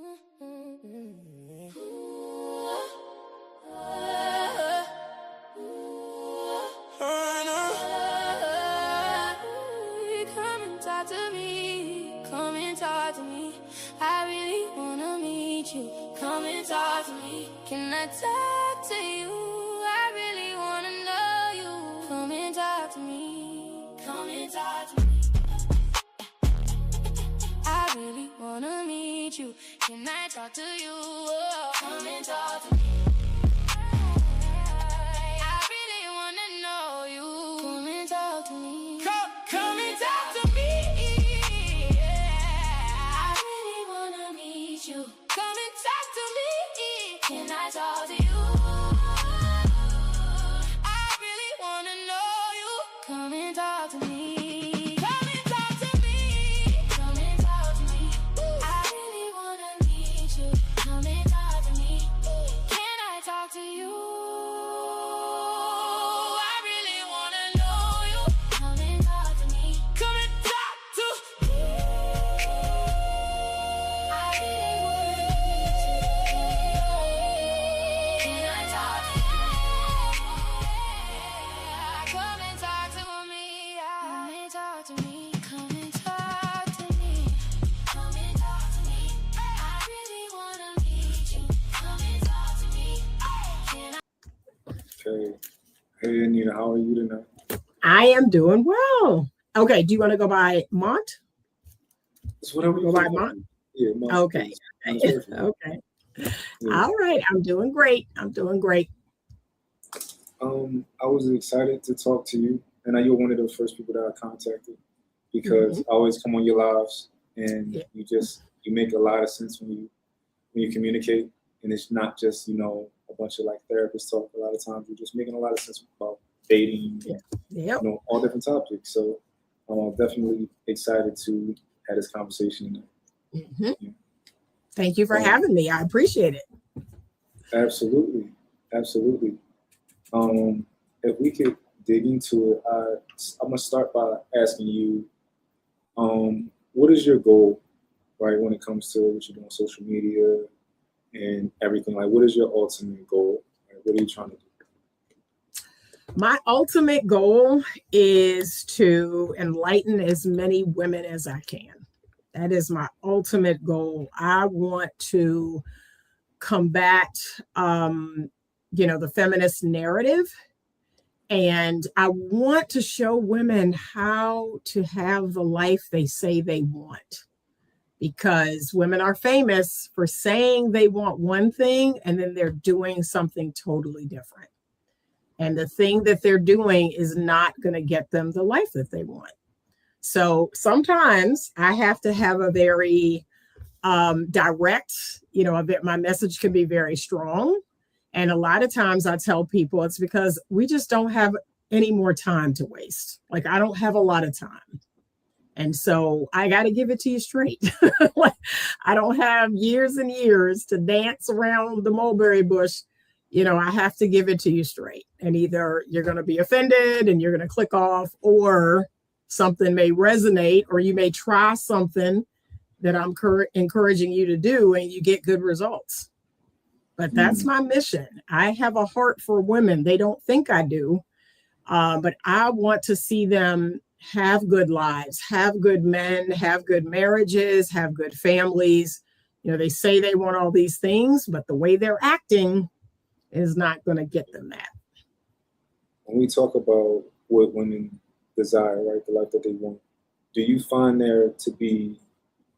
Come and talk to me. Come and talk to me. I really wanna meet you. Come and talk to me. Can I talk to you? I really wanna know you. Come and talk to me. Come and talk to me. I really wanna meet you. Can I talk to you? Come and talk to me. I really wanna know you. Come and talk to me. Come and talk to me. I really wanna meet you. Come and talk to me. Can I talk to you? I really wanna know you. Come and talk to me. Come and talk to me. Come and talk to me. I really wanna meet you. Come and talk to me. Can I talk to you? I really wanna know you. Come and talk to me. Come and talk to me. I really wanna meet you. Can I talk to you? Come and talk to me. Come and talk to me. Come and talk to me. Come and talk to me. I really wanna meet you. Come and talk to me. Can I? Okay. Hey, Anita, how are you tonight? I am doing well. Okay, do you want to go by Mont? It's whatever you Go by feel Mont? like. Yeah, Mont. Okay. Please. Mine's perfect. Okay. Yeah. All right. I'm doing great. I'm doing great. I was excited to talk to you, and you're one of those first people that I contacted because I always come on your lives, and Yeah. you make a lot of sense when you communicate, and it's not just a bunch of like therapists talk. A lot of times you're just making a lot of sense about dating, Yep. all different topics. So I'm definitely excited to have this conversation. Mhm. Yeah. Thank you for having me. I appreciate it. Absolutely. If we could dig into it, I'm gonna start by asking you, what is your goal, right, when it comes to what you do on social media and everything? Like, what is your ultimate goal? Right? What are you trying to do? My ultimate goal is to enlighten as many women as I can. That is my ultimate goal. I want to combat, the feminist narrative. And I want to show women how to have the life they say they want. Because women are famous for saying they want one thing and then they're doing something totally different. And the thing that they're doing is not going to get them the life that they want. So sometimes I have to have a very direct, my message can be very strong. And a lot of times I tell people it's because we just don't have any more time to waste. Like, I don't have a lot of time. And so I got to give it to you straight. Like, I don't have years and years to dance around the mulberry bush. I have to give it to you straight. And either you're going to be offended and you're going to click off, or something may resonate, or you may try something that I'm encouraging you to do and you get good results. But that's my mission. I have a heart for women. They don't think I do. But I want to see them have good lives, have good men, have good marriages, have good families. They say they want all these things, but the way they're acting is not going to get them that. When we talk about what women desire, right, the life that they want, do you find there to be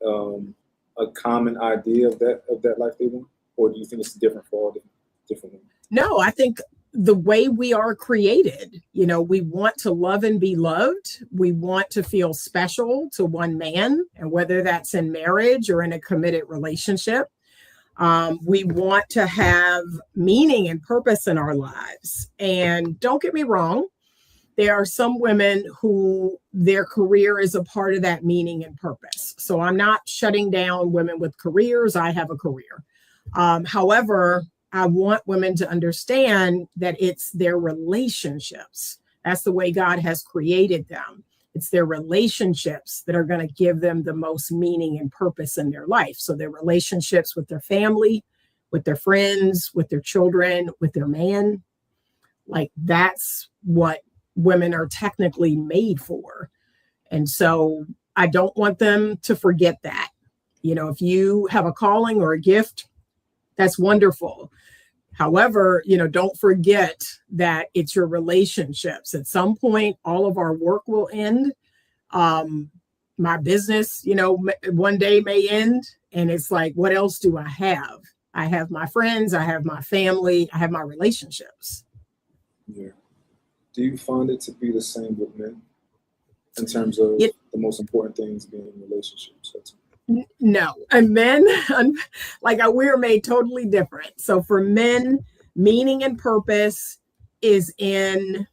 a common idea of that life they want, or do you think it's different for all different women? No, I think the way we are created, we want to love and be loved. We want to feel special to one man, and whether that's in marriage or in a committed relationship. We want to have meaning and purpose in our lives. And don't get me wrong, there are some women who their career is a part of that meaning and purpose. So I'm not shutting down women with careers. I have a career. However, I want women to understand that it's their relationships. That's the way God has created them. It's their relationships that are going to give them the most meaning and purpose in their life. So their relationships with their family, with their friends, with their children, with their man, like that's what women are technically made for. And so I don't want them to forget that. If you have a calling or a gift, that's wonderful. However, don't forget that it's your relationships. At some point, all of our work will end. My business, one day may end. And it's like, what else do I have? I have my friends, I have my family, I have my relationships. Yeah. Do you find it to be the same with men in terms of the most important things being in relationships? No, and men, we're made totally different. So for men, meaning and purpose is in,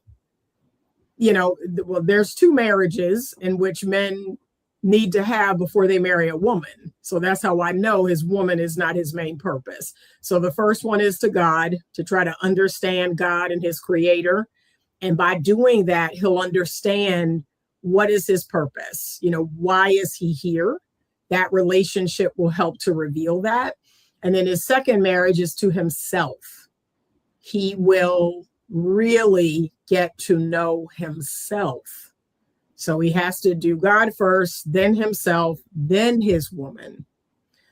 there's 2 marriages in which men need to have before they marry a woman. So that's how I know his woman is not his main purpose. So the first one is to God, to try to understand God and his creator. And by doing that, he'll understand what is his purpose. Why is he here? That relationship will help to reveal that. And then his second marriage is to himself. He will really get to know himself. So he has to do God first, then himself, then his woman.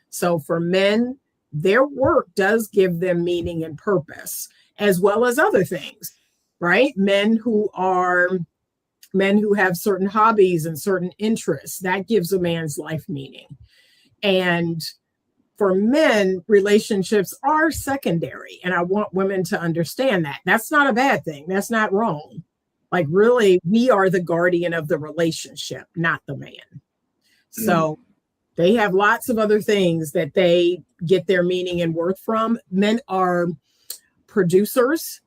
So for men, their work does give them meaning and purpose, as well as other things, right? Men who have certain hobbies and certain interests, that gives a man's life meaning. And for men, relationships are secondary. And I want women to understand that. That's not a bad thing. That's not wrong. Really, we are the guardian of the relationship, not the man. So they have lots of other things that they get their meaning and worth from. Men are producers,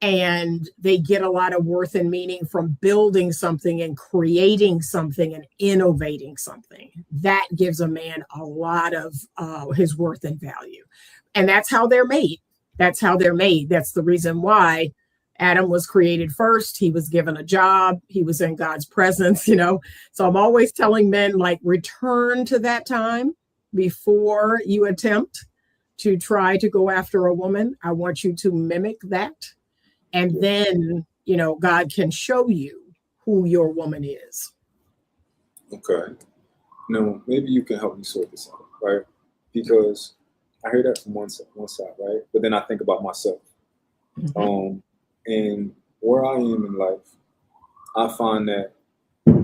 and they get a lot of worth and meaning from building something and creating something and innovating something. That gives a man a lot of his worth and value. And that's how they're made. That's how they're made. That's the reason why Adam was created first. He was given a job. He was in God's presence, So I'm always telling men, return to that time before you attempt to try to go after a woman. I want you to mimic that. And then, God can show you who your woman is. Okay. Now, maybe you can help me sort this out, right? Because I hear that from one side, right? But then I think about myself. Mm-hmm. And where I am in life, I find that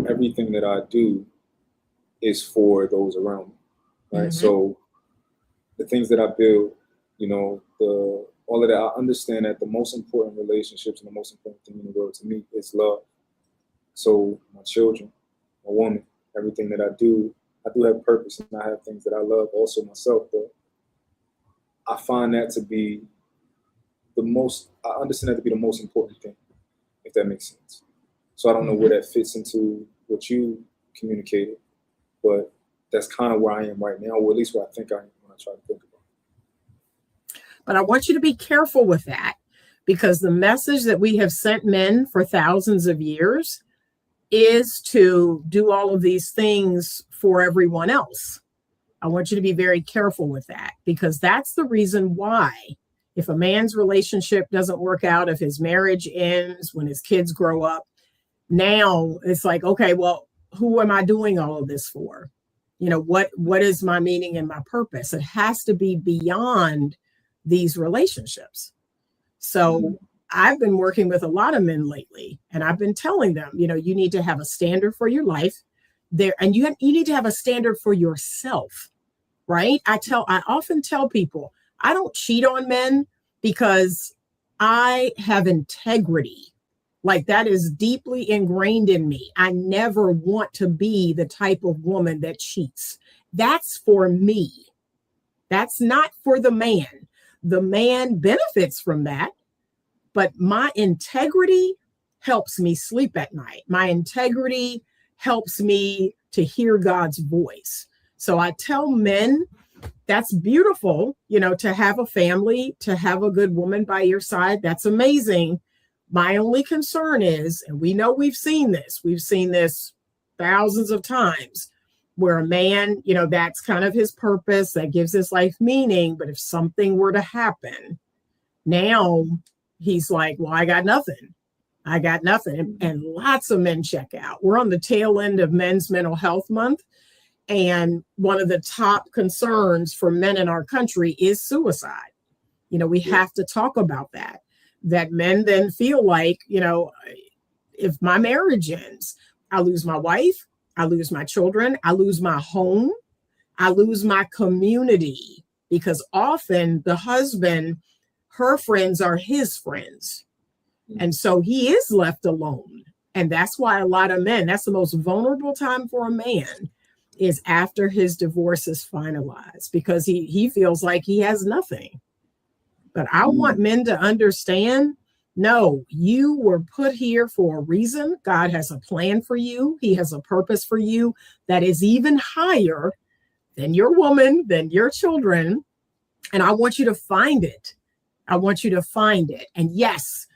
everything that I do is for those around me, right? Mm-hmm. So the things that I build, all of that, I understand that the most important relationships and the most important thing in the world to me is love. So my children, my woman, everything that I do have purpose, and I have things that I love also myself. But I find that to be I understand that to be the most important thing, if that makes sense. So I don't know where that fits into what you communicated, but that's kind of where I am right now, or at least where I think I am when I try to think about it. But I want you to be careful with that, because the message that we have sent men for thousands of years is to do all of these things for everyone else. I want you to be very careful with that, because that's the reason why, if a man's relationship doesn't work out, if his marriage ends, when his kids grow up, now it's like, okay, well, who am I doing all of this for? What is my meaning and my purpose? It has to be beyond these relationships. So I've been working with a lot of men lately, and I've been telling them, you need to have a standard for your life there, and you need to have a standard for yourself, right? I often tell people, I don't cheat on men because I have integrity. That is deeply ingrained in me. I never want to be the type of woman that cheats. That's for me. That's not for the man. The man benefits from that, but my integrity helps me sleep at night. My integrity helps me to hear God's voice. So I tell men, that's beautiful, to have a family, to have a good woman by your side. That's amazing. My only concern is, and we know we've seen this thousands of times where a man, that's kind of his purpose, that gives his life meaning. But if something were to happen, now he's like, well, I got nothing. I got nothing. And lots of men check out. We're on the tail end of Men's Mental Health Month. And one of the top concerns for men in our country is suicide. We have to talk about that men then feel like, if my marriage ends, I lose my wife, I lose my children, I lose my home, I lose my community, because often the husband, her friends are his friends. And so he is left alone. And that's why a lot of men, that's the most vulnerable time for a man, is after his divorce is finalized, because he feels like he has nothing. But I want men to understand, no, you were put here for a reason. God has a plan for you. He has a purpose for you that is even higher than your woman, than your children. And I want you to find it. I want you to find it. And yes,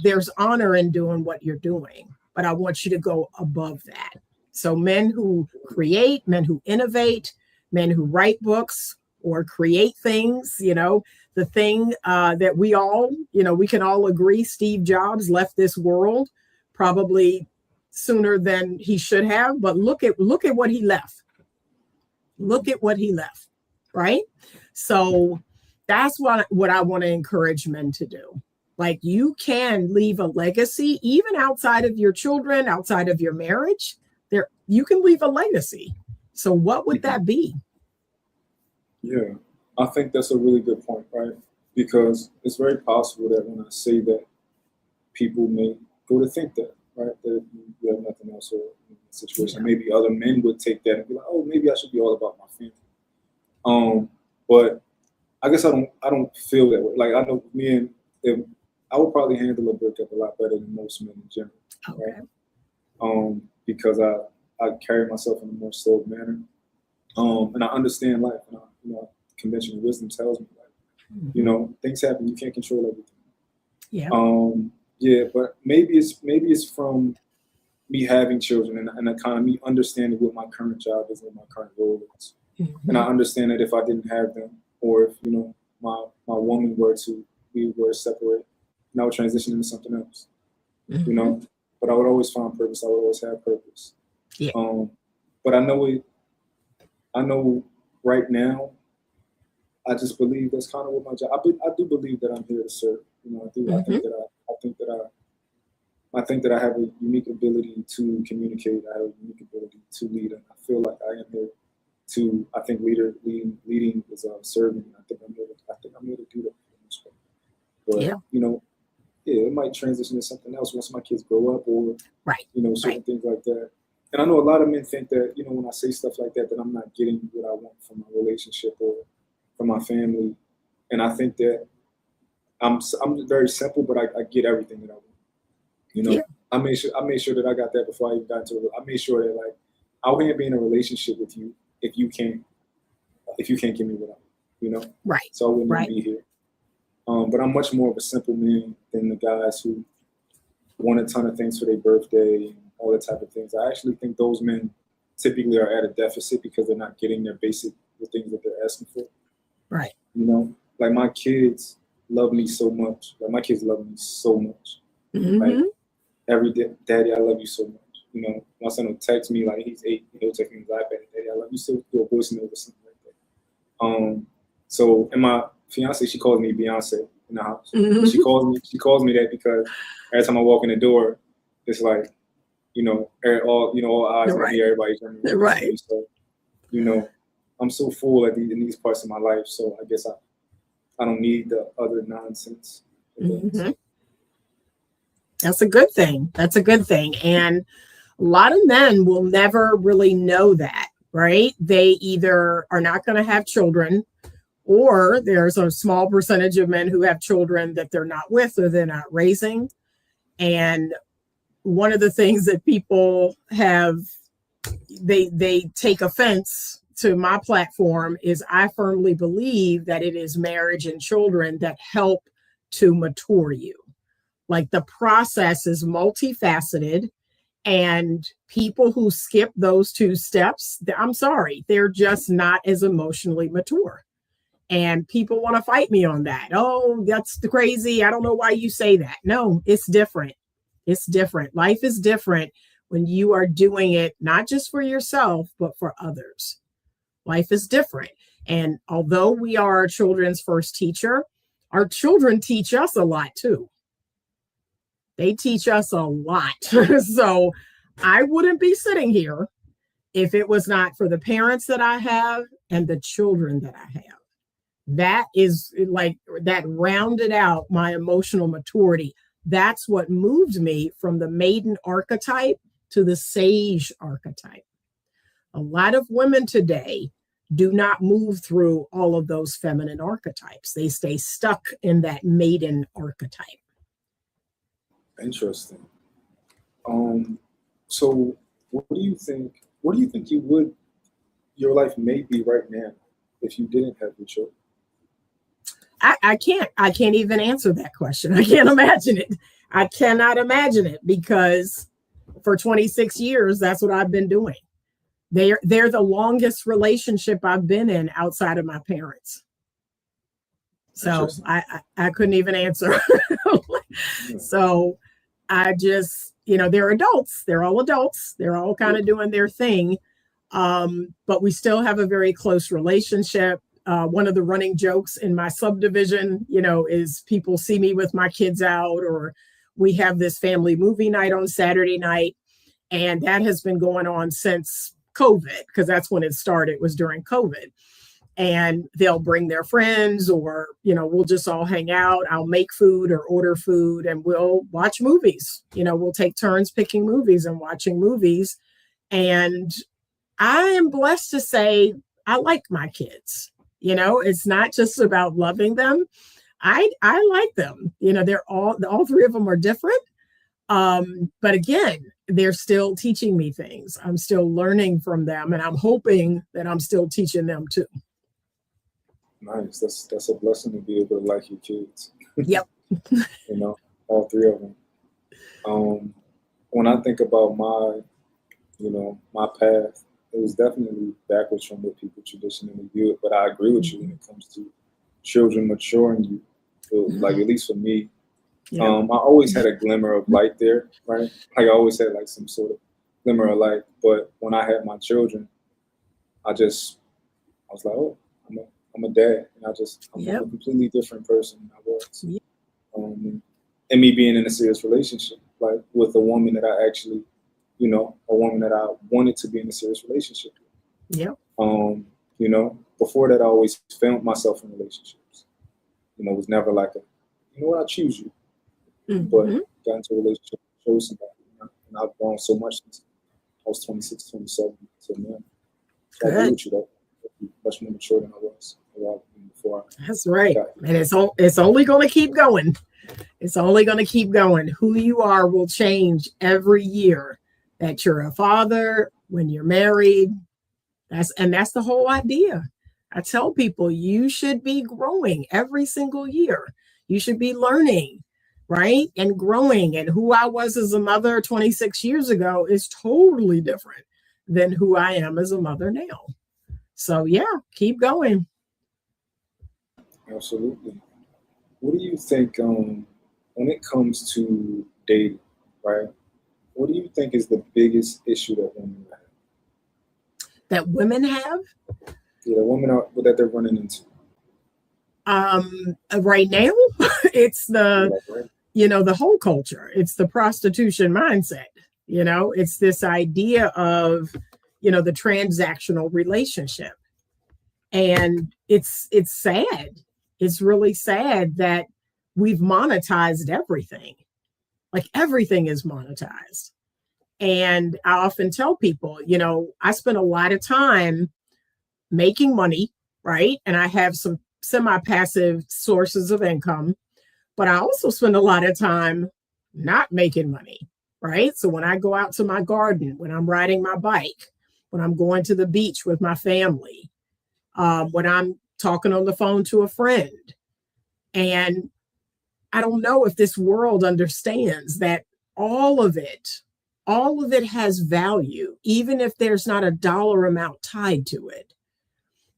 there's honor in doing what you're doing, but I want you to go above that. So men who create, men who innovate, men who write books or create things, the thing that we all, we can all agree, Steve Jobs left this world probably sooner than he should have. But look at what he left. Look at what he left, right? So that's what I want to encourage men to do. Like, you can leave a legacy, even outside of your children, outside of your marriage. You can leave a legacy. So what would that be? Yeah, I think that's a really good point, right? Because it's very possible that when I say that, people may go to think that, right? That you have nothing else or in the situation. Yeah. Maybe other men would take that and be like, oh, maybe I should be all about my family. But I guess I don't feel that way. Like, I know I would probably handle a breakup a lot better than most men in general. Okay. Right? Because I carry myself in a more stoic manner. And I understand life. And conventional wisdom tells me, like, things happen. You can't control everything. Yeah. Yeah, but maybe it's from me having children and kind of me understanding what my current job is, what my current role is. Mm-hmm. And I understand that if I didn't have them, or if my woman we were to separate, and I would transition into something else. Mm-hmm. But I would always find purpose. I would always have purpose. Yeah. But I know right now, I just believe that's kind of what my job. I do believe that I'm here to serve. I do. Mm-hmm. I think that I have a unique ability to communicate. I have a unique ability to lead, and I feel like I am here to. I think leading is serving. I think I'm here to do that for the most part. But it might transition to something else once my kids grow up, or certain things like that. And I know a lot of men think that when I say stuff like that I'm not getting what I want from my relationship or from my family. And I think that I'm very simple, but I get everything that I want. I made sure that I got that before I even got into it. I made sure that, like, I wouldn't be in a relationship with you if you can't give me what I want. Right. So I wouldn't be here. But I'm much more of a simple man than the guys who want a ton of things for their birthday and all that type of things. I actually think those men typically are at a deficit because they're not getting the things that they're asking for. Right. Like, my kids love me so much. Like, my kids love me so much. Mm-hmm. Like, every day, Daddy, I love you so much. My son will text me, like, he's 8, he'll text me his iPad, Daddy, I love you, so do a voice note or something like that. So, and my fiance, she calls me Beyonce in the house. Mm-hmm. She calls me that because every time I walk in the door, it's like, all eyes on me, everybody's on me. Right. So, I'm so full in these parts of my life, so I guess I don't need the other nonsense. Mm-hmm. That's a good thing. And a lot of men will never really know that, right? They either are not going to have children, or there's a small percentage of men who have children that they're not with or they're not raising. And one of the things that people have, they take offense to my platform is I firmly believe that it is marriage and children that help to mature you. Like, the process is multifaceted, And people who skip those two steps, I'm sorry, they're just not as emotionally mature. And people want to fight me on that. Oh, that's crazy. I don't know why you say that. No, it's different. It's different. Life is different when you are doing it, not just for yourself, but for others. Life is different. And although we are our children's first teacher, our children teach us a lot too. They teach us a lot. So I wouldn't be sitting here if it was not for the parents that I have and the children that I have. That is like, that rounded out my emotional maturity. That's what moved me from the maiden archetype to the sage archetype. A lot of women today do not move through all of those feminine archetypes. They stay stuck in that maiden archetype. Interesting. So what do you think your life may be right now if you didn't have your children? I can't even answer that question. I can't imagine it. I cannot imagine it, because for 26 years, that's what I've been doing. They're the longest relationship I've been in outside of my parents. So I couldn't even answer. So I just, they're adults. They're all adults. They're all kind of doing their thing. But we still have a very close relationship. One of the running jokes in my subdivision, is people see me with my kids out, or we have this family movie night on Saturday night. And that has been going on since COVID, because that's when it started, was during COVID. And they'll bring their friends, or, we'll just all hang out. I'll make food or order food, and we'll watch movies. We'll take turns picking movies and watching movies. And I am blessed to say I like my kids. It's not just about loving them. I like them. They're all three of them are different. But again, they're still teaching me things. I'm still learning from them, and I'm hoping that I'm still teaching them too. Nice. That's a blessing to be able to like your kids. Yep. All three of them. When I think about my path, it was definitely backwards from what people traditionally view it. But I agree with you when it comes to children maturing you. Like, at least for me, I always had a glimmer of light there, right? Like, I always had like some sort of glimmer of light. But when I had my children, I was like, oh, I'm a dad, and I'm a completely different person than I was. Yep. And me being in a serious relationship, like with a woman that I actually, a woman that I wanted to be in a serious relationship with. Yeah. Before that, I always found myself in relationships. It was never like I choose you. Mm-hmm. But got into a relationship, chose somebody, and I've grown so much since I was 26, 27 to now. So I agree with you, though. Much more mature than I was before. That's right. And it's only going to keep going. It's only going to keep going. Who you are will change every year that you're a father, when you're married. That's the whole idea. I tell people you should be growing every single year. You should be learning, right? And growing. And who I was as a mother 26 years ago is totally different than who I am as a mother now. So keep going. Absolutely. What do you think when it comes to dating, right? What do you think is the biggest issue that women have? That women have? Yeah, that they're running into. Right now, it's the whole culture. It's the prostitution mindset. It's this idea of, the transactional relationship. And it's sad. It's really sad that we've monetized everything. Like, everything is monetized. And I often tell people, I spend a lot of time making money, right? And I have some semi-passive sources of income, but I also spend a lot of time not making money, right? So when I go out to my garden, when I'm riding my bike, when I'm going to the beach with my family, when I'm talking on the phone to a friend. And I don't know if this world understands that all of it all of it has value, even if there's not a dollar amount tied to it.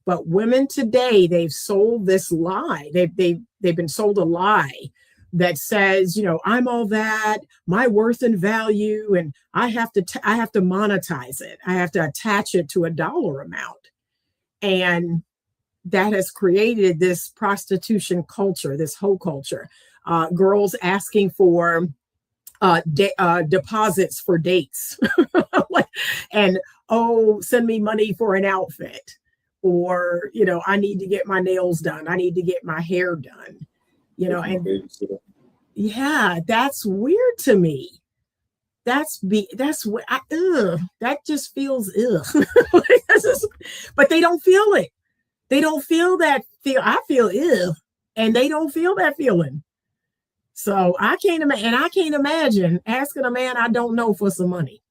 But women today, they've sold this lie. They've been sold a lie that says, you know, I'm all that, my worth and value, and I have to monetize it. I have to attach it to a dollar amount. And that has created this prostitution culture, this whole culture. Girls asking for deposits for dates. And, oh, send me money for an outfit. Or, you know, I need to get my nails done. I need to get my hair done. You know, and yeah, that's weird to me. That just feels ugh. But they don't feel it. They don't feel that feel. I feel ugh, and they don't feel that feeling. So I can't imagine asking a man I don't know for some money,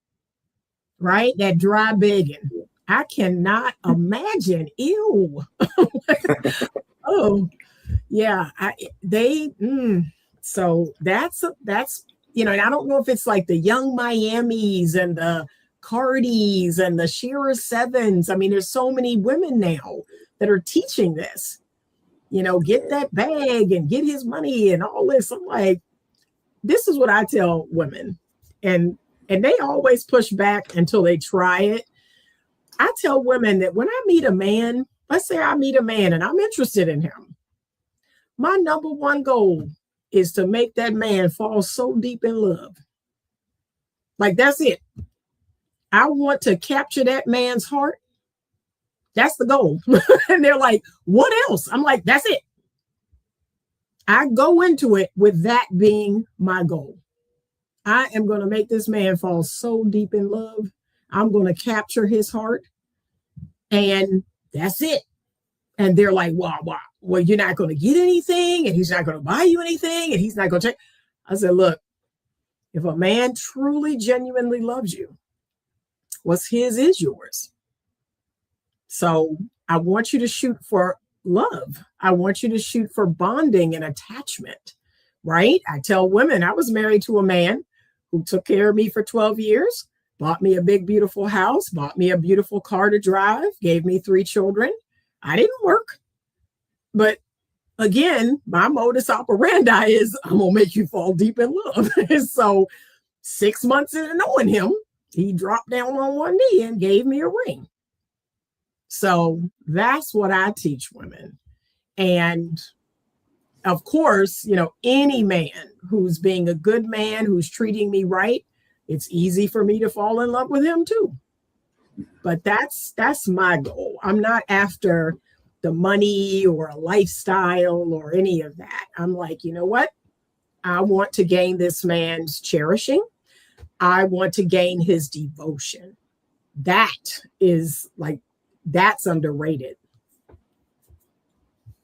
right? That dry begging. I cannot imagine. Ew. Oh, yeah. So that's, you know, and I don't know if it's like the Young Miamis and the Cardis and the Shearer Sevens. I mean, there's so many women now that are teaching this, you know, get that bag and get his money and all this. I'm like, this is what I tell women. And they always push back until they try it. I tell women that when I meet a man, let's say I meet a man and I'm interested in him, my number one goal is to make that man fall so deep in love. Like, that's it. I want to capture that man's heart. That's the goal. And they're like, what else? I'm like, that's it. I go into it with that being my goal. I am going to make this man fall so deep in love. I'm going to capture his heart. And that's it. And they're like, well, you're not going to get anything, and he's not going to buy you anything, and he's not going to check. I said, look, if a man truly, genuinely loves you, what's his is yours. So I want you to shoot for love. I want you to shoot for bonding and attachment, right? I tell women, I was married to a man who took care of me for 12 years, bought me a big, beautiful house, bought me a beautiful car to drive, gave me 3 children. I didn't work. But again, my modus operandi is I'm going to make you fall deep in love. So 6 months into knowing him, he dropped down on one knee and gave me a ring. So that's what I teach women. And of course, you know, any man who's being a good man, who's treating me right, it's easy for me to fall in love with him too. But that's my goal. I'm not after the money or a lifestyle or any of that. I'm like, you know what? I want to gain this man's cherishing. I want to gain his devotion. That is like, that's underrated.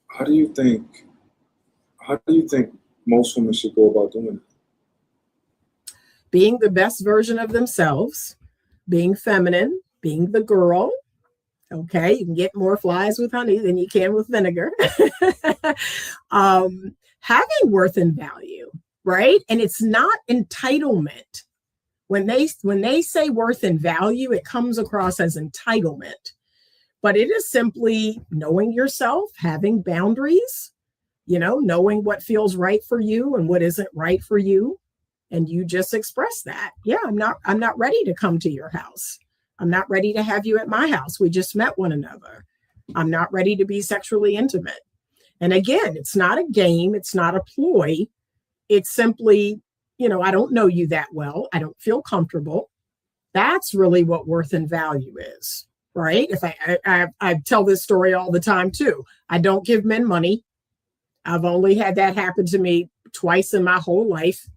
How do you think most women should go about doing it? Being the best version of themselves, being feminine, being the girl. Okay, you can get more flies with honey than you can with vinegar. Having worth and value, right? And it's not entitlement. When they say worth and value, it comes across as entitlement. But it is simply knowing yourself, having boundaries, you know, knowing what feels right for you and what isn't right for you. And you just express that. Yeah, I'm not ready to come to your house. I'm not ready to have you at my house. We just met one another. I'm not ready to be sexually intimate. And again, it's not a game. It's not a ploy. It's simply, you know, I don't know you that well. I don't feel comfortable. That's really what worth and value is, right? If I tell this story all the time too. I don't give men money. I've only had that happen to me twice in my whole life.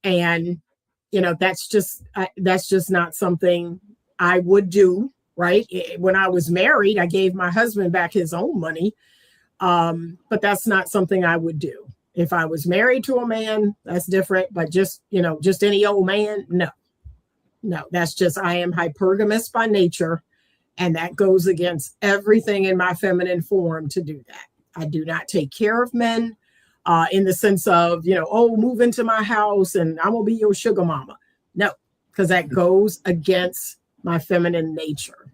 And, you know, that's just not something I would do, right? When I was married, I gave my husband back his own money. But that's not something I would do. If I was married to a man, that's different. But just any old man, no, that's just, I am hypergamous by nature. And that goes against everything in my feminine form to do that. I do not take care of men in the sense of, move into my house and I'm going to be your sugar mama. No, because that goes against my feminine nature.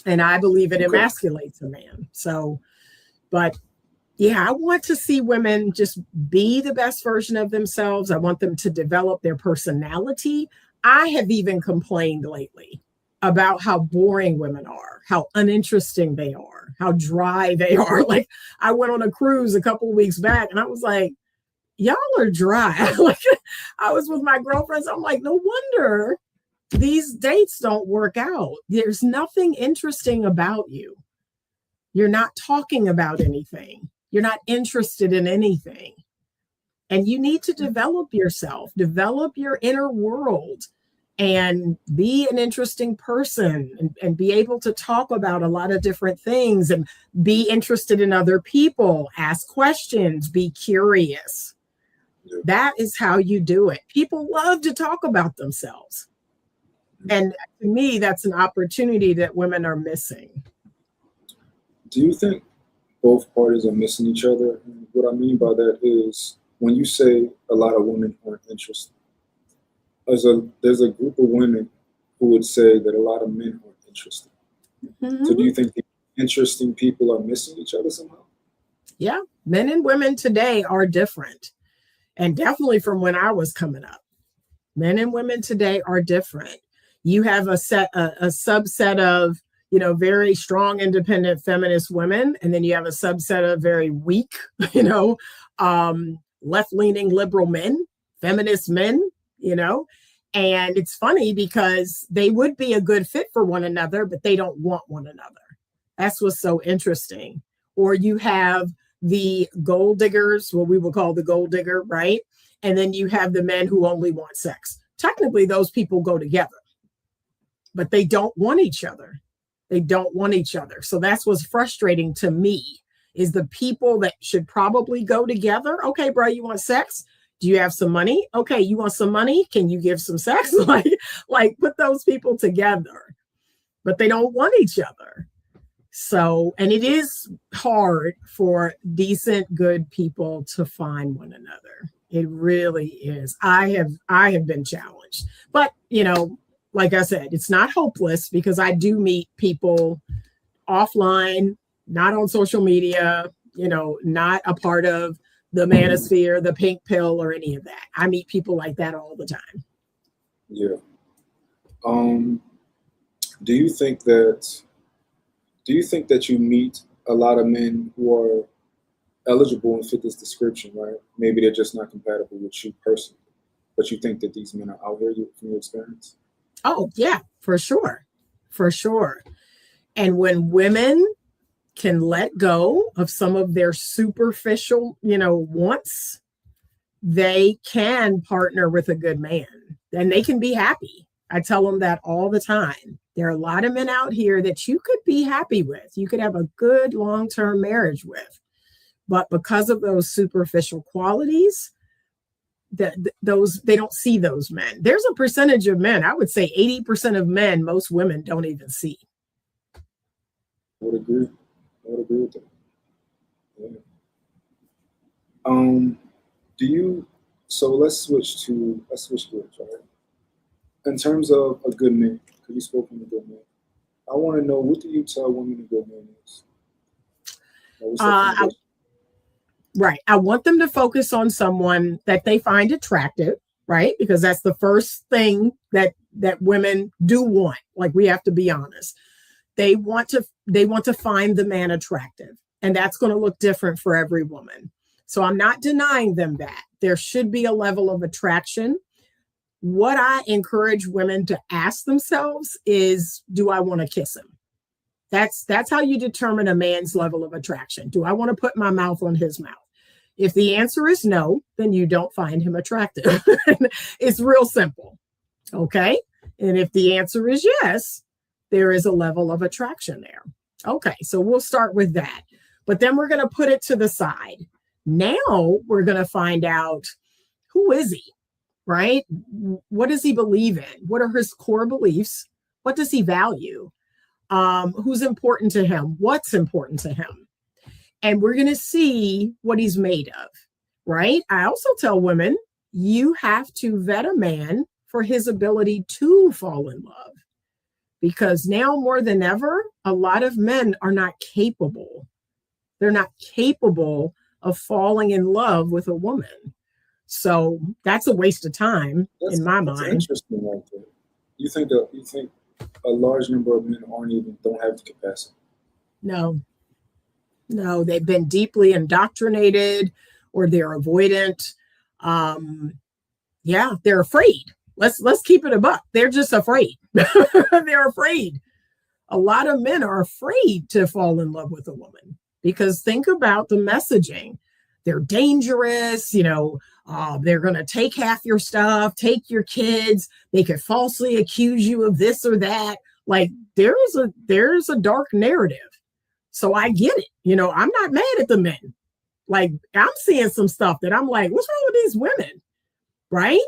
And I believe it emasculates a man. So, but yeah, I want to see women just be the best version of themselves. I want them to develop their personality. I have even complained lately about how boring women are, how uninteresting they are, how dry they are. Like, I went on a cruise a couple of weeks back and I was like, y'all are dry. Like, I was with my girlfriends. I'm like, no wonder these dates don't work out. There's nothing interesting about you. You're not talking about anything. You're not interested in anything. And you need to develop yourself, develop your inner world, and be an interesting person and be able to talk about a lot of different things and be interested in other people, ask questions, be curious. Yeah. That is how you do it. People love to talk about themselves. And to me, that's an opportunity that women are missing. Do you think both parties are missing each other? And what I mean by that is when you say a lot of women aren't interested, there's a group of women who would say that a lot of men aren't interested. Mm-hmm. So do you think the interesting people are missing each other somehow? Yeah, men and women today are different. And definitely from when I was coming up. Men and women today are different. You have a subset of, very strong, independent feminist women. And then you have a subset of very weak, left-leaning liberal men, feminist men, and it's funny because they would be a good fit for one another, but they don't want one another. That's what's so interesting. Or you have the gold diggers, what we would call the gold digger, right? And then you have the men who only want sex. Technically, those people go together, but they don't want each other. They don't want each other. So that's what's frustrating to me is the people that should probably go together. Okay, bro, you want sex? Do you have some money? Okay, you want some money? Can you give some sex? like put those people together, but they don't want each other. So, and it is hard for decent, good people to find one another. It really is. I have been challenged, but like I said, it's not hopeless because I do meet people offline, not on social media, not a part of the manosphere, the pink pill, or any of that. I meet people like that all the time. Yeah. Do you think that you meet a lot of men who are eligible and fit this description, right? Maybe they're just not compatible with you personally, but you think that these men are out here from your experience? Oh, yeah, for sure. For sure. And when women can let go of some of their superficial, wants, they can partner with a good man and they can be happy. I tell them that all the time. There are a lot of men out here that you could be happy with. You could have a good long-term marriage with. But because of those superficial qualities, they don't see those men. There's a percentage of men, I would say 80% of men, most women don't even see. I would agree with that. Yeah. So let's switch gears, right? In terms of a good man, because you spoke on a good man, I want to know, what do you tell women a good man is? Right. I want them to focus on someone that they find attractive, right? Because that's the first thing that women do want. Like, we have to be honest. They want to find the man attractive, and that's going to look different for every woman. So I'm not denying them that. There should be a level of attraction. What I encourage women to ask themselves is, do I want to kiss him? That's how you determine a man's level of attraction. Do I want to put my mouth on his mouth? If the answer is no, then you don't find him attractive. It's real simple. Okay. And if the answer is yes, there is a level of attraction there. Okay. So we'll start with that. But then we're going to put it to the side. Now we're going to find out, who is he? Right? What does he believe in? What are his core beliefs? What does he value? Who's important to him? What's important to him? And we're going to see what he's made of, right? I also tell women, you have to vet a man for his ability to fall in love. Because now more than ever, a lot of men are not capable. They're not capable of falling in love with a woman. So that's a waste of time in my that's mind. interesting like that. You think a large number of men don't have the capacity? No, they've been deeply indoctrinated or they're avoidant. They're afraid. Let's keep it a buck. They're just afraid. They're afraid. A lot of men are afraid to fall in love with a woman because think about the messaging. They're dangerous, they're going to take half your stuff, take your kids. They could falsely accuse you of this or that. Like there's a dark narrative. So I get it. I'm not mad at the men. Like I'm seeing some stuff that I'm like, what's wrong with these women? Right?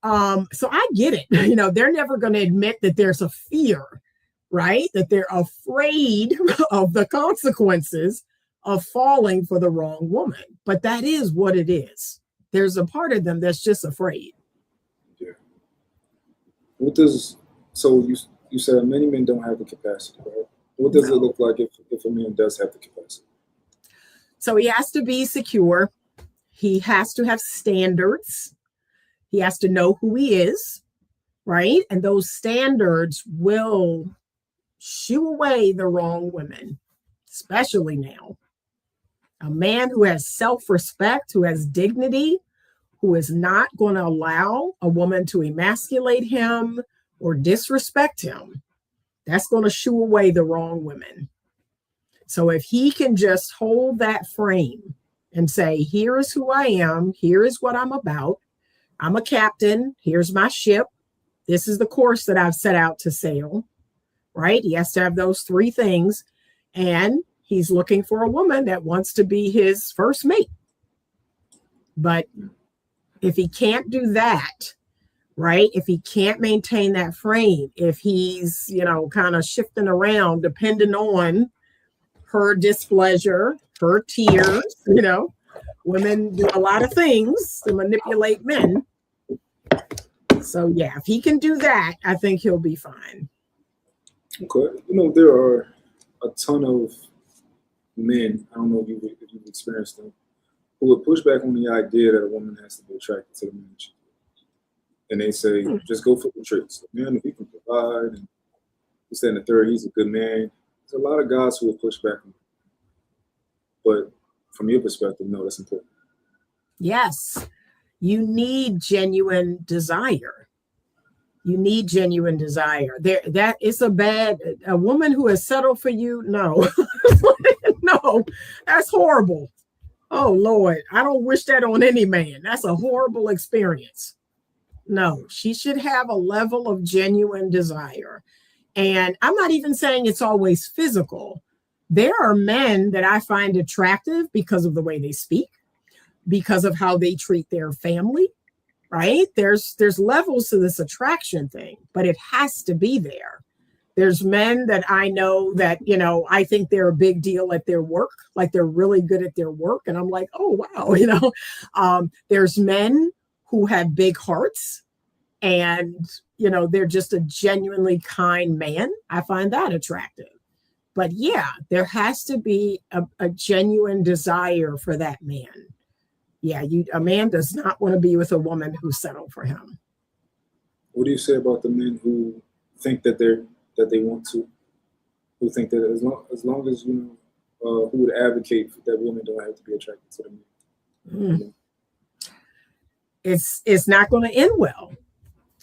So I get it. They're never going to admit that there's a fear, right? That they're afraid of the consequences of falling for the wrong woman. But that is what it is. There's a part of them that's just afraid. Yeah. So you said many men don't have the capacity, right? What does it look like if a man does have the capacity? So he has to be secure. He has to have standards. He has to know who he is, right? And those standards will shoo away the wrong women, especially now. A man who has self-respect, who has dignity, who is not going to allow a woman to emasculate him or disrespect him, that's going to shoo away the wrong women. So if he can just hold that frame and say, here is who I am, here is what I'm about, I'm a captain, here's my ship, this is the course that I've set out to sail, right? He has to have those three things. And he's looking for a woman that wants to be his first mate. But if he can't do that, right? If he can't maintain that frame, if he's, kind of shifting around depending on her displeasure, her tears, women do a lot of things to manipulate men. So yeah, if he can do that, I think he'll be fine. Okay. There are a ton of men, I don't know if you've experienced them, who would push back on the idea that a woman has to be attracted to the man. And they say, just go for the traits. Man, if he can provide, and this, that, and the third, he's a good man. There's a lot of guys who will push back on it. But from your perspective, no, that's important. Yes. You need genuine desire. You need genuine desire. That is a woman who has settled for you. No, no, that's horrible. Oh Lord, I don't wish that on any man. That's a horrible experience. No, she should have a level of genuine desire. And I'm not even saying it's always physical. There are men that I find attractive because of the way they speak, because of how they treat their family, right? There's levels to this attraction thing, but it has to be there. There's men that I know that, I think they're a big deal at their work, like they're really good at their work. And I'm like, oh, wow, there's men who have big hearts and, they're just a genuinely kind man. I find that attractive. But yeah, there has to be a genuine desire for that man. Yeah, a man does not want to be with a woman who settled for him. What do you say about the men who think that they want to, who think that as long as who would advocate that women don't have to be attracted to the men? It's not going to end well.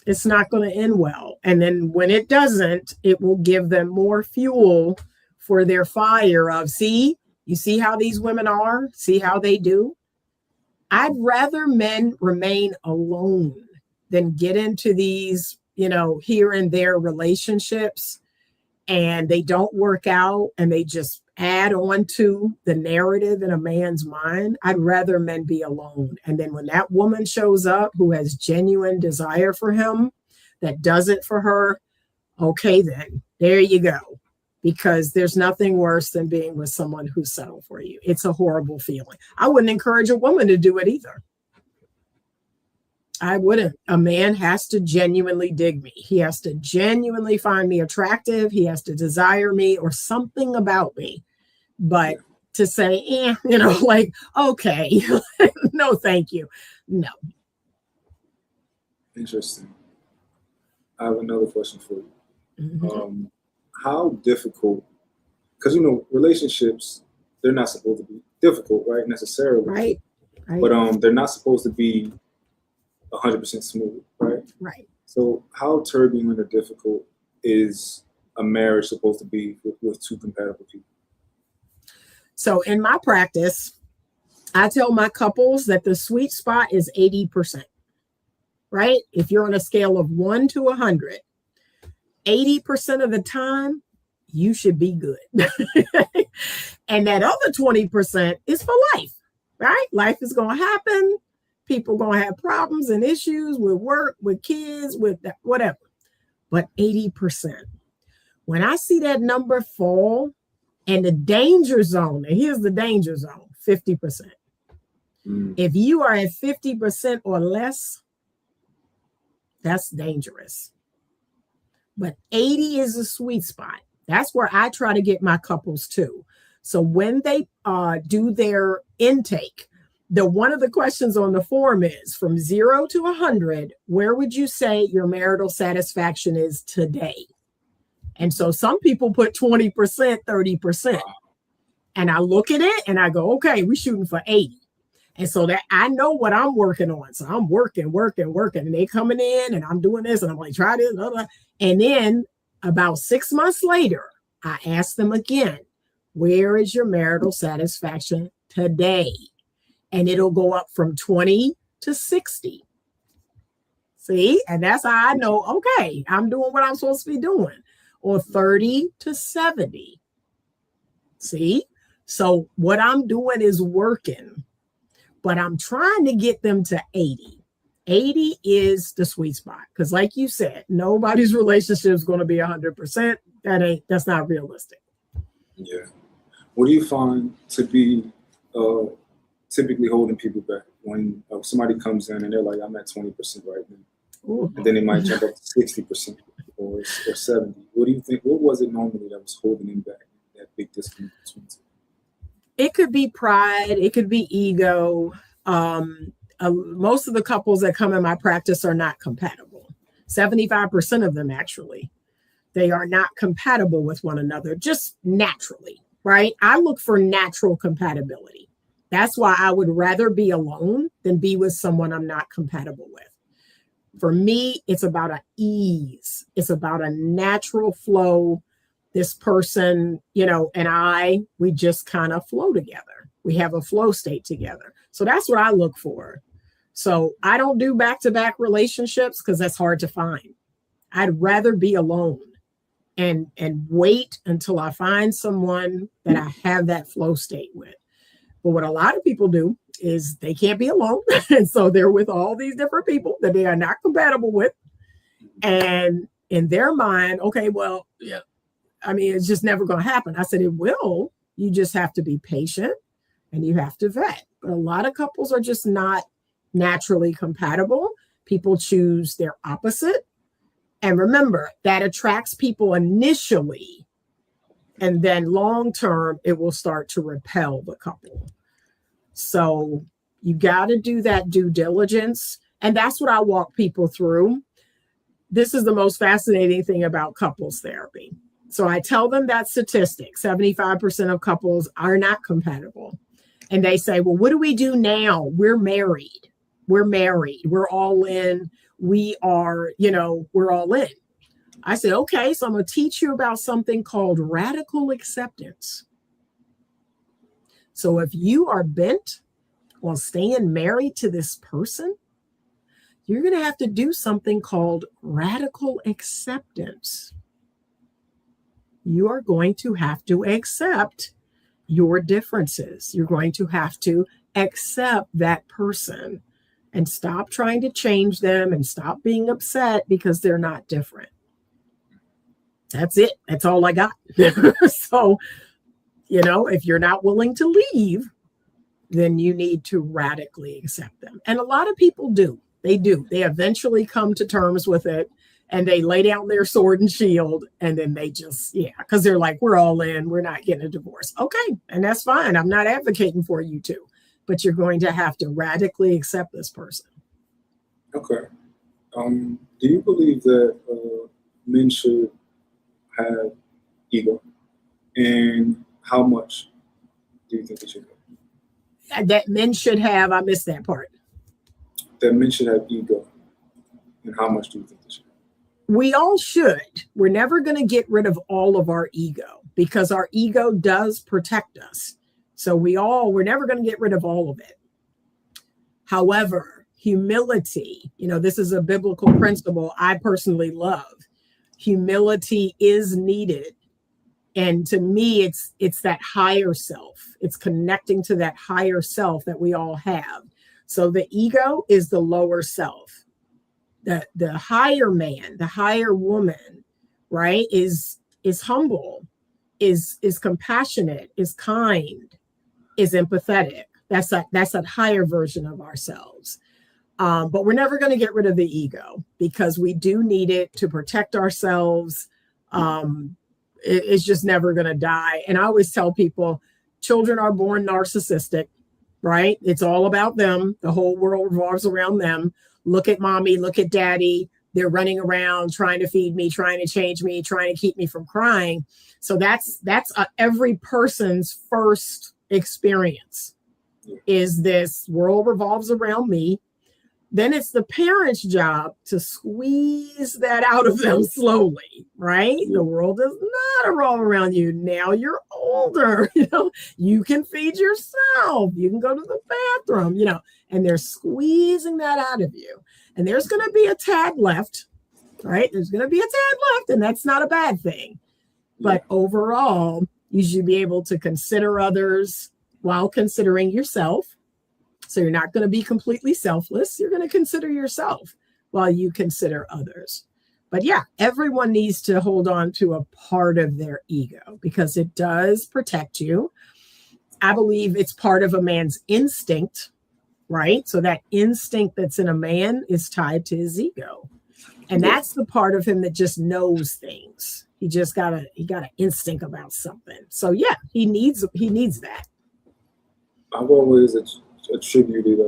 It's not going to end well. And then when it doesn't, it will give them more fuel for their fire of, you see how these women are? See how they do? I'd rather men remain alone than get into these, here and there relationships and they don't work out and they just add on to the narrative in a man's mind. I'd rather men be alone. And then when that woman shows up who has genuine desire for him, that does it for her, okay, then there you go. Because there's nothing worse than being with someone who's settled for you. It's a horrible feeling. I wouldn't encourage a woman to do it either. I wouldn't. A man has to genuinely dig me. He has to genuinely find me attractive. He has to desire me or something about me. But to say, like, okay, no, thank you. No. Interesting. I have another question for you. Mm-hmm. How difficult, because, relationships, they're not supposed to be difficult, right? Necessarily. Right. But they're not supposed to be 100% smooth, right? Right. So how turbulent or difficult is a marriage supposed to be with two compatible people? So in my practice, I tell my couples that the sweet spot is 80%, right? If you're on a scale of 1 to 100, 80% of the time, you should be good. And that other 20% is for life, right? Life is going to happen. People going to have problems and issues with work, with kids, with whatever. But 80%. When I see that number fall and the danger zone, and here's the danger zone, 50%. If you are at 50% or less, that's dangerous. But 80 is a sweet spot. That's where I try to get my couples to. So when they do their intake, one of the questions on the form is from 0 to 100, where would you say your marital satisfaction is today? And so some people put 20%, 30%. And I look at it and I go, okay, we're shooting for 80. And so that I know what I'm working on. So I'm working. And they coming in and I'm doing this and I'm like, try this. Blah, blah. And then about 6 months later, I ask them again, where is your marital satisfaction today? And it'll go up from 20 to 60. See? And that's how I know, okay, I'm doing what I'm supposed to be doing. Or 30 to 70. See? So what I'm doing is working, but I'm trying to get them to 80. 80 is the sweet spot. Because like you said, nobody's relationship is going to be 100%. That's not realistic. Yeah. What do you find to be typically holding people back when somebody comes in and they're like, I'm at 20% right now? Ooh. And then they might jump up to 60% or 70. What do you think? What was it normally that was holding them back? That big disconnect between two? It could be pride. It could be ego. Most of the couples that come in my practice are not compatible. 75% of them, actually. They are not compatible with one another, just naturally, right? I look for natural compatibility. That's why I would rather be alone than be with someone I'm not compatible with. For me, it's about an ease. It's about a natural flow. This person, and we just kind of flow together. We have a flow state together. So that's what I look for. So I don't do back-to-back relationships because that's hard to find. I'd rather be alone and wait until I find someone that I have that flow state with. But what a lot of people do is they can't be alone. And so they're with all these different people that they are not compatible with. And in their mind, okay, well, yeah, I mean, it's just never going to happen. I said, it will. You just have to be patient and you have to vet. But a lot of couples are just not naturally compatible. People choose their opposite. And remember, that attracts people initially. And then long term, it will start to repel the couple. So you got to do that due diligence. And that's what I walk people through. This is the most fascinating thing about couples therapy. So I tell them that statistic, 75% of couples are not compatible. And they say, well, what do we do now? We're married. We're all in. We are, we're all in. I said, okay, so I'm going to teach you about something called radical acceptance. So if you are bent on staying married to this person, you're going to have to do something called radical acceptance. You are going to have to accept your differences. You're going to have to accept that person and stop trying to change them and stop being upset because they're not different. That's it. That's all I got. So, if you're not willing to leave, then you need to radically accept them. And a lot of people do. They do. They eventually come to terms with it, and they lay down their sword and shield, and then they just, because they're like, we're all in, we're not getting a divorce. Okay, and that's fine. I'm not advocating for you to, but you're going to have to radically accept this person. Okay. Do you believe that men should have ego? And how much do you think it should have? That men should have, I missed that part. That men should have ego. And how much do you think they should have? We all should. We're never going to get rid of all of our ego because our ego does protect us. So we're never going to get rid of all of it. However, humility, this is a biblical principle I personally love. Humility is needed. And to me, it's that higher self. It's connecting to that higher self that we all have. So the ego is the lower self. The higher man, the higher woman, right, is humble, is compassionate, is kind, is empathetic. That's that higher version of ourselves. But we're never going to get rid of the ego because we do need it to protect ourselves. It's just never going to die. And I always tell people, children are born narcissistic, right? It's all about them. The whole world revolves around them. Look at mommy, look at daddy. They're running around trying to feed me, trying to change me, trying to keep me from crying. So that's every person's first experience is this world revolves around me. Then it's the parent's job to squeeze that out of them slowly, right? The world does not revolve around you. Now you're older, you can feed yourself. You can go to the bathroom, and they're squeezing that out of you. And there's going to be a tad left, right? There's going to be a tad left, and that's not a bad thing. But overall, you should be able to consider others while considering yourself. So you're not going to be completely selfless. You're going to consider yourself while you consider others. But yeah, everyone needs to hold on to a part of their ego because it does protect you. I believe it's part of a man's instinct, right? So that instinct that's in a man is tied to his ego. And that's the part of him that just knows things. He got an instinct about something. So yeah, he needs that. I've always attributed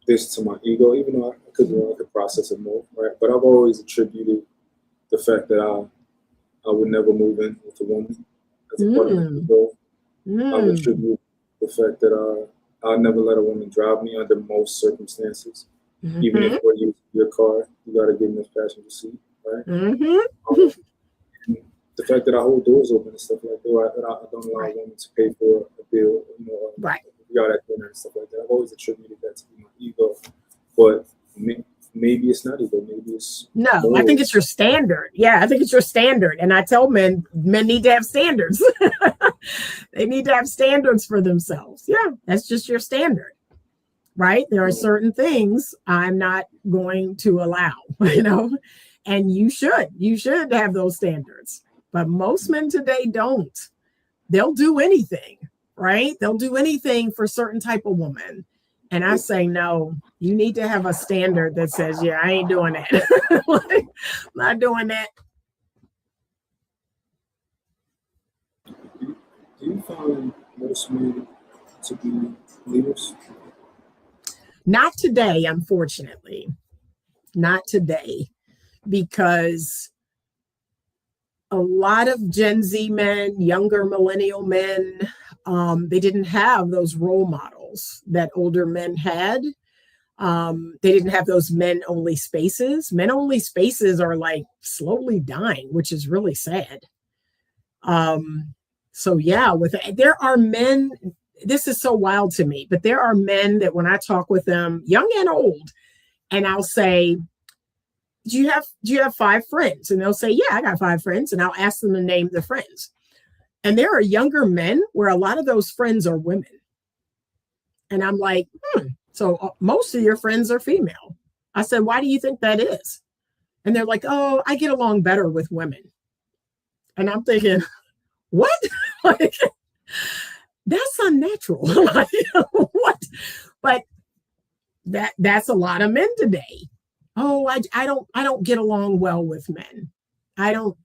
this to my ego, even though I could process it more, right? But I've always attributed the fact that I would never move in with a woman as a part of my ego. I would attribute the fact that I'll never let a woman drive me under most circumstances. Even if we're using your car, you got to give me a passenger seat, right? The fact that I hold doors open and stuff like that, I don't allow a woman to pay for a bill, right? We got at dinner and stuff like that. I've always attributed that to my ego, but maybe it's not ego. Maybe it's I think it's your standard. Yeah, I think it's your standard. And I tell men need to have standards. They need to have standards for themselves. Yeah, that's just your standard, right? There are certain things I'm not going to allow, and you should have those standards. But most men today don't. They'll do anything. Right? They'll do anything for a certain type of woman. And I say, no, you need to have a standard that says, yeah, I ain't doing that. I'm not doing that. Do you find most men to be leaders? Not today, unfortunately. Not today. Because a lot of Gen Z men, younger millennial men, they didn't have those role models that older men had. They didn't have those men-only spaces. Men-only spaces are like slowly dying, which is really sad. So yeah, there are men, this is so wild to me, but there are men that when I talk with them, young and old, and I'll say, do you have 5 friends? And they'll say, yeah, I got 5 friends. And I'll ask them to name the friends. And there are younger men where a lot of those friends are women. And I'm like, so most of your friends are female. I said, why do you think that is? And they're like, oh, I get along better with women. And I'm thinking, what? Like, that's unnatural. Like, what? But that's a lot of men today. Oh, I don't get along well with men. I don't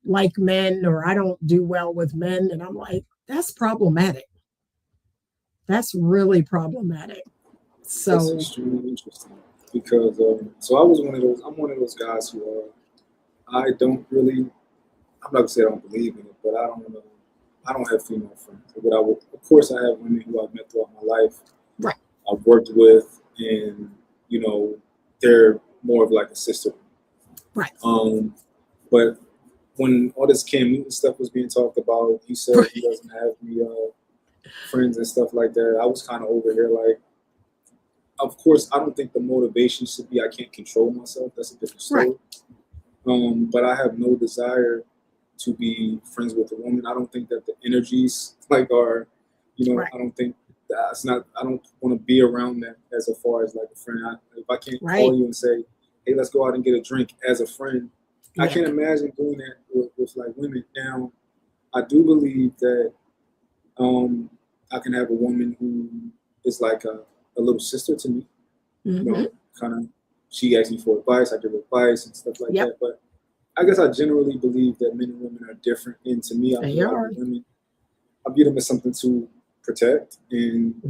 like men, or I don't do well with men. And I'm like, that's problematic. That's really problematic. So That's extremely interesting because so I was one of those. I'm one of those guys who I don't really. I'm not gonna say I don't believe in it, but I don't. I don't have female friends. But of course, I have women who I've met throughout my life. right, I've worked with, and they're more of like a sister. right. But when all this Cam Newton stuff was being talked about, he said he doesn't have any friends and stuff like that. I was kind of over here like, of course, I don't think the motivation should be I can't control myself. That's a different story. Right. But I have no desire to be friends with a woman. I don't think that the energies are, Right. I don't think that's not. I don't want to be around that as far as like a friend. If I can't Right. call you and say, hey, let's go out and get a drink as a friend, I Yeah. can't imagine doing that with like women. Now, I do believe that I can have a woman who is like a little sister to me. Mhm. Kind of, she asks me for advice, I give her advice and stuff like Yep. that. But I guess I generally believe that men and women are different. And to me, I They view are. women, I view them as something to protect. And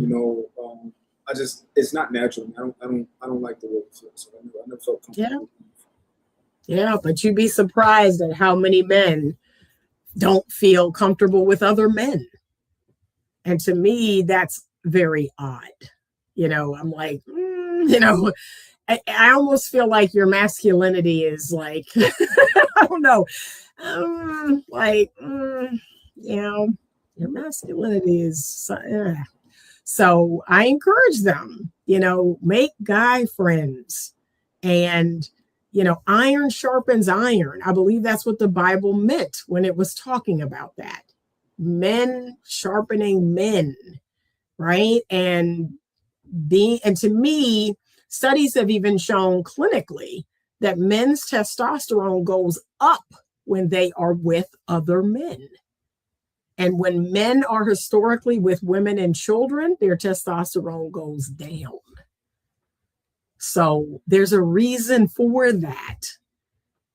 I just, it's not natural. I don't like the way it feels. So I never felt comfortable. Yeah, but you'd be surprised at how many men don't feel comfortable with other men. And to me, that's very odd. I'm like, I almost feel like your masculinity is like, I don't know, your masculinity is. So I encourage them, make guy friends, and, iron sharpens iron. I believe that's what the Bible meant when it was talking about that. Men sharpening men, right? And to me, studies have even shown clinically that men's testosterone goes up when they are with other men. And when men are historically with women and children, their testosterone goes down. So there's a reason for that.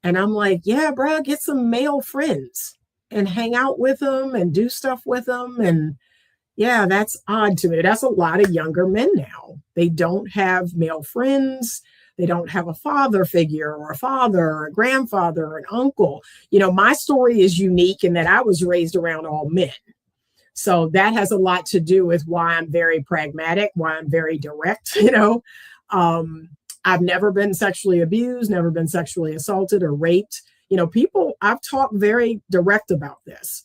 And I'm like, yeah, bro, get some male friends and hang out with them and do stuff with them. And yeah, that's odd to me. That's a lot of younger men now. They don't have male friends. They don't have a father figure or a father or a grandfather or an uncle. My story is unique in that I was raised around all men. So that has a lot to do with why I'm very pragmatic, why I'm very direct. I've never been sexually abused, never been sexually assaulted or raped. I've talked very direct about this.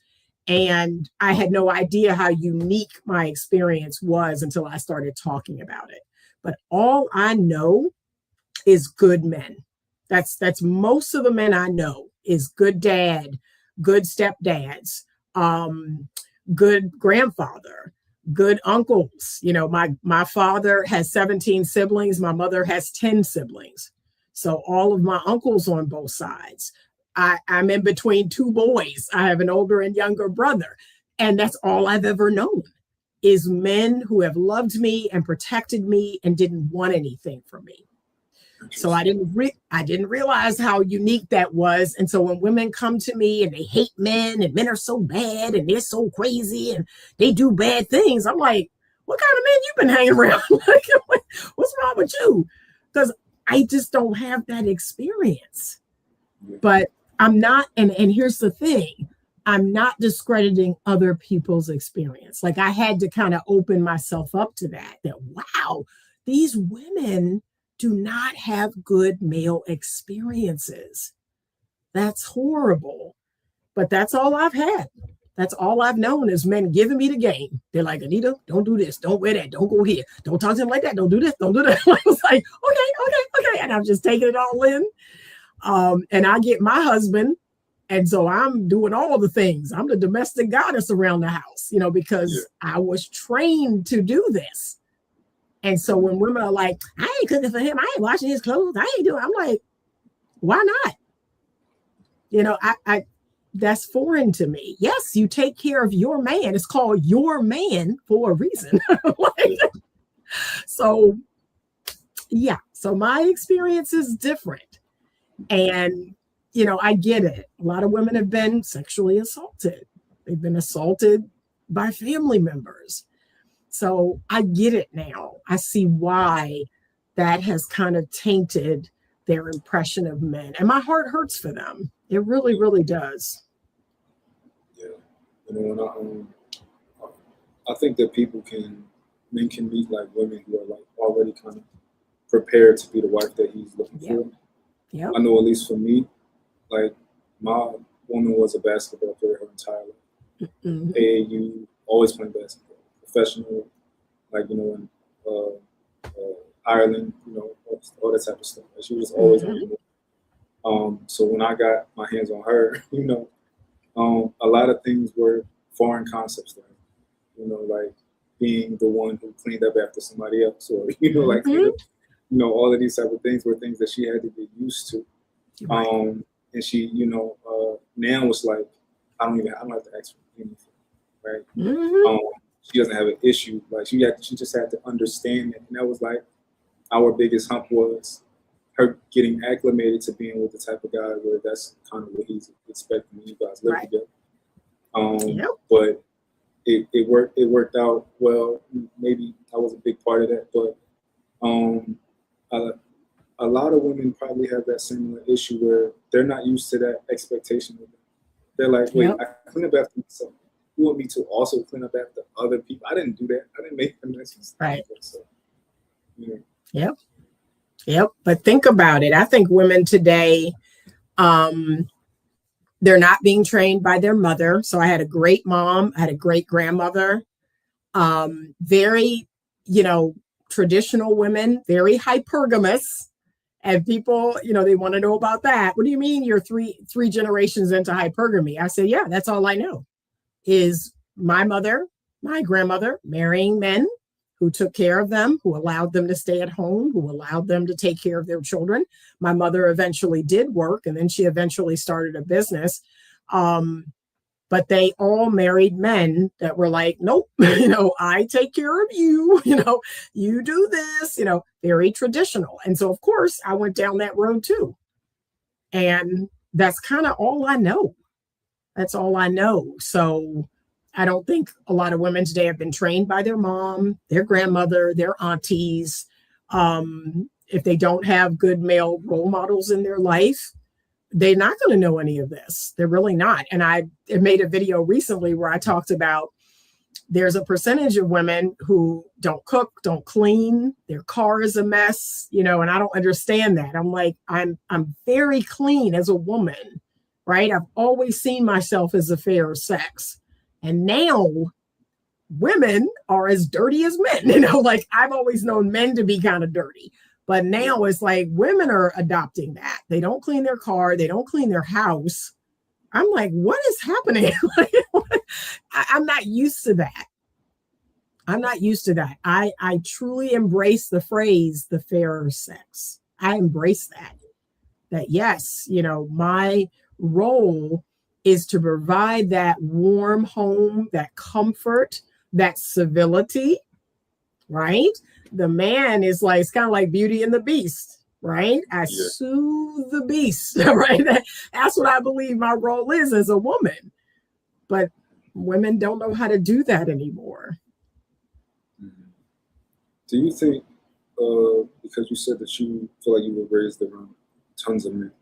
And I had no idea how unique my experience was until I started talking about it. But all I know is good men. That's most of the men I know is good dad, good stepdads, good grandfather, good uncles. My father has 17 siblings. My mother has 10 siblings. So all of my uncles on both sides. I'm in between two boys. I have an older and younger brother. And that's all I've ever known is men who have loved me and protected me and didn't want anything from me. So I didn't realize how unique that was. And so when women come to me and they hate men and men are so bad and they're so crazy and they do bad things, I'm like, what kind of men you been hanging around? What's wrong with you? Because I just don't have that experience. But I'm not, and here's the thing, I'm not discrediting other people's experience. Like I had to kind of open myself up to that wow, these women do not have good male experiences. That's horrible. But that's all I've had. That's all I've known is men giving me the game. They're like, Anita, don't do this. Don't wear that. Don't go here. Don't talk to him like that. Don't do this. Don't do that. I was like, okay. And I'm just taking it all in. And I get my husband. And so I'm doing all the things. I'm the domestic goddess around the house, because I was trained to do this. And so when women are like, I ain't cooking for him, I ain't washing his clothes, I ain't doing, I'm like, why not? I that's foreign to me. Yes, you take care of your man. It's called your man for a reason. So Yeah. So my experience is different. And, I get it. A lot of women have been sexually assaulted. They've been assaulted by family members. So I get it now. I see why that has kind of tainted their impression of men. And my heart hurts for them. It really, really does. Yeah. I think that men can meet like women who are like already kind of prepared to be the wife that he's looking for. Yeah. I know at least for me, like my woman was a basketball player her entire life. Mm-hmm. AAU, always playing basketball, professional, like, in Ireland, all that type of stuff. Like, she was always on the move. So when I got my hands on her, a lot of things were foreign concepts to her. Like being the one who cleaned up after somebody else, or like all of these type of things were things that she had to get used to. Right. And she, now it's like I don't have to ask for anything, right? Mm-hmm. She doesn't have an issue. Like she just had to understand it, and that was like our biggest hump was her getting acclimated to being with the type of guy where that's kind of what he's expecting when you guys live together. But it worked out well. Maybe I was a big part of that, but a lot of women probably have that similar issue where they're not used to that expectation of them. They're like, wait, I clean up after myself. You want me to also clean up after other people? I didn't do that. I didn't make them messes. Right. So, yeah. Yep. But think about it. I think women today, they're not being trained by their mother. So I had a great mom. I had a great grandmother. Very, traditional women, very hypergamous. And people, they want to know about that. What do you mean you're three generations into hypergamy? I said, yeah, that's all I know is my mother, my grandmother marrying men who took care of them, who allowed them to stay at home, who allowed them to take care of their children. My mother eventually did work, and then she eventually started a business. But they all married men that were like, nope, I take care of you, you do this, very traditional. And so, of course, I went down that road too. And that's kind of all I know. That's all I know. So I don't think a lot of women today have been trained by their mom, their grandmother, their aunties. If they don't have good male role models in their life, they're not going to know any of this. They're really not. And I made a video recently where I talked about there's a percentage of women who don't cook, don't clean, their car is a mess, and I don't understand that. I'm like, I'm very clean as a woman, right? I've always seen myself as a fair sex. And now women are as dirty as men, like I've always known men to be kind of dirty. But now it's like women are adopting that. They don't clean their car. They don't clean their house. I'm like, what is happening? I'm not used to that. I truly embrace the phrase, the fairer sex. I embrace that. That yes, my role is to provide that warm home, that comfort, that civility, right? The man is like, it's kind of like Beauty and the Beast, right? I soothe the beast, right? That's what I believe my role is as a woman. But women don't know how to do that anymore. Do you think, because you said that you feel like you were raised around tons of men,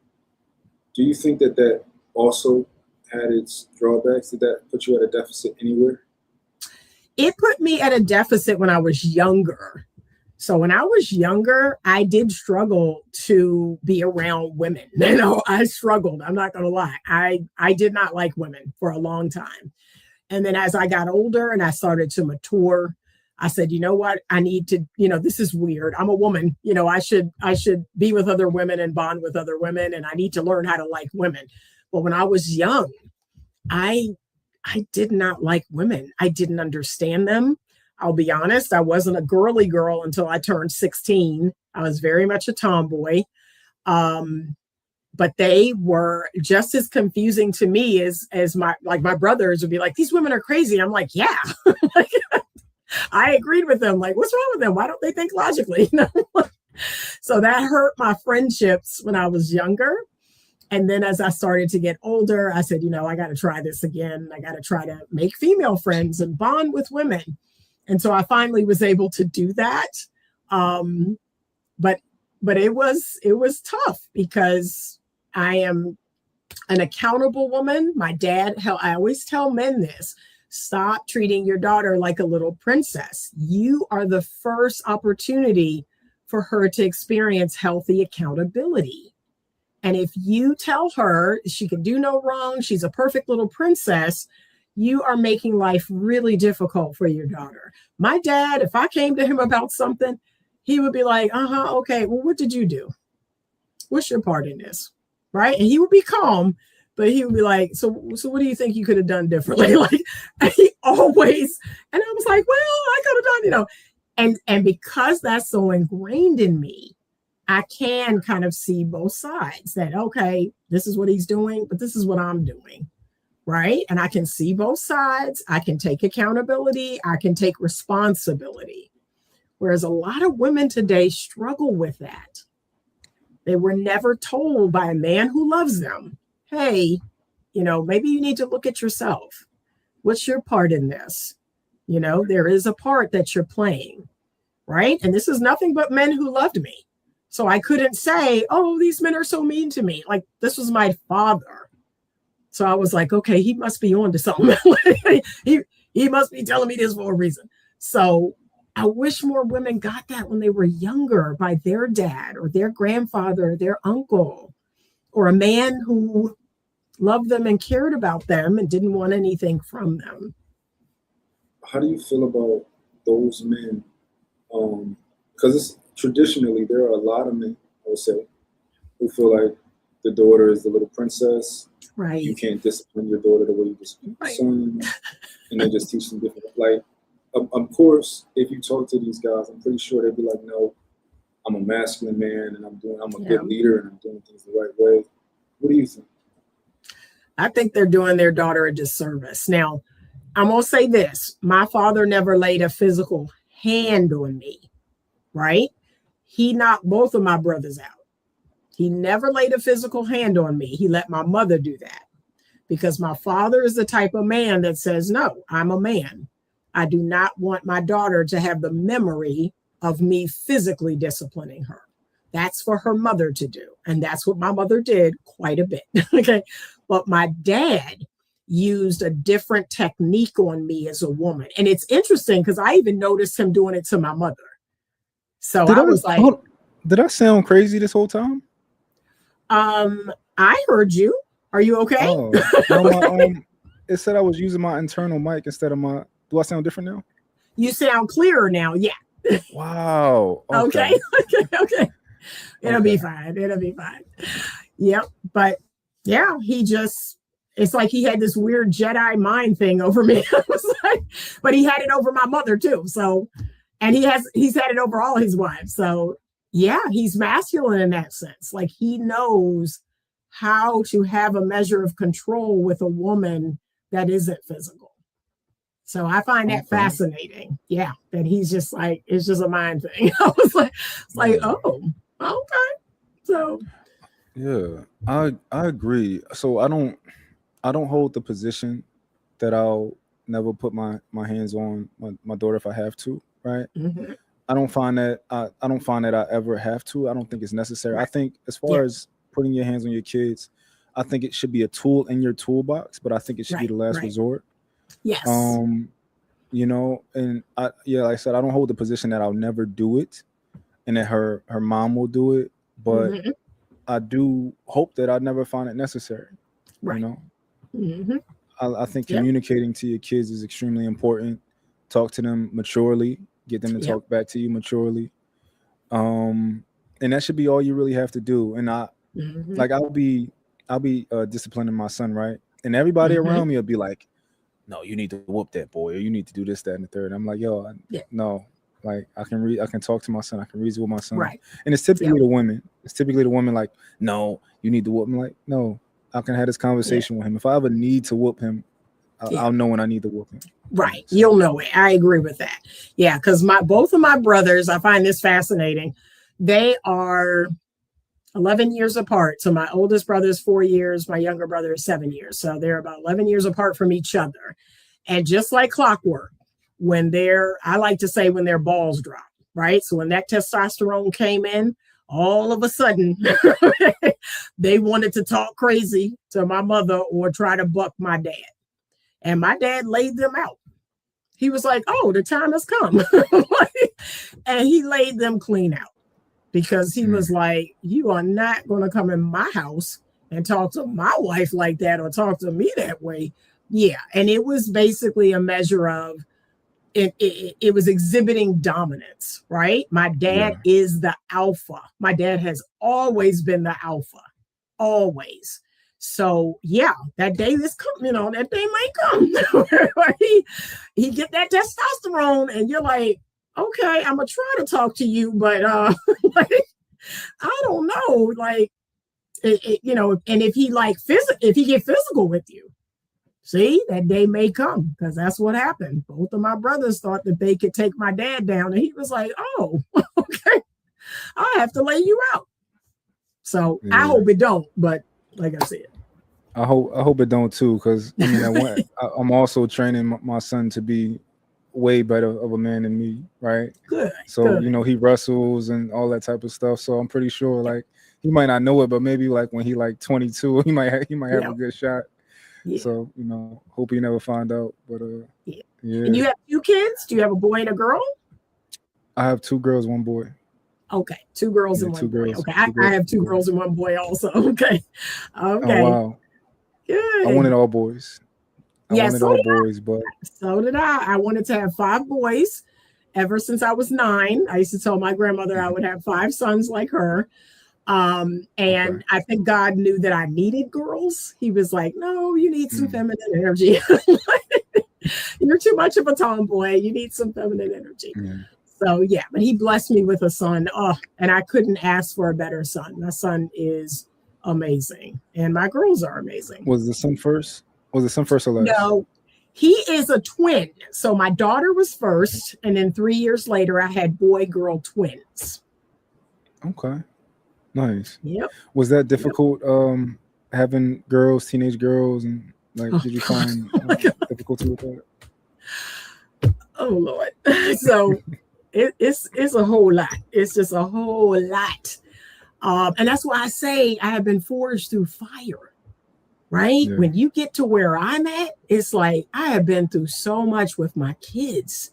do you think that also had its drawbacks? Did that put you at a deficit anywhere? It put me at a deficit when I was younger. So when I was younger, I did struggle to be around women. I struggled. I'm not going to lie. I did not like women for a long time. And then as I got older and I started to mature, I said, you know what? I need to, this is weird. I'm a woman. I should be with other women and bond with other women. And I need to learn how to like women. But when I was young, I did not like women. I didn't understand them. I'll be honest, I wasn't a girly girl until I turned 16. I was very much a tomboy. But they were just as confusing to me as my brothers would be like, these women are crazy. I'm like, yeah. I agreed with them. Like, what's wrong with them? Why don't they think logically? So that hurt my friendships when I was younger. And then as I started to get older, I said, I got to try this again. I got to try to make female friends and bond with women. And so I finally was able to do that. But it was tough because I am an accountable woman. My dad, I always tell men this: stop treating your daughter like a little princess. You are the first opportunity for her to experience healthy accountability. And if you tell her she can do no wrong, she's a perfect little princess, you are making life really difficult for your daughter. My dad, if I came to him about something, he would be like, okay, well, what did you do? What's your part in this? Right? And he would be calm, but he would be like, so what do you think you could have done differently? Like, he always, and I was like, well, I could have done, and because that's so ingrained in me, I can kind of see both sides, that, okay, this is what he's doing, but this is what I'm doing, right? And I can see both sides. I can take accountability. I can take responsibility. Whereas a lot of women today struggle with that. They were never told by a man who loves them, hey, maybe you need to look at yourself. What's your part in this? There is a part that you're playing, right? And this is nothing but men who loved me. So I couldn't say, oh, these men are so mean to me. Like, this was my father. So I was like, okay, he must be on to something. he must be telling me this for a reason. So I wish more women got that when they were younger, by their dad or their grandfather, or their uncle, or a man who loved them and cared about them and didn't want anything from them. How do you feel about those men? Because traditionally, there are a lot of men, I would say, who feel like the daughter is the little princess. Right. You can't discipline your daughter the way you discipline your son. And they just teach them different. Like, of course, if you talk to these guys, I'm pretty sure they'd be like, no, I'm a masculine man and I'm a good leader and I'm doing things the right way. What do you think? I think they're doing their daughter a disservice. Now, I'm going to say this. My father never laid a physical hand on me, right? He knocked both of my brothers out. He never laid a physical hand on me. He let my mother do that, because my father is the type of man that says, no, I'm a man. I do not want my daughter to have the memory of me physically disciplining her. That's for her mother to do. And that's what my mother did quite a bit. Okay. But my dad used a different technique on me as a woman. And it's interesting because I even noticed him doing it to my mother. So I was like, did I sound crazy this whole time? I heard you. Are you okay? Oh, no, it said I was using my internal mic instead of my. Do I sound different now? You sound clearer now. Yeah. Wow. Okay. Okay. It'll be fine. Yep. But yeah, it's like he had this weird Jedi mind thing over me. I was like, but he had it over my mother too. So, and he's had it over all his wives. So yeah, he's masculine in that sense. Like, he knows how to have a measure of control with a woman that isn't physical. So I find that fascinating. Yeah, that he's just like, it's just a mind thing. I was like, oh, okay. So yeah, I agree. So I don't hold the position that I'll never put my hands on my daughter if I have to, right? Mm-hmm. I don't find that I ever have to. I don't think it's necessary. Right. I think as far as putting your hands on your kids, I think it should be a tool in your toolbox, but I think it should be the last resort. Yes. And like I said, I don't hold the position that I'll never do it and that her mom will do it, but I do hope that I never find it necessary. Right. I think communicating to your kids is extremely important. Talk to them maturely, get them to talk back to you maturely. And that should be all you really have to do. And I'll be disciplining my son, right? And everybody around me will be like, no, you need to whoop that boy, or you need to do this, that, and the third. I'm like, no, like I can talk to my son, I can reason with my son. Right. And it's typically the women. It's typically the women like, no, you need to whoop him. Like, no, I can have this conversation with him. If I ever need to whoop him, I'll know when I need to whoop him. Right. You'll know it. I agree with that. Yeah, because both of my brothers, I find this fascinating. They are 11 years apart. So my oldest brother is 4 years. My younger brother is 7 years. So they're about 11 years apart from each other. And just like clockwork, I like to say when their balls drop, right? So when that testosterone came in, all of a sudden, they wanted to talk crazy to my mother or try to buck my dad. And my dad laid them out. He was like, oh, the time has come. And he laid them clean out. Because he was like, you are not going to come in my house and talk to my wife like that or talk to me that way. Yeah. And it was basically a measure of, it was exhibiting dominance, right? My dad is the alpha. My dad has always been the alpha, always. So yeah, that day is coming, that day might come. he get that testosterone and you're like, okay, I'm gonna try to talk to you, but like, I don't know, like, and if he if he get physical with you, see, that day may come, because that's what happened. Both of my brothers thought that they could take my dad down, and he was like, oh, okay, I have to lay you out. So I hope it don't, but like I said, I hope it don't too, because I'm also training my son to be way better of a man than me, right? Good. So he wrestles and all that type of stuff. So I'm pretty sure like he might not know it, but maybe like when he like 22, he might have a good shot. Yeah. So hope he never find out. But yeah. And you have 2 kids? Do you have a boy and a girl? I have 2 girls, 1 boy. Okay, 2 girls and 1 boy. Okay, I have 2 girls and 1 boy also. Okay. Oh wow. Good. I wanted all boys. But so did I. I wanted to have 5 boys ever since I was 9. I used to tell my grandmother I would have 5 sons like her. And I think God knew that I needed girls. He was like, no, you need some feminine energy. You're too much of a tomboy. You need some feminine energy. So yeah, but he blessed me with a son. Oh, and I couldn't ask for a better son. My son is amazing. And my girls are amazing. Was the son first? Was it son first or last? No, he is a twin. So my daughter was first, and then 3 years later, I had boy-girl twins. Okay, nice. Yep. Was that difficult? Having girls, teenage girls, and like, did you find difficulty with that? Oh Lord! So it's a whole lot. It's just a whole lot, and that's why I say I have been forged through fire. Right? Yeah. When you get to where I'm at, it's like I have been through so much with my kids.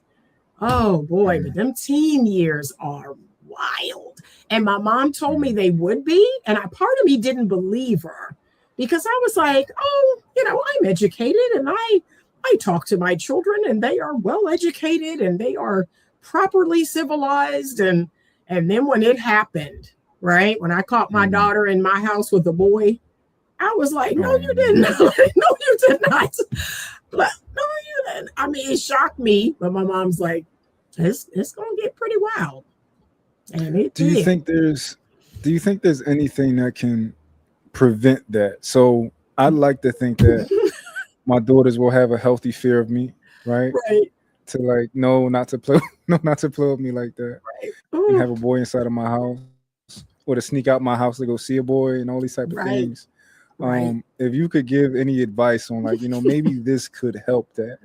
Oh boy, but them teen years are wild. And my mom told me they would be, and part of me didn't believe her because I was like, oh, I'm educated and I talk to my children and they are well educated and they are properly civilized. And then when it happened, right, when I caught my daughter in my house with a boy, I was like, no, you didn't. No, you did not. But no, you didn't. I mean, it shocked me, but my mom's like, it's gonna get pretty wild. And it do you think there's anything that can prevent that? So I'd like to think that my daughters will have a healthy fear of me, right? Right. To like, not to play with me like that. Right. And have a boy inside of my house, or to sneak out my house to go see a boy and all these type of things. Right. If you could give any advice on like, maybe this could help that.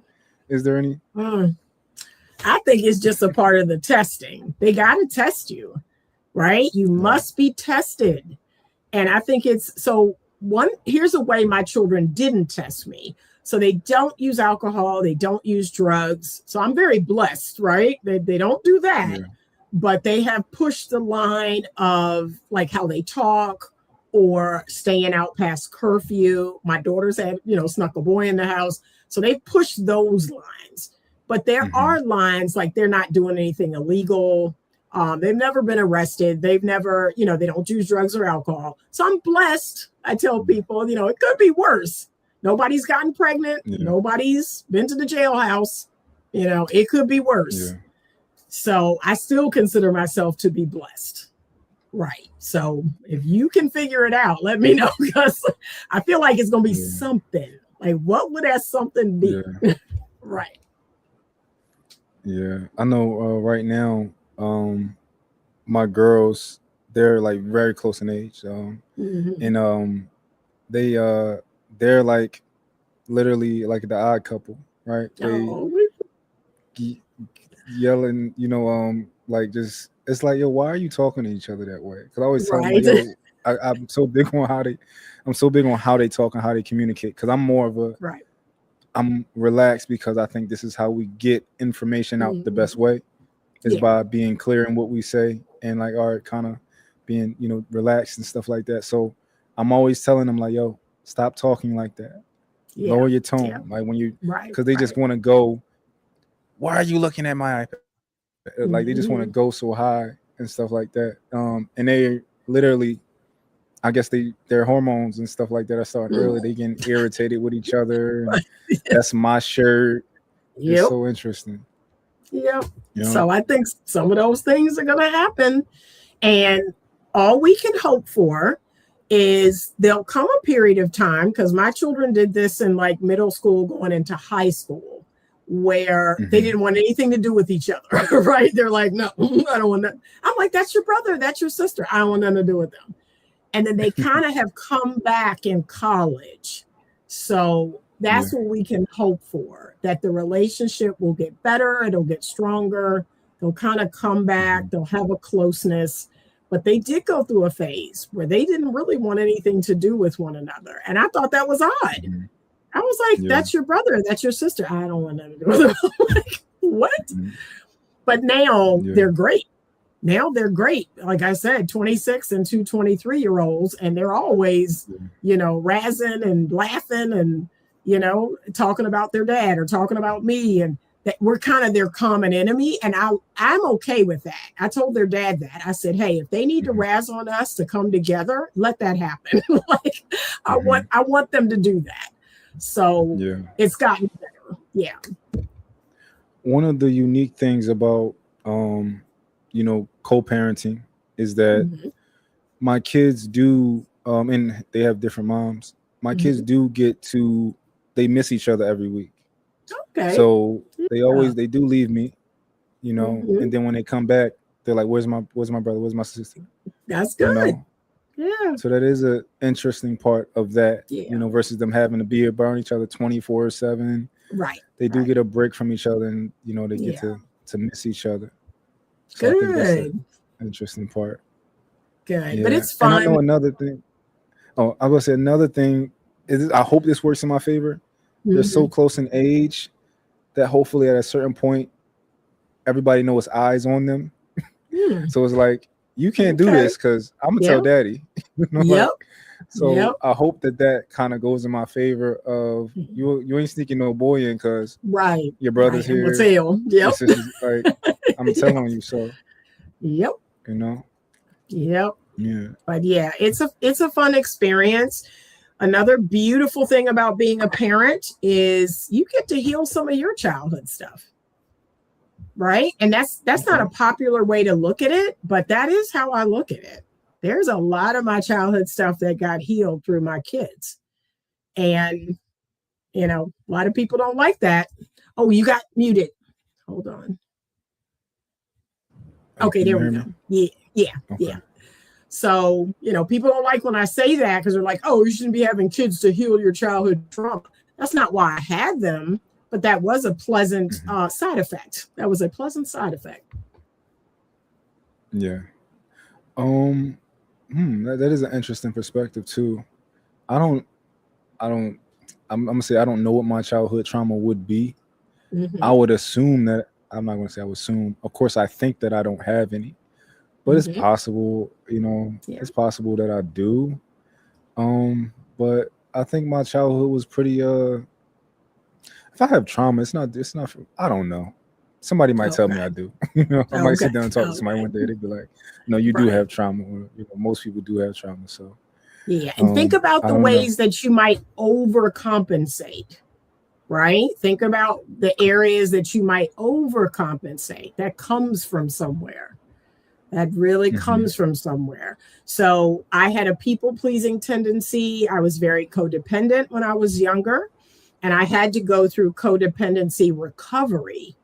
Is there any? I think it's just a part of the testing. They got to test you, right? You must be tested. And I think here's a way my children didn't test me. So they don't use alcohol. They don't use drugs. So I'm very blessed, right? They don't do that, but they have pushed the line of like how they talk, or staying out past curfew. My daughters had, snuck a boy in the house. So they push those lines. But there are lines like they're not doing anything illegal. They've never been arrested. They've never, they don't use drugs or alcohol. So I'm blessed. I tell people, it could be worse. Nobody's gotten pregnant. Yeah. Nobody's been to the jailhouse. It could be worse. Yeah. So I still consider myself to be blessed. Right. So if you can figure it out, let me know, because I feel like it's going to be something. Like, what would that something be? Yeah. Right. Yeah. I know right now, my girls, they're like very close in age, and they're like literally like the odd couple, right? They yelling, like just it's like, yo, why are you talking to each other that way? Because I always tell them, like, yo, I'm so big on how they talk and how they communicate. Because I'm more of a I'm relaxed because I think this is how we get information out the best way is by being clear in what we say and like, all right, kind of being, relaxed and stuff like that. So I'm always telling them like, yo, stop talking like that. Lower your tone. Like when you, because they just want to go, why are you looking at my iPad? Like they just want to go so high and stuff like that. And they literally, I guess their hormones and stuff like that are starting early. They getting irritated with each other. And that's my shirt. It's so interesting. Yep. So I think some of those things are going to happen. And all we can hope for is there'll come a period of time, because my children did this in like middle school going into high school, where they didn't want anything to do with each other, right? They're like, no, I don't want that. I'm like, that's your brother, that's your sister. I don't want nothing to do with them. And then they kind of have come back in college. So that's what we can hope for, that the relationship will get better, it'll get stronger, they'll kind of come back, they'll have a closeness. But they did go through a phase where they didn't really want anything to do with one another. And I thought that was odd. I was like, that's your brother, that's your sister. I don't want nothing to do with them. I'm like, what? But now they're great. Now they're great. Like I said, 26 and 2 23-year-olds, and they're always, razzing and laughing and, talking about their dad or talking about me. And that we're kind of their common enemy. And I'm okay with that. I told their dad that. I said, hey, if they need to razz on us to come together, let that happen. Like I want them to do that. So it's gotten better. Yeah. One of the unique things about co-parenting is that my kids do and they have different moms. My kids do they miss each other every week. Okay. So they do leave me, and then when they come back, they're like, where's my brother? Where's my sister? That's good. Yeah. So that is an interesting part of that, versus them having to be around each other 24/7. Right. They do get a break from each other, and they get to miss each other. So good. I think that's an interesting part. Good. Yeah. But it's fun. And I know another thing. Oh, I was gonna say another thing is I hope this works in my favor. They're so close in age that hopefully at a certain point everybody knows eyes on them. So it's like, you can't do this because I'm gonna tell daddy. I hope that kind of goes in my favor of you ain't sneaking no boy in because your brother's here. We'll tell. Yep. Like I'm telling you so. Yep. Yeah. But it's a fun experience. Another beautiful thing about being a parent is you get to heal some of your childhood stuff. Right. And that's not a popular way to look at it, but that is how I look at it. There's a lot of my childhood stuff that got healed through my kids. And, a lot of people don't like that. Oh, you got muted. Hold on. Okay, there we go. Yeah. So, people don't like when I say that because they're like, oh, you shouldn't be having kids to heal your childhood trauma. That's not why I had them. But that was a pleasant side effect. That was a pleasant side effect. Yeah. That is an interesting perspective too. I'm gonna say I don't know what my childhood trauma would be. I would assume that I'm not gonna say I would assume. Of course, I think that I don't have any, but it's possible. It's possible that I do. But I think my childhood was pretty. If I have trauma, it's not. I don't know. Somebody might tell me I do. I might sit down and talk to somebody one day. They'd be like, "No, you do have trauma." Or, most people do have trauma. So and think about the ways that you might overcompensate. Right? Think about the areas that you might overcompensate. That comes from somewhere. That really comes from somewhere. So I had a people-pleasing tendency. I was very codependent when I was younger. And I had to go through codependency recovery.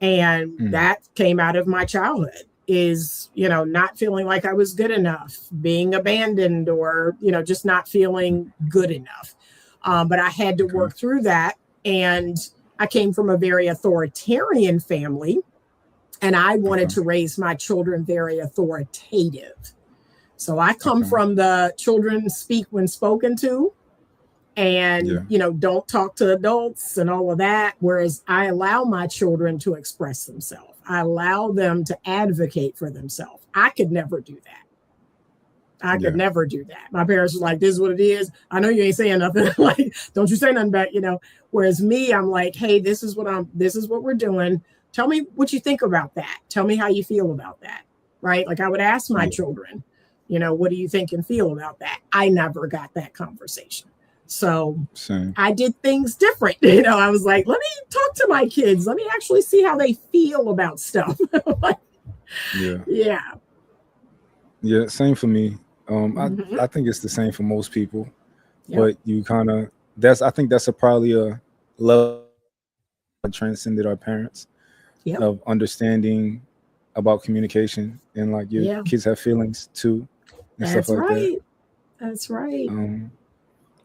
And that came out of my childhood. is, not feeling like I was good enough, being abandoned, or, just not feeling good enough. But I had to work through that. And I came from a very authoritarian family, and I wanted to raise my children very authoritative. So I come from the children speak when spoken to, and, don't talk to adults and all of that. Whereas I allow my children to express themselves. I allow them to advocate for themselves. I could never do that. I could never do that. My parents were like, this is what it is. I know you ain't saying nothing. Like, don't you say nothing back, Whereas me, I'm like, hey, this is what we're doing. Tell me what you think about that. Tell me how you feel about that. Right? Like I would ask my children, what do you think and feel about that? I never got that conversation. So I did things different. I was like, let me talk to my kids. Let me actually see how they feel about stuff. Yeah. Same for me. I think it's the same for most people, but you kind of, I think that's probably a level that transcended our parents of understanding about communication, and like your kids have feelings too. And That's stuff like right. That's right.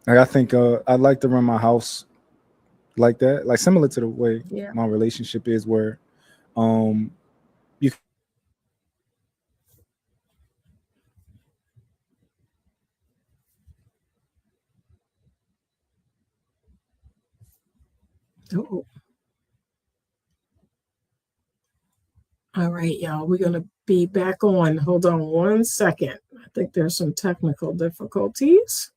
I think I'd like to run my house like that, like similar to the way my relationship is, where you All right, y'all, we're going to be back on. Hold on 1 second. I think there's some technical difficulties.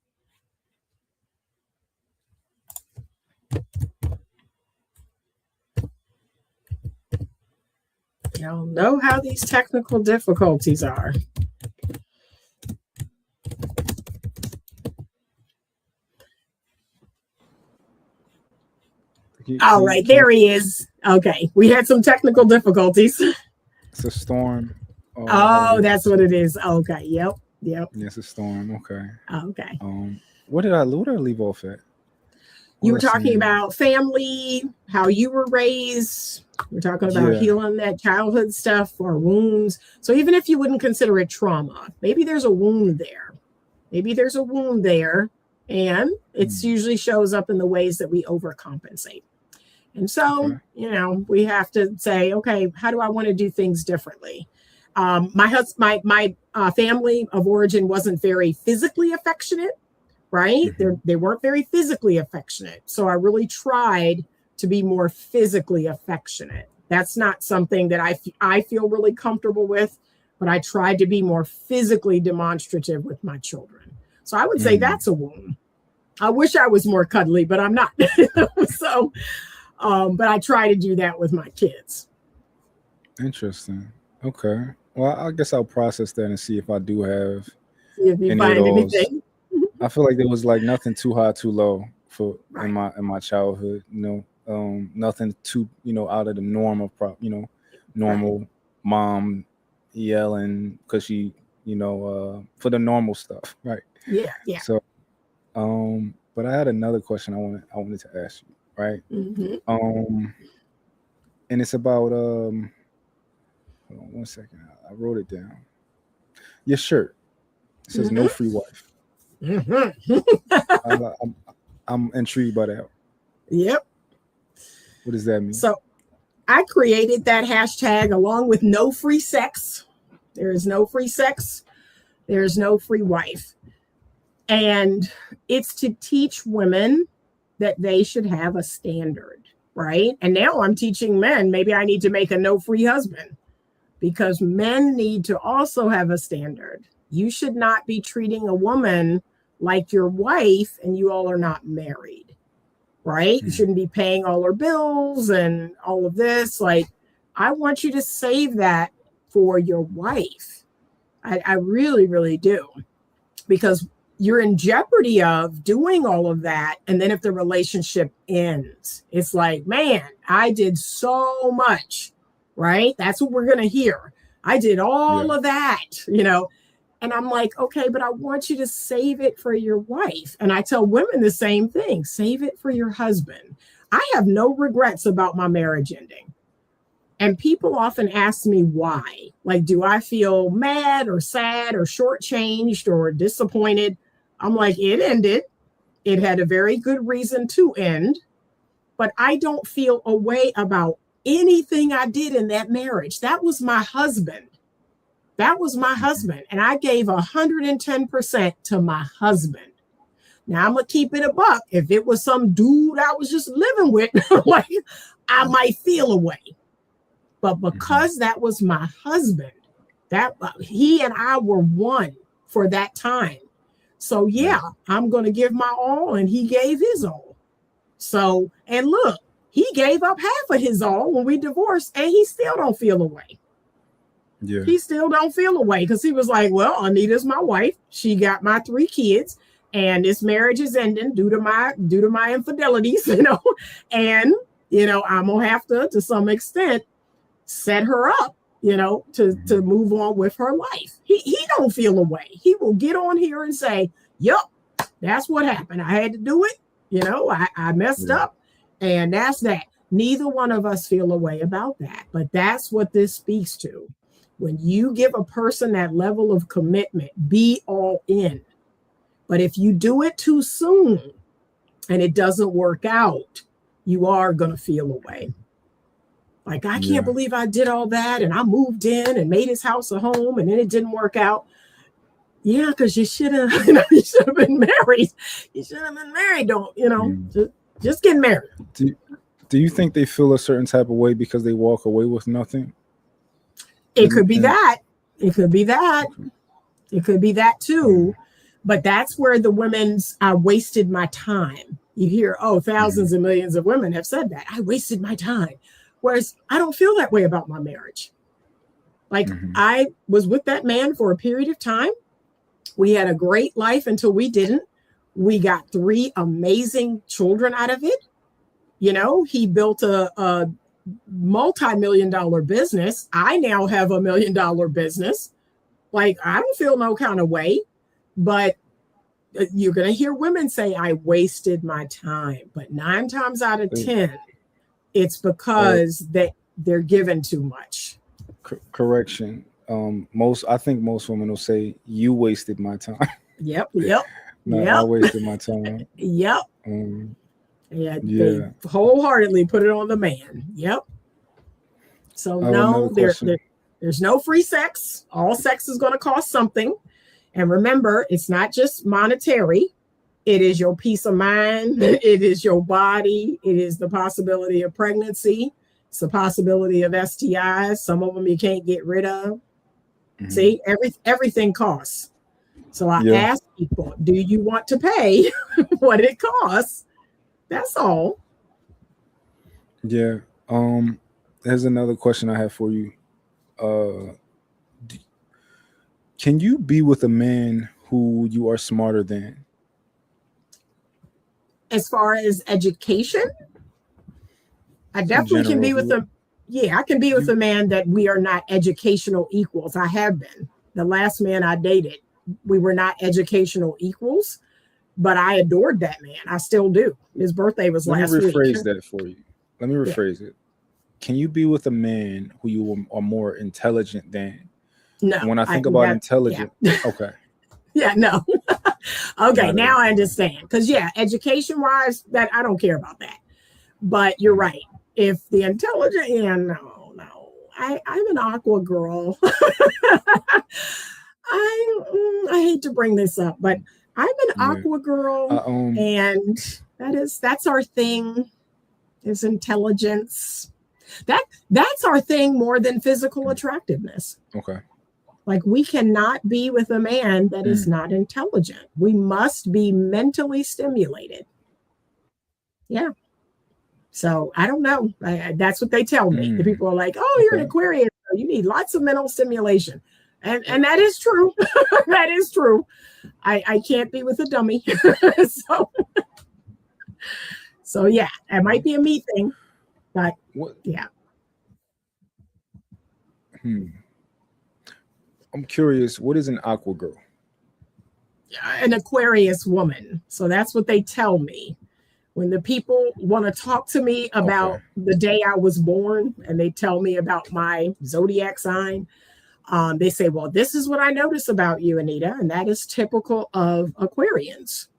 Y'all know how these technical difficulties are. All right, there he is. Okay, we had some technical difficulties. It's a storm. Oh, that's what it is. Okay, yep. Yeah, it's a storm. Okay. Okay. What did I leave off at? You were talking about family, how you were raised. We're talking about healing that childhood stuff or wounds. So even if you wouldn't consider it trauma, maybe there's a wound there. And it usually shows up in the ways that we overcompensate. And so, we have to say, okay, how do I want to do things differently? My family of origin wasn't very physically affectionate, right? They weren't very physically affectionate. So I really tried to be more physically affectionate. That's not something that I feel really comfortable with, but I tried to be more physically demonstrative with my children. So I would say that's a wound. I wish I was more cuddly, but I'm not. So, but I try to do that with my kids. Interesting. Okay. Well, I guess I'll process that and see if I do have if you find anything. I feel like there was like nothing too high, too low in my childhood. Nothing too out of the norm of normal mom yelling because she for the normal stuff, right? Yeah. So, but I had another question I wanted to ask you, right? And it's about hold on 1 second. I wrote it down. Your shirt says "No free wife." I'm intrigued by that. Yep. What does that mean? So I created that hashtag along with no free sex. There is no free sex. There is no free wife. And it's to teach women that they should have a standard, right? And now I'm teaching men, maybe I need to make a no free husband, because men need to also have a standard. You should not be treating a woman like your wife and you all are not married, right? You shouldn't be paying all her bills and all of this. Like, I want you to save that for your wife. I really, really do. Because you're in jeopardy of doing all of that. And then if the relationship ends, it's like, man, I did so much, right? That's what we're going to hear. I did all of that, And I'm like, okay, but I want you to save it for your wife. And I tell women the same thing. Save it for your husband. I have no regrets about my marriage ending. And people often ask me why. Like, do I feel mad or sad or shortchanged or disappointed? I'm like, it ended. It had a very good reason to end, but I don't feel a way about anything I did in that marriage. That was my husband. That was my husband. And I gave 110% to my husband. Now I'm going to keep it a buck. If it was some dude I was just living with, like, I might feel a way. But because that was my husband, that he and I were one for that time. So yeah, I'm going to give my all, and he gave his all. So, and look, he gave up half of his all when we divorced, and he still don't feel a way. Yeah. He still don't feel a way because he was like, well, Anita's my wife. She got my 3 kids, and this marriage is ending due to my infidelities, you know, and, you know, I'm going to have to some extent, set her up, you know, to move on with her life. He don't feel a way. He will get on here and say, yup, that's what happened. I had to do it. You know, I messed up, and that's that. Neither one of us feel a way about that. But that's what this speaks to. When you give a person that level of commitment, be all in. But if you do it too soon and it doesn't work out, you are going to feel a way. Like, I can't believe I did all that, and I moved in and made his house a home, and then it didn't work out. Yeah, because you should have, you should have been married. You should have been married. Don't, you know, just get married. Do you think they feel a certain type of way because they walk away with nothing? It could be that. It could be that. It could be that too. But that's where the women's, I wasted my time. You hear, oh, thousands and millions of women have said that. I wasted my time. Whereas I don't feel that way about my marriage. Like, I was with that man for a period of time. We had a great life until we didn't. We got 3 amazing children out of it. You know, he built a multi-million-dollar business. I now have $1 million business. Like, I don't feel no kind of way, but you're going to hear women say, I wasted my time. But 9 times out of 10, it's because they're given too much. Correction. I think most women will say, you wasted my time. Yep. I wasted my time. Yep. They wholeheartedly put it on the man. Yep. So no, there's no free sex. All sex is going to cost something. And remember, it's not just monetary. It is your peace of mind. It is your body. It is the possibility of pregnancy. It's the possibility of STIs. Some of them you can't get rid of. See, everything costs. So I ask people, do you want to pay what it costs? That's all. Yeah. There's another question I have for you. Can you be with a man who you are smarter than? As far as education, I definitely can be with them. Yeah, I can be with a man that we are not educational equals. I have been. The last man I dated, we were not educational equals, but I adored that man. I still do. His birthday was last week. Let me rephrase that for you. Let me rephrase it. Can you be with a man who you are more intelligent than? No. When I think about intelligent, okay. Yeah, no. Okay, now I understand. Because education-wise, that I don't care about that. But you're right. If the intelligent, no. I'm an aqua girl. I hate to bring this up, but I'm an aqua girl, and that's our thing. Is intelligence. That's our thing more than physical attractiveness. Okay. Like, we cannot be with a man that is not intelligent. We must be mentally stimulated. Yeah. So I don't know. That's what they tell me. The people are like, oh, you're an Aquarius. You need lots of mental stimulation. And that is true. That is true. I can't be with a dummy. So yeah, it might be a me thing, but yeah. I'm curious, what is an aqua girl? An Aquarius woman. So that's what they tell me. When the people want to talk to me about the day I was born and they tell me about my zodiac sign, they say, well, this is what I notice about you, Anita, and that is typical of Aquarians.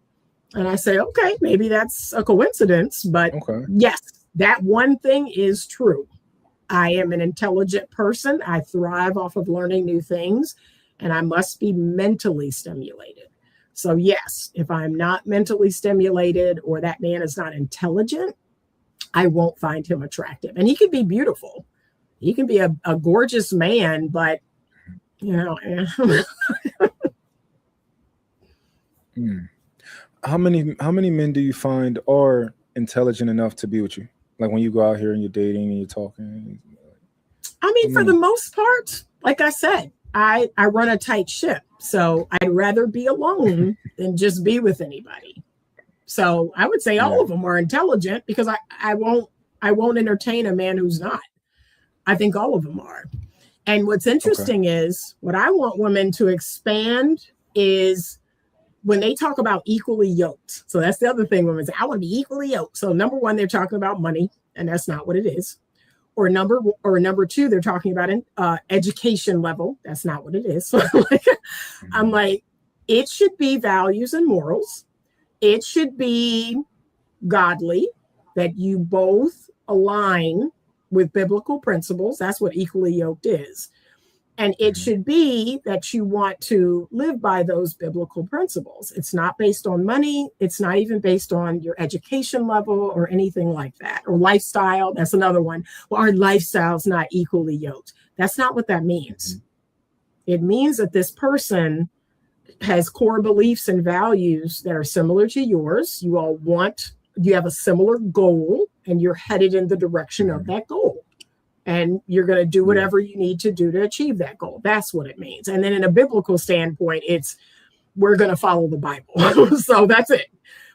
And I say, okay, maybe that's a coincidence, but yes, that one thing is true. I am an intelligent person. I thrive off of learning new things, and I must be mentally stimulated. So yes, if I'm not mentally stimulated or that man is not intelligent, I won't find him attractive. And he can be beautiful. He can be a gorgeous man, but How many men do you find are intelligent enough to be with you? Like when you go out here and you're dating and you're talking? I mean, for the most part, like I said, I run a tight ship. So I'd rather be alone than just be with anybody. So I would say all of them are intelligent because I won't entertain a man who's not. I think all of them are. And what's interesting is what I want women to expand is when they talk about equally yoked. So that's the other thing women say, I want to be equally yoked. So number one, they're talking about money, and that's not what it is. Or number two, they're talking about an education level. That's not what it is. So I'm like, it should be values and morals. It should be godly, that you both align with biblical principles. That's what equally yoked is. And it should be that you want to live by those biblical principles. It's not based on money. It's not even based on your education level or anything like that. Or lifestyle. That's another one. Well, our lifestyle's not equally yoked. That's not what that means. It means that this person has core beliefs and values that are similar to yours. You have a similar goal, and you're headed in the direction of that goal. And you're going to do whatever you need to do to achieve that goal. That's what it means. And then in a biblical standpoint, we're going to follow the Bible. So that's it.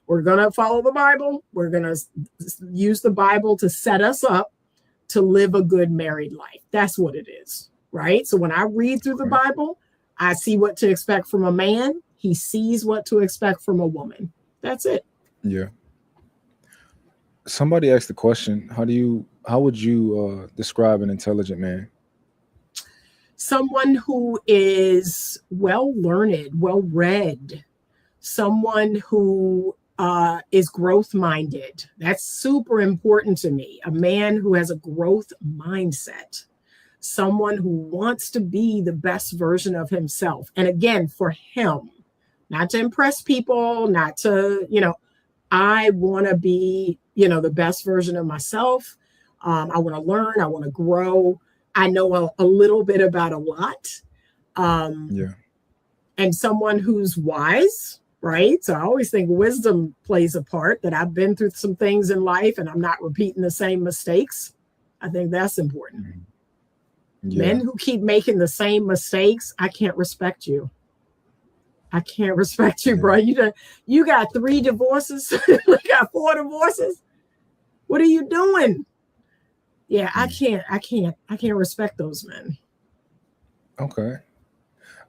We're going to follow the Bible. We're going to use the Bible to set us up to live a good married life. That's what it is, right? So when I read through the Bible, I see what to expect from a man. He sees what to expect from a woman. That's it. Yeah. Somebody asked the question, how would you describe an intelligent man? Someone who is well-learned, well-read, someone who is growth-minded. That's super important to me. A man who has a growth mindset, someone who wants to be the best version of himself. And again, for him, not to impress people, not to, I want to be, the best version of myself. I want to learn. I want to grow. I know a little bit about a lot. And someone who's wise, right? So I always think wisdom plays a part, that I've been through some things in life and I'm not repeating the same mistakes. I think that's important. Men who keep making the same mistakes, I can't respect you. I can't respect you, bro. You got 3 divorces. You got 4 divorces. What are you doing? Yeah, I can't respect those men. Okay.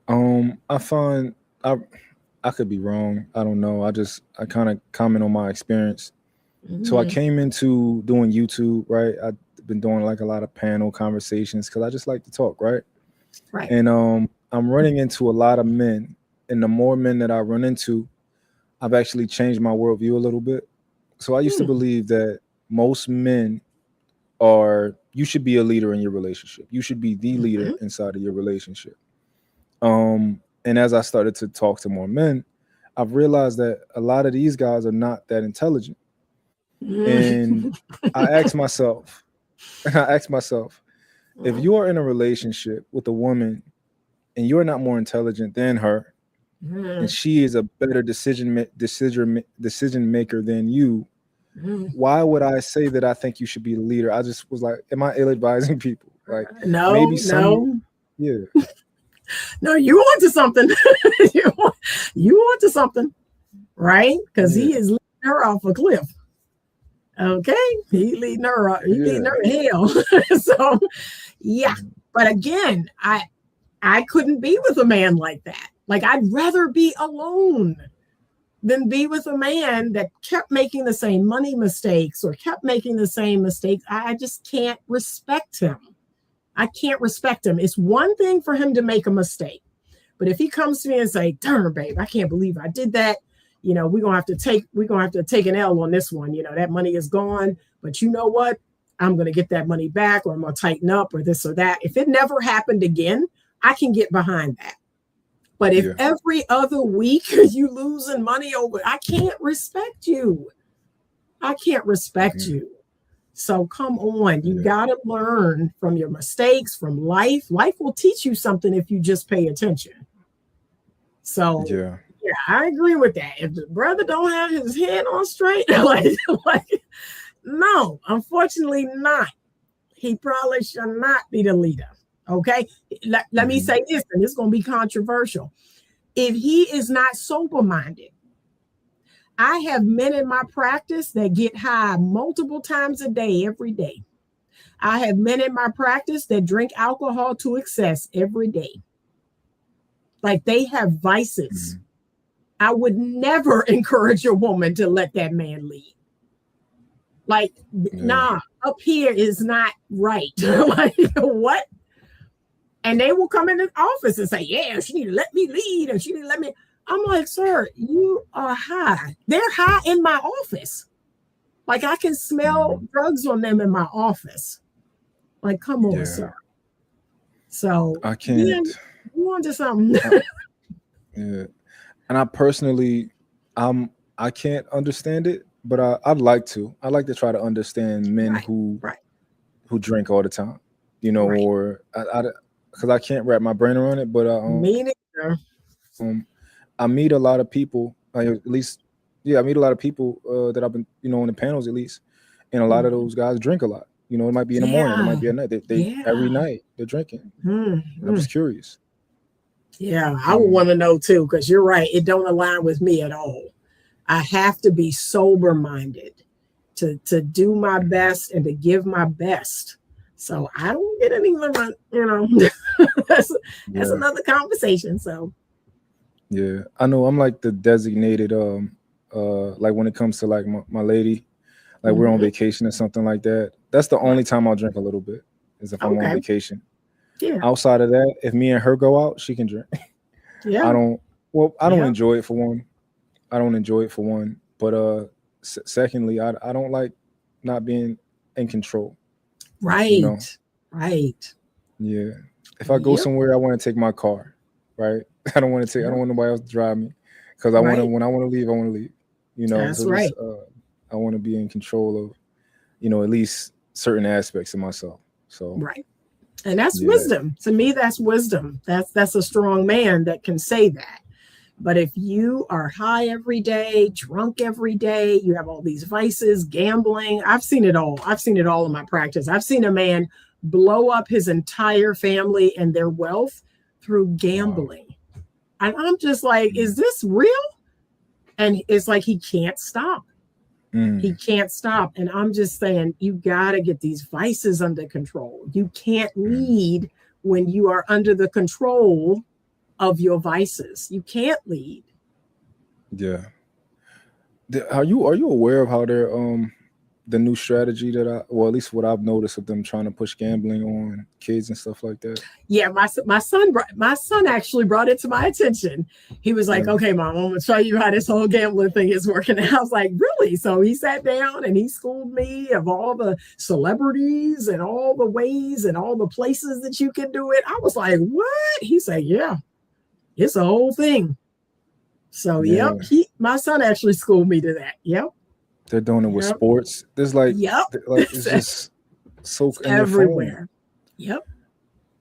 I find I could be wrong. I don't know. I kind of comment on my experience. So I came into doing YouTube, right? I've been doing like a lot of panel conversations because I just like to talk, right? Right. And I'm running into a lot of men. And the more men that I run into, I've actually changed my worldview a little bit. So I used to believe that most men you should be a leader in your relationship. You should be the leader inside of your relationship. And as I started to talk to more men, I've realized that a lot of these guys are not that intelligent. And I asked myself, if you are in a relationship with a woman and you're not more intelligent than her, and she is a better decision maker than you, why would I say that I think you should be the leader? I just was like, am I ill-advising people? Like, no. Yeah. No, you want to something. you want to something, right? Because he is leading her off a cliff. Okay, he's leading her to hell. So, yeah. But again, I couldn't be with a man like that. Like, I'd rather be alone. than be with a man that kept making the same money mistakes or kept making the same mistakes. I just can't respect him. I can't respect him. It's one thing for him to make a mistake. But if he comes to me and say, darn, babe, I can't believe I did that. You know, we're gonna have to take an L on this one. You know, that money is gone. But you know what? I'm gonna get that money back, or I'm gonna tighten up, or this or that. If it never happened again, I can get behind that. But if every other week you losing money over, I can't respect you. I can't respect you. So come on, you gotta learn from your mistakes, from life. Life will teach you something if you just pay attention. So yeah, I agree with that. If the brother don't have his head on straight, like no, unfortunately not. He probably should not be the leader. Okay. Let me say this, and it's going to be controversial. If he is not sober-minded, I have men in my practice that get high multiple times a day, every day. I have men in my practice that drink alcohol to excess every day. Like, they have vices. I would never encourage a woman to let that man lead. Like, nah, up here is not right. Like, what? And they will come in the office and say, yeah, she need to let me lead, and she need to let me. I'm like, sir, you are high. They're high in my office. Like, I can smell drugs on them in my office. Like, come on, sir. So I can't. You on to something. And I personally, I can't understand it, but I'd like to. I'd like to try to understand men who drink all the time, you know, or because I can't wrap my brain around it. But me neither. I meet a lot of people, I meet a lot of people that I've been, you know, on the panels at least, and a lot of those guys drink a lot. You know, it might be in the morning, it might be at night. They every night they're drinking. I'm just curious. Yeah, I would want to know too, because you're right. It don't align with me at all. I have to be sober-minded to do my best and to give my best. So I don't get any limit, you know. that's another conversation. So yeah, I know I'm like the designated like when it comes to like my lady, like we're on vacation or something like that. That's the only time I'll drink a little bit, is if I'm on vacation. Yeah. Outside of that, if me and her go out, she can drink. Yeah. I don't enjoy it for one. But secondly, I don't like not being in control. Right. You know? Right. Yeah. If I go somewhere, I want to take my car. Right. I don't want nobody else to drive me, because when I want to leave, I want to leave. You know. That's right. I want to be in control of, you know, at least certain aspects of myself. So right. And that's wisdom. To me, that's wisdom. That's a strong man that can say that. But if you are high every day, drunk every day, you have all these vices, gambling. I've seen it all. I've seen it all in my practice. I've seen a man blow up his entire family and their wealth through gambling. Wow. And I'm just like, is this real? And it's like, he can't stop. He can't stop. And I'm just saying, you got to get these vices under control. You can't lead when you are under the control of your vices. You can't lead. Yeah. Are you aware of how they're the new strategy that at least what I've noticed of them trying to push gambling on kids and stuff like that? Yeah, my son actually brought it to my attention. He was like, okay, Mom, I'm gonna show you how this whole gambling thing is working. And I was like, really? So he sat down and he schooled me of all the celebrities and all the ways and all the places that you can do it. I was like, what? He said, yeah, it's a whole thing. So my son actually schooled me to that. Yep. They're doing it with sports. There's like it's just so everywhere. Yep.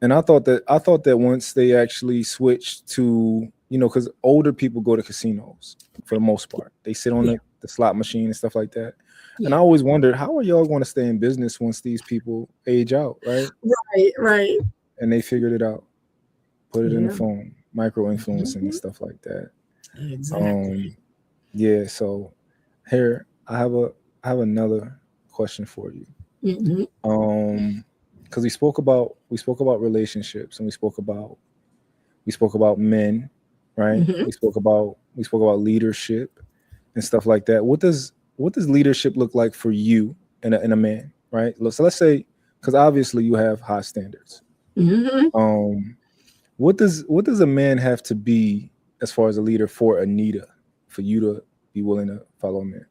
And I thought that once they actually switched to, you know, because older people go to casinos for the most part. They sit on the slot machine and stuff like that. Yeah. And I always wondered, how are y'all going to stay in business once these people age out, right? Right. And they figured it out. Put it in the phone, micro-influencing and stuff like that. Exactly. So here I have another question for you. Because we spoke about relationships, and we spoke about men, right? We spoke about leadership, and stuff like that. What does leadership look like for you in a man, right? So let's say, because obviously you have high standards. What does a man have to be as far as a leader for Anita, for you to be willing to follow a man?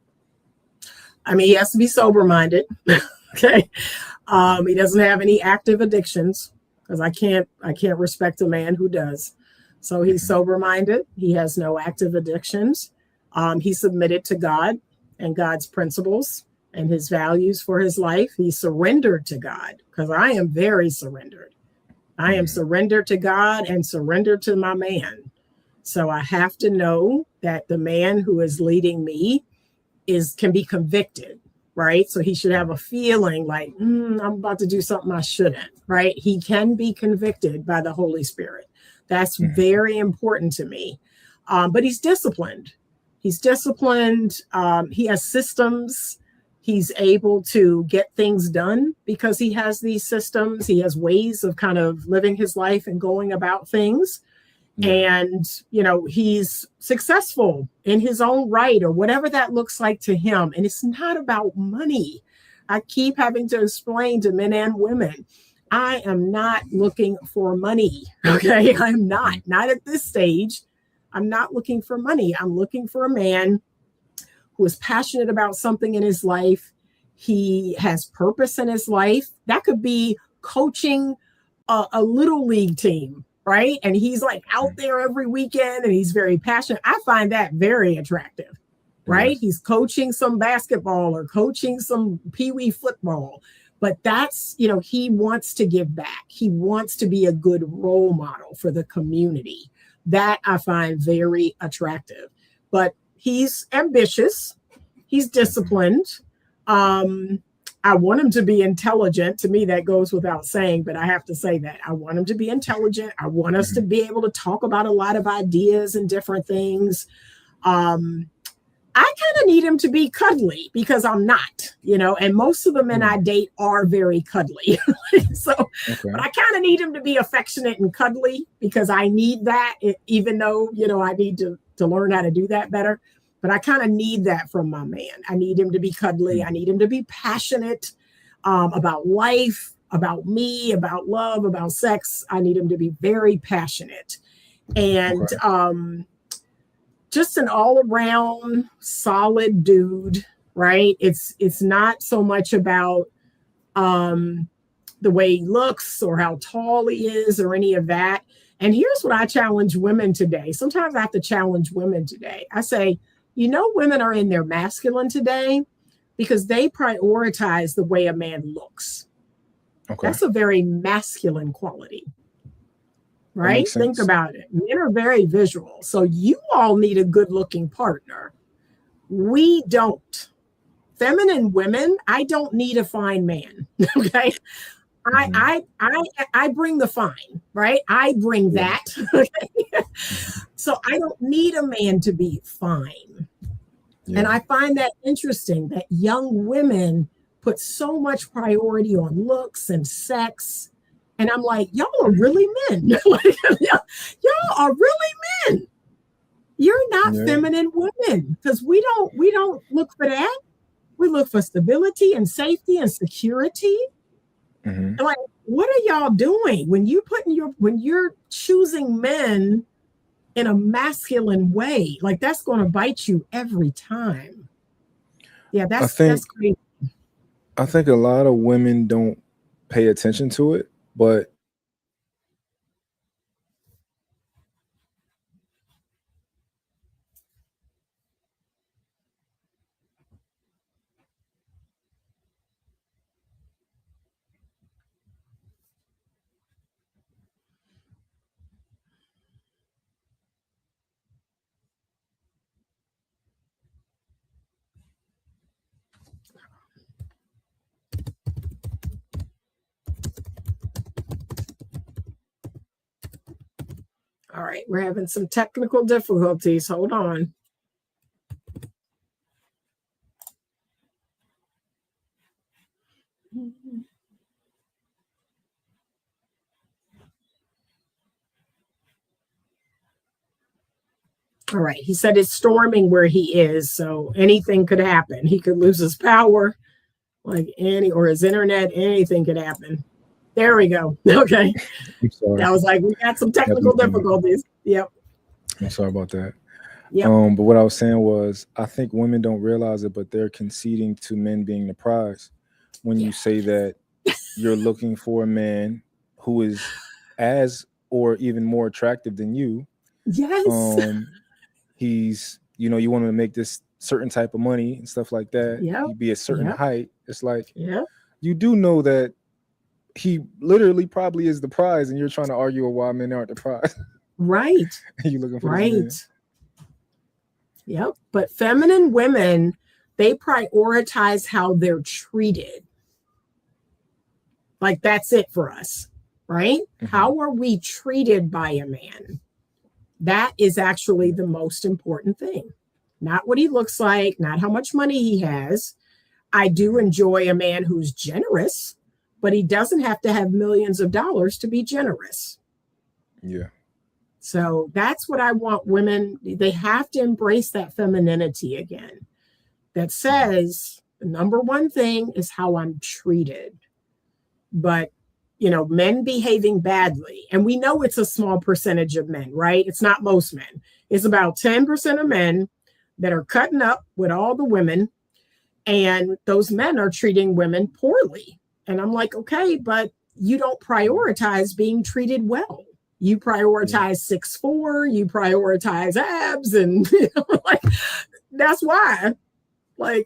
I mean, he has to be sober-minded. Okay. He doesn't have any active addictions, because I can't respect a man who does. So he's sober-minded. He has no active addictions. He's submitted to God and God's principles and his values for his life. He's surrendered to God, because I am very surrendered. I am surrendered to God and surrendered to my man. So I have to know that the man who is leading me can be convicted, right? So he should have a feeling like, I'm about to do something I shouldn't, right? He can be convicted by the Holy Spirit. That's very important to me. But he's disciplined. He's disciplined. He has systems. He's able to get things done because he has these systems. He has ways of kind of living his life and going about things. And, he's successful in his own right, or whatever that looks like to him. And it's not about money. I keep having to explain to men and women, I am not looking for money. Okay. I'm not at this stage. I'm not looking for money. I'm looking for a man who is passionate about something in his life. He has purpose in his life. That could be coaching a little league team, right? And he's like out there every weekend and he's very passionate. I find that very attractive, right? He's coaching some basketball or coaching some peewee football, but that's, he wants to give back. He wants to be a good role model for the community. That I find very attractive, but he's ambitious. He's disciplined. I want him to be intelligent. To me, that goes without saying, but I have to say that. I want him to be intelligent. I want us to be able to talk about a lot of ideas and different things. I kind of need him to be cuddly because I'm not, and most of the men I date are very cuddly. But I kind of need him to be affectionate and cuddly because I need that, even though, I need to learn how to do that better. But I kind of need that from my man. I need him to be cuddly. I need him to be passionate about life, about me, about love, about sex. I need him to be very passionate and just an all-around solid dude, right? It's not so much about the way he looks or how tall he is or any of that. And here's what I challenge women today. Sometimes I have to challenge women today. I say, women are in their masculine today because they prioritize the way a man looks. That's a very masculine quality, right? Think about it. Men are very visual. So you all need a good looking partner. We don't. Feminine women, I don't need a fine man. Okay. I bring the fine, right? I bring that. So I don't need a man to be fine. And I find that interesting that young women put so much priority on looks and sex. And I'm like, y'all are really men. Y'all are really men. You're not feminine women because we don't look for that. We look for stability and safety and security. Like, what are y'all doing when you're choosing men in a masculine way? Like, that's going to bite you every time. Yeah, that's crazy. I think a lot of women don't pay attention to it, but All right, we're having some technical difficulties. Hold on. All right. He said it's storming where he is, so anything could happen. He could lose his power, or his internet. Anything could happen. There we go. Okay. I'm sorry. That was like, we got some technical difficulties. Yep. I'm sorry about that. Yep. But what I was saying was, I think women don't realize it, but they're conceding to men being the prize when you say that you're looking for a man who is as or even more attractive than you. Yes. He's, you want to make this certain type of money and stuff like that. Yeah. He'd be a certain height. It's like, you do know that he literally probably is the prize, and you're trying to argue why men aren't the prize. Right. You looking for this man. Yep. But feminine women, they prioritize how they're treated. Like, that's it for us, right? Mm-hmm. How are we treated by a man? That is actually the most important thing. Not what he looks like, not how much money he has. I do enjoy a man who's generous, but he doesn't have to have millions of dollars to be generous. Yeah. So that's what I want women. They have to embrace that femininity again. That says the number one thing is how I'm treated. But men behaving badly. And we know it's a small percentage of men, right? It's not most men. It's about 10% of men that are cutting up with all the women. And those men are treating women poorly. And I'm like, okay, but you don't prioritize being treated well. You prioritize 6'4", you prioritize abs. And that's why.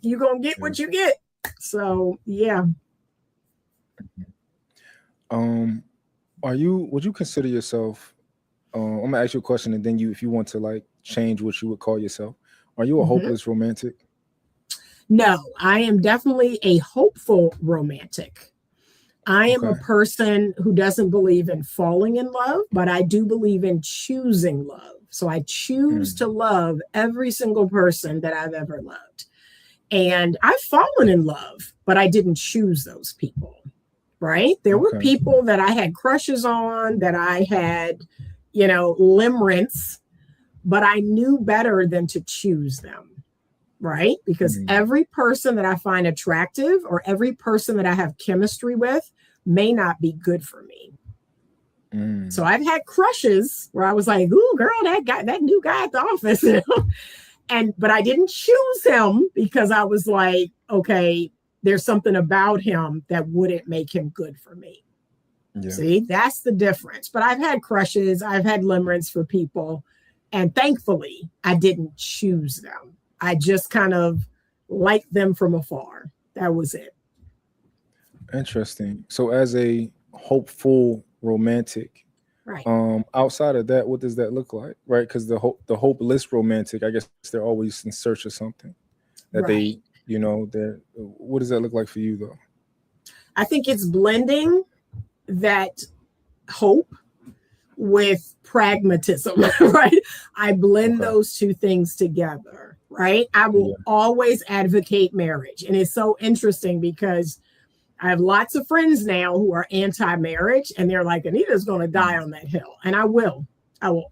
You're going to get what you get. So, yeah. Would you consider yourself, I'm gonna ask you a question, and then if you want to change what you would call yourself, are you a hopeless romantic? No, I am definitely a hopeful romantic. I am a person who doesn't believe in falling in love, but I do believe in choosing love. So I choose to love every single person that I've ever loved. And I've fallen in love, but I didn't choose those people. Right? There were people that I had crushes on, that I had, limerence, but I knew better than to choose them. Right? Because every person that I find attractive or every person that I have chemistry with may not be good for me. So I've had crushes where I was like, ooh, girl, that new guy at the office. But I didn't choose him because I was like, okay, there's something about him that wouldn't make him good for me. Yeah. See, that's the difference. But I've had crushes. I've had limerence for people. And thankfully, I didn't choose them. I just kind of liked them from afar. That was it. Interesting. So as a hopeful romantic, right? Outside of that, what does that look like? Right? Because the hopeless romantic, I guess they're always in search of something that they... what does that look like for you, though? I think it's blending that hope with pragmatism, right? I blend those two things together, right? I will always advocate marriage. And it's so interesting because I have lots of friends now who are anti-marriage, and they're like, Anita's going to die on that hill. And I will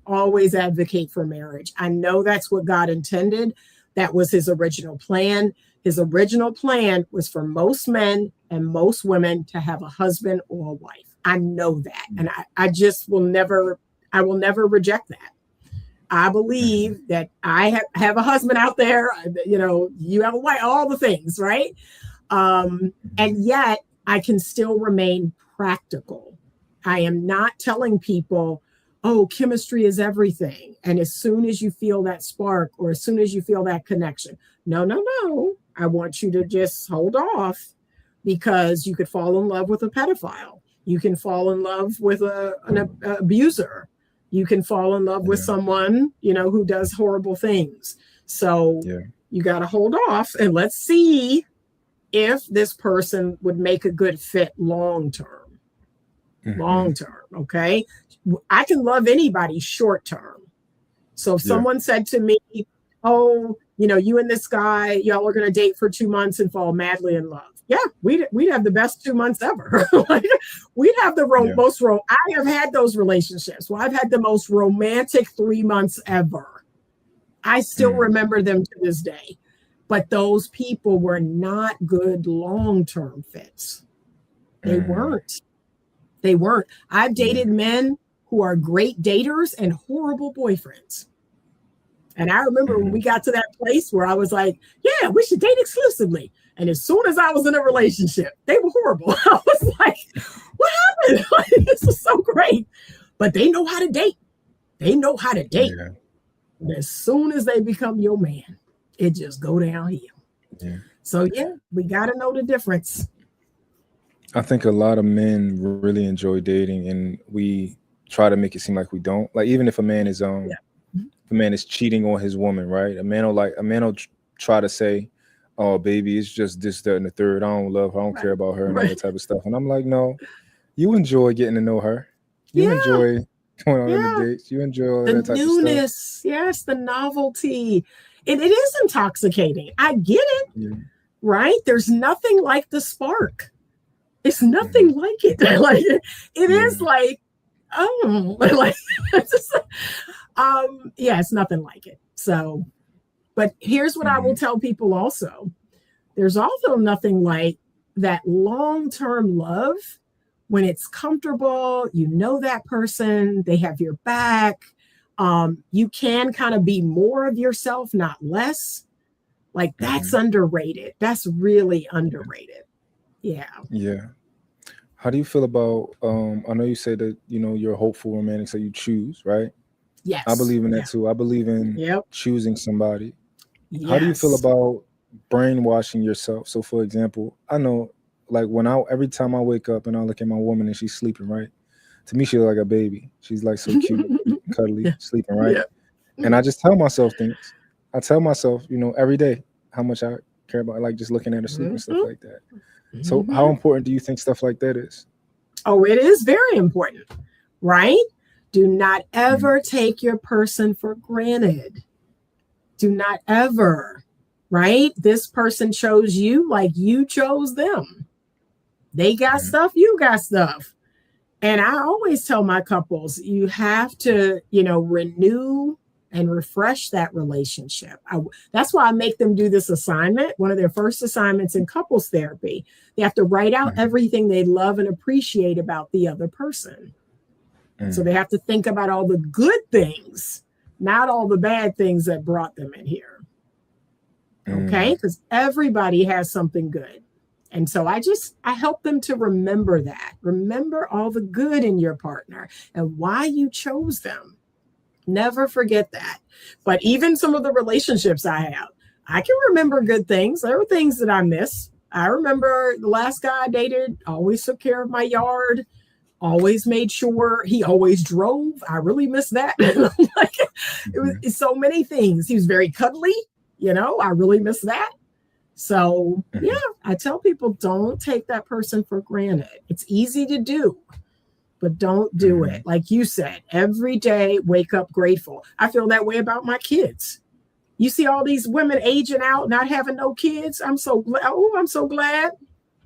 always advocate for marriage. I know that's what God intended. That was his original plan. His original plan was for most men and most women to have a husband or a wife. I know that. And I just will never reject that. I believe that I have a husband out there, you have a wife, all the things, right? And yet I can still remain practical. I am not telling people, oh, chemistry is everything. And as soon as you feel that spark or as soon as you feel that connection, no. I want you to just hold off because you could fall in love with a pedophile. You can fall in love with an abuser. You can fall in love with someone, who does horrible things. So you got to hold off and let's see if this person would make a good fit long-term. Long-term, okay? I can love anybody short-term. So if someone said to me, oh, you and this guy, y'all are going to date for 2 months and fall madly in love. Yeah, we'd have the best 2 months ever. We'd have the I have had those relationships. Well, I've had the most romantic 3 months ever. I still remember them to this day. But those people were not good long-term fits. They weren't. They weren't. I've dated men who are great daters and horrible boyfriends. And I remember when we got to that place where I was like, yeah, we should date exclusively. And as soon as I was in a relationship, they were horrible. I was like, what happened? This was so great. But they know how to date. They know how to date. Yeah. And as soon as they become your man, it just go downhill. Yeah. So, yeah, we got to know the difference. I think a lot of men really enjoy dating, and we try to make it seem like we don't. Like, even if a man is if a man is cheating on his woman, right? A man will try to say, oh, baby, it's just this, that, and the third. I don't love her. I don't care about her and all that type of stuff. And I'm like, no, you enjoy getting to know her. You enjoy going on the dates. You enjoy all that type newness. Of stuff. Yes, the novelty. It is intoxicating. I get it, right? There's nothing like the spark. It's nothing like it. Like it is like, oh, like it's just, it's nothing like it. So, but here's what I will tell people also. There's also nothing like that long-term love when it's comfortable, you know that person, they have your back. You can kind of be more of yourself, not less. Like that's underrated. That's really underrated. Yeah. Yeah. How do you feel about, I know you said that, you're a hopeful romantic, so you choose, right? Yes. I believe in that too. I believe in choosing somebody. Yes. How do you feel about brainwashing yourself? So for example, I know like every time I wake up and I look at my woman and she's sleeping, right? To me, she's like a baby. She's like so cute, cuddly, sleeping, right? Yeah. And I just tell myself things. I tell myself, every day how much I care about, like just looking at her sleep and stuff like that. So how important do you think stuff like that is? Oh, it is very important, right? Do not ever take your person for granted. Do not ever, right? This person chose you like you chose them. They got stuff, you got stuff. And I always tell my couples, you have to, renew and refresh that relationship. That's why I make them do this assignment. One of their first assignments in couples therapy, they have to write out everything they love and appreciate about the other person. So they have to think about all the good things, not all the bad things that brought them in here. Okay? Because everybody has something good. And so I help them to remember that. Remember all the good in your partner and why you chose them. Never forget that. But even some of the relationships I have, I can remember good things. There were things that I miss. I remember the last guy I dated always took care of my yard, always made sure he always drove. I really miss that. It was so many things. He was very cuddly. I really miss that. So, I tell people don't take that person for granted. It's easy to do, but don't do it. Like you said, every day, wake up grateful. I feel that way about my kids. You see all these women aging out, not having no kids. I'm so glad. Oh, I'm so glad.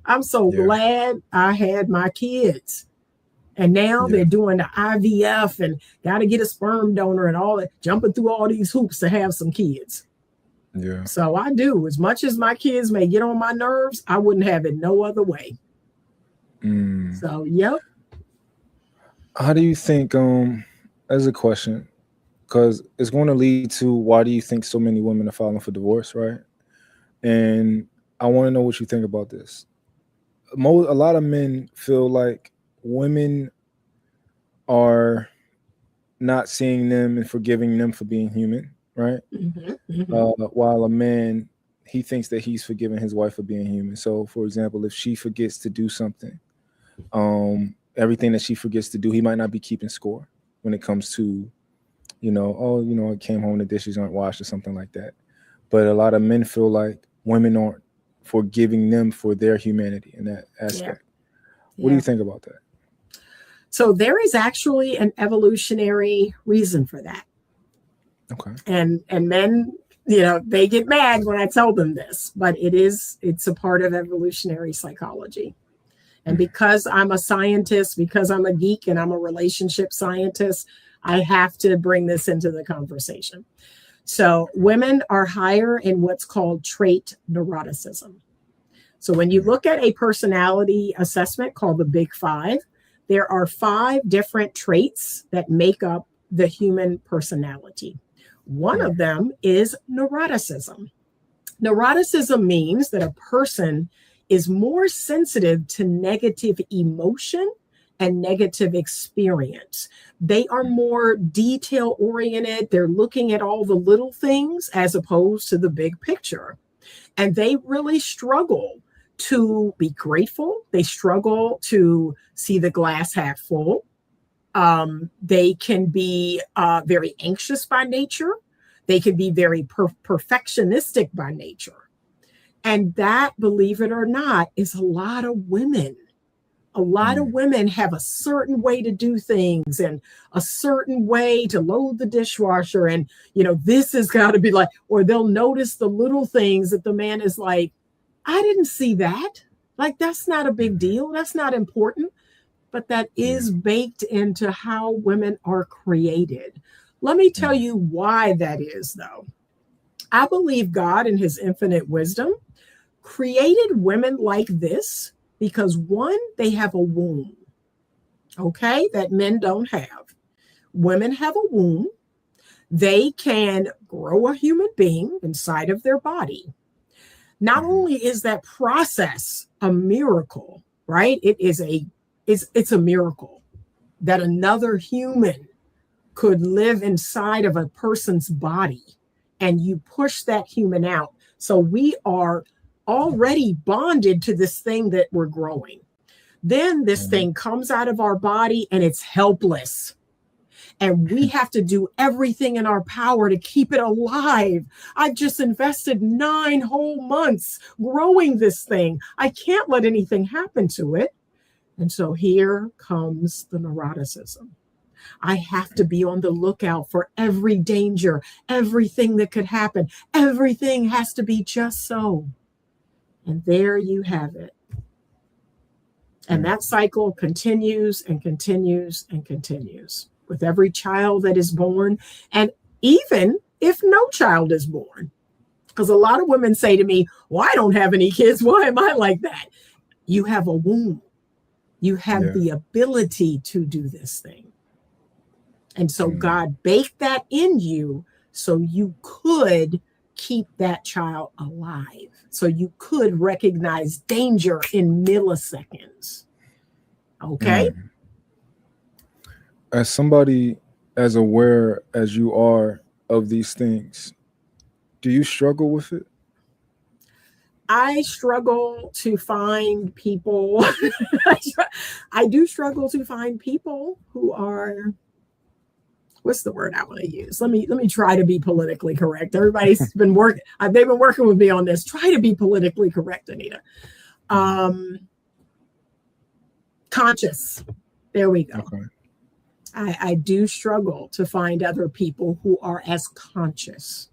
I'm so glad I had my kids. And now they're doing the IVF and got to get a sperm donor and all that, jumping through all these hoops to have some kids. Yeah. So I do. As much as my kids may get on my nerves, I wouldn't have it no other way. So, yep. How do you think, as a question, because it's going to lead to why do you think so many women are filing for divorce, right? And I want to know what you think about this. A lot of men feel like women are not seeing them and forgiving them for being human, right? While a man, he thinks that he's forgiving his wife for being human. So, for example, if she forgets to do something, everything that she forgets to do, he might not be keeping score when it comes to, I came home, the dishes aren't washed or something like that. But a lot of men feel like women aren't forgiving them for their humanity in that aspect. What do you think about that? So there is actually an evolutionary reason for that. Okay. And men, they get mad when I tell them this, but it's a part of evolutionary psychology. And because I'm a scientist, because I'm a geek and I'm a relationship scientist, I have to bring this into the conversation. So women are higher in what's called trait neuroticism. So when you look at a personality assessment called the Big Five, there are 5 different traits that make up the human personality. One of them is neuroticism. Neuroticism means that a person is more sensitive to negative emotion and negative experience. They are more detail oriented. They're looking at all the little things as opposed to the big picture. And they really struggle to be grateful. They struggle to see the glass half full. They can be very anxious by nature. They can be very perfectionistic by nature. And that, believe it or not, is a lot of women. A lot of women have a certain way to do things and a certain way to load the dishwasher. And, this has got to be like, or they'll notice the little things that the man is like, I didn't see that. Like, that's not a big deal. That's not important. But that is baked into how women are created. Let me tell you why that is, though. I believe God, in his infinite wisdom, created women like this because, one, they have a womb, okay, that men don't have. Women have a womb. They can grow a human being inside of their body. Not only is that process a miracle, right? It's a miracle that another human could live inside of a person's body and you push that human out. So we are already bonded to this thing that we're growing. Then this thing comes out of our body and it's helpless. And we have to do everything in our power to keep it alive. I've just invested 9 whole months growing this thing. I can't let anything happen to it. And so here comes the neuroticism. I have to be on the lookout for every danger, everything that could happen. Everything has to be just so. And there you have it. And that cycle continues and continues and continues with every child that is born. And even if no child is born, because a lot of women say to me, well, I don't have any kids. Why am I like that? You have a womb. You have the ability to do this thing. And so God baked that in you so you could keep that child alive. So you could recognize danger in milliseconds. Okay? As somebody as aware as you are of these things, do you struggle with it? I struggle to find people. I do struggle to find people who are, what's the word I want to use? Let me try to be politically correct. Everybody's been working. They've been working with me on this. Try to be politically correct, Anita. Conscious. There we go. Okay. I do struggle to find other people who are as conscious,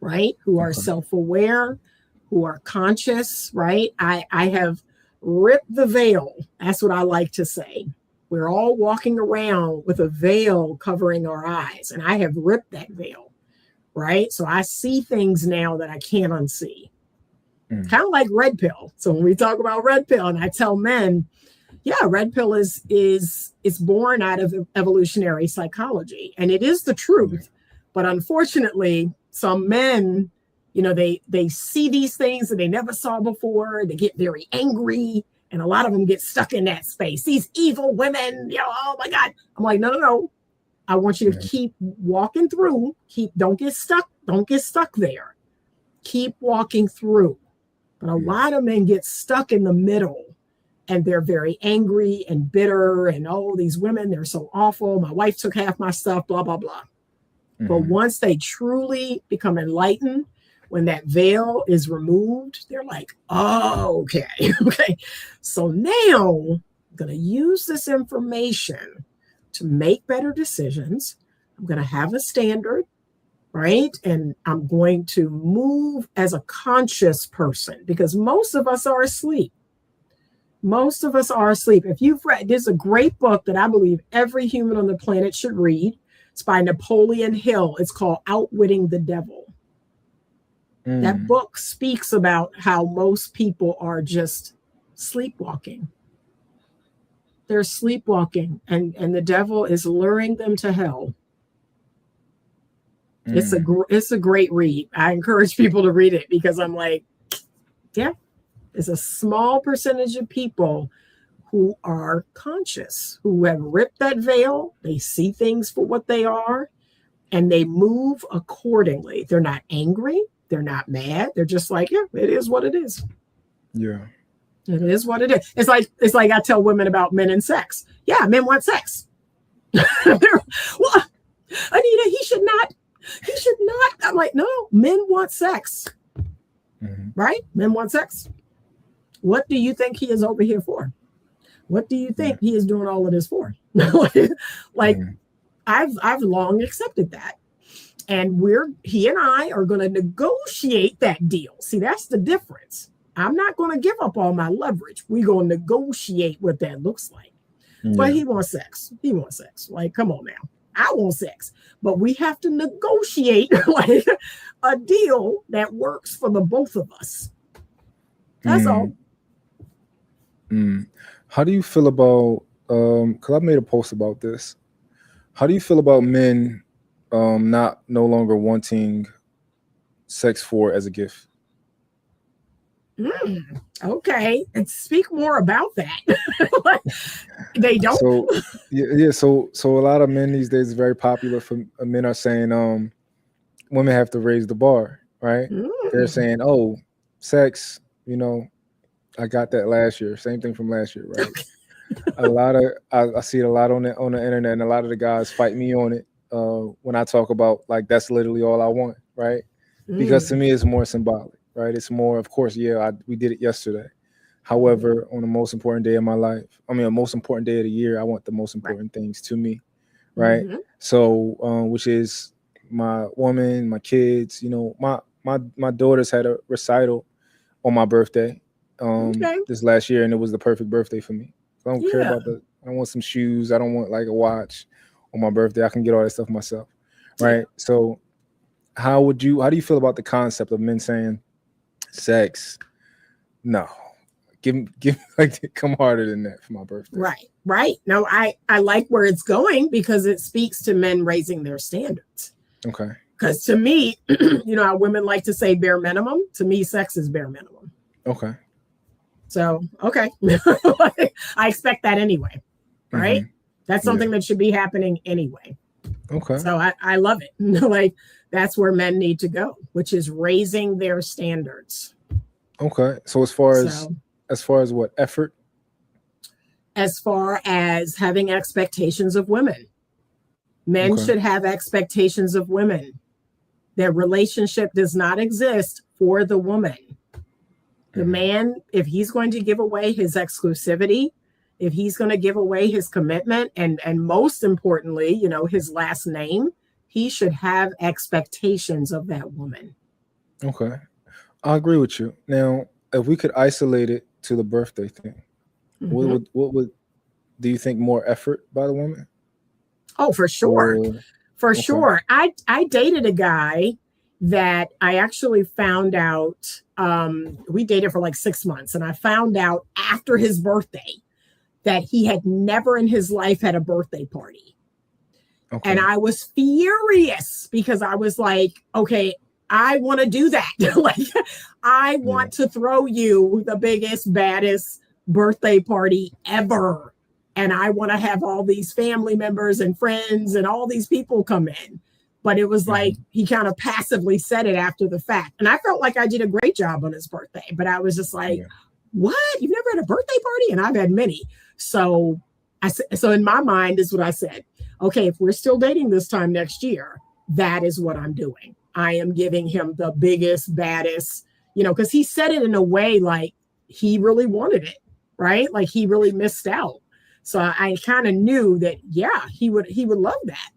right? Who are self-aware, who are conscious, right? I have ripped the veil. That's what I like to say. We're all walking around with a veil covering our eyes, and I have ripped that veil, right? So I see things now that I can't unsee. Kind of like red pill. So when we talk about red pill, and I tell men, yeah, red pill is born out of evolutionary psychology, and it is the truth. But unfortunately, some men, they see these things that they never saw before. They get very angry, and a lot of them get stuck in that space. These evil women, oh my God. I'm like, no. I want you to keep walking through. Don't get stuck. Don't get stuck there. Keep walking through. But a lot of men get stuck in the middle. And they're very angry and bitter and, oh, these women, they're so awful. My wife took half my stuff, blah, blah, blah. But once they truly become enlightened, when that veil is removed, they're like, oh, okay. So now I'm going to use this information to make better decisions. I'm going to have a standard, right? And I'm going to move as a conscious person because most of us are asleep. Most of us are asleep. If you've read, there's a great book that I believe every human on the planet should read. It's by Napoleon Hill. It's called Outwitting the Devil. That book speaks about how most people are just sleepwalking. They're sleepwalking, and the devil is luring them to hell. It's a great read. I encourage people to read it because I'm like, yeah, it's a small percentage of people who are conscious, who have ripped that veil. They see things for what they are, and they move accordingly. They're not angry. They're not mad. They're just like, yeah, it is what it is. Yeah. It is what it is. It's like I tell women about men and sex. Yeah, men want sex. Well, Anita, he should not. I'm like, no, men want sex. Right? Men want sex. What do you think he is over here for? What do you think he is doing all of this for? I've long accepted that. And he and I are going to negotiate that deal. See, that's the difference. I'm not going to give up all my leverage. We're going to negotiate what that looks like. Yeah. But he wants sex. He wants sex. Like, come on now. I want sex. But we have to negotiate like a deal that works for the both of us. That's all. How do you feel about, because I made a post about this. How do you feel about men no longer wanting sex as a gift? Okay, and speak more about that. They don't. So a lot of men these days, is very popular for men are saying women have to raise the bar, right? They're saying, oh, sex, I got that last year. Same thing from last year, right? I see it a lot on the internet, and a lot of the guys fight me on it when I talk about like that's literally all I want, right? Because to me it's more symbolic. Right, it's more, of course, we did it yesterday. However, on the most important day of my life, a most important day of the year, I want the most important things to me, right? So, which is my woman, my kids. My daughters had a recital on my birthday this last year, and it was the perfect birthday for me. So I don't care about I don't want some shoes. I don't want like a watch on my birthday. I can get all that stuff myself, right? So, how do you feel about the concept of men saying, sex, no, give like come harder than that for my birthday? Right. No, I like where it's going because it speaks to men raising their standards. Okay. Because to me, how women like to say bare minimum. To me, sex is bare minimum. Okay. So okay, I expect that anyway. Right. That's something that should be happening anyway. Okay. So I love it. Like that's where men need to go, which is raising their standards. Okay. So as far as what effort? As far as having expectations of women. Men should have expectations of women. Their relationship does not exist for the woman. The man, if he's going to give away his exclusivity, if he's going to give away his commitment, and most importantly, his last name, he should have expectations of that woman. Okay. I agree with you. Now, if we could isolate it to the birthday thing, what would do you think more effort by the woman? Oh, for sure. Sure. I dated a guy that I actually found out, we dated for like 6 months, and I found out after his birthday that he had never in his life had a birthday party. Okay. And I was furious because I was like, okay, I want to do that. Like, I want to throw you the biggest, baddest birthday party ever. And I want to have all these family members and friends and all these people come in. But it was like, he kind of passively said it after the fact. And I felt like I did a great job on his birthday. But I was just like, what? You've never had a birthday party? And I've had many. So in my mind is what I said. Okay, if we're still dating this time next year, that is what I'm doing. I am giving him the biggest, baddest, because he said it in a way like he really wanted it, right? Like he really missed out. So I kind of knew that, he would love that.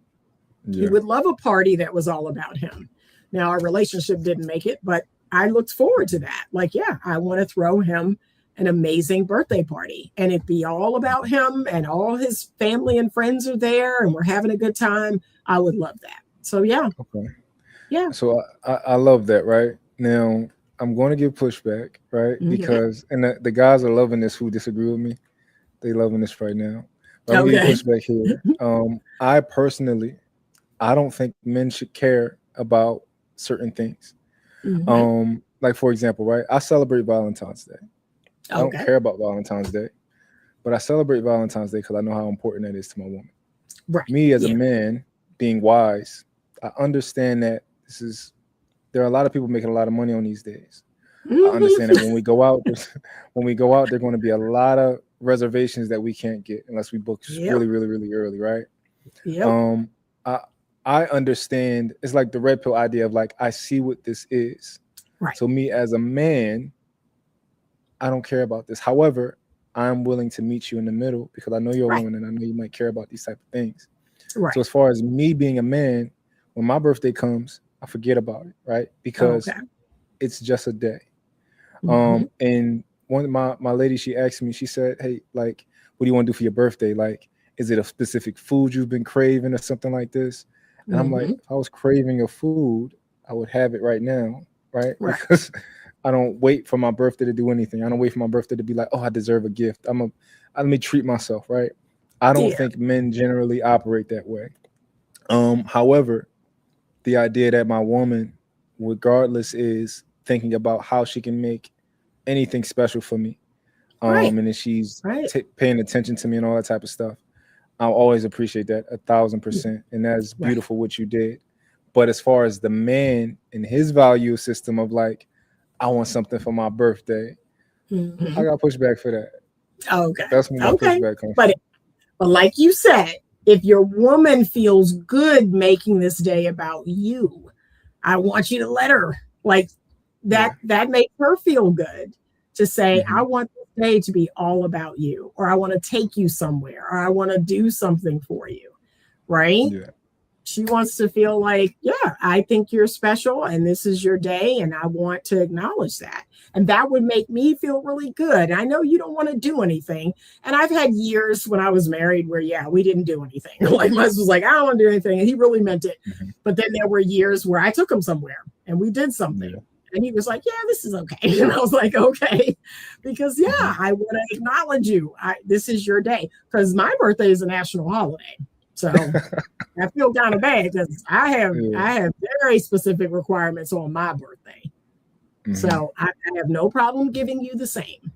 Yeah. He would love a party that was all about him. Now, our relationship didn't make it, but I looked forward to that. Like, I want to throw him an amazing birthday party and it be all about him and all his family and friends are there and we're having a good time, I would love that. So yeah. Okay. Yeah. So I love that, right? Now I'm going to give pushback, right? Because and the guys are loving this who disagree with me. They loving this right now. But I'm going to give pushback here. I personally, I don't think men should care about certain things. Like for example, right? I celebrate Valentine's Day. I don't care about Valentine's Day, but I celebrate Valentine's Day because I know how important that is to my woman. Right. Me as a man, being wise, I understand that there are a lot of people making a lot of money on these days. I understand that when we go out, there are going to be a lot of reservations that we can't get unless we book really, really, really early, right? Yep. I understand. It's like the red pill idea of like, I see what this is. Right. So me as a man, I don't care about this. However, I'm willing to meet you in the middle because I know you're a woman and I know you might care about these type of things. Right. So as far as me being a man, when my birthday comes, I forget about it, right? Because it's just a day. And one of my lady, she asked me, she said, hey, like, what do you want to do for your birthday? Like, is it a specific food you've been craving or something like this? And I'm like, if I was craving a food, I would have it right now, right? Because I don't wait for my birthday to do anything. I don't wait for my birthday to be like, oh, I deserve a gift. Let me treat myself, right? I don't think men generally operate that way. However, the idea that my woman, regardless, is thinking about how she can make anything special for me, and then she's paying attention to me and all that type of stuff, I'll always appreciate that 1,000%, and that's beautiful what you did. But as far as the man and his value system of like, I want something for my birthday, I got pushback for that. Okay, that's where my pushback comes from. But like you said, if your woman feels good making this day about you, I want you to let her like that. That makes her feel good to say, I want this day to be all about you, or I want to take you somewhere, or I want to do something for you. Right. Yeah. She wants to feel like, yeah, I think you're special and this is your day. And I want to acknowledge that. And that would make me feel really good. I know you don't want to do anything. And I've had years when I was married where, we didn't do anything. Like my husband was like, I don't want to do anything. And he really meant it. But then there were years where I took him somewhere and we did something. And he was like, yeah, this is okay. And I was like, okay, because I want to acknowledge you. This is your day, because my birthday is a national holiday. So I feel kind of bad because I have very specific requirements on my birthday. So I have no problem giving you the same.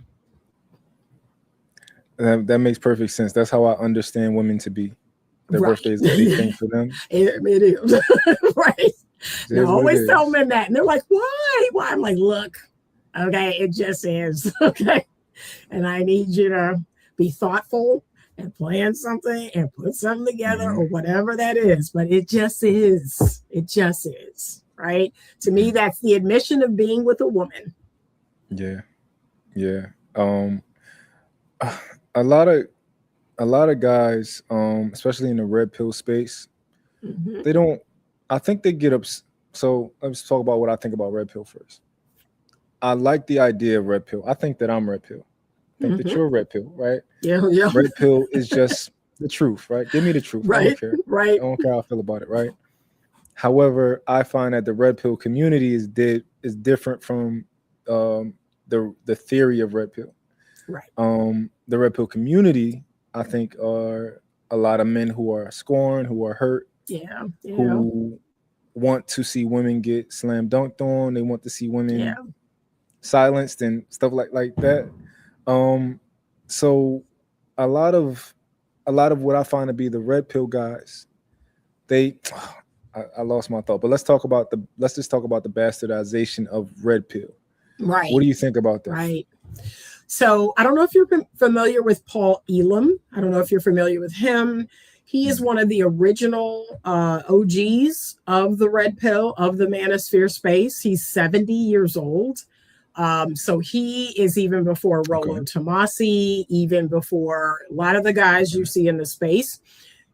That makes perfect sense. That's how I understand women to be. Their birthday is a big thing for them. It is. Right. I always tell men that. And they're like, why? Why? I'm like, look, okay, it just is. Okay. And I need you to be thoughtful and plan something and put something together or whatever that is. But it just is. It just is. Right. To me, that's the admission of being with a woman. Yeah. Yeah. A lot of guys, especially in the red pill space, they don't, I think they get up. So let's talk about what I think about red pill first. I like the idea of red pill. I think that I'm red pill. I think that you're red pill, right? Yeah. Red pill is just the truth, right? Give me the truth. Right. I don't care. Right. I don't care how I feel about it, right? However, I find that the red pill community is different from the theory of red pill. Right. The red pill community, I think, are a lot of men who are scorned, who are hurt, who want to see women get slam dunked on. They want to see women silenced and stuff like that. So a lot of what I find to be the red pill guys, I lost my thought, but let's just talk about the bastardization of red pill. Right. What do you think about that? Right. So I don't know if you're familiar with Paul Elam. I don't know if you're familiar with him. He is one of the original OGs of the red pill, of the manosphere space. He's 70 years old. So he is even before Rollo Tomasi, even before a lot of the guys you see in the space.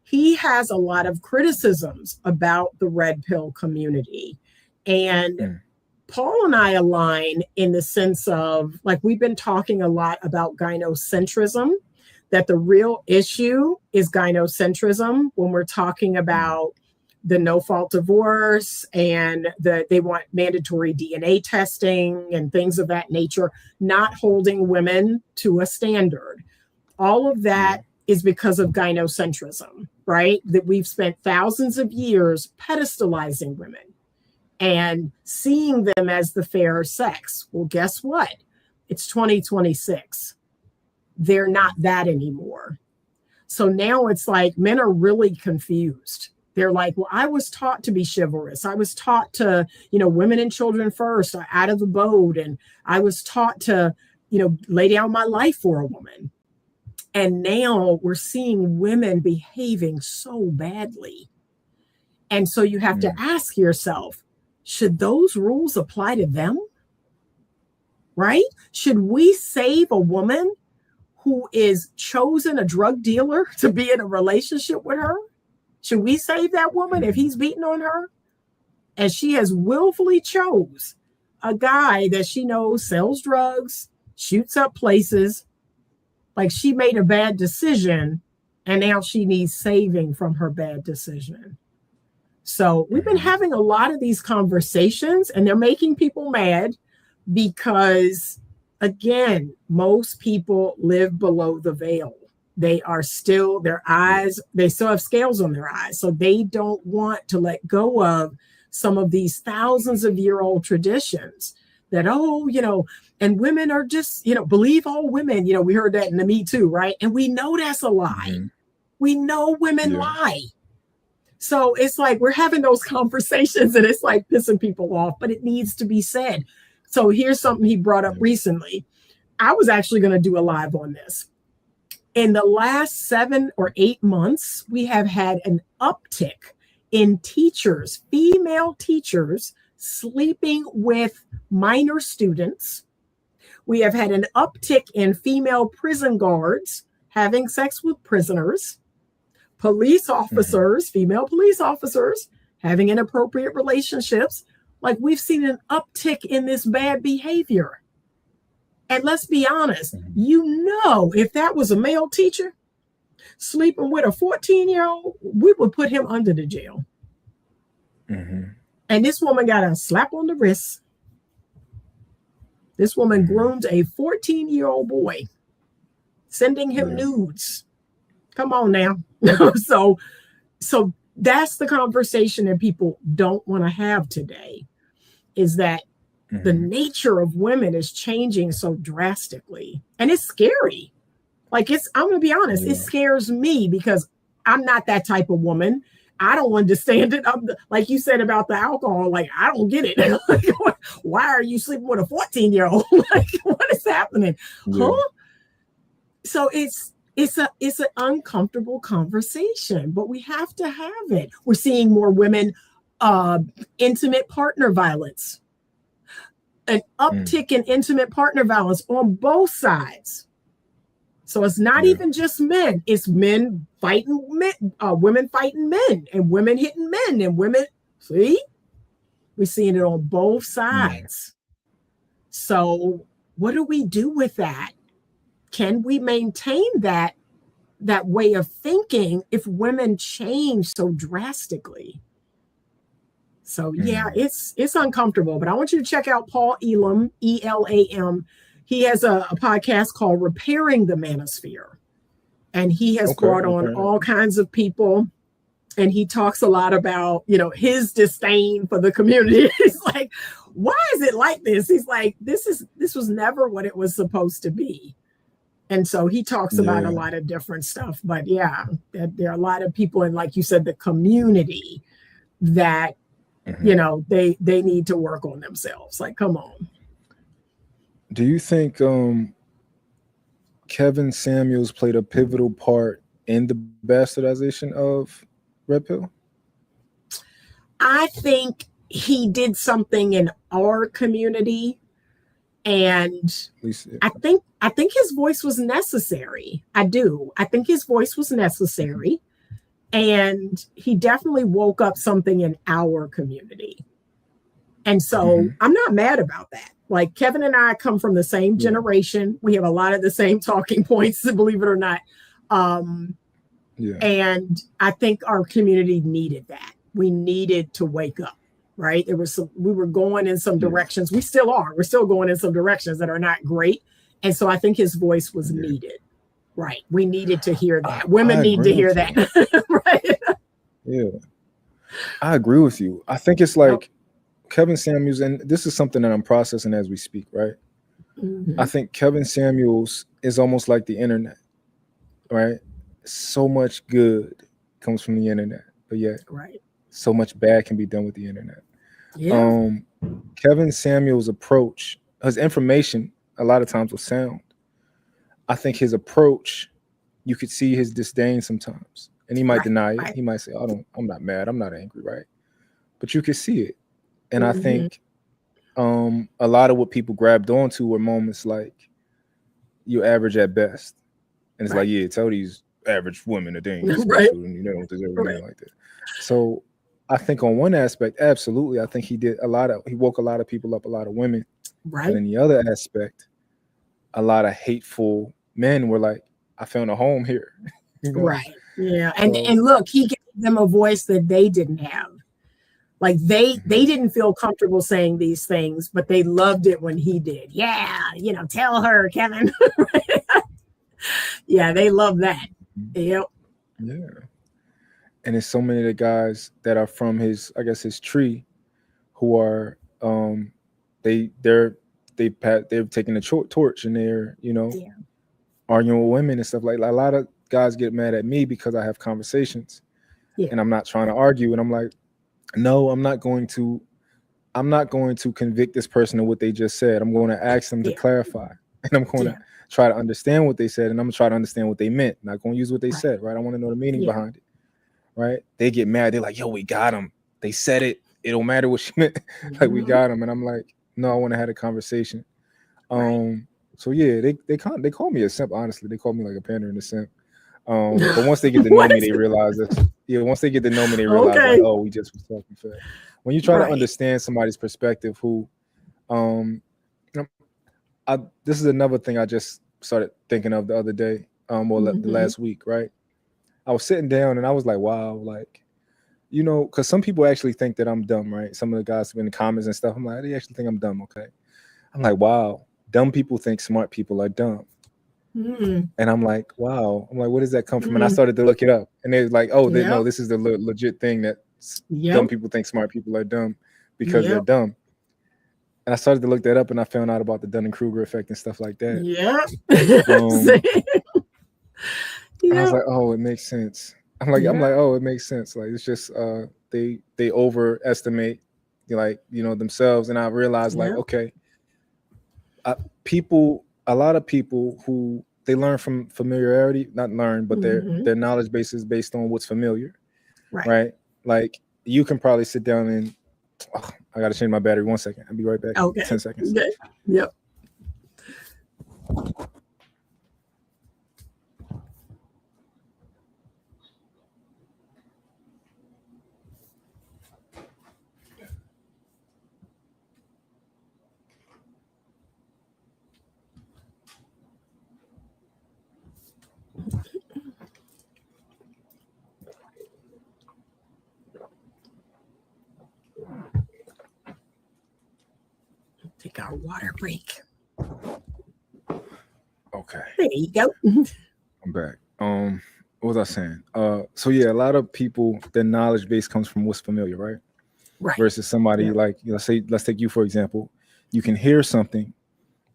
He has a lot of criticisms about the red pill community. And Paul and I align in the sense of, like, we've been talking a lot about gynocentrism, that the real issue is gynocentrism when we're talking about the no-fault divorce and they want mandatory DNA testing and things of that nature, not holding women to a standard. All of that is because of gynocentrism, right? That we've spent thousands of years pedestalizing women and seeing them as the fairer sex. Well, guess what? It's 2026. They're not that anymore. So now it's like men are really confused. They're like, well, I was taught to be chivalrous. I was taught to, women and children first, out of the boat. And I was taught to, lay down my life for a woman. And now we're seeing women behaving so badly. And so you have to ask yourself, should those rules apply to them? Right? Should we save a woman who is chosen a drug dealer to be in a relationship with her? Should we save that woman if he's beating on her? And she has willfully chose a guy that she knows sells drugs, shoots up places. Like, she made a bad decision and now she needs saving from her bad decision. So we've been having a lot of these conversations and they're making people mad because, again, most people live below the veil. They are still, their eyes, they still have scales on their eyes. So they don't want to let go of some of these thousands of year old traditions that, and women are just, believe all women. We heard that in the Me Too, right? And we know that's a lie. We know women lie. So it's like we're having those conversations and it's like pissing people off, but it needs to be said. So here's something he brought up recently. I was actually going to do a live on this. In the last 7 or 8 months, we have had an uptick in teachers, female teachers, sleeping with minor students. We have had an uptick in female prison guards having sex with prisoners. Police officers, female police officers, having inappropriate relationships. Like, we've seen an uptick in this bad behavior. And let's be honest, if that was a male teacher sleeping with a 14-year-old, we would put him under the jail. And this woman got a slap on the wrist. This woman groomed a 14-year-old boy, sending him nudes. Come on now. So that's the conversation that people don't want to have today, is that the nature of women is changing so drastically. And it's scary. Like, I'm going to be honest, it scares me because I'm not that type of woman. I don't understand it. Like you said about the alcohol, like, I don't get it. Like, why are you sleeping with a 14-year-old? Like, what is happening? Huh? So it's an uncomfortable conversation, but we have to have it. We're seeing more women, intimate partner violence, an uptick in intimate partner violence on both sides. So it's not even just men; it's men fighting men, women fighting men, and women hitting men, and women. See, we're seeing it on both sides. So what do we do with that? Can we maintain that way of thinking if women change so drastically? So it's uncomfortable, but I want you to check out Paul Elam, Elam. He has a podcast called Repairing the Manosphere, and he has brought on all kinds of people, and he talks a lot about, his disdain for the community. He's like, why is it like this? He's like, this was never what it was supposed to be. And so he talks about a lot of different stuff, but there are a lot of people in, like you said, the community that, they need to work on themselves. Like, come on. Do you think Kevin Samuels played a pivotal part in the bastardization of Red Pill? I think he did something in our community, and I think his voice was necessary. I do. I think his voice was necessary, and he definitely woke up something in our community. And so I'm not mad about that. Like Kevin and I come from the same generation. We have a lot of the same talking points, believe it or not. And I think our community needed that. We needed to wake up, right? We were going in some directions. We still are. We're still going in some directions that are not great. And so I think his voice was needed. Right. We needed to hear that. Women need to hear that. Right. Yeah. I agree with you. I think it's like Kevin Samuels, and this is something that I'm processing as we speak, right? I think Kevin Samuels is almost like the internet, right? So much good comes from the internet, but yet so much bad can be done with the internet. Yeah. Kevin Samuels' approach, his information a lot of times was sound. I think his approach, you could see his disdain sometimes, and he might deny it. He might say, I'm not mad. I'm not angry, right? But you could see it. And I think a lot of what people grabbed onto were moments like, you're average at best. And it's like, yeah, tell these average women that they ain't special and they don't deserve anything like that. So I think on one aspect, absolutely, I think he woke a lot of people up, a lot of women. Right. And in the other aspect, a lot of hateful men were like, I found a home here. You know? Right. Yeah. And look, he gave them a voice that they didn't have. Like they didn't feel comfortable saying these things, but they loved it when he did. Yeah, tell her, Kevin. Yeah, they love that. Yep. Yeah. And there's so many of the guys that are from his tree, who are they've taken the torch and they're arguing with women and stuff like that. A lot of guys get mad at me because I have conversations and I'm not trying to argue, and I'm like, no, I'm not going to convict this person of what they just said. I'm going to ask them to clarify, and I'm going to try to understand what they said, and I'm going to try to understand what they meant. I'm not going to use what they said, right? I want to know the meaning behind it, right? They get mad. They're like, yo, we got them. They said it. It don't matter what she meant. Like, we got them. And I'm like, no, I want to have a conversation. So yeah, they call me a simp, honestly. They call me like a pander and a simp. But once they get to know me, they realize that. Yeah, once they get to know me, they realize like, oh, we just was talking fast. When you try to understand somebody's perspective, who, this is another thing I just started thinking of the other day, the last week, right? I was sitting down and I was like, wow, like, because some people actually think that I'm dumb, right? Some of the guys in the comments and stuff, I'm like, they actually think I'm dumb, okay? I'm like, wow, dumb people think smart people are dumb. And I'm like, wow. I'm like, where does that come from? And I started to look it up. And they're like, oh, no, this is the legit thing that dumb people think smart people are dumb because they're dumb. And I started to look that up, and I found out about the Dunning-Kruger effect and stuff like that. And I was like, oh, it makes sense. I'm like, oh, it makes sense. Like, it's just they overestimate themselves. And I realized like, okay, a lot of people who they learn from familiarity, not learn, but their knowledge base is based on what's familiar, right? Like, you can probably sit down and I got to change my battery. 1 second. I'll be right back. Okay. 10 seconds. Okay. Yep. Take our water break. Okay. There you go. I'm back. What was I saying? So yeah, a lot of people, their knowledge base comes from what's familiar, right? Right. Versus somebody like, let's take you for example. You can hear something,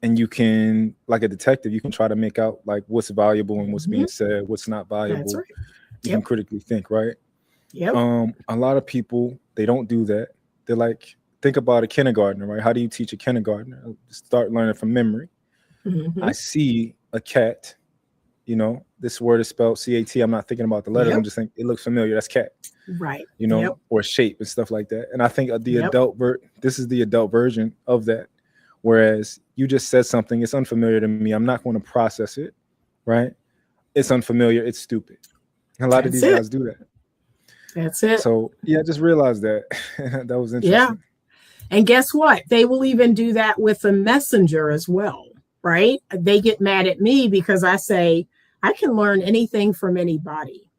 and you can, like a detective, you can try to make out like what's valuable and what's being said, what's not valuable. That's right. You can critically think, right? Yep. A lot of people, they don't do that. They're like, think about a kindergartner, right? How do you teach a kindergartner? Start learning from memory. I see a cat, this word is spelled CAT. I'm not thinking about the letters. I'm just thinking it looks familiar. That's cat. Right. Or shape and stuff like that. And I think this is the adult version of that. Whereas you just said something, it's unfamiliar to me. I'm not going to process it, right? It's unfamiliar. It's stupid. And a lot of these guys do that. That's it. So yeah, I just realized that. That was interesting. And guess what? They will even do that with the messenger as well, right? They get mad at me because I say, I can learn anything from anybody.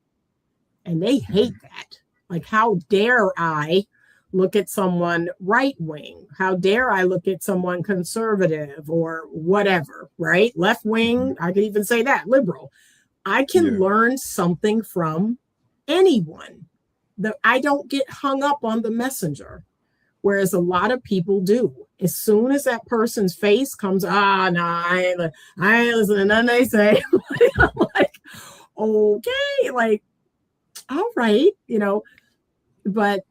And they hate that. Like, how dare I look at someone right wing? How dare I look at someone conservative or whatever, right? Left wing, I could even say that, liberal. I can learn something from anyone. I don't get hung up on the messenger, whereas a lot of people do. As soon as that person's face comes, no, I ain't listening to nothing they say. I'm like, okay, like, all right, but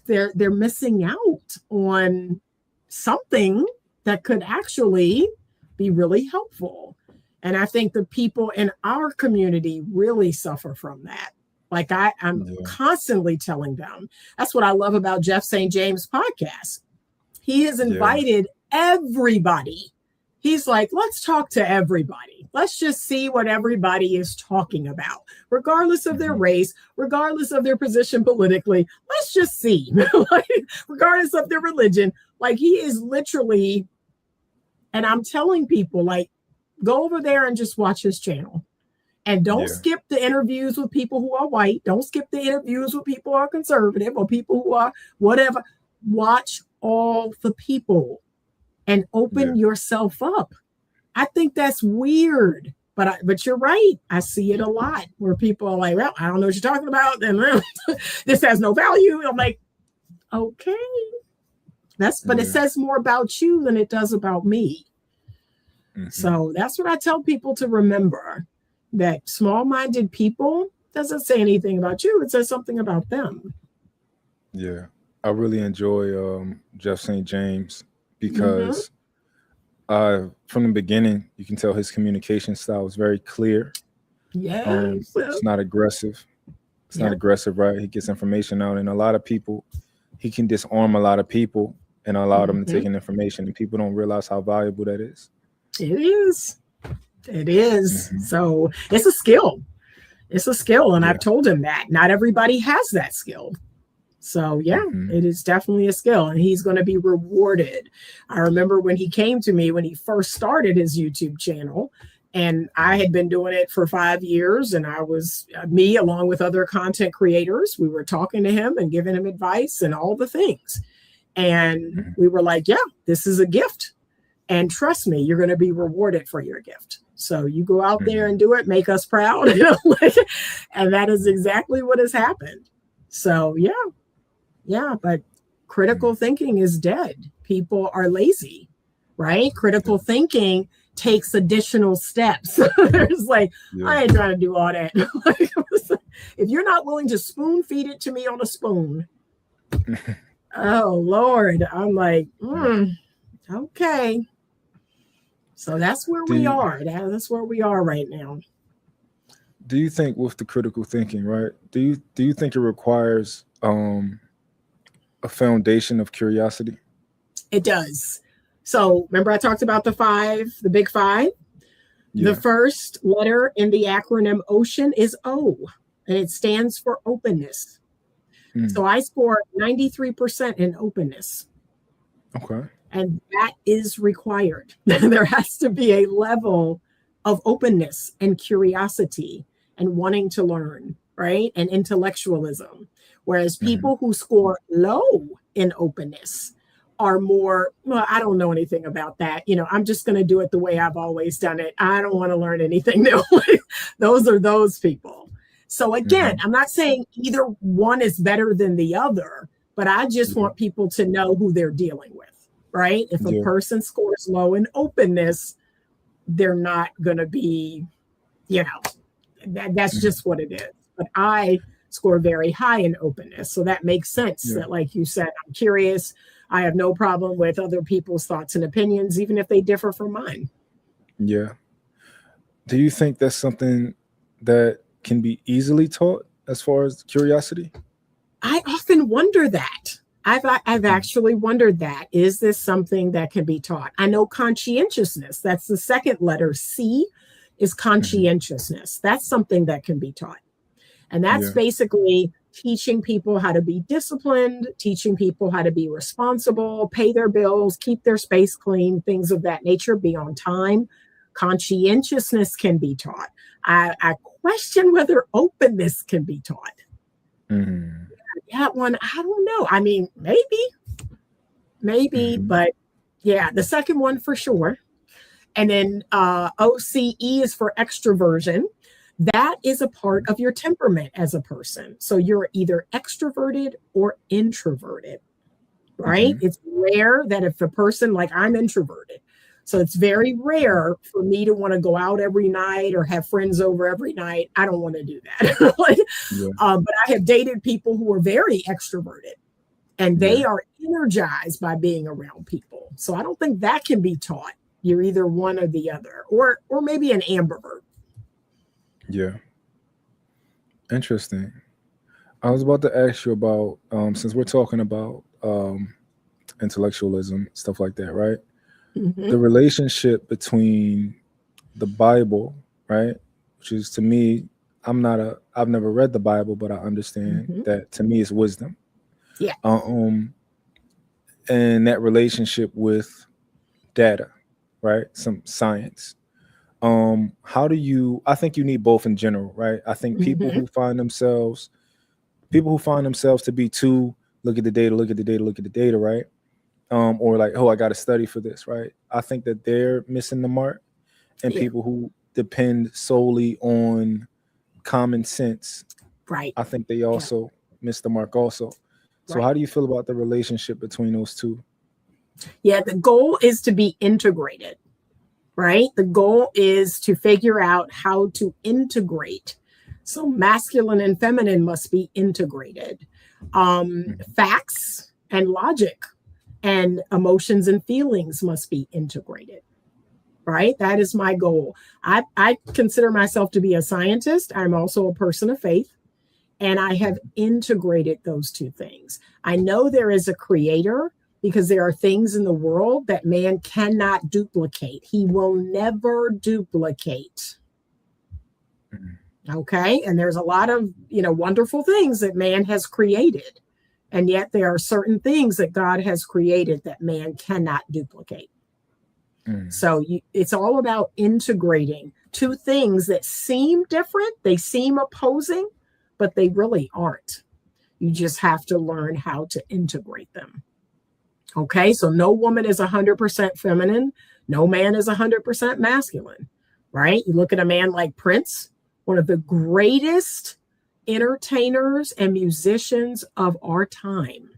they're missing out on something that could actually be really helpful. And I think the people in our community really suffer from that. Like I'm constantly telling them. That's what I love about Jeff St. James' podcast. He has invited everybody. He's like, let's talk to everybody. Let's just see what everybody is talking about, regardless of their race, regardless of their position politically. Let's just see, regardless of their religion. Like, he is literally, and I'm telling people, like, go over there and just watch his channel. And don't skip the interviews with people who are white. Don't skip the interviews with people who are conservative or people who are whatever. Watch all the people and open yourself up. I think that's weird, but you're right. I see it a lot where people are like, well, I don't know what you're talking about. And this has no value. I'm like, okay. But it says more about you than it does about me. So that's what I tell people to remember. That small-minded people doesn't say anything about you. It says something about them. Yeah. I really enjoy Jeff St. James because from the beginning, you can tell his communication style is very clear. It's not aggressive. It's not aggressive, right? He gets information out. And a lot of people, he can disarm a lot of people and allow them to take in information. And people don't realize how valuable that is. It is. It is. So it's a skill. It's a skill. And I've told him that not everybody has that skill. So it is definitely a skill, and he's going to be rewarded. I remember when he came to me when he first started his YouTube channel, and I had been doing it for 5 years, and I was me along with other content creators. We were talking to him and giving him advice and all the things. And we were like, this is a gift. And trust me, you're going to be rewarded for your gift. So you go out there and do it, make us proud. And that is exactly what has happened. So, but critical thinking is dead. People are lazy, right? Critical thinking takes additional steps. There's like, I ain't trying to do all that. If you're not willing to spoon feed it to me on a spoon, oh, Lord, I'm like, okay. So that's where we are. That's where we are right now. Do you think with the critical thinking, right? Do you think it requires a foundation of curiosity? It does. So remember I talked about the big five? The first letter in the acronym OCEAN is O, and it stands for openness. So I score 93% in openness. Okay. And that is required. There has to be a level of openness and curiosity and wanting to learn, right? And intellectualism. Whereas people who score low in openness are more, well, I don't know anything about that. I'm just going to do it the way I've always done it. I don't want to learn anything new. Those are those people. So again, I'm not saying either one is better than the other, but I just want people to know who they're dealing with. Right? If a person scores low in openness, they're not going to be, that's just what it is. But I score very high in openness. So that makes sense that, like you said, I'm curious. I have no problem with other people's thoughts and opinions, even if they differ from mine. Yeah. Do you think that's something that can be easily taught as far as curiosity? I often wonder that. I've actually wondered that. Is this something that can be taught? I know conscientiousness, that's the second letter. C is conscientiousness. That's something that can be taught. And that's basically teaching people how to be disciplined, teaching people how to be responsible, pay their bills, keep their space clean, things of that nature, be on time. Conscientiousness can be taught. I question whether openness can be taught. Mm-hmm. That one, I don't know. I mean, maybe, but yeah, the second one for sure. And then OCE is for extroversion. That is a part of your temperament as a person. So you're either extroverted or introverted, right? It's rare that if a person, like I'm introverted, so it's very rare for me to want to go out every night or have friends over every night. I don't want to do that. But I have dated people who are very extroverted and they are energized by being around people. So I don't think that can be taught. You're either one or the other, or maybe an ambivert. Yeah. Interesting. I was about to ask you about, since we're talking about intellectualism, stuff like that, right? The relationship between the Bible, right? Which is, to me, I've never read the Bible, but I understand that to me it's wisdom. Yeah. And that relationship with data, right? Some science. How do you, I think you need both in general, right? I think people who find themselves to be too, look at the data, right? Or like, oh, I got to study for this, right? I think that they're missing the mark. And people who depend solely on common sense, right? I think they also miss the mark also. So how do you feel about the relationship between those two? Yeah, the goal is to be integrated, right? The goal is to figure out how to integrate. So masculine and feminine must be integrated. Facts and logic and emotions and feelings must be integrated, right? That is my goal. I consider myself to be a scientist. I'm also a person of faith, and I have integrated those two things. I know there is a creator because there are things in the world that man cannot duplicate. He will never duplicate. Okay. And there's a lot of, wonderful things that man has created. And yet there are certain things that God has created that man cannot duplicate. So it's all about integrating two things that seem different. They seem opposing, but they really aren't. You just have to learn how to integrate them. Okay, so no woman is 100% feminine. No man is 100% masculine, right? You look at a man like Prince, one of the greatest entertainers and musicians of our time.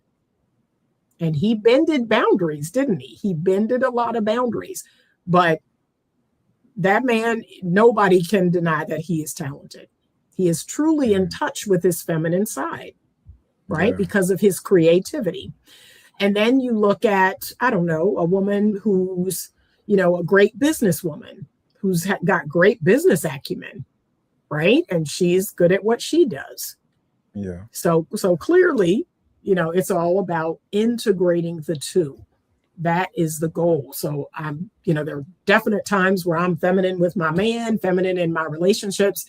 And he bended boundaries, didn't he? He bended a lot of boundaries. But that man, nobody can deny that he is talented. He is truly in touch with his feminine side, right? Because of his creativity. And then you look at, I don't know, a woman who's, a great businesswoman who's got great business acumen, right? And she's good at what she does. Yeah. So clearly, it's all about integrating the two. That is the goal. So there are definite times where I'm feminine with my man, feminine in my relationships.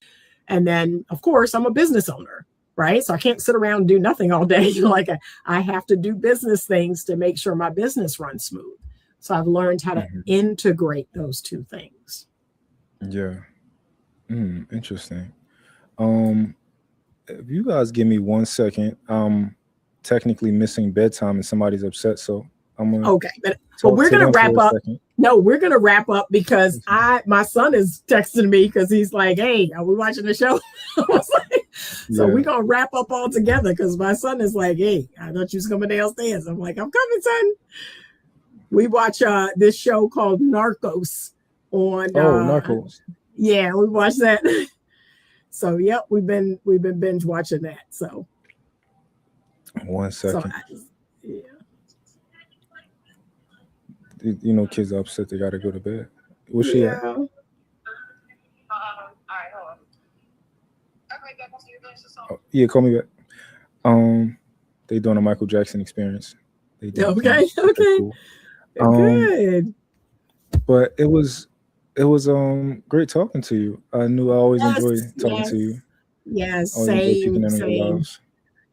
And then, of course, I'm a business owner, right? So I can't sit around and do nothing all day. I have to do business things to make sure my business runs smooth. So I've learned how to integrate those two things. Yeah. Interesting. If you guys give me 1 second, I'm technically missing bedtime and somebody's upset. So I'm going to. Okay. But we're going to wrap up. No, we're going to wrap up because my son is texting me because he's like, hey, are we watching the show? I was like, so we're going to wrap up all together because my son is like, hey, I thought you was coming downstairs. I'm like, I'm coming, son. We watch this show called Narcos on. Narcos. Yeah, we watched that. So, yep, we've been binge watching that. So 1 second. Yeah. Kids are upset they gotta go to bed. Where's she at? All right, hold on. Okay, back onto your finish the song. Yeah, call me back. They doing a Michael Jackson experience. Okay. Cool. Good. But it was great talking to you. I knew I always enjoyed talking to you. Yes, same.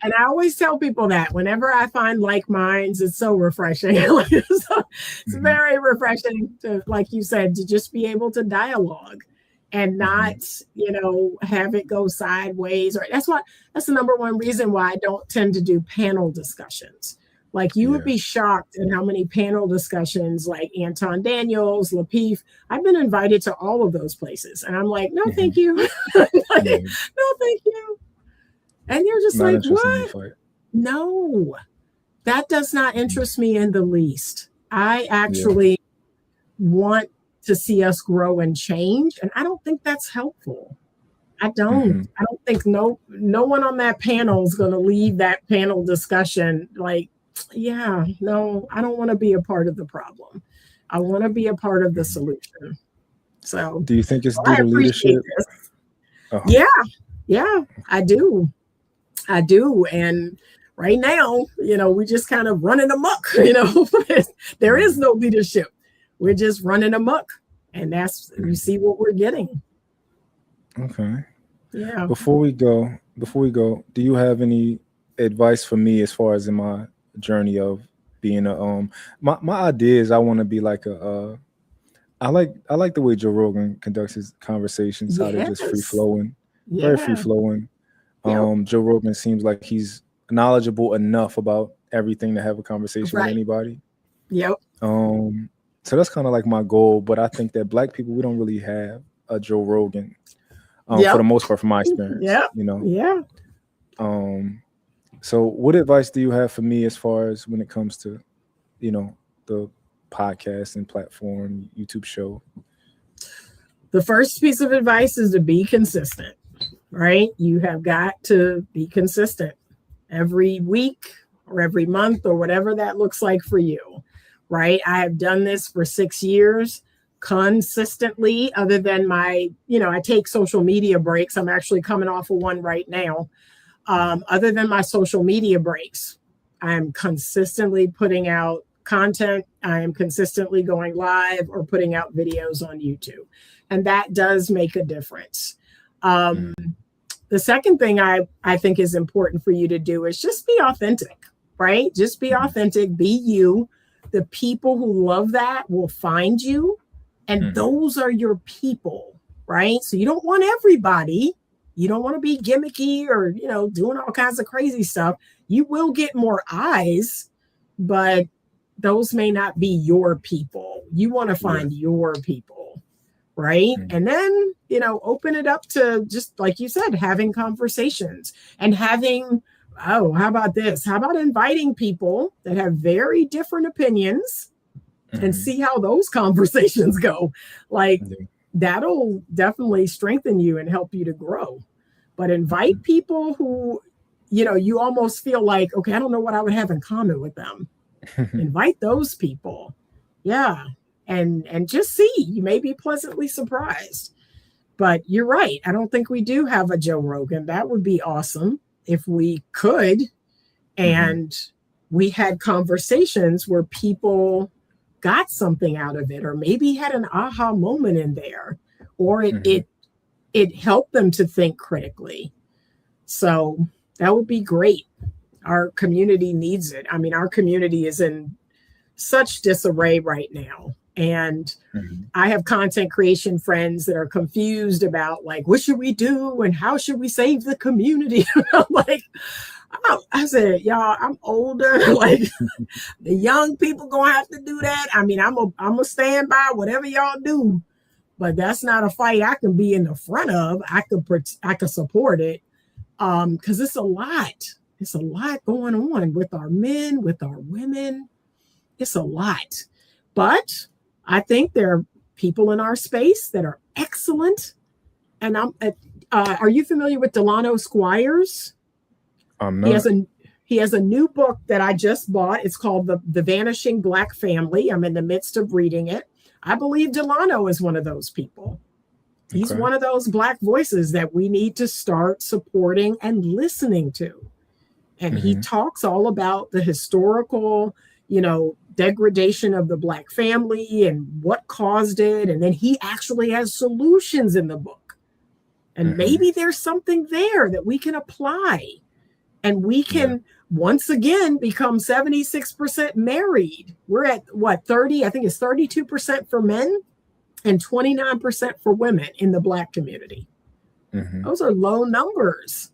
And I always tell people that whenever I find like minds, it's so refreshing. It's very refreshing to, like you said, to just be able to dialogue and not, have it go sideways. Or that's the number one reason why I don't tend to do panel discussions. Like you would be shocked at how many panel discussions like Anton Daniels, Lapeef. I've been invited to all of those places. And I'm like, no, thank you. No, thank you. And you're just not like, what? No, that does not interest me in the least. I actually want to see us grow and change. And I don't think that's helpful. I don't think no one on that panel is going to leave that panel discussion like, no, I don't want to be a part of the problem. I want to be a part of the solution. So do you think it's due to leadership? Yeah, I do. And right now, we just kind of running amok, there is no leadership. We're just running amok. And you see what we're getting. Okay. Yeah. Before we go, do you have any advice for me as far as in my journey of being my idea is I want to be like I like the way Joe Rogan conducts his conversations, how they're just free flowing, very free flowing. Joe Rogan seems like he's knowledgeable enough about everything to have a conversation with anybody. So that's kind of like my goal, but I think that Black people, we don't really have a Joe Rogan for the most part, from my experience. So what advice do you have for me as far as when it comes to, the podcast and platform, YouTube show? The first piece of advice is to be consistent, right? You have got to be consistent every week or every month or whatever that looks like for you, right? I have done this for 6 years consistently, other than I take social media breaks. I'm actually coming off of one right now. Other than my social media breaks, I'm consistently putting out content. I am consistently going live or putting out videos on YouTube. And that does make a difference. The second thing I think is important for you to do is just be authentic, right? Just be authentic, be you. The people who love that will find you. And those are your people, right? So you don't want everybody. You don't want to be gimmicky or, doing all kinds of crazy stuff. You will get more eyes, but those may not be your people. You want to find your people, right? And then, open it up to, just like you said, having conversations and having, how about this? How about inviting people that have very different opinions and see how those conversations go? Like, that'll definitely strengthen you and help you to grow. But invite people who, you almost feel like, okay, I don't know what I would have in common with them. Invite those people. Yeah. And just see, you may be pleasantly surprised. But you're right. I don't think we do have a Joe Rogan. That would be awesome if we could. And we had conversations where people got something out of it, or maybe had an aha moment in there, or it helped them to think critically. So that would be great. Our community needs it. I mean, our community is in such disarray right now. And I have content creation friends that are confused about, like, what should we do and how should we save the community? I'm like, I said, y'all, I'm older. Like, the young people gonna have to do that. I mean, I'm a stand by whatever y'all do, but that's not a fight I can be in the front of. I could support it, because it's a lot. It's a lot going on with our men, with our women. It's a lot, but I think there are people in our space that are excellent. And are you familiar with Delano Squires? I'm not. He has a new book that I just bought. It's called The Vanishing Black Family. I'm in the midst of reading it. I believe Delano is one of those people. He's one of those Black voices that we need to start supporting and listening to. And he talks all about the historical, degradation of the Black family and what caused it. And then he actually has solutions in the book. And maybe there's something there that we can apply. And we can once again become 76% married. We're at what, 30? I think it's 32% for men and 29% for women in the Black community. Those are low numbers.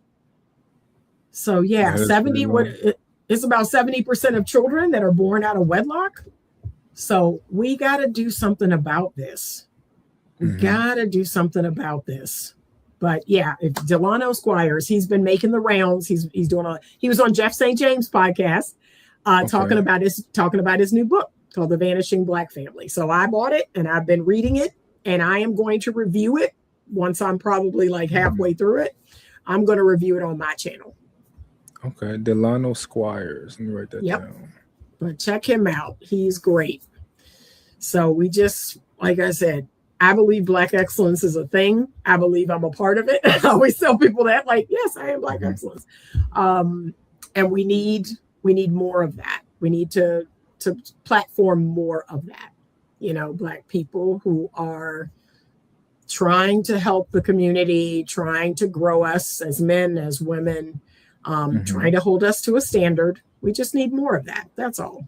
So yeah, 70, it's about 70% of children that are born out of wedlock. So we got to do something about this. We got to do something about this. But yeah, if Delano Squires, he's been making the rounds. He was on Jeff St. James' podcast, talking about his new book called The Vanishing Black Family. So I bought it and I've been reading it, and I am going to review it once I'm probably like halfway through it. I'm going to review it on my channel. Okay, Delano Squires. Let me write that down. But check him out. He's great. So we just, like I said, I believe Black excellence is a thing. I believe I'm a part of it. I always tell people that, like, yes, I am Black excellence. And we need more of that. We need to platform more of that. You know, Black people who are trying to help the community, trying to grow us as men, as women, trying to hold us to a standard. We just need more of that. That's all.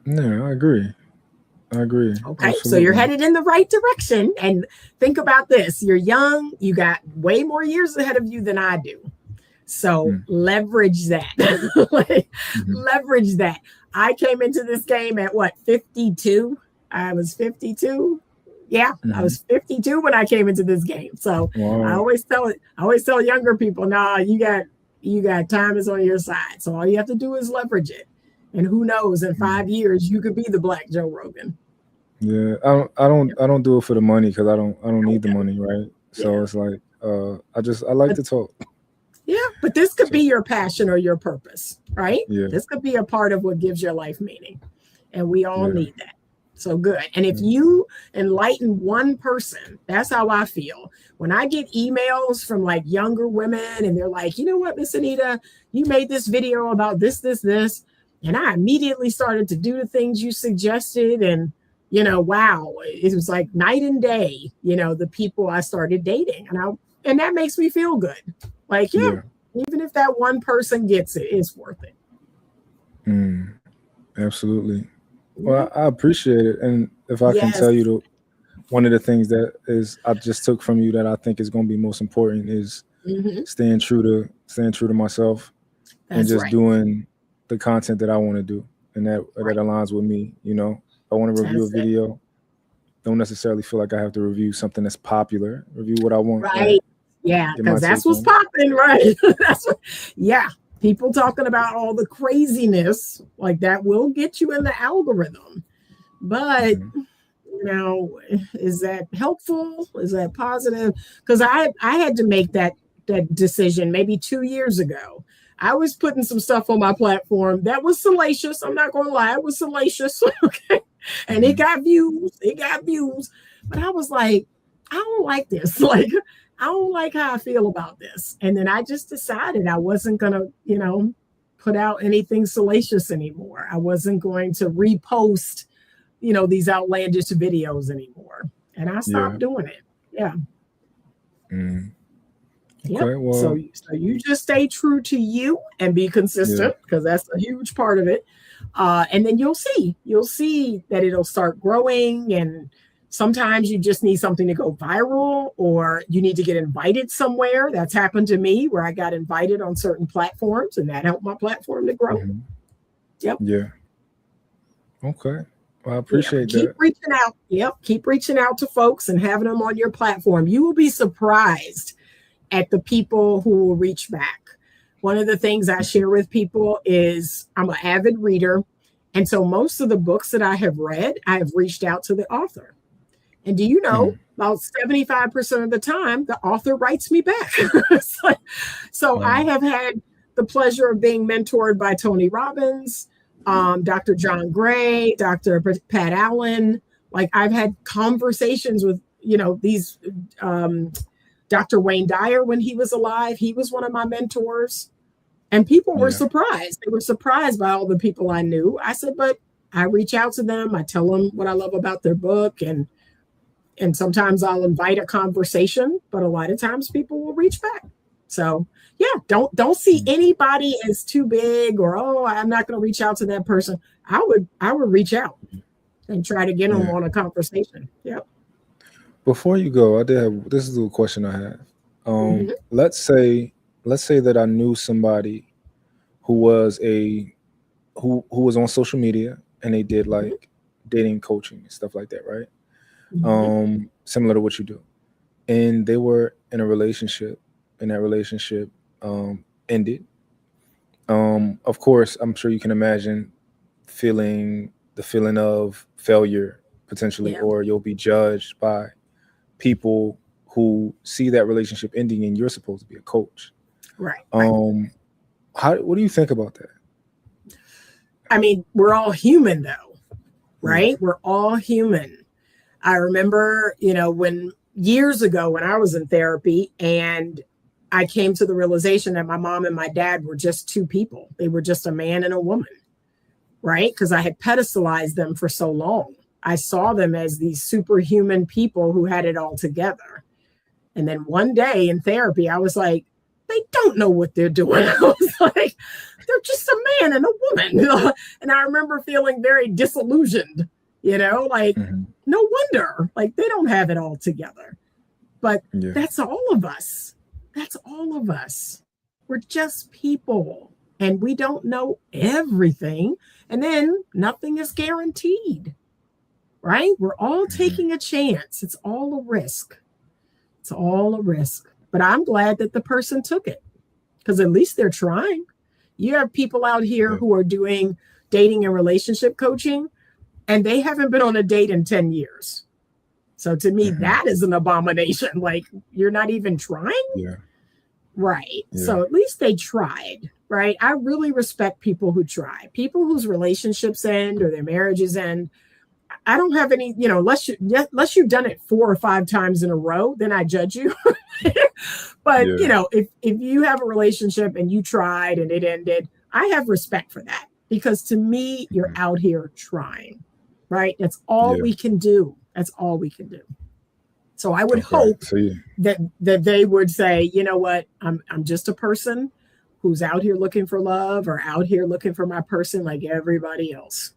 No, I agree. Okay, absolutely. So you're headed in the right direction. And think about this. You're young. You got way more years ahead of you than I do. So leverage that. Leverage that. I came into this game at what, 52? I was 52. Yeah, I was 52 when I came into this game. So I always tell younger people, nah, you got time is on your side. So all you have to do is leverage it. And who knows, in 5 years, you could be the Black Joe Rogan. Yeah, I don't do it for the money, because I don't need the money, right? So it's like I like to talk. Yeah, but this could be your passion or your purpose, right? Yeah. This could be a part of what gives your life meaning. And we all need that. So good. And if you enlighten one person, that's how I feel. When I get emails from like younger women and they're like, you know what, Miss Anita, you made this video about this. And I immediately started to do the things you suggested. And, you know, wow, it was like night and day, you know, the people I started dating. And that makes me feel good. Like, even if that one person gets it, it's worth it. Absolutely. Well, I appreciate it. And if I can tell you, one of the things that is I just took from you that I think is going to be most important is staying true to myself. And just doing the content that I want to do, and that aligns with me. You know, I want to review a video. Don't necessarily feel like I have to review something that's popular. Review what I want. Right. Yeah, because that's what's popping, right? People talking about all the craziness like that will get you in the algorithm. But you know, is that helpful? Is that positive? Because I had to make that decision maybe 2 years ago. I was putting some stuff on my platform that was salacious. I'm not going to lie. It was salacious. Okay. And it got views. But I was like, I don't like this. Like, I don't like how I feel about this. And then I just decided I wasn't going to, you know, put out anything salacious anymore. I wasn't going to repost, you know, these outlandish videos anymore. And I stopped doing it. Yeah. Okay, well, so you just stay true to you and be consistent, because that's a huge part of it. And then you'll see that it'll start growing. And sometimes you just need something to go viral, or you need to get invited somewhere. That's happened to me, where I got invited on certain platforms, and that helped my platform to grow. Yep. Yeah. Okay. Well, I appreciate that. Keep reaching out. Yep. Keep reaching out to folks and having them on your platform. You will be surprised at the people who will reach back. One of the things I share with people is I'm an avid reader. And so most of the books that I have read, I have reached out to the author. And do you know, about 75% of the time, the author writes me back. So I have had the pleasure of being mentored by Tony Robbins, Dr. John Gray, Dr. Pat Allen. Like, I've had conversations with, you know, these Dr. Wayne Dyer when he was alive. He was one of my mentors. And people were surprised. They were surprised by all the people I knew. I said, but I reach out to them. I tell them what I love about their book. And sometimes I'll invite a conversation, but a lot of times people will reach back. So, Don't see anybody as too big or, oh, I'm not going to reach out to that person. I would reach out and try to get them on a conversation. Yep. Before you go, this is a question I have. Let's say that I knew somebody who was who was on social media and they did like dating coaching and stuff like that, right? Similar to what you do. And they were in a relationship, and that relationship ended. Of course, I'm sure you can imagine the feeling of failure potentially, or you'll be judged by people who see that relationship ending, and you're supposed to be a coach. Right. What do you think about that? I mean, we're all human though, right? We're all human. I remember, when years ago when I was in therapy and I came to the realization that my mom and my dad were just two people. They were just a man and a woman, right? Because I had pedestalized them for so long. I saw them as these superhuman people who had it all together. And then one day in therapy, I was like, they don't know what they're doing. I was like, they're just a man and a woman. And I remember feeling very disillusioned, like, no wonder, like they don't have it all together. But that's all of us. That's all of us. We're just people and we don't know everything. And then nothing is guaranteed, right? We're all taking a chance. It's all a risk. It's all a risk. But I'm glad that the person took it because at least they're trying. You have people out here who are doing dating and relationship coaching and they haven't been on a date in 10 years. So to me, that is an abomination. Like you're not even trying. Yeah. Right. Yeah. So at least they tried. Right. I really respect people who try. People whose relationships end or their marriages end. I don't have any, unless you've done it 4 or 5 times in a row, then I judge you. But, if you have a relationship and you tried and it ended, I have respect for that because to me, you're out here trying. Right. That's all we can do. That's all we can do. So I would hope that they would say, you know what, I'm just a person who's out here looking for love or out here looking for my person like everybody else.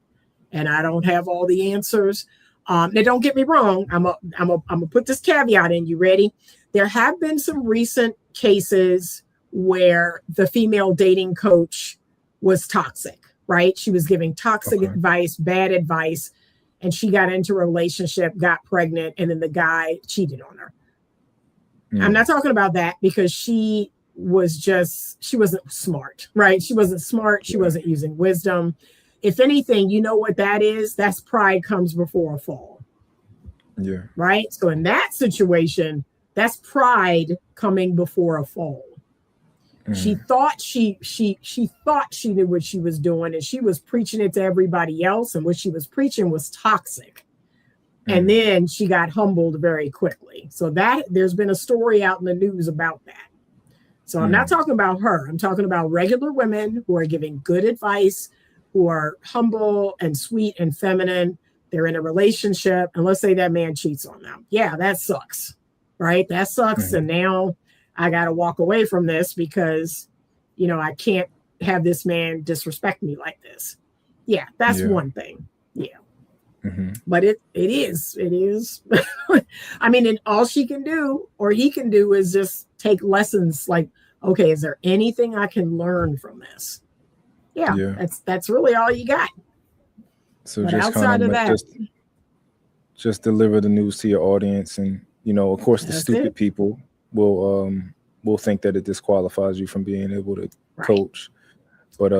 And I don't have all the answers. Now, don't get me wrong. I'm gonna put this caveat in. You ready? There have been some recent cases where the female dating coach was toxic, right? She was giving toxic advice, bad advice, and she got into a relationship, got pregnant, and then the guy cheated on her. I'm not talking about that because she wasn't smart, right? She wasn't smart. She wasn't using wisdom. If anything, you know what that is? That's pride comes before a fall. Yeah. Right. So in that situation, that's pride coming before a fall. She thought she thought she knew what she was doing and she was preaching it to everybody else. And what she was preaching was toxic. And then she got humbled very quickly. So there's been a story out in the news about that. So I'm not talking about her. I'm talking about regular women who are giving good advice, who are humble and sweet and feminine. They're in a relationship and let's say that man cheats on them. Yeah, that sucks, right? That sucks. And now I got to walk away from this because, I can't have this man disrespect me like this. Yeah, that's one thing. Yeah. But it is. I mean, and all she can do or he can do is just take lessons like, okay, is there anything I can learn from this? Yeah. That's really all you got. So but just outside of that, just deliver the news to your audience, and of course, the stupid people will think that it disqualifies you from being able to coach, but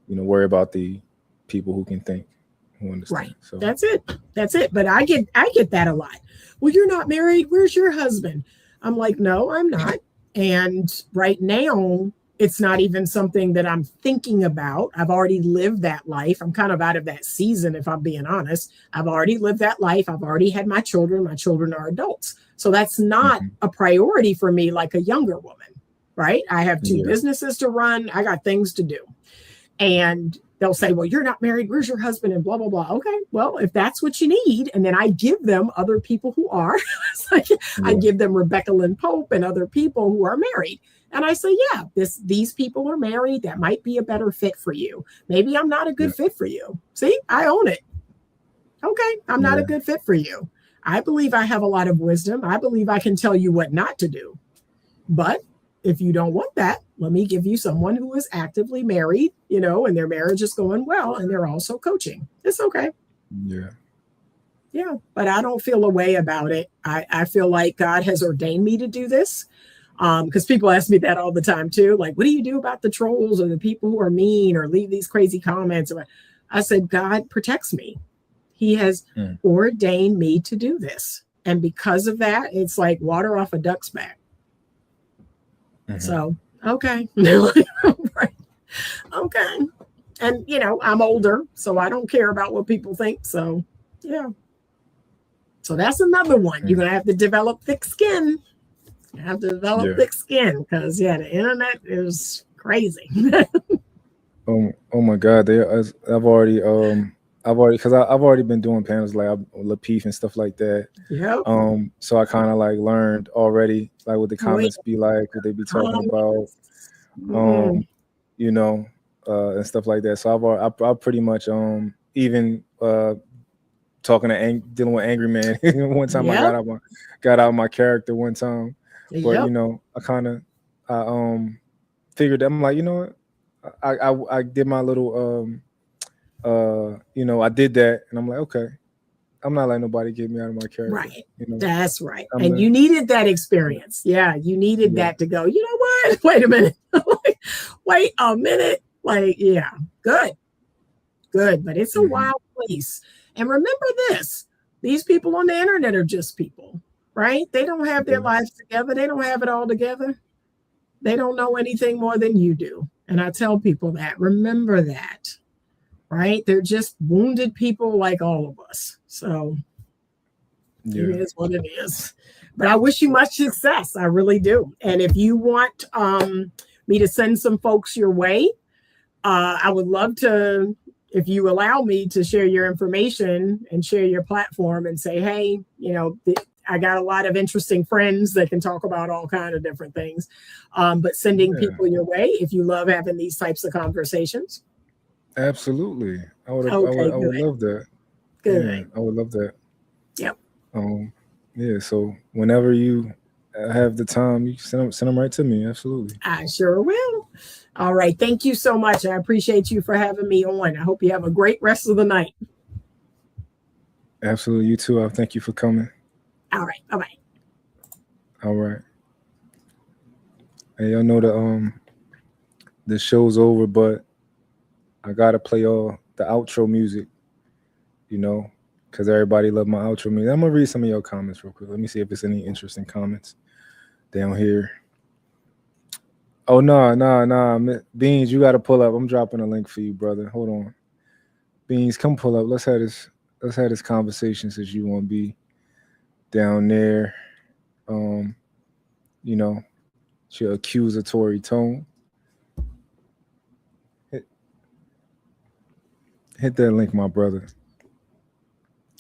worry about the people who can think, who understand. Right. So that's it. But I get that a lot. Well, you're not married. Where's your husband? I'm like, no, I'm not. And right now, it's not even something that I'm thinking about. I've already lived that life. I'm kind of out of that season, if I'm being honest. I've already lived that life. I've already had my children. My children are adults. So that's not a priority for me like a younger woman, right? I have 2 businesses to run. I got things to do. And they'll say, well, you're not married. Where's your husband? And blah, blah, blah. Okay, well, if that's what you need. And then I give them other people who are. It's like I give them Rebecca Lynn Pope and other people who are married. And I say, yeah, these people are married. That might be a better fit for you. Maybe I'm not a good fit for you. See, I own it. Okay, I'm not a good fit for you. I believe I have a lot of wisdom. I believe I can tell you what not to do. But if you don't want that, let me give you someone who is actively married, and their marriage is going well, and they're also coaching. It's okay. Yeah. Yeah, but I don't feel a way about it. I feel like God has ordained me to do this. Because people ask me that all the time too. Like, what do you do about the trolls or the people who are mean or leave these crazy comments? I said, God protects me. He has ordained me to do this. And because of that, it's like water off a duck's back. So, okay. Right. Okay. And, I'm older, so I don't care about what people think. So, yeah. So that's another one. You're going to have to develop thick skin. You have to develop thick skin because, the internet is crazy. Oh my God. I've already been doing panels like Lapeef and stuff like that. Yeah. So I kind of like learned already, like what the comments be like, what they be talking about, and stuff like that. So I pretty much even dealing with angry man. One time I got out my character one time. But I figured I'm like, I did my little I did that, and I'm like, okay, I'm not letting nobody get me out of my character. Right. That's right. And you needed that experience. Yeah, you needed that to go, you know what? Wait a minute. Wait a minute. Like, yeah, good. But it's a wild place. And remember this, these people on the internet are just people. Right? They don't have their lives together. They don't have it all together. They don't know anything more than you do. And I tell people that. Remember that. Right? They're just wounded people like all of us. So it is what it is. But I wish you much success. I really do. And if you want me to send some folks your way, I would love to, if you allow me to share your information and share your platform and say, hey, I got a lot of interesting friends that can talk about all kinds of different things. But sending people your way, if you love having these types of conversations. Absolutely. I would love that. Good. Yeah, I would love that. Yep. So whenever you have the time, you can send them right to me. Absolutely. I sure will. All right. Thank you so much. I appreciate you for having me on. I hope you have a great rest of the night. Absolutely. You too. Thank you for coming. All right. Bye-bye. All right. Hey, y'all know the show's over, but I gotta play all the outro music, because everybody love my outro music. I'm gonna read some of your comments real quick. Let me see if there's any interesting comments down here. Oh no, Beans, you gotta pull up. I'm dropping a link for you, brother. Hold on, Beans, come pull up. Let's have this conversation since you want to be down there. It's your accusatory tone. Hit that link, my brother,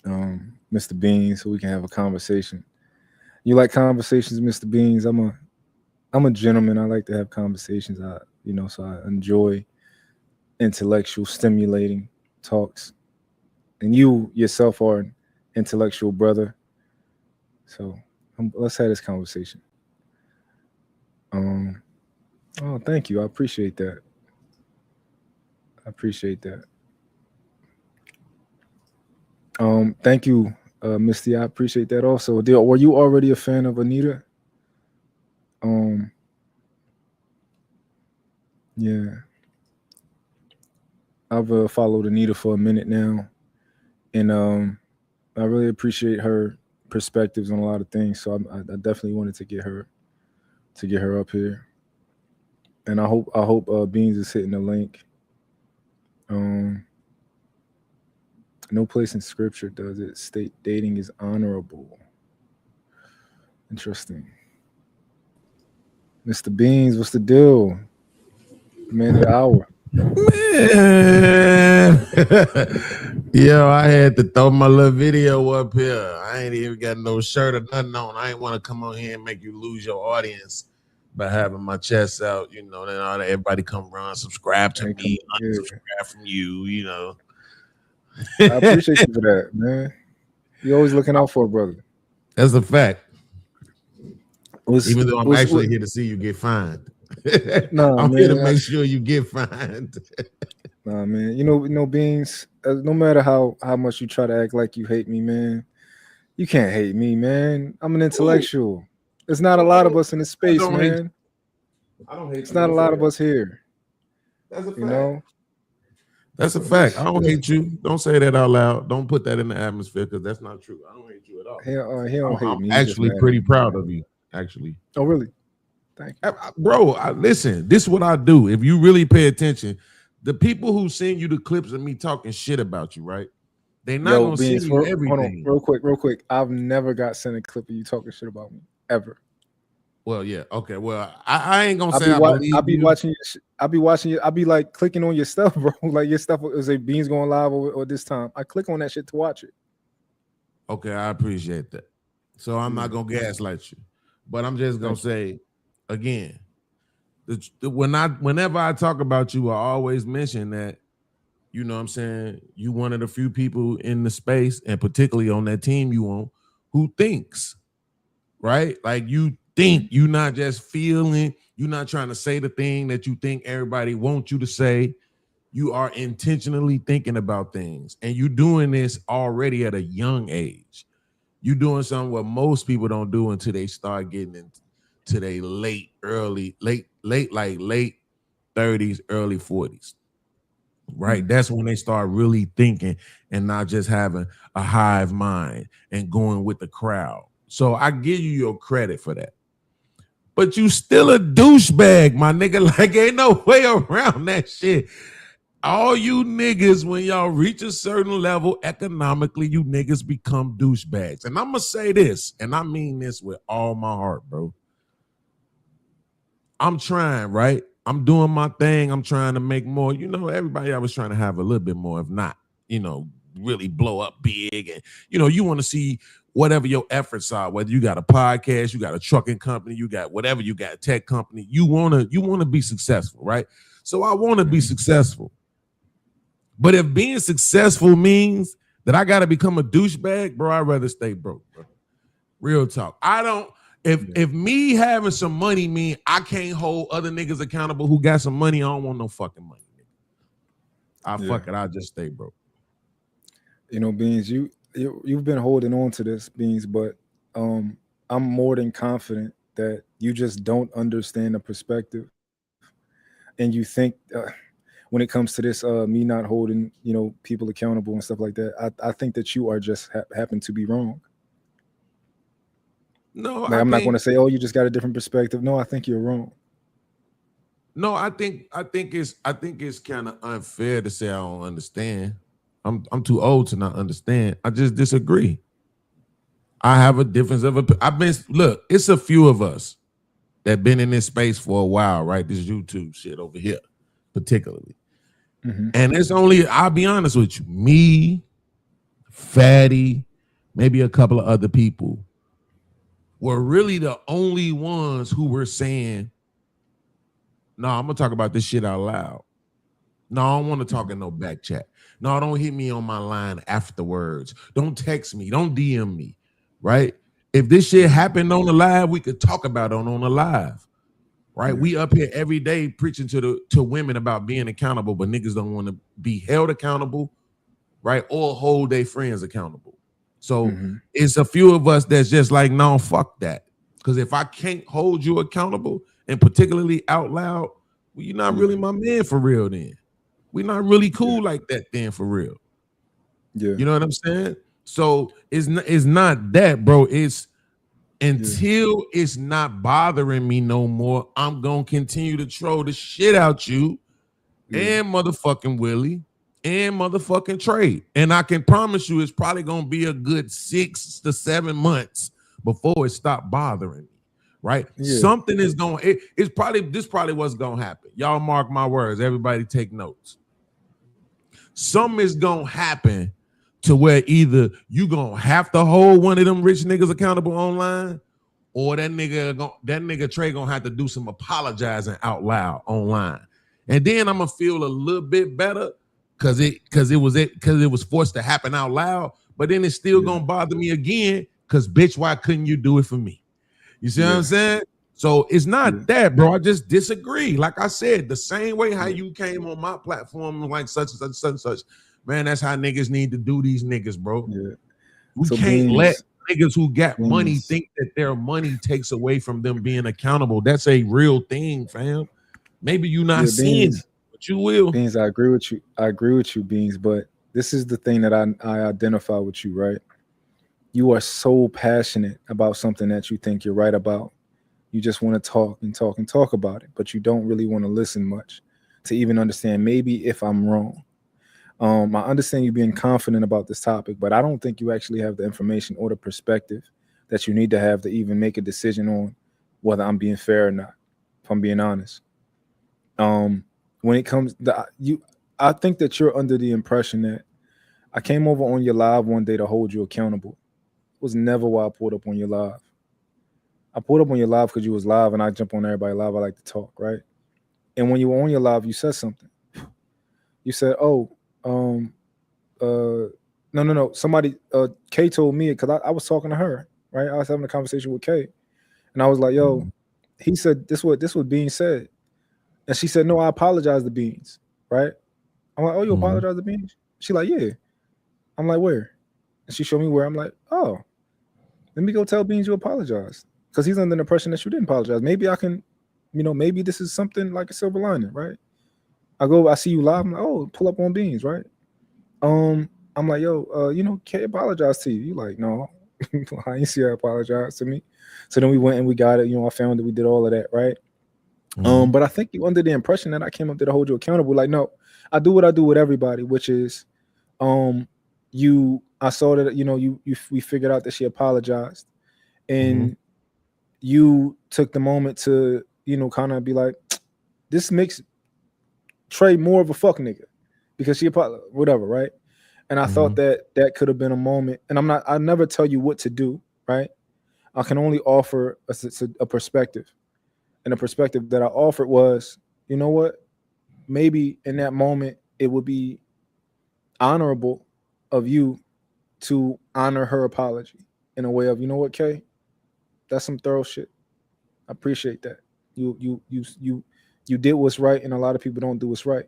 Mr. Beans, so we can have a conversation. You like conversations, Mr. Beans? I'm a gentleman. I like to have conversations. So I enjoy intellectual, stimulating talks. And you yourself are an intellectual brother. So let's have this conversation. Thank you. I appreciate that. Thank you, Misty. I appreciate that also. Were you already a fan of Anita? Yeah. I've followed Anita for a minute now, and I really appreciate her perspectives on a lot of things. So I definitely wanted to get her up here, and I hope Beans is hitting the link. No place in scripture does it state dating is honorable. Interesting. Mr. Beans, what's the deal? Man of the hour. Man. Yo, I had to throw my little video up here. I ain't even got no shirt or nothing on. I ain't want to come on here and make you lose your audience. by having my chest out, you know, then everybody come run, subscribe to me, unsubscribe from you, you know. I appreciate you for that, man. You're always looking out for a brother. That's a fact. Even though I'm actually here to see you get fined. I'm here to make sure you get fined. Nah, man. You know, Beans, no matter how much you try to act like you hate me, man, you can't hate me, man. I'm an intellectual. Ooh. There's not a lot of us in this space, man. I don't hate It's not a lot of us here. That's a fact. You know? That's a fact. I don't hate you. Don't say that out loud. Don't put that in the atmosphere because that's not true. I don't hate you at all. He don't hate me. I'm actually pretty proud of you, actually. Oh, really? Thank you. Bro, listen, this is what I do. If you really pay attention, the people who send you the clips of me talking shit about you, right? They're not going to send you everything. Hold on, real quick. I've never got sent a clip of you talking shit about me, ever. Well, yeah, okay. Well, I ain't gonna say I'll be watching you. I'll be like clicking on your stuff, bro. Like your stuff is a Beans going live or this time. I click on that shit to watch it. Okay, I appreciate that. So I'm not gonna gaslight you, but I'm just gonna say again, whenever I talk about you, I always mention that, you know what I'm saying, you one of the few people in the space, and particularly on that team you on, who thinks, right? Like you think, you're not just feeling, you're not trying to say the thing that you think everybody wants you to say. You are intentionally thinking about things, and you're doing this already at a young age. You're doing something what most people don't do until they start getting into their late 30s, early 40s. Right? That's when they start really thinking and not just having a hive mind and going with the crowd. So I give you your credit for that. But you still a douchebag, my nigga. Like, ain't no way around that shit. All you niggas, when y'all reach a certain level economically, you niggas become douchebags. And I'm going to say this, and I mean this with all my heart, bro. I'm trying, right? I'm doing my thing. I'm trying to make more. You know, everybody I was trying to have a little bit more, if not, you know, really blow up big. And, you know, you want to see whatever your efforts are, whether you got a podcast, you got a trucking company, you got whatever, you got a tech company, you want to be successful, right? So I want to be successful. But if being successful means that I got to become a douchebag, bro, I'd rather stay broke, bro. Real talk. I don't, if me having some money mean I can't hold other niggas accountable who got some money, I don't want no fucking money. Fuck it, I'll just stay broke. You know, Beans, you've been holding on to this, Beans, but I'm more than confident that you just don't understand the perspective, and you think when it comes to this, me not holding, you know, people accountable and stuff like that, I think that you are just happen to be wrong. No, like, I'm not going to say, oh, you just got a different perspective. No, I think you're wrong. No, I think it's kind of unfair to say I don't understand. I'm too old to not understand. I just disagree. I have a difference of look, it's a few of us that been in this space for a while, right? This YouTube shit over here, particularly. Mm-hmm. And it's only, I'll be honest with you, me, Fatty, maybe a couple of other people were really the only ones who were saying, no, I'm going to talk about this shit out loud. No, I don't want to talk in no back chat. No, don't hit me on my line afterwards. Don't text me. Don't DM me, right? If this shit happened on the live, we could talk about it on the live, right? We up here every day preaching to women about being accountable, but niggas don't want to be held accountable, right? Or hold their friends accountable. So it's a few of us that's just like, no, fuck that. Because if I can't hold you accountable, and particularly out loud, well, you're not really my man for real then. We're not really cool like that then for real. Yeah. You know what I'm saying? So it's not that, bro. It's until it's not bothering me no more, I'm going to continue to troll the shit out you and motherfucking Willie and motherfucking Trey. And I can promise you it's probably going to be a good 6 to 7 months before it stopped bothering me. Right? Yeah. Something is going, this probably what's going to happen. Y'all mark my words. Everybody take notes. Something is going to happen to where either you going to have to hold one of them rich niggas accountable online, or that nigga Trey gonna have to do some apologizing out loud online. And then I'm gonna feel a little bit better because it was forced to happen out loud, but then it's still gonna bother me again because bitch, why couldn't you do it for me? You see what I'm saying? So it's not that, bro. I just disagree. Like I said, the same way how you came on my platform like such and such, such and such, man, that's how niggas need to do these niggas, bro. Yeah. We So can't let niggas who got money think that their money takes away from them being accountable. That's a real thing, fam. Maybe you not seeing it, but you will. Beans, I agree with you. I agree with you, Beans, but this is the thing that I identify with you, right? You are so passionate about something that you think you're right about. You just want to talk and talk and talk about it, but you don't really want to listen much to even understand maybe if I'm wrong. I understand you being confident about this topic, but I don't think you actually have the information or the perspective that you need to have to even make a decision on whether I'm being fair or not, if I'm being honest. When it comes to I think that you're under the impression that I came over on your live one day to hold you accountable. It was never why I pulled up on your live. I pulled up on your live because you was live and I jump on everybody live. I like to talk, right? And when you were on your live, you said something. You said, no. Somebody, Kay told me it because I was talking to her, right? I was having a conversation with Kay. And I was like, yo, he said this was being said. And she said, no, I apologize to Beans, right? I'm like, oh, you apologize to Beans? She like, yeah. I'm like, where? And she showed me where. I'm like, oh, let me go tell Beans you apologize. Because he's under the impression that you didn't apologize. Maybe I can, maybe this is something like a silver lining, right? I see you live. I'm like, oh, pull up on Beans, right? I'm like, yo, Kay apologize to you. You like, no, I ain't see her apologize to me. So then we went and we got it. I found it. We did all of that, right? But I think you under the impression that I came up there to hold you accountable. Like, no, I do what I do with everybody, which is, I saw that, we figured out that she apologized, and you took the moment to, kind of be like, this makes Trey more of a fuck nigga because she apologized, whatever, right? And I thought that could have been a moment. And I never tell you what to do, right? I can only offer a perspective. And the perspective that I offered was, you know what? Maybe in that moment, it would be honorable of you to honor her apology in a way of, you know what, Kay? That's some thorough shit. I appreciate that. You did what's right, and a lot of people don't do what's right.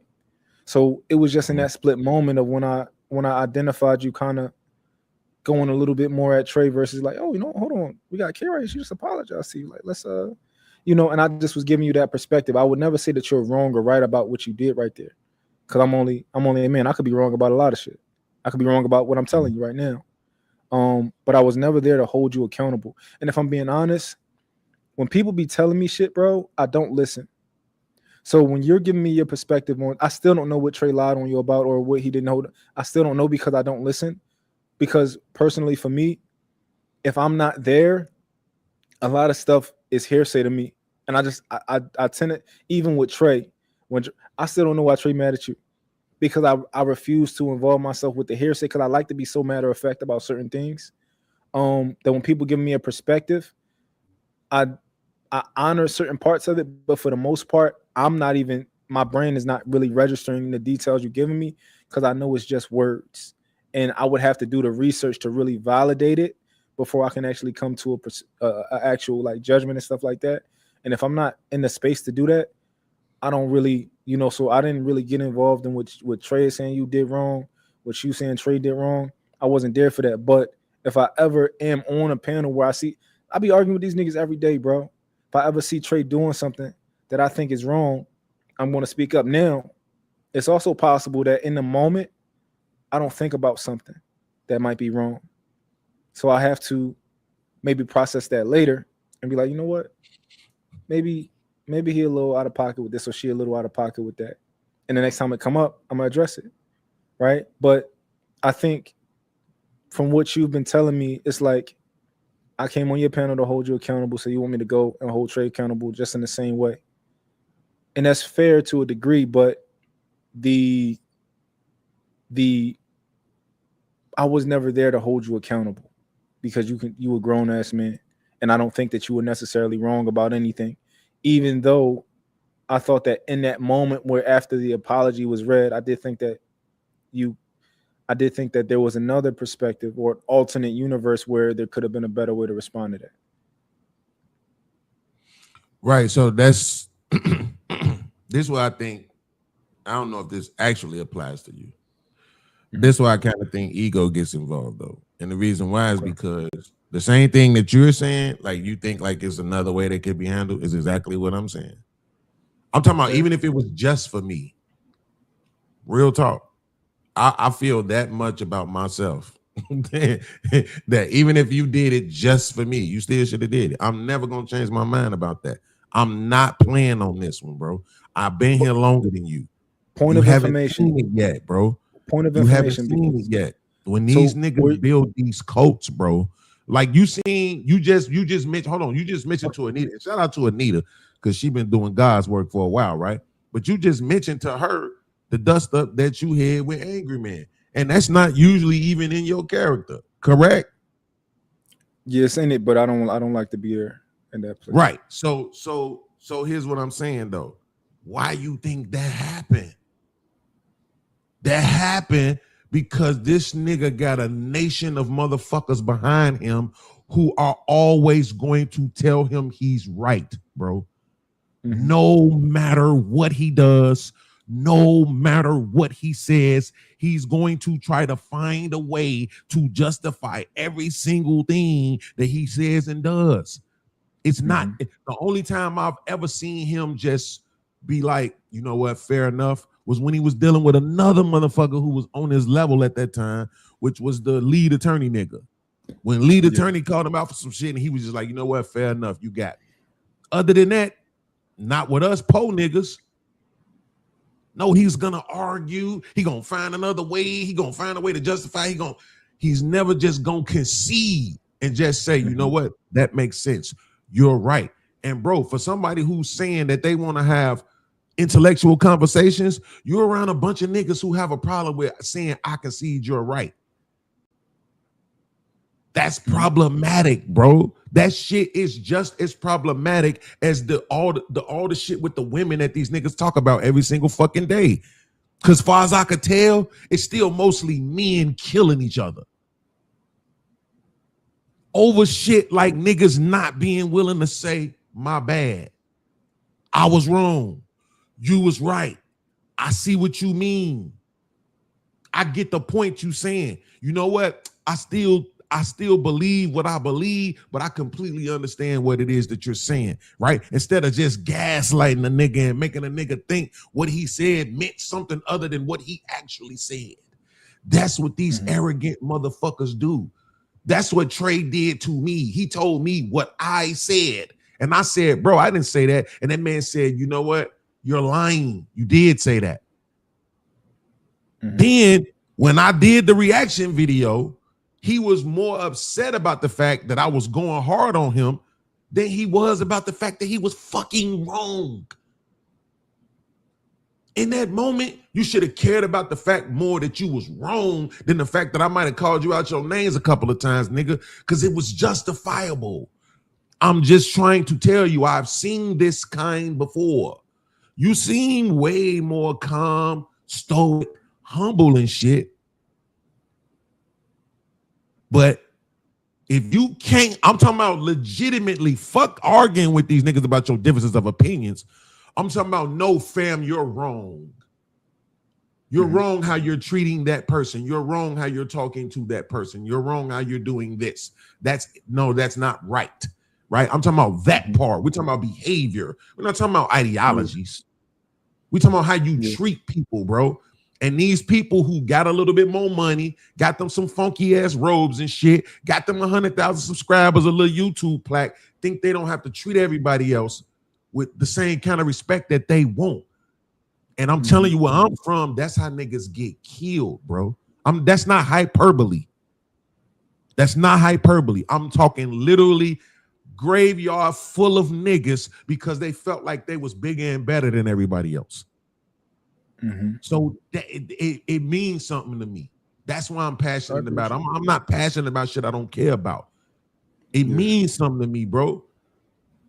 So it was just in that split moment of when I identified you kind of going a little bit more at Trey versus like, oh, hold on, we got Kay right here. She just apologized to you. Like, let's and I just was giving you that perspective. I would never say that you're wrong or right about what you did right there. Cause I'm only a man. I could be wrong about a lot of shit. I could be wrong about what I'm telling you right now. But I was never there to hold you accountable. And if I'm being honest, when people be telling me shit, bro, I don't listen. So when you're giving me your perspective on, I still don't know what Trey lied on you about or what he didn't hold. I still don't know because I don't listen. Because personally for me, if I'm not there, a lot of stuff is hearsay to me. And I tend to, even with Trey, when I still don't know why Trey mad at you. Because I refuse to involve myself with the hearsay because I like to be so matter of fact about certain things. That when people give me a perspective, I honor certain parts of it, but for the most part, my brain is not really registering the details you're giving me because I know it's just words. And I would have to do the research to really validate it before I can actually come to a actual like judgment and stuff like that. And if I'm not in the space to do that, I don't really, so I didn't really get involved in what Trey is saying you did wrong, what you saying Trey did wrong. I wasn't there for that. But if I ever am on a panel where I be arguing with these niggas every day, bro. If I ever see Trey doing something that I think is wrong, I'm going to speak up. Now, it's also possible that in the moment, I don't think about something that might be wrong. So I have to maybe process that later and be like, you know what? Maybe he a little out of pocket with this or she a little out of pocket with that. And the next time it come up, I'm going to address it, right? But I think from what you've been telling me, it's like I came on your panel to hold you accountable, so you want me to go and hold Trey accountable just in the same way. And that's fair to a degree, but I was never there to hold you accountable because you a grown-ass man. And I don't think that you were necessarily wrong about anything, even though I thought that in that moment where after the apology was read, I did think that there was another perspective or alternate universe where there could have been a better way to respond to that. Right. So that's this is what I think. I don't know if this actually applies to you. This is why I kind of think ego gets involved, though. And the reason why is because the same thing that you're saying, like you think like it's another way that could be handled, is exactly what I'm saying. I'm talking about even if it was just for me. Real talk. I feel that much about myself that even if you did it just for me, you still should have did it. I'm never going to change my mind about that. I'm not playing on this one, bro. I've been here longer than you. Point you of haven't information. seen it yet, bro. Point of you information. haven't seen it yet. When these niggas build these coats, bro, like you just mentioned, hold on, you just mentioned to Anita. Shout out to Anita, because she been doing God's work for a while, right? But you just mentioned to her the dust up that you had with Angry Man. And that's not usually even in your character, correct? Yes, in it, but I don't like to be there in that place. Right. So here's what I'm saying though. Why you think that happened? That happened because this nigga got a nation of motherfuckers behind him who are always going to tell him he's right, bro. Mm-hmm. No matter what he does, no matter what he says, he's going to try to find a way to justify every single thing that he says and does. It's not the only time I've ever seen him just be like, you know what, fair enough, was when he was dealing with another motherfucker who was on his level at that time, which was the lead attorney nigga. When lead attorney called him out for some shit, and he was just like, you know what, fair enough, you got me. Other than that, not with us po niggas. No, he's gonna argue. He gonna find another way. He gonna find a way to justify. He's never just gonna concede and just say, you know what, that makes sense. You're right. And bro, for somebody who's saying that they want to have intellectual conversations, you're around a bunch of niggas who have a problem with saying I concede you're right. That's problematic, bro. That shit is just as problematic as all the shit with the women that these niggas talk about every single fucking day. Because far as I could tell, it's still mostly men killing each other over shit like niggas not being willing to say, my bad, I was wrong, you was right, I see what you mean, I get the point you saying. You know what? I still believe what I believe, but I completely understand what it is that you're saying, right? Instead of just gaslighting a nigga and making a nigga think what he said meant something other than what he actually said. That's what these arrogant motherfuckers do. That's what Trey did to me. He told me what I said. And I said, bro, I didn't say that. And that man said, you know what? You're lying. You did say that. Then when I did the reaction video, he was more upset about the fact that I was going hard on him than he was about the fact that he was fucking wrong. In that moment, you should have cared about the fact more that you was wrong than the fact that I might have called you out your names a couple of times, nigga, because it was justifiable. I'm just trying to tell you, I've seen this kind before. You seem way more calm, stoic, humble and shit. But if you can't, I'm talking about legitimately, fuck arguing with these niggas about your differences of opinions. I'm talking about, no, fam, you're wrong. You're wrong how you're treating that person. You're wrong how you're talking to that person. You're wrong how you're doing this. That's not right. Right? I'm talking about that part. We're talking about behavior. We're not talking about ideologies. We're talking about how you treat people, bro. And these people who got a little bit more money, got them some funky ass robes and shit, got them 100,000 subscribers, a little YouTube plaque, think they don't have to treat everybody else with the same kind of respect that they want. And I'm telling you where I'm from, that's how niggas get killed, bro. That's not hyperbole. That's not hyperbole. I'm talking literally graveyard full of niggas because they felt like they was bigger and better than everybody else. So that it means something to me. That's why I'm passionate about it. I'm not passionate about shit I don't care about. It means something to me, bro.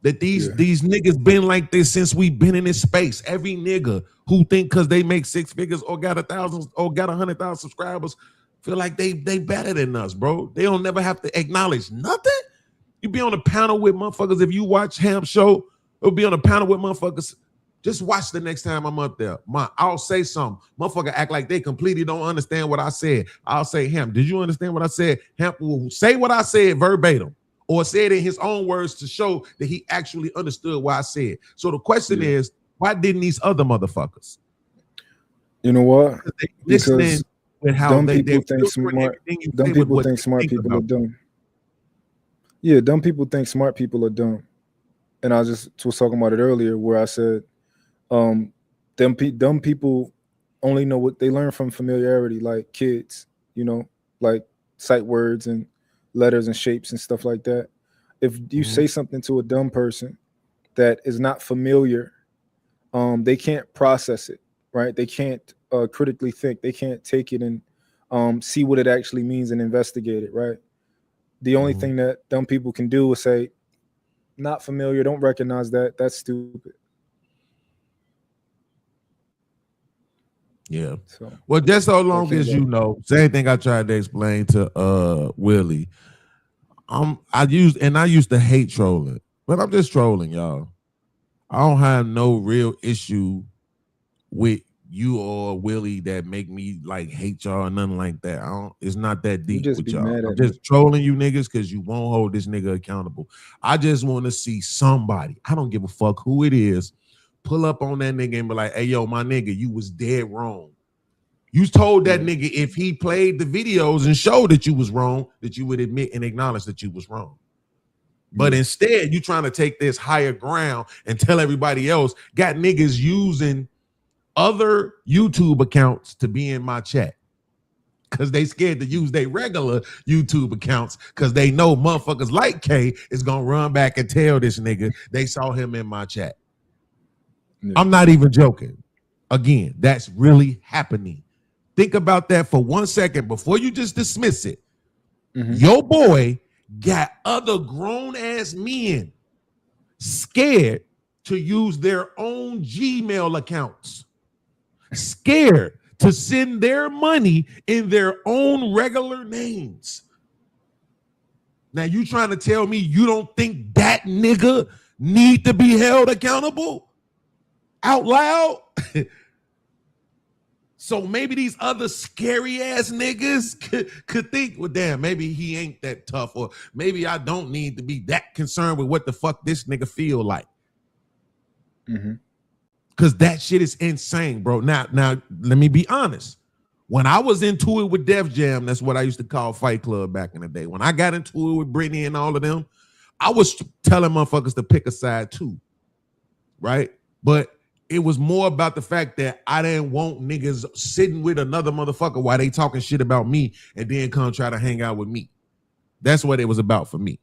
That these niggas been like this since we been in this space. Every nigga who think because they make 6 figures or got 1,000 or got 100,000 subscribers feel like they better than us, bro. They don't never have to acknowledge nothing. You be on a panel with motherfuckers. If you watch Ham's show, it'll be on a panel with motherfuckers. Just watch the next time I'm up there. I'll say something. Motherfucker act like they completely don't understand what I said. I'll say, Ham, did you understand what I said? Ham will say what I said verbatim or say it in his own words to show that he actually understood what I said. So the question is, why didn't these other motherfuckers? You know what? Listening with how dumb people think smart. Dumb people think smart people are dumb. Yeah, dumb people think smart people are dumb. And I just was talking about it earlier where I said, dumb people only know what they learn from familiarity, like kids, you know, like sight words and letters and shapes and stuff like that. If you say something to a dumb person that is not familiar, they can't process it, right? They can't critically think. They can't take it and see what it actually means and investigate it, right? The only thing that dumb people can do is say, not familiar, don't recognize that, that's stupid. Yeah. So, well, just so long as you know, same thing I tried to explain to Willie. I used to hate trolling, but I'm just trolling, y'all. I don't have no real issue with you or Willie that make me like hate y'all or nothing like that. It's not that deep with y'all. I'm just trolling you niggas because you won't hold this nigga accountable. I just want to see somebody, I don't give a fuck who it is, pull up on that nigga and be like, hey, yo, my nigga, you was dead wrong. You told that nigga if he played the videos and showed that you was wrong, that you would admit and acknowledge that you was wrong. But instead, you trying to take this higher ground and tell everybody else, got niggas using other YouTube accounts to be in my chat because they scared to use their regular YouTube accounts because they know motherfuckers like K is gonna run back and tell this nigga they saw him in my chat. I'm not even joking. Again, that's really happening. Think about that for 1 second before you just dismiss it. Your boy got other grown-ass men scared to use their own Gmail accounts, scared to send their money in their own regular names. Now you trying to tell me you don't think that nigga need to be held accountable out loud? So maybe these other scary ass niggas could think, well, damn, maybe he ain't that tough, or maybe I don't need to be that concerned with what the fuck this nigga feel like. Because that shit is insane, bro. Now, let me be honest. When I was into it with Def Jam, that's what I used to call Fight Club back in the day. When I got into it with Britney and all of them, I was telling motherfuckers to pick a side too, right? But it was more about the fact that I didn't want niggas sitting with another motherfucker while they talking shit about me and then come try to hang out with me. That's what it was about for me.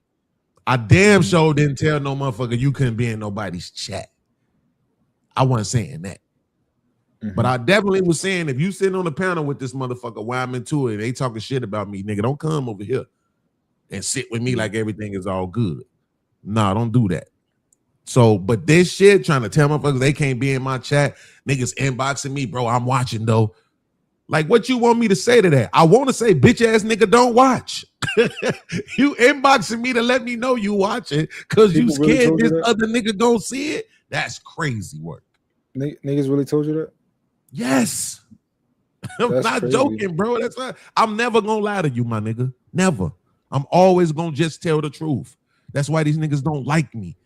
I damn sure didn't tell no motherfucker you couldn't be in nobody's chat. I wasn't saying that. But I definitely was saying if you sitting on the panel with this motherfucker while I'm into it, they talking shit about me, nigga, don't come over here and sit with me like everything is all good. Nah, don't do that. So, but this shit, trying to tell motherfuckers they can't be in my chat, niggas inboxing me, bro, I'm watching though. Like, what you want me to say to that? I want to say, bitch ass nigga, don't watch. You inboxing me to let me know you watching because you scared this other nigga don't see it? That's crazy work. Niggas really told you that? Yes. I'm not joking, bro. That's why I'm never gonna lie to you, my nigga. Never. I'm always gonna just tell the truth. That's why these niggas don't like me.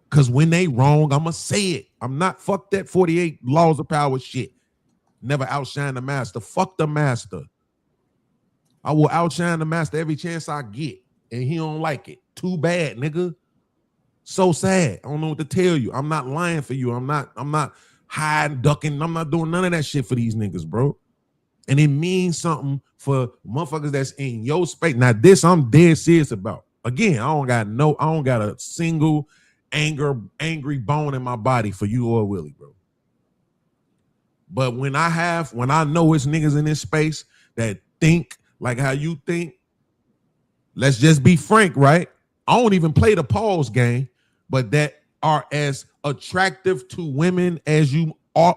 Because when they wrong, I'ma say it. I'm not fuck that 48 laws of power shit. Never outshine the master. Fuck the master. I will outshine the master every chance I get. And he don't like it. Too bad, nigga. So sad. I don't know what to tell you. I'm not lying for you. I'm not hiding, ducking. I'm not doing none of that shit for these niggas, bro. And it means something for motherfuckers that's in your space. Now, this I'm dead serious about. Again, I don't got a single angry bone in my body for you or Willie, bro. But when I know it's niggas in this space that think like how you think, let's just be frank, right? I don't even play the pause game, but that are as attractive to women as you are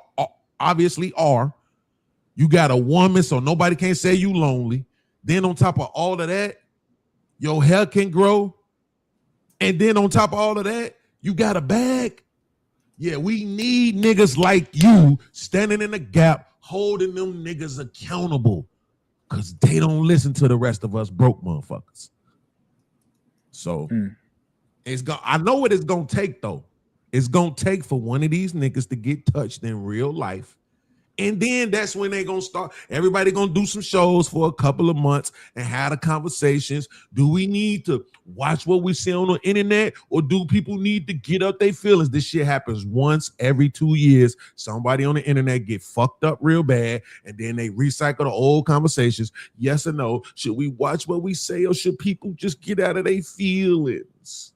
obviously are. You got a woman, so nobody can say you lonely. Then on top of all of that, your hair can grow. And then on top of all of that, you got a bag. Yeah, we need niggas like you standing in the gap, holding them niggas accountable, because they don't listen to the rest of us broke motherfuckers. So I know what it's gonna take though. It's gonna take for one of these niggas to get touched in real life. And then that's when they gonna start. Everybody gonna do some shows for a couple of months and have the conversations. Do we need to watch what we see on the internet, or do people need to get up their feelings? This shit happens once every 2 years. Somebody on the internet get fucked up real bad, and then they recycle the old conversations. Yes or no? Should we watch what we say, or should people just get out of their feelings?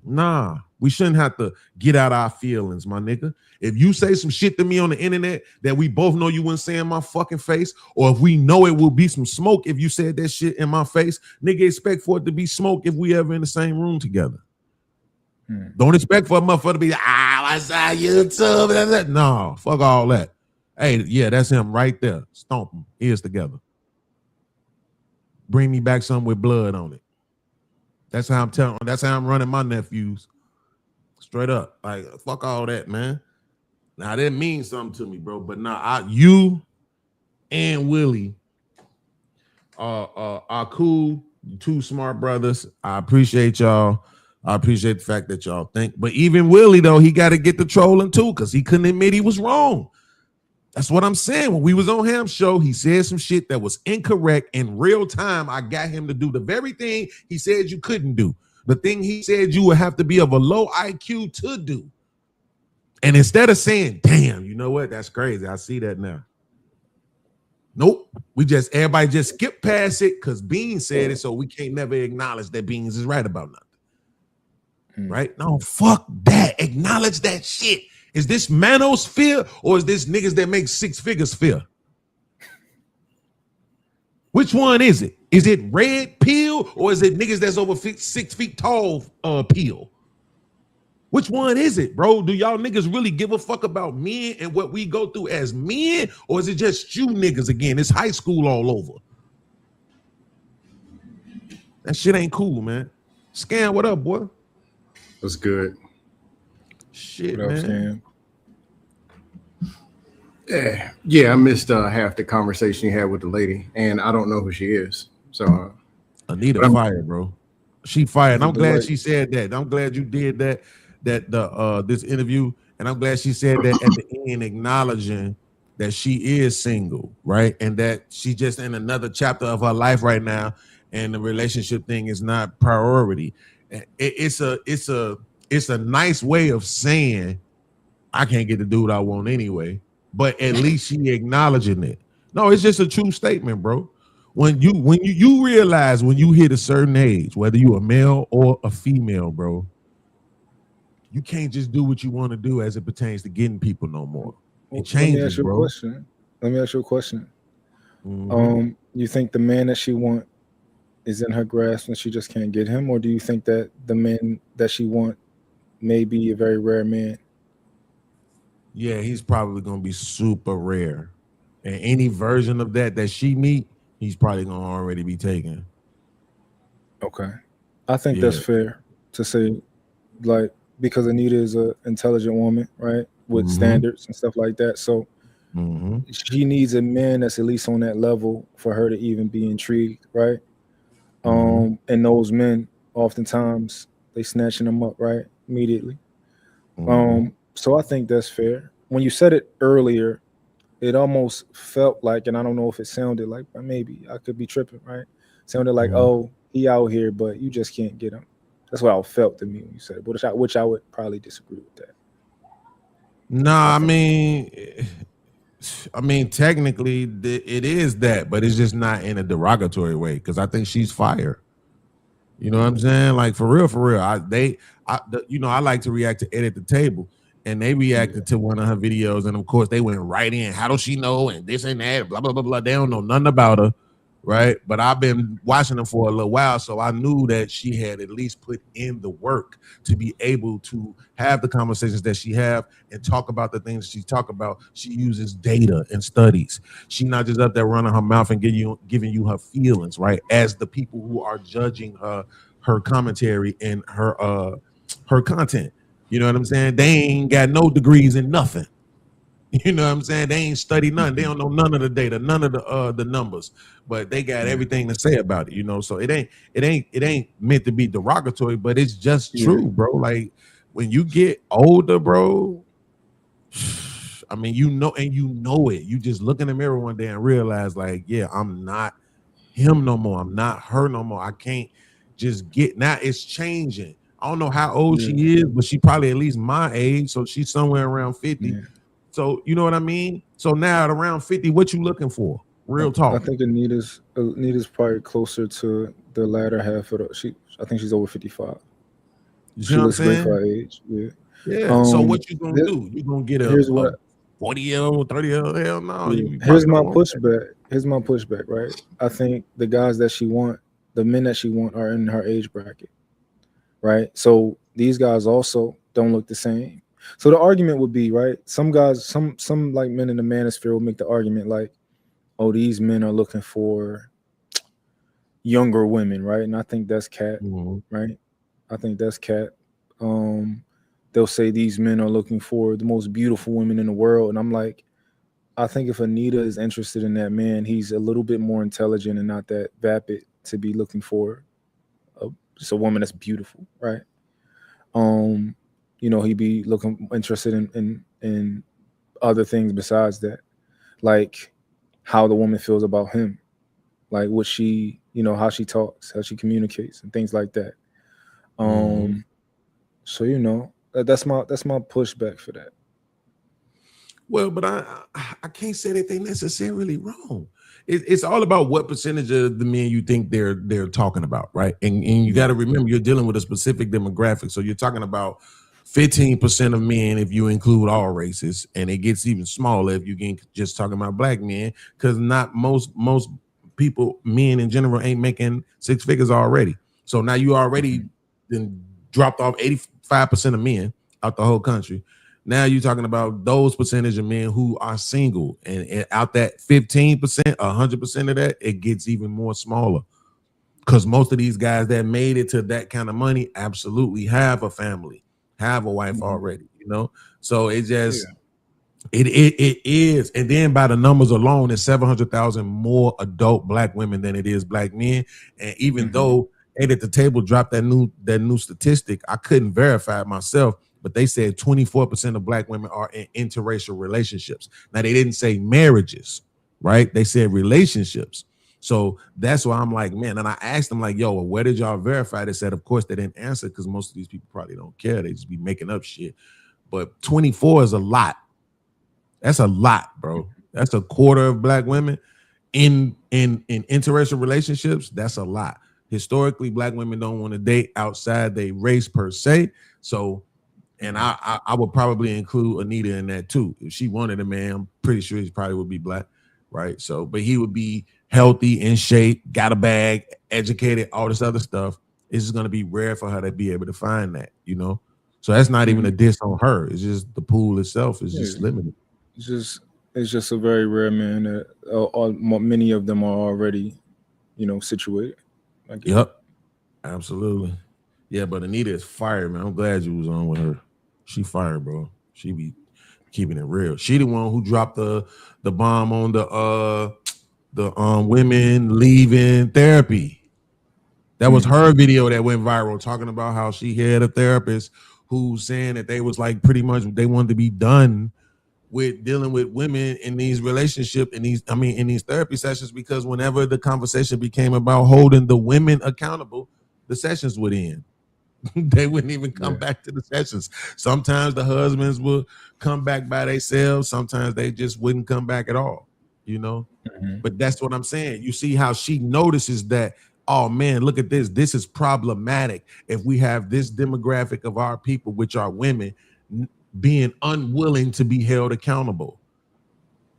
Nah, we shouldn't have to get out our feelings, my nigga. If you say some shit to me on the internet that we both know you wouldn't say in my fucking face, or if we know it will be some smoke if you said that shit in my face, nigga, expect for it to be smoke if we ever in the same room together. Don't expect for a motherfucker to be, I saw YouTube. No, fuck all that. Hey, yeah, that's him right there. Stomp him. Ears together. Bring me back something with blood on it. That's how I'm running my nephews. Straight up. Like, fuck all that, man. Now, that means something to me, bro. But now, you and Willie are cool. Two smart brothers. I appreciate y'all. I appreciate the fact that y'all think. But even Willie, though, he got to get the trolling, too, because he couldn't admit he was wrong. That's what I'm saying. When we was on Ham's show, he said some shit that was incorrect. In real time, I got him to do the very thing he said you couldn't do. The thing he said you would have to be of a low IQ to do. And instead of saying, damn, you know what? That's crazy. I see that now. Nope. Everybody just skip past it because Beans said it, so we can't never acknowledge that Beans is right about nothing. Right? No, fuck that. Acknowledge that shit. Is this Manos fear, or is this niggas that make six figures fear? Which one is it? Is it red pill, or is it niggas that's over 6 feet tall pill? Which one is it, bro? Do y'all niggas really give a fuck about men and what we go through as men, or is it just you niggas again? It's high school all over. That shit ain't cool, man. Scam, what up, boy? What's good? Shit, What up, man. Scam? Yeah, I missed half the conversation you had with the lady, and I don't know who she is. So Anita fired, bro. She fired. And I'm glad she said that. I'm glad you did that this interview, and I'm glad she said that at the end, acknowledging that she is single, right? And that she's just in another chapter of her life right now, and the relationship thing is not priority. It's a nice way of saying I can't get the dude I want anyway, but at least she acknowledging it. No, it's just a true statement, bro. When you realize when you hit a certain age, whether you a male or a female, bro, you can't just do what you want to do as it pertains to getting people no more. It changes, bro. Let me ask you a question. Mm-hmm. You think the man that she want is in her grasp and she just can't get him, or do you think that the man that she want may be a very rare man? Yeah, he's probably gonna be super rare, and any version of that she meet, he's probably gonna already be taken. Okay, I think that's fair to say, like, because Anita is an intelligent woman, right, with standards and stuff like that. So she needs a man that's at least on that level for her to even be intrigued, right? And those men, oftentimes, they snatching them up, right, immediately. So I think that's fair. When you said it earlier, it almost felt like, and I don't know if it sounded like, but maybe I could be tripping, right? Sounded like, oh, he out here, but you just can't get him. That's what I felt to me when you said it, which I would probably disagree with that. Nah, I mean, technically it is that, but it's just not in a derogatory way, because I think she's fire. You know what I'm saying? Like, for real. I like to react to Ed at the Table, and they reacted to one of her videos, and of course they went right in. How does she know? And this and that, blah blah blah blah. They don't know nothing about her. right? But I've been watching them for a little while, so I knew that she had at least put in the work to be able to have the conversations that she have and talk about the things she talk about. She uses data and studies. She's not just up there running her mouth and giving you her feelings, right? As the people who are judging her commentary and her content. You know what I'm saying? They ain't got no degrees in nothing. You know what I'm saying? They ain't studied none. They don't know none of the data, none of the numbers, but they got everything to say about it. You know, so it ain't meant to be derogatory, but it's just true, bro. Like when you get older, bro. I mean, you know it. You just look in the mirror one day and realize, like, yeah, I'm not him no more. I'm not her no more. I can't just get now. It's changing. I don't know how old she is, but she probably at least my age, so she's somewhere around 50. Yeah. So you know what I mean? So now at around 50, what you looking for? Real talk. I think Anita's probably closer to the latter half of the. I think she's over 55. She looks great for her age. Yeah. Yeah. So what you gonna do? You gonna get a 40-year-old, 30-year-old? Hell no. Here's my pushback. Here's my pushback. Right. I think the guys that she want, the men that she want, are in her age bracket. Right. So these guys also don't look the same. So the argument would be, right, some guys, some like men in the manosphere will make the argument like, oh, these men are looking for younger women, right? And I think that's cat, right? I think that's cat. They'll say these men are looking for the most beautiful women in the world. And I'm like, I think if Anita is interested in that man, he's a little bit more intelligent and not that vapid to be looking for just a woman that's beautiful, right? You know, he'd be looking interested in other things besides that, like how the woman feels about him, like what she, you know, how she talks, how she communicates, and things like that. So you know, that's my pushback for that. Well, but I can't say that they necessarily wrong. It's all about what percentage of the men you think they're talking about, right? And you got to remember you're dealing with a specific demographic, so you're talking about 15% of men if you include all races, and it gets even smaller if you get just talking about black men, because not most people, men in general, ain't making six figures already. So now you already then dropped off 85% of men out the whole country. Now you're talking about those percentage of men who are single, and out that 15%, 100% of that, it gets even more smaller. Because most of these guys that made it to that kind of money absolutely have a family, have a wife already, you know? So it just, it is. And then by the numbers alone, it's 700,000 more adult black women than it is black men. And even though Ed at the Table dropped that new statistic, I couldn't verify it myself, but they said 24% of black women are in interracial relationships. Now, they didn't say marriages, right? They said relationships. So that's why I'm like, man, and I asked them like, yo, well, where did y'all verify? They said, of course, they didn't answer because most of these people probably don't care. They just be making up shit. But 24 is a lot. That's a lot, bro. That's a quarter of black women in interracial relationships. That's a lot. Historically, black women don't want to date outside their race per se. So, and I would probably include Anita in that too. If she wanted a man, I'm pretty sure he probably would be black, right? So, but he would be healthy, in shape, got a bag, educated, all this other stuff. It's just going to be rare for her to be able to find that, you know? So that's not even a diss on her. It's just the pool itself is just limited. It's just a very rare man that many of them are already, you know, situated. Yep, absolutely. Yeah, but Anita is fire, man. I'm glad you was on with her. She fire, bro. She be keeping it real. She the one who dropped the bomb on the women leaving therapy. That was her video that went viral, talking about how she had a therapist who's saying that they was like pretty much they wanted to be done with dealing with women in these relationships, in these therapy sessions, because whenever the conversation became about holding the women accountable, the sessions would end. They wouldn't even come back to the sessions. Sometimes the husbands would come back by themselves. Sometimes they just wouldn't come back at all, you know? But that's what I'm saying. You see how she notices that, oh man, look at this. This is problematic if we have this demographic of our people, which are women, being unwilling to be held accountable.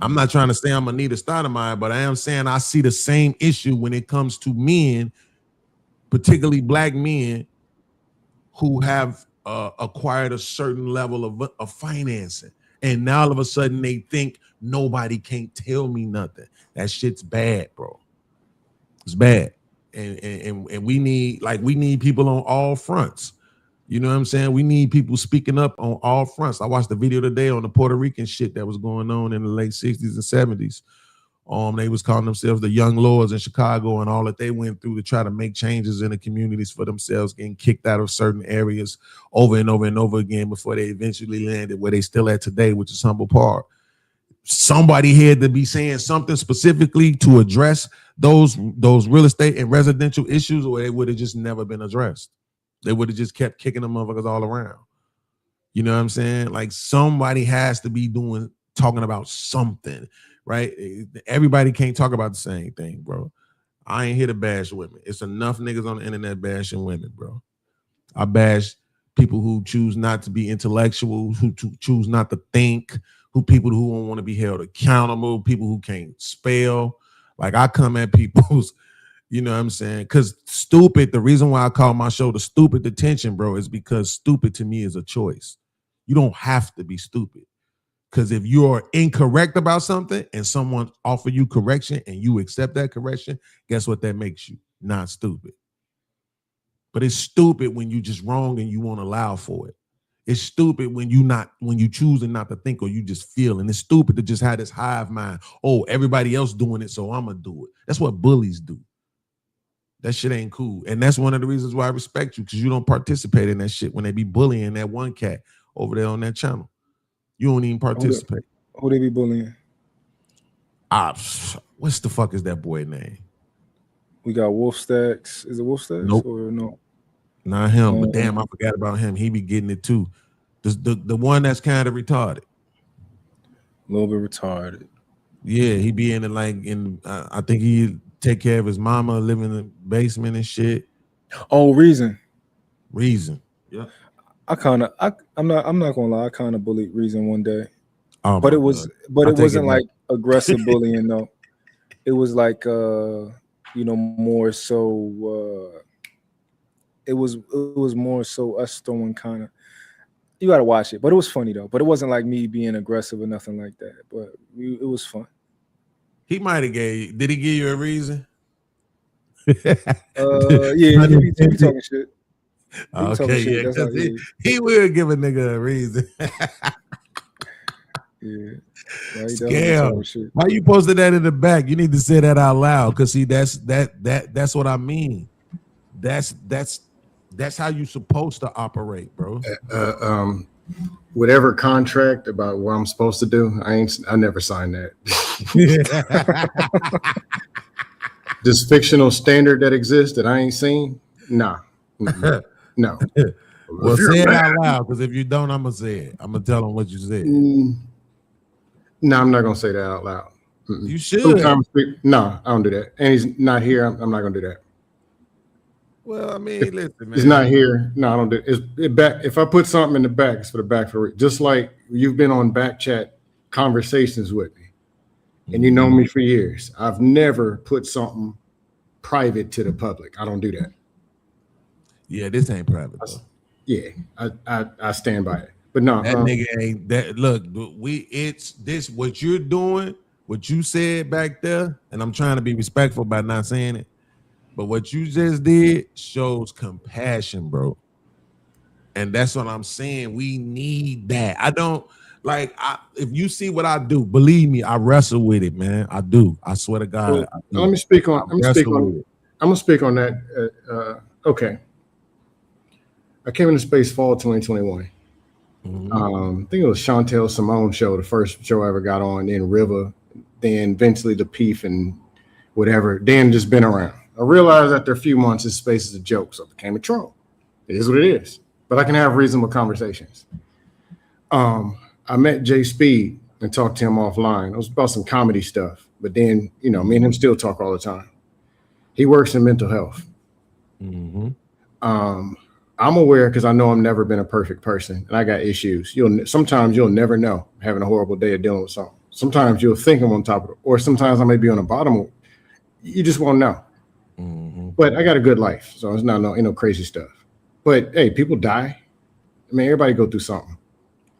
I'm not trying to say I'm Anita Stoudmire, but I am saying I see the same issue when it comes to men, particularly black men, who have acquired a certain level of financing. And now all of a sudden they think nobody can't tell me nothing. That shit's bad, bro. It's bad. And we need people on all fronts. You know what I'm saying? We need people speaking up on all fronts. I watched the video today on the Puerto Rican shit that was going on in the late 60s and 70s. They was calling themselves the Young Lords in Chicago, and all that they went through to try to make changes in the communities for themselves, getting kicked out of certain areas over and over and over again before they eventually landed where they still at today, which is Humble Park. Somebody had to be saying something specifically to address those real estate and residential issues, or they would have just never been addressed. They would have just kept kicking them motherfuckers all around. You know what I'm saying? Like, somebody has to be talking about something, right? Everybody can't talk about the same thing, bro. I ain't here to bash women. It's enough niggas on the internet bashing women, bro. I bash people who choose not to be intellectual, who choose not to think, people who don't want to be held accountable, people who can't spell. Like, I come at people's, you know what I'm saying? Because stupid, the reason why I call my show The Stupid Detention, bro, is because stupid to me is a choice. You don't have to be stupid. Because if you're incorrect about something and someone offer you correction and you accept that correction, guess what that makes you? Not stupid. But it's stupid when you just wrong and you won't allow for it. It's stupid when you choosing not to think, or you just feel. And it's stupid to just have this hive mind. Oh, everybody else doing it, so I'm gonna do it. That's what bullies do. That shit ain't cool. And that's one of the reasons why I respect you, because you don't participate in that shit when they be bullying that one cat over there on that channel. You don't even participate. Who they be bullying? What's the fuck is that boy name? We got Wolf Stacks. Is it Wolf Stacks? Nope. Or no? Not him, but damn, I forgot about him. He be getting it too. The one that's kind of retarded. A little bit retarded. Yeah, he be in it I think he take care of his mama, live in the basement and shit. Oh, Reason. Yeah. I'm not gonna lie, I kind of bullied Reason one day. Oh, but it wasn't like aggressive bullying, though. It was like more so it was more so us throwing kind of, you gotta watch it, but it was funny though. But it wasn't like me being aggressive or nothing like that. But it was fun. He might have did he give you a reason? Yeah, he be talking shit. Okay, yeah, he will give a nigga a reason. Yeah. Scam. Why you posted that in the back? You need to say that out loud, because see, that's what I mean. That's how you supposed to operate, bro. Whatever contract about what I'm supposed to do, I never signed that. This fictional standard that exists that I ain't seen, nah. No. Well, say it out loud, because if you don't, I'm gonna say it. I'm gonna tell them what you said. No, I'm not gonna say that out loud. You should. No, I don't do that. And he's not here. I'm not gonna do that. Well, I mean, listen, man. He's not here. No, I don't do it. If I put something in the back, it's for the back just like you've been on back chat conversations with me, and you know me for years. I've never put something private to the public. I don't do that. Yeah, this ain't private though. Yeah, I stand by it. But no, that nigga ain't that. Look, it's this what you're doing, what you said back there, and I'm trying to be respectful by not saying it. But what you just did shows compassion, bro. And that's what I'm saying. We need that. I don't if you see what I do, believe me, I wrestle with it, man. I do. I swear to God. So, I'm gonna speak on that. Okay. I came into space fall 2021. I think it was Chantel Simone's show, the first show I ever got on, then River, then eventually the Peef and whatever, then just been around. I realized after a few months this space is a joke, so I became a troll. It is what it is. But I can have reasonable conversations. I met Jay Speed and talked to him offline. It was about some comedy stuff. But then, me and him still talk all the time. He works in mental health. I'm aware because I know I've never been a perfect person and I got issues. Sometimes you'll never know, having a horrible day or dealing with something. Sometimes you'll think I'm on top of it, or sometimes I may be on the bottom. You just won't know. But I got a good life, so it's not ain't no crazy stuff. But hey, people die. I mean, everybody go through something.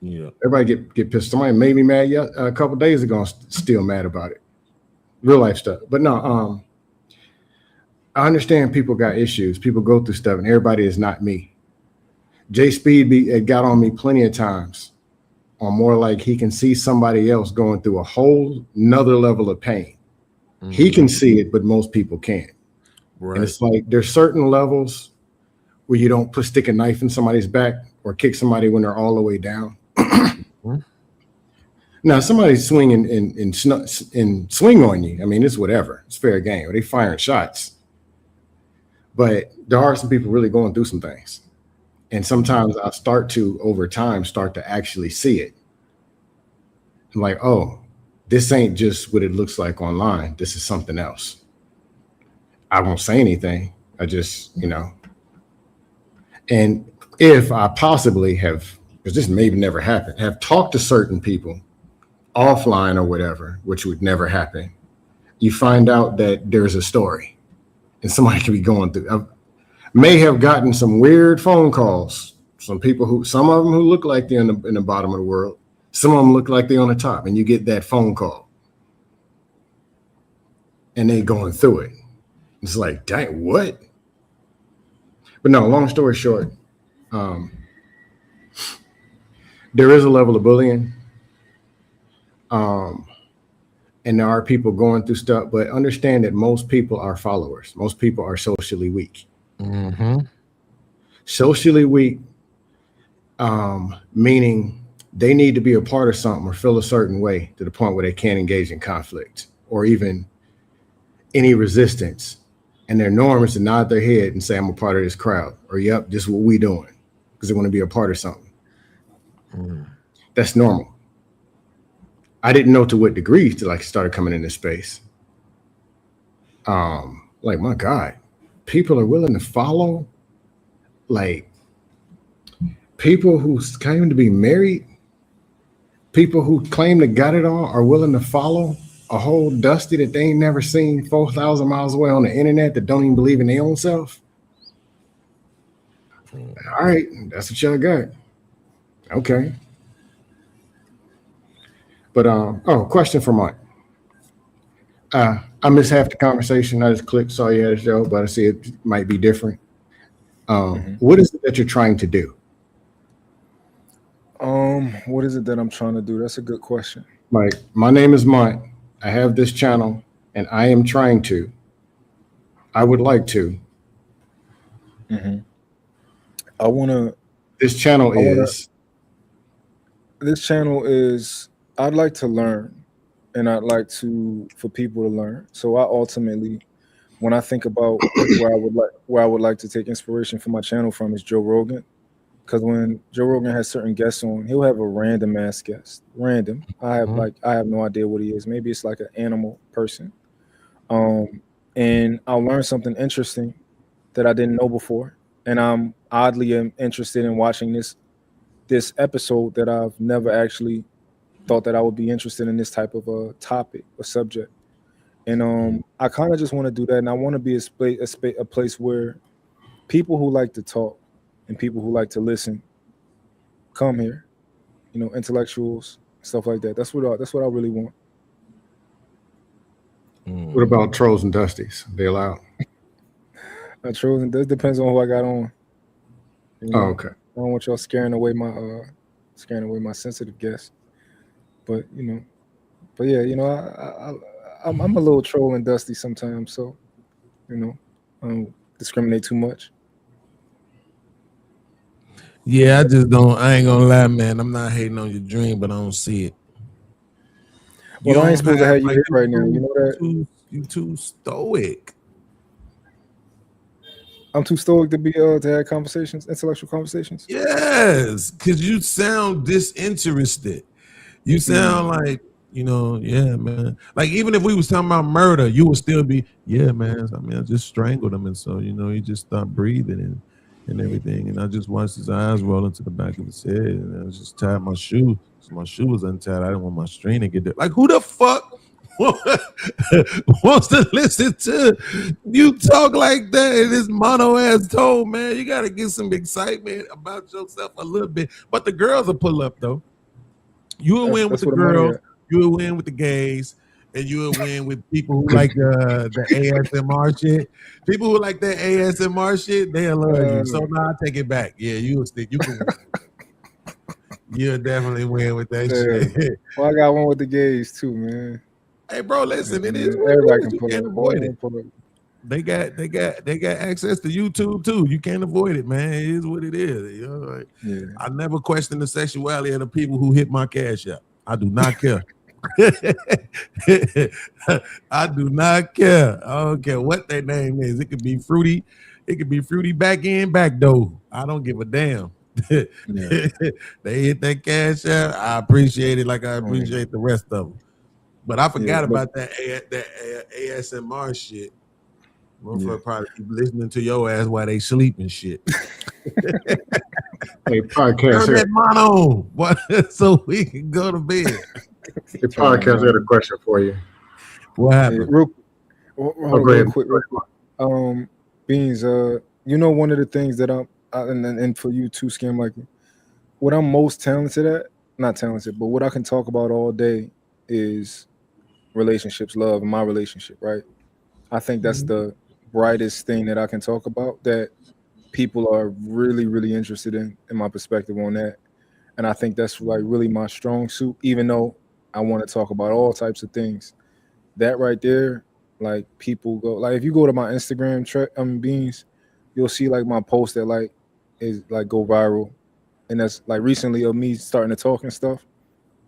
Yeah. Everybody get pissed. Somebody made me mad a couple days ago. I'm still mad about it. Real life stuff. But no, I understand people got issues. People go through stuff, and everybody is not me. Jay Speed got on me plenty of times on more like he can see somebody else going through a whole nother level of pain. He can see it, but most people can't. Right. And it's like there's certain levels where you don't stick a knife in somebody's back or kick somebody when they're all the way down. Now, somebody swing and swing on you. I mean, it's whatever. It's fair game. Or they firing shots. But there are some people really going through some things. And sometimes I over time, start to actually see it. I'm like, oh, this ain't just what it looks like online. This is something else. I won't say anything. I just, and if I possibly have, because this maybe never happened, have talked to certain people offline or whatever, which would never happen, you find out that there's a story and somebody could be going through. I may have gotten some weird phone calls, some of them who look like they're in the bottom of the world. Some of them look like they're on the top, and you get that phone call and they going through it. It's like, dang, what? But no, long story short, there is a level of bullying. And there are people going through stuff, but understand that most people are followers. Most people are socially weak. Socially weak, meaning they need to be a part of something or feel a certain way to the point where they can't engage in conflict or even any resistance. And their norm is to nod their head and say, I'm a part of this crowd, or yep, this is what we doing, because they want to be a part of something. That's normal. I didn't know to what degree till I started coming in this space. Like, my God, people are willing to follow, like people who claim to be married, people who claim to got it all are willing to follow a whole Dusty that they ain't never seen 4,000 miles away on the internet that don't even believe in their own self. All right, that's what y'all got. Okay. But question for Mike. I missed half the conversation. I just saw you had a show, but I see it might be different. What is it that you're trying to do? What is it that I'm trying to do? That's a good question. Mike, my name is Mike. I have this channel, and I am trying to. I would like to. I want to. This channel is. I'd like to learn, and I'd like for people to learn. So I ultimately, when I think about where I would like to take inspiration for my channel from is Joe Rogan, because when Joe Rogan has certain guests on, he'll have a random ass guest. Random. I have no idea what he is. Maybe it's like an animal person, and I'll learn something interesting that I didn't know before, and I'm oddly interested in watching this episode that I've never actually thought that I would be interested in this type of a topic or subject. And I kind of just want to do that. And I want to be a place where people who like to talk and people who like to listen come here, intellectuals, stuff like that. That's what I really want. What about trolls and dusties? They allowed? Trolls and dusties depends on who I got on. Oh, okay. I don't want y'all scaring away my sensitive guests. But yeah, I'm a little troll and dusty sometimes, so I don't discriminate too much. Yeah, I ain't gonna lie, man. I'm not hating on your dream, but I don't see it. Well, I ain't supposed to have you here right now. You know that? You too stoic. I'm too stoic to be to have conversations, intellectual conversations. Yes, because you sound disinterested. You sound like, yeah, man. Like, even if we was talking about murder, you would still be, yeah, man. I mean, I just strangled him. And so, he just stopped breathing. And, and everything. And I just watched his eyes roll into the back of his head, and I was just tied my shoe. So my shoe was untied. I didn't want my string to get there. Like, who the fuck wants to listen to you talk like that in this mono ass tone, man? You got to get some excitement about yourself a little bit. But the girls will pull up, though. You will win with the girls. You will win with the gays. And you will win with people who like the ASMR shit. People who like that ASMR shit, they'll love you. So now I take it back. Yeah, you will stick. You can win. You'll definitely win with that shit. Well, I got one with the gays too, man. Hey, bro, listen, it is what everybody it is. can You can't avoid it. They got access to YouTube too. You can't avoid it, man. It is what it is. You know, like, I never question the sexuality of the people who hit my cash app. I do not care. I do not care. I don't care what their name is. It could be Fruity. It could be Fruity back in, back door. I don't give a damn. They hit that cash out. I appreciate it like I appreciate the rest of them. But I forgot about that ASMR shit. Motherfucker probably keep listening to your ass while they sleep and shit. Hey, podcast. Turn that mono on, so we can go to bed. The podcast had a question for you. What happened? Real quick. Beans, you know, one of the things that and for you too, Scam, like what I'm most talented at, not talented, but what I can talk about all day is relationships, love, and my relationship, right? I think that's the brightest thing that I can talk about, that people are really, really interested in my perspective on that. And I think that's like really my strong suit, even though I want to talk about all types of things. That right there, like people go, like if you go to my Instagram Beans, you'll see like my post that like is like go viral. And that's like recently of me starting to talk and stuff.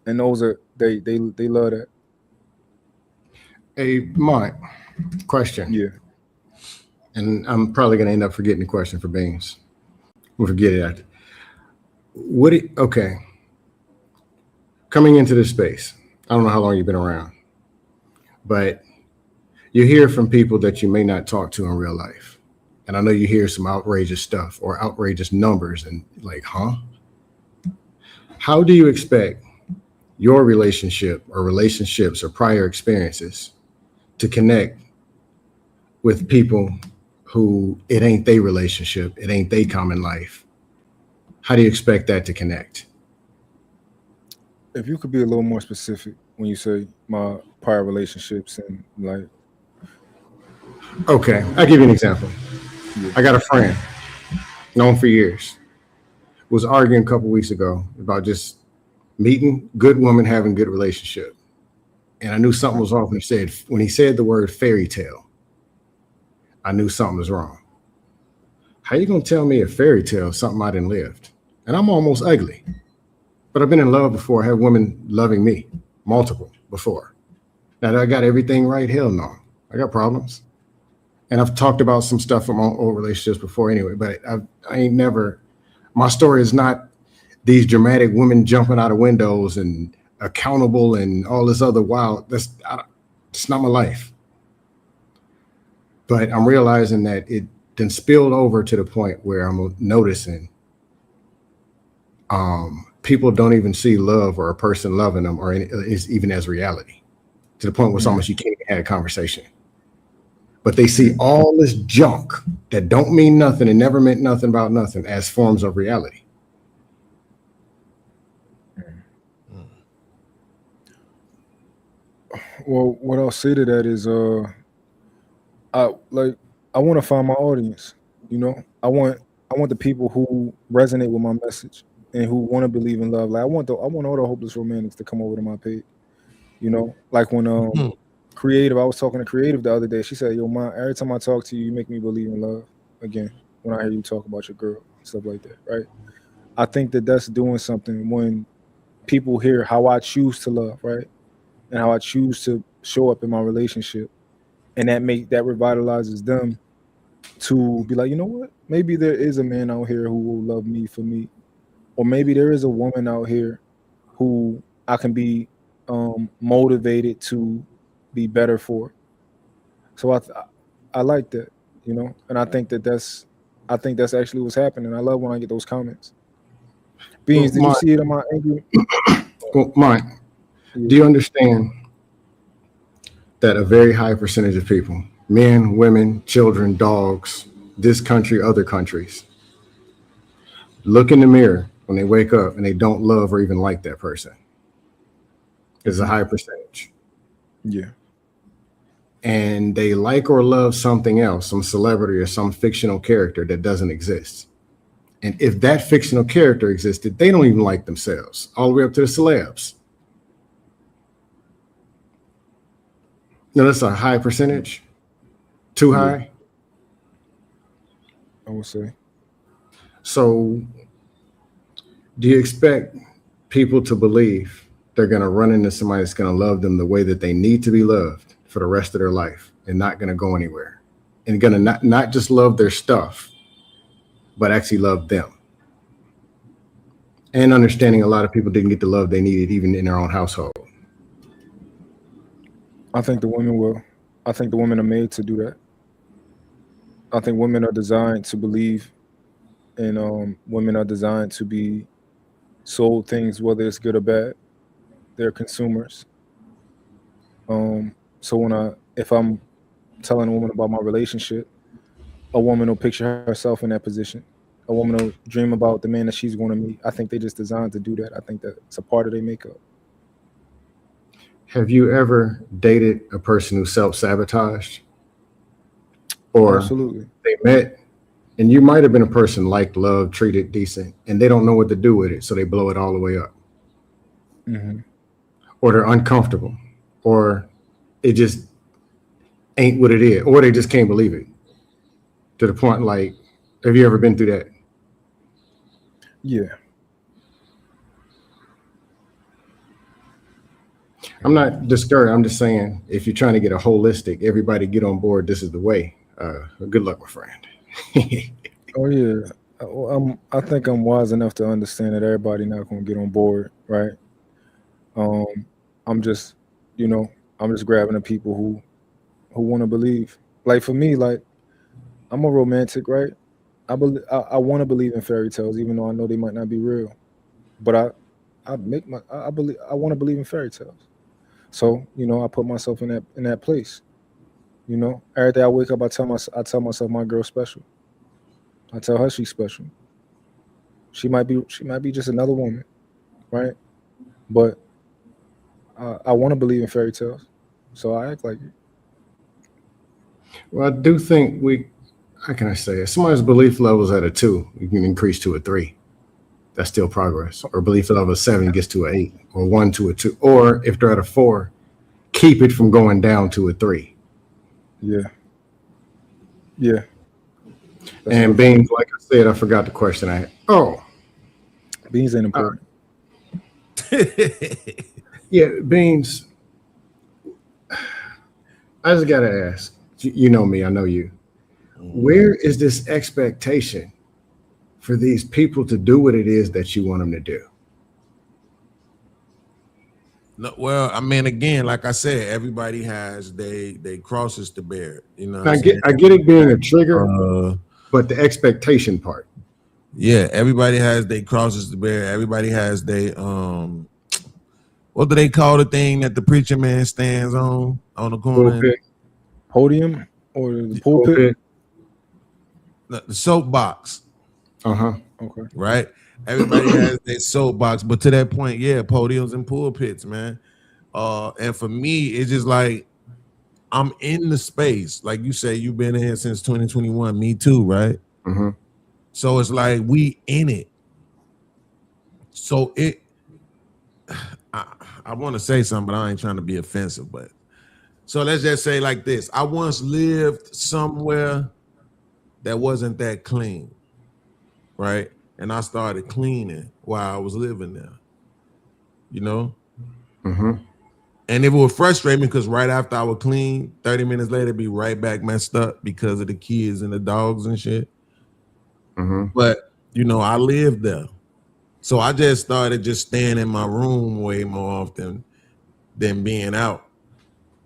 And those are, they love that. Hey, Mike, question. Yeah. And I'm probably going to end up forgetting the question for Beans. We'll forget it after. Okay. Coming into this space, I don't know how long you've been around, but you hear from people that you may not talk to in real life. And I know you hear some outrageous stuff or outrageous numbers and like, huh? How do you expect your relationship or relationships or prior experiences to connect with people who it ain't their relationship, it ain't their common life? How do you expect that to connect? If you could be a little more specific when you say my prior relationships and like. Okay, I'll give you an example. Yeah. I got a friend, known for years, was arguing a couple weeks ago about just meeting good woman, having good relationship. And I knew something was off when he said the word fairy tale. I knew something was wrong. How you gonna tell me a fairy tale is something I didn't live? And I'm almost ugly. But I've been in love before. I had women loving me, multiple before. Now that I got everything right, hell no. I got problems. And I've talked about some stuff from my old relationships before anyway, but I ain't never, my story is not these dramatic women jumping out of windows and accountable and all this other wild, it's not my life. But I'm realizing that it then spilled over to the point where I'm noticing people don't even see love or a person loving them or is even as reality, to the point where it's almost you can't even have a conversation. But they see all this junk that don't mean nothing and never meant nothing about nothing as forms of reality. Well, what I'll say to that is, I want to find my audience. You know, I want the people who resonate with my message and who want to believe in love. Like I want all the hopeless romantics to come over to my page. You know, like when Creative, I was talking to Creative the other day. She said, "Yo, Ma, every time I talk to you, you make me believe in love again. When I hear you talk about your girl, stuff like that, right?" I think that that's doing something when people hear how I choose to love, right, and how I choose to show up in my relationship, and that revitalizes them to be like, you know what? Maybe there is a man out here who will love me for me, or maybe there is a woman out here who I can be motivated to be better for. So I like that, you know, and I think that that's I think that's actually what's happening. I love when I get those comments. Beans, Well, did you see it on my angry? Well, Mike, do you understand that a very high percentage of people, men, women, children, dogs, this country, other countries, look in the mirror when they wake up and they don't love or even like that person? It's a high percentage. Yeah. And they like or love something else, some celebrity or some fictional character that doesn't exist. And if that fictional character existed, they don't even like themselves, all the way up to the celebs. No, that's a high percentage. Too high? I would say. So do you expect people to believe they're going to run into somebody that's going to love them the way that they need to be loved for the rest of their life and not going to go anywhere and going to not just love their stuff, but actually love them? And understanding a lot of people didn't get the love they needed even in their own household. I think the women will. I think the women are made to do that. I think women are designed to believe, and women are designed to be sold things, whether it's good or bad. They're consumers. So if I'm telling a woman about my relationship, a woman will picture herself in that position. A woman will dream about the man that she's going to meet. I think they just designed to do that. I think that it's a part of their makeup. Have you ever dated a person who self-sabotaged? Or Absolutely. they met and you might have been a person liked, loved, treated decent, and they don't know what to do with it, so they blow it all the way up. Mm-hmm. Or they're uncomfortable, or it just ain't what it is, or they just can't believe it. To the point, like, have you ever been through that? Yeah. I'm not discouraged. I'm just saying, if you're trying to get a holistic, everybody get on board, this is the way. Good luck, my friend. Oh yeah. I think I'm wise enough to understand that everybody not gonna get on board, right? I'm just grabbing the people who want to believe. Like for me, like I'm a romantic, right? I want to believe in fairy tales, even though I know they might not be real. But I want to believe in fairy tales. So I put myself in that place. Every day I wake up, I tell myself my girl's special. I tell her she's special. She might be just another woman, right? But I want to believe in fairy tales, so I act like it. Well, I do think how can I say, if somebody's belief level is at a 2, you can increase to a 3. That's still progress. Or belief level of 7 gets to an 8, or 1 to a 2. Or if they're at a 4, keep it from going down to a 3. Yeah. Yeah. And Beans, like I said, I forgot the question I had. Oh. Beans ain't important. Yeah, Beans. I just got to ask. You know me, I know you. Where is this expectation for these people to do what it is that you want them to do? No, well, I mean, again, like I said, everybody has they crosses to bear. I get it being a trigger, but the expectation part. Yeah, everybody has they crosses to bear. Everybody has they what do they call the thing that the preacher man stands on the corner? Podium or the pulpit? The soapbox. Okay. Right. Everybody has their soapbox, but to that point, yeah, podiums and pulpits, man. And for me, it's just like I'm in the space. Like you say, you've been in here since 2021. Me too, right? Mm-hmm. So it's like we in it. So I want to say something, but I ain't trying to be offensive. But so let's just say like this: I once lived somewhere that wasn't that clean, right? And I started cleaning while I was living there, Mm-hmm. And it would frustrate me because right after I would clean, 30 minutes later, be right back messed up because of the kids and the dogs and shit. Mm-hmm. But, I lived there. So I just started just staying in my room way more often than being out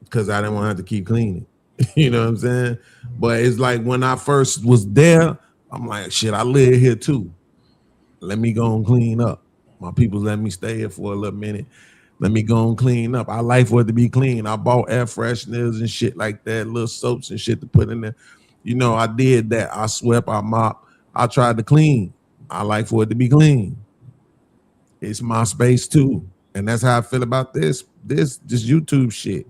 because I didn't want to have to keep cleaning. You know what I'm saying? But it's like when I first was there, I'm like, shit, I live here too. Let me go and clean up. My people let me stay here for a little minute. Let me go and clean up. I like for it to be clean. I bought air fresheners and shit like that, little soaps and shit to put in there. You know, I did that. I swept, I mopped. I tried to clean. I like for it to be clean. It's my space too. And that's how I feel about this YouTube shit.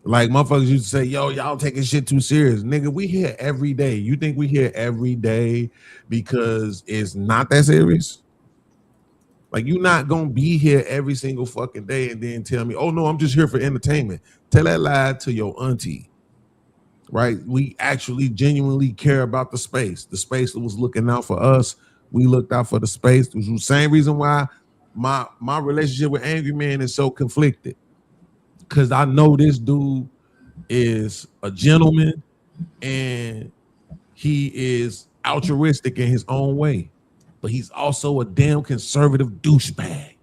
Like motherfuckers used to say, yo, y'all taking shit too serious. Nigga, we here every day. You think we here every day because it's not that serious? Like, you're not gonna be here every single fucking day and then tell me, oh no, I'm just here for entertainment. Tell that lie to your auntie. Right? We actually genuinely care about the space. The space that was looking out for us. We looked out for the space. It was the same reason why my relationship with Angry Man is so conflicted. Because I know this dude is a gentleman and he is altruistic in his own way, but he's also a damn conservative douchebag.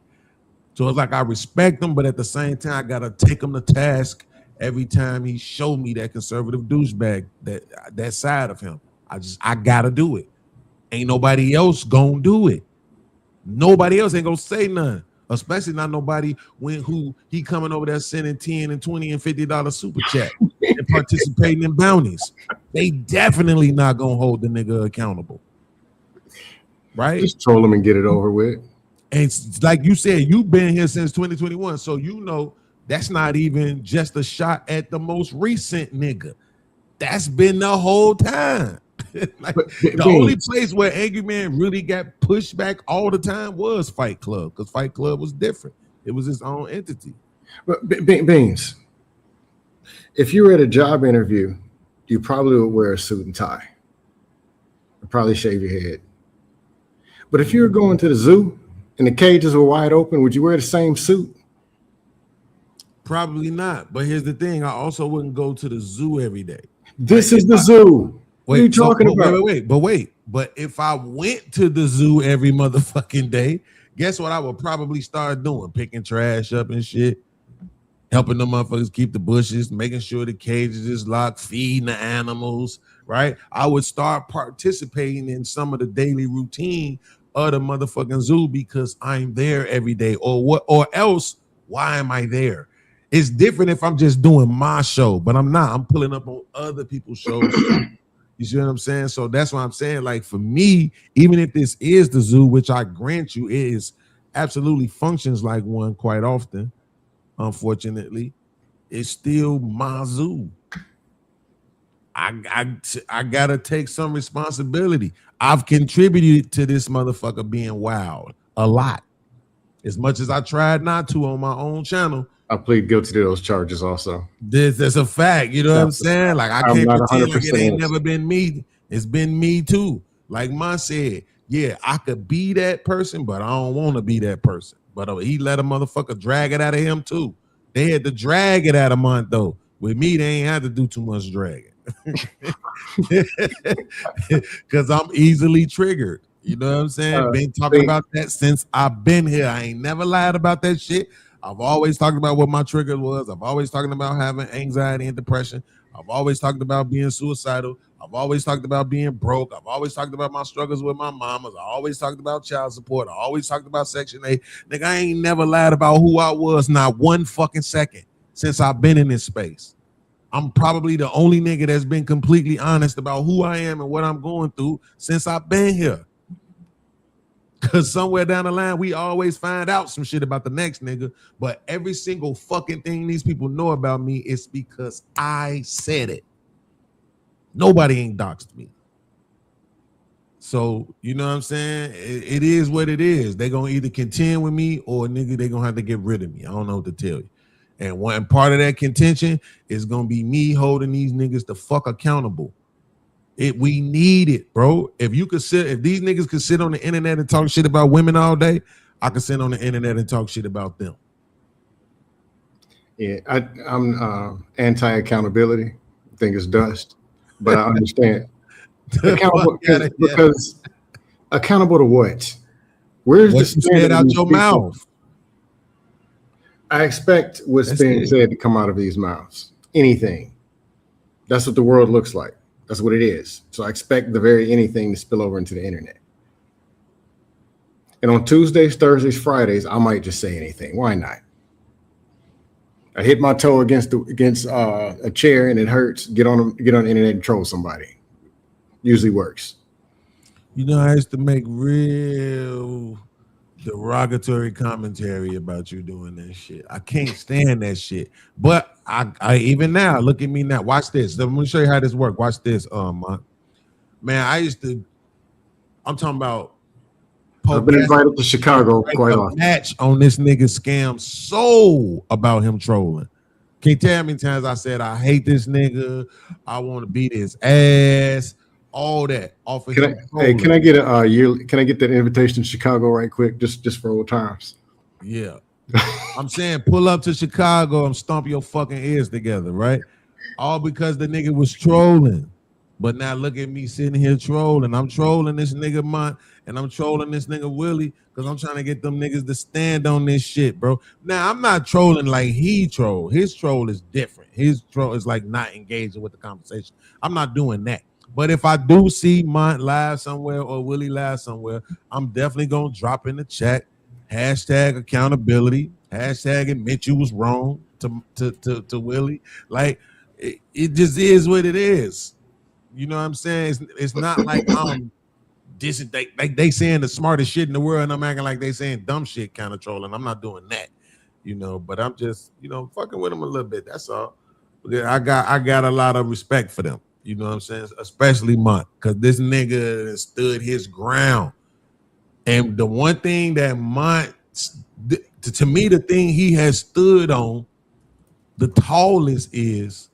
So it's like I respect him, but at the same time, I gotta take him to task every time he showed me that conservative douchebag, that side of him. I gotta do it. Ain't nobody else gonna do it. Nobody else ain't gonna say nothing. Especially not nobody who he coming over there sending 10 and 20 and $50 super chat and participating in bounties. They definitely not gonna hold the nigga accountable. Right? Just troll him and get it over with. And like you said, you've been here since 2021. So you know that's not even just a shot at the most recent nigga. That's been the whole time. Like, the only place where Angry Man really got pushed back all the time was Fight Club, because Fight Club was different. It was its own entity. But Beans, if you were at a job interview, you probably would wear a suit and tie. You'd probably shave your head. But if you were going to the zoo and the cages were wide open, would you wear the same suit? Probably not. But here's the thing. I also wouldn't go to the zoo every day. This is the zoo. What are you talking about? Wait. But if I went to the zoo every motherfucking day, guess what I would probably start doing? Picking trash up and shit. Helping the motherfuckers keep the bushes, making sure the cages is locked, feeding the animals, right? I would start participating in some of the daily routine of the motherfucking zoo because I'm there every day. Or else, why am I there? It's different if I'm just doing my show, but I'm not. I'm pulling up on other people's shows. You see what I'm saying? So that's what I'm saying. Like, for me, even if this is the zoo, which I grant you is absolutely functions like one quite often, unfortunately, it's still my zoo. I gotta take some responsibility. I've contributed to this motherfucker being wild a lot. As much as I tried not to on my own channel, I plead guilty to those charges also. That's a fact. You know what I'm saying? Like, I can't pretend like it ain't never been me. It's been me too. Like Ma said, yeah, I could be that person, but I don't want to be that person. But he let a motherfucker drag it out of him too. They had to drag it out of mine though. With me, they ain't had to do too much dragging. Because I'm easily triggered. You know what I'm saying? Been talking about that since I've been here. I ain't never lied about that shit. I've always talked about what my trigger was. I've always talked about having anxiety and depression. I've always talked about being suicidal. I've always talked about being broke. I've always talked about my struggles with my mamas. I always talked about child support. I always talked about Section 8. Nigga, I ain't never lied about who I was, not one fucking second since I've been in this space. I'm probably the only nigga that's been completely honest about who I am and what I'm going through since I've been here. Because somewhere down the line, we always find out some shit about the next nigga. But every single fucking thing these people know about me is because I said it. Nobody ain't doxed me. So, you know what I'm saying? It is what it is. They're going to either contend with me or nigga, they're going to have to get rid of me. I don't know what to tell you. And one part of that contention is going to be me holding these niggas the fuck accountable. We need it, bro. If these niggas could sit on the internet and talk shit about women all day, I could sit on the internet and talk shit about them. Yeah, I'm anti-accountability. I think it's dust, but I understand. Accountable because accountable to what? Where's the standard out your mouth? I expect what's being said to come out of these mouths. Anything. That's what the world looks like. That's what it is. So I expect the very anything to spill over into the internet. And on Tuesdays, Thursdays, Fridays, I might just say anything. Why not? I hit my toe against a chair and it hurts. Get on the internet and troll somebody. Usually works. You know, I used to make real derogatory commentary about you doing that shit. I can't stand that shit. But I even now, look at me now. Watch this. Let me show you how this works. Watch this. Man, I'm talking about. I've been invited to Chicago quite often. Match on this nigga scam soul about him trolling. Can you tell how many times I said I hate this nigga? I want to beat his ass. All that. Can I get a yearly? Can I get that invitation to Chicago right quick, just for old times? Yeah. I'm saying pull up to Chicago and stomp your fucking ears together, right? All because the nigga was trolling. But now look at me sitting here trolling. I'm trolling this nigga Mont and I'm trolling this nigga Willie because I'm trying to get them niggas to stand on this shit, bro. Now, I'm not trolling like he troll. His troll is different. His troll is like not engaging with the conversation. I'm not doing that. But if I do see Mont live somewhere or Willie live somewhere, I'm definitely going to drop in the chat, hashtag accountability, hashtag admit you was wrong to Willie. Like, it just is what it is. You know what I'm saying? It's not like they saying the smartest shit in the world and I'm acting like they saying dumb shit kind of trolling. I'm not doing that, you know, but I'm just, you know, fucking with them a little bit. That's all. I got a lot of respect for them. You know what I'm saying? Especially Mont, because this nigga stood his ground. And the one thing that Mont, to me, the thing he has stood on the tallest is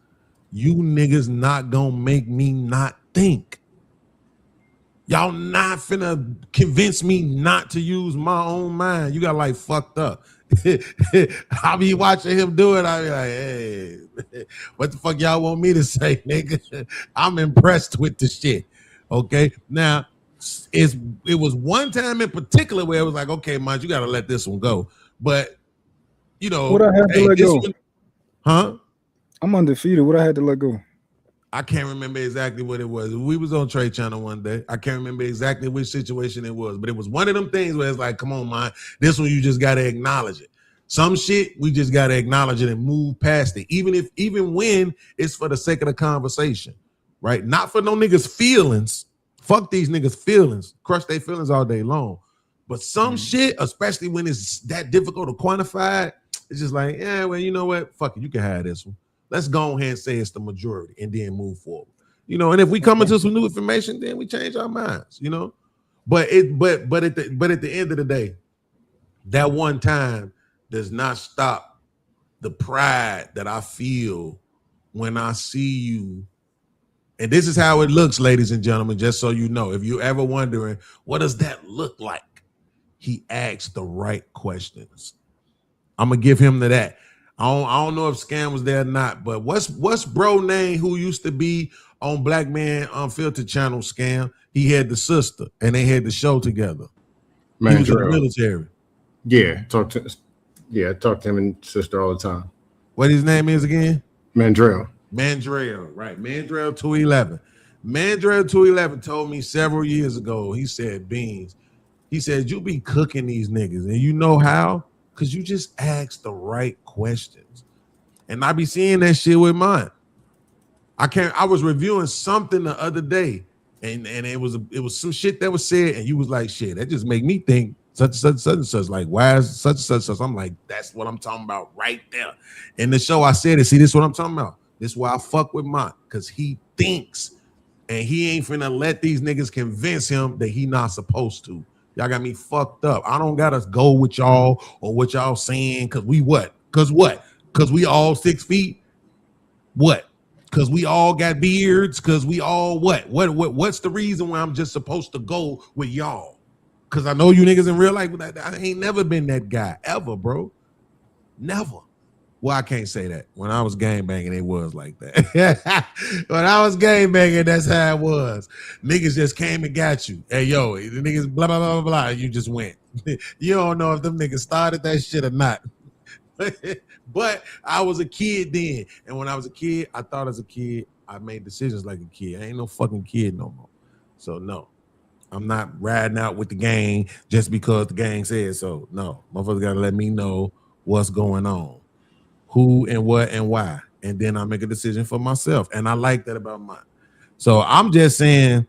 you niggas not gonna make me not think. Y'all not finna convince me not to use my own mind. You got like fucked up. I be watching him do it. I be like, hey, what the fuck y'all want me to say, nigga? I'm impressed with the shit. Okay. Now, it was one time in particular where it was like, okay, Mike, you gotta let this one go. But you know, what I had to let go. One, huh? I'm undefeated. What I had to let go? I can't remember exactly what it was. We was on Trade Channel one day. I can't remember exactly which situation it was, but it was one of them things where it's like, come on, man, this one you just gotta acknowledge it. Some shit we just gotta acknowledge it and move past it, even when it's for the sake of the conversation, right? Not for no niggas' feelings. Fuck these niggas' feelings. Crush their feelings all day long. But some shit, especially when it's that difficult to quantify, it's just like, yeah, well, you know what? Fuck it, you can have this one. Let's go ahead and say it's the majority and then move forward. You know, and if we come into some new information, then we change our minds, you know. But at the end of the day, that one time does not stop the pride that I feel when I see you. And this is how it looks, ladies and gentlemen, just so you know. If you're ever wondering, what does that look like? He asked the right questions. I'm going to give him to that. I don't know if Scam was there or not, but what's bro name who used to be on Black Man Unfiltered Channel, Scam? He had the sister, and they had the show together. Mandrell. He was in the military. Yeah, talk to him and sister all the time. What his name is again? Mandrell, right. Mandrell 211. Mandrell 211 told me several years ago, he said, Beans, he said, you be cooking these niggas, and you know how? Because you just ask the right questions. And I be seeing that shit with mine. I was reviewing something the other day, and it was some shit that was said, and you was like, shit, that just make me think such and such. Like, why is such and such? I'm like, that's what I'm talking about right there. In the show, I said it. See, this is what I'm talking about. This is why I fuck with Mont, because he thinks, and he ain't finna let these niggas convince him that he not supposed to. Y'all got me fucked up. I don't gotta go with y'all or what y'all saying, because we what? Because what? Because we all 6 feet? What? Because we all got beards? Because we all what? What's the reason why I'm just supposed to go with y'all? Because I know you niggas in real life, I ain't never been that guy, ever, bro. Never. Well, I can't say that. When I was gangbanging, it was like that. When I was gangbanging, that's how it was. Niggas just came and got you. Hey, yo, the niggas blah, blah, blah, blah, and you just went. You don't know if them niggas started that shit or not. But I was a kid then. And when I was a kid, I thought as a kid I made decisions like a kid. I ain't no fucking kid no more. So no, I'm not riding out with the gang just because the gang says so. No, motherfuckers gotta let me know what's going on, who and what and why, and then I make a decision for myself. And I like that about mine. So I'm just saying.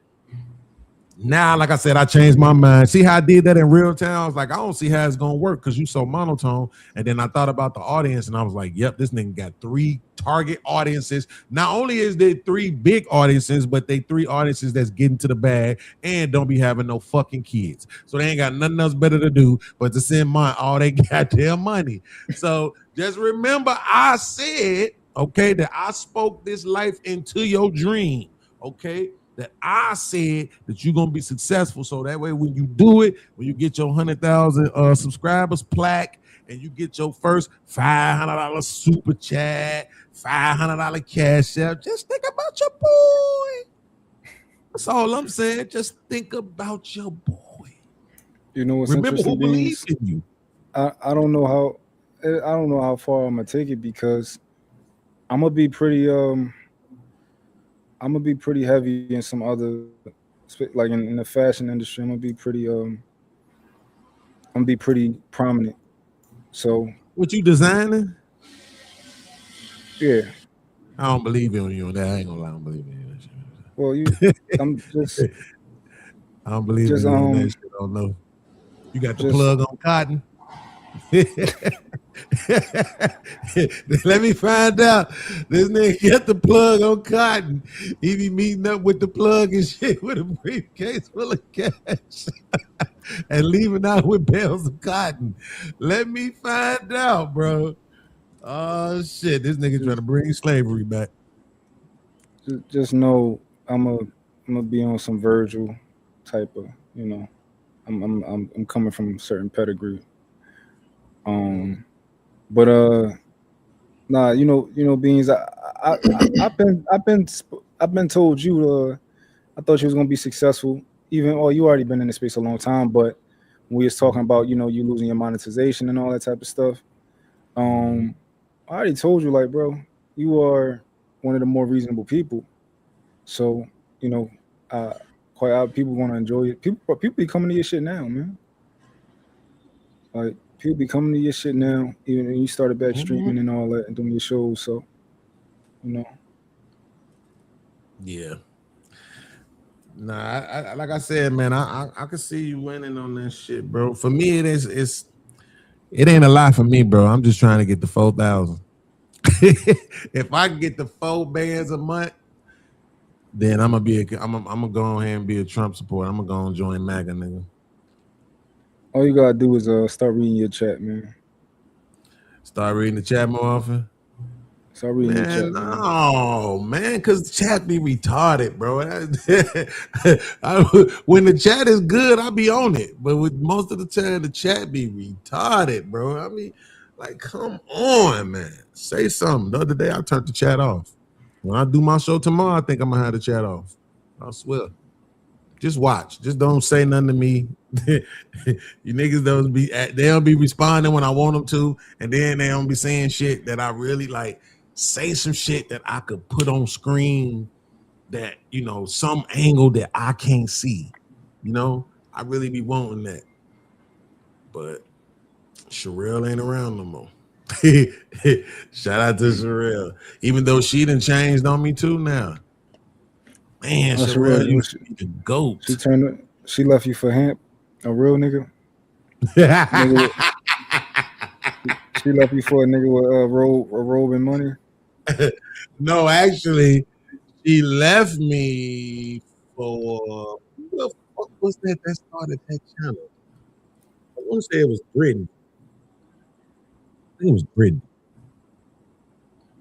Now, like I said, I changed my mind. See how I did that in real time? I was like, I don't see how it's gonna work because you so monotone. And then I thought about the audience, and I was like, yep, this nigga got 3 target audiences. Not only is there 3 big audiences, but they 3 audiences that's getting to the bag and don't be having no fucking kids. So they ain't got nothing else better to do but to send all they goddamn money. So just remember, I said, okay, that I spoke this life into your dream. Okay. That I said that you're gonna be successful, so that way when you do it, when you get your 100,000 subscribers plaque, and you get your first $500 super chat, $500 cash app, just think about your boy. That's all I'm saying. Just think about your boy. You know what's Remember interesting, who believes in you. I don't know how far I'm gonna take it because I'm gonna be pretty heavy in some other, like in the fashion industry. I'm gonna be pretty prominent. So what you designing? Yeah. I don't believe in you on that. I ain't gonna lie, I don't believe in you. Well, I'm just I don't believe in you on that shit. I don't know. You got the plug on cotton. Let me find out. This nigga get the plug on cotton. He be meeting up with the plug and shit with a briefcase full of cash and leaving out with bales of cotton. Let me find out, bro. Oh shit, this nigga trying to bring slavery back. Just know I'm gonna be on some Virgil type of, you know. I'm coming from a certain pedigree. But nah, you know, Beans. I've been told you. I thought you was gonna be successful. Even you already been in the space a long time. But when we was talking about, you know, you losing your monetization and all that type of stuff. I already told you, like, bro, you are one of the more reasonable people. So, you know, people want to enjoy it. People be coming to your shit now, man. Like, people be coming to your shit now, even when you started back streaming and all that and doing your shows. So, you know. Yeah. Nah, I like I said, man, I can see you winning on that shit, bro. For me, it ain't a lot for me, bro. I'm just trying to get the 4,000. If I can get the 4 bands a month, then I'm gonna go ahead and be a Trump supporter. I'm gonna go and join MAGA, nigga. All you gotta do is start reading your chat, man. Start reading the chat more often. Start reading your chat, man. No, man, because the chat be retarded, bro. When the chat is good, I be on it. But with most of the time, the chat be retarded, bro. I mean, like, come on, man. Say something. The other day, I turned the chat off. When I do my show tomorrow, I think I'm gonna have the chat off. I swear. Just watch. Just don't say nothing to me. You niggas they don't be responding when I want them to, and then they don't be saying shit that I really like. Say some shit that I could put on screen that, you know, some angle that I can't see. You know, I really be wanting that. But Sherelle ain't around no more. Shout out to Sherelle. Even though she done changed on me too now. Man, Sherelle used to be the GOAT. She left you for Hamp, a real nigga. She left you for a nigga with a robe and money. No, actually, she left me for who the fuck was that started that channel? I want to say it was Brittany. I think it was Brittany.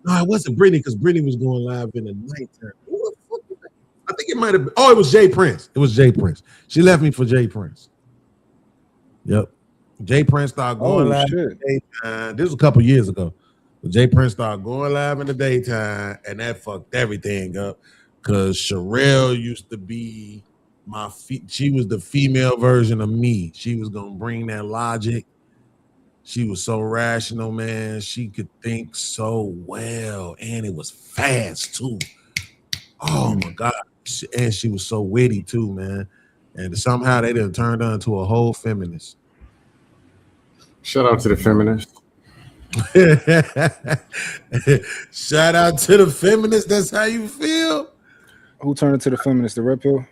No, it wasn't Brittany because Brittany was going live in the nighttime. Who the fuck was that? I think it might have been. Oh, it was Jay Prince. It was Jay Prince. She left me for Jay Prince. Yep. Jay Prince started going live in the daytime. This was a couple years ago. Jay Prince started going live in the daytime, and that fucked everything up. Cause Sherelle used to be she was the female version of me. She was gonna bring that logic. She was so rational, man. She could think so well, and it was fast too. Oh my God. And she was so witty too, man. And somehow they done turned her into a whole feminist. Shout out to the feminists. Shout out to the feminists. That's how you feel? Who turned into the feminist? The red pill?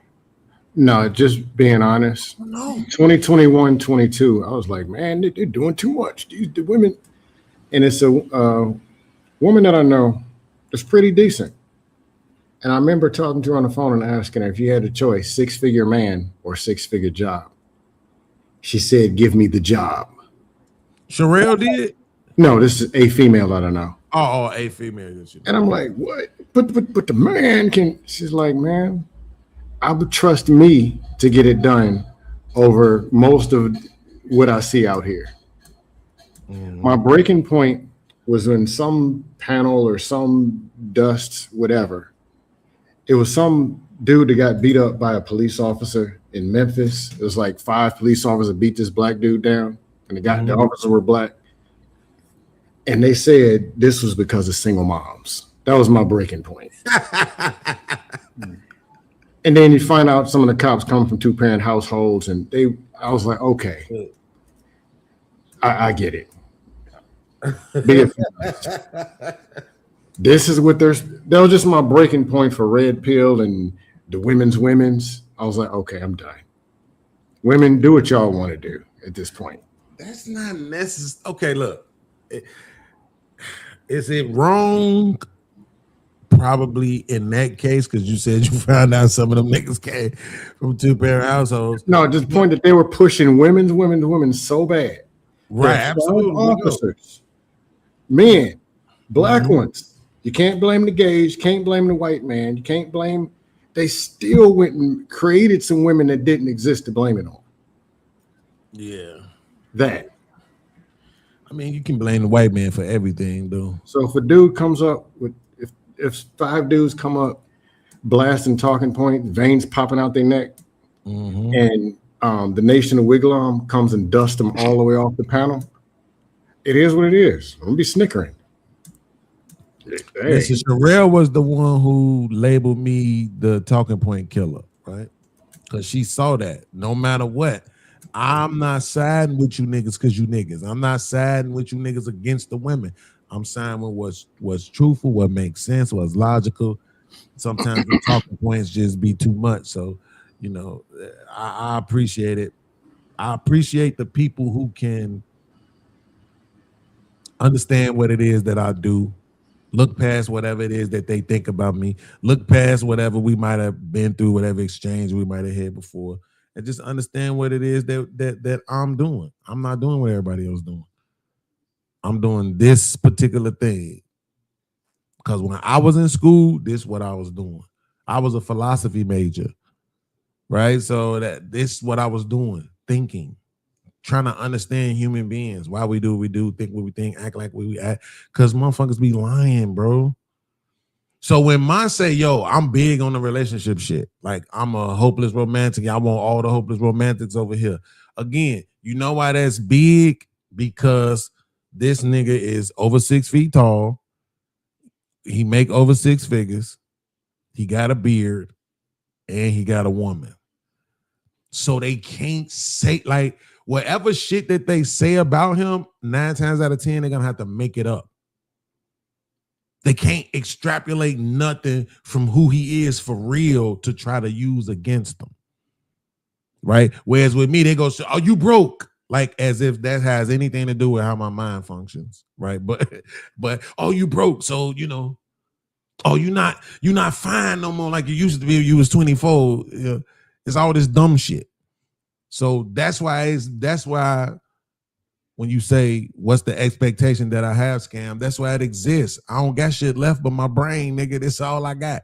No, just being honest. No. 2021, 22. I was like, man, they're doing too much. The women, and it's a woman that I know that's pretty decent. And I remember talking to her on the phone and asking her if you had a choice, 6-figure man or 6-figure job. She said, give me the job. Sherelle did? No, this is a female that I know. Oh, a female. And I'm like, what? But the man can. She's like, man, I would trust me to get it done over most of what I see out here. Mm-hmm. My breaking point was when some panel or some dust, whatever. It was some dude that got beat up by a police officer in Memphis. It was like 5 police officers beat this black dude down, and the officers were black. And they said this was because of single moms. That was my breaking point. And then you find out some of the cops come from 2-parent households, and I was like, okay, I get it. This is what that was just my breaking point for Red Pill and the women's. I was like, okay, I'm done. Women, do what y'all want to do at this point. That's not necessary. Okay, look. Is it wrong? Probably in that case, because you said you found out some of them niggas came from 2-parent households. No, just point that they were pushing women so bad. Right, absolutely. Officers, men, black ones. You can't blame the gays. You can't blame the white man. You can't blame. They still went and created some women that didn't exist to blame it on. Yeah. That. I mean, you can blame the white man for everything, though. So if a dude comes up with, if 5 dudes come up blasting talking point, veins popping out their neck, and the Nation of Wigwam comes and dusts them all the way off the panel, it is what it is. I'm gonna be snickering. Hey. Mrs. Sherelle was the one who labeled me the talking point killer, right? Because she saw that no matter what, I'm not siding with you niggas because you niggas. I'm not siding with you niggas against the women. I'm siding with what's truthful, what makes sense, what's logical. Sometimes the talking points just be too much. So, you know, I appreciate it. I appreciate the people who can understand what it is that I do. Look past whatever it is that they think about me. Look past whatever we might have been through, whatever exchange we might have had before, and just understand what it is that I'm doing. I'm not doing what everybody else doing. I'm doing this particular thing. Because when I was in school, this is what I was doing. I was a philosophy major, right? So this is what I was doing, thinking, trying to understand human beings, why we do what we do, think what we think, act like what we act. Because motherfuckers be lying, bro. So when mine say, yo, I'm big on the relationship shit, like I'm a hopeless romantic, I want all the hopeless romantics over here. Again, you know why that's big? Because this nigga is over 6 feet tall. He make over 6 figures. He got a beard and he got a woman. So they can't say, like, whatever shit that they say about him, 9 times out of 10, they're going to have to make it up. They can't extrapolate nothing from who he is for real to try to use against them. Right? Whereas with me, they go, oh, you broke. Like as if that has anything to do with how my mind functions. Right? But oh, you broke. So, you know, oh, you're not fine no more like you used to be when you was 24. It's all this dumb shit. So that's why when you say what's the expectation that I have, Scam, that's why it exists. I don't got shit left but my brain, nigga. That's all I got.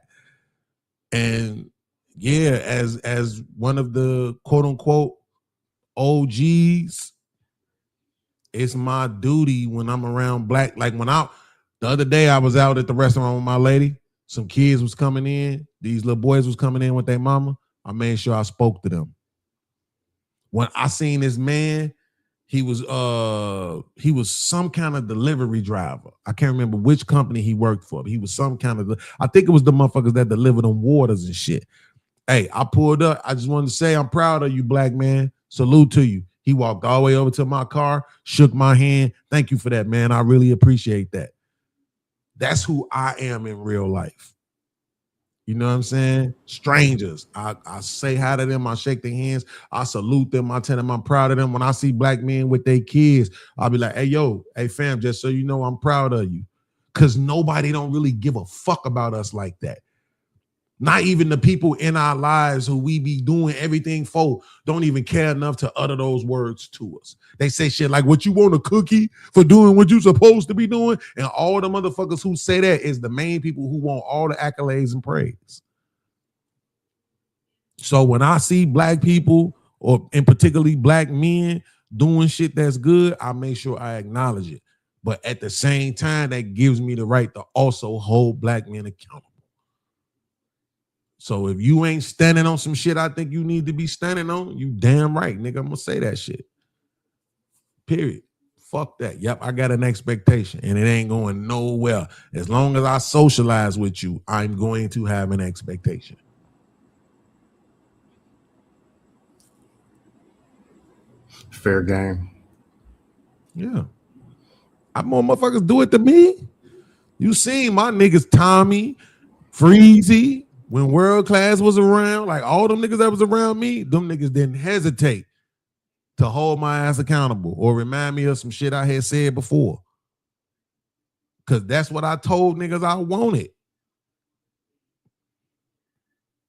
And yeah, as one of the quote unquote OGs, it's my duty when I'm around black. Like the other day I was out at the restaurant with my lady. Some kids was coming in. These little boys was coming in with their mama. I made sure I spoke to them. When I seen this man, He was some kind of delivery driver. I can't remember which company he worked for, but he was some kind of, I think it was the motherfuckers that delivered them waters and shit. Hey, I pulled up. I just wanted to say I'm proud of you, black man. Salute to you. He walked all the way over to my car, shook my hand. Thank you for that, man. I really appreciate that. That's who I am in real life. You know what I'm saying? Strangers. I say hi to them. I shake their hands. I salute them. I tell them I'm proud of them. When I see black men with their kids, I'll be like, hey, yo, hey, fam, just so you know I'm proud of you. Because nobody don't really give a fuck about us like that. Not even the people in our lives who we be doing everything for don't even care enough to utter those words to us. They say shit like, what, you want a cookie for doing what you supposed to be doing? And all the motherfuckers who say that is the main people who want all the accolades and praise. So when I see black people, or in particularly black men, doing shit that's good, I make sure I acknowledge it. But at the same time, that gives me the right to also hold black men accountable. So if you ain't standing on some shit I think you need to be standing on, you damn right, nigga, I'm gonna say that shit. Period. Fuck that. Yep, I got an expectation and it ain't going nowhere. As long as I socialize with you, I'm going to have an expectation. Fair game. Yeah. I more motherfuckers do it to me. You seen my niggas Tommy, Freezy, when World Class was around, like all them niggas that was around me, them niggas didn't hesitate to hold my ass accountable or remind me of some shit I had said before. Because that's what I told niggas I wanted.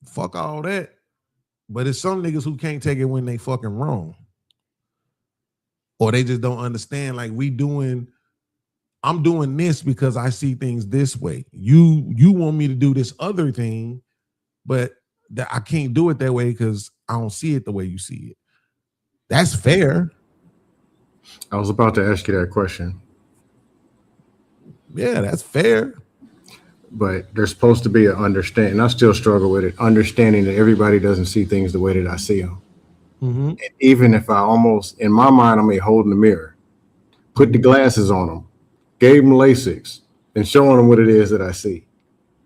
Fuck all that. But it's some niggas who can't take it when they fucking wrong. Or they just don't understand, like I'm doing this because I see things this way. You want me to do this other thing, but I can't do it that way because I don't see it the way you see it. That's fair. I was about to ask you that question. Yeah, that's fair. But there's supposed to be an understanding. I still struggle with it. Understanding that everybody doesn't see things the way that I see them. Mm-hmm. And even if I almost, in my mind, I may hold in the mirror, put the glasses on them, gave them LASIX, and showing them what it is that I see.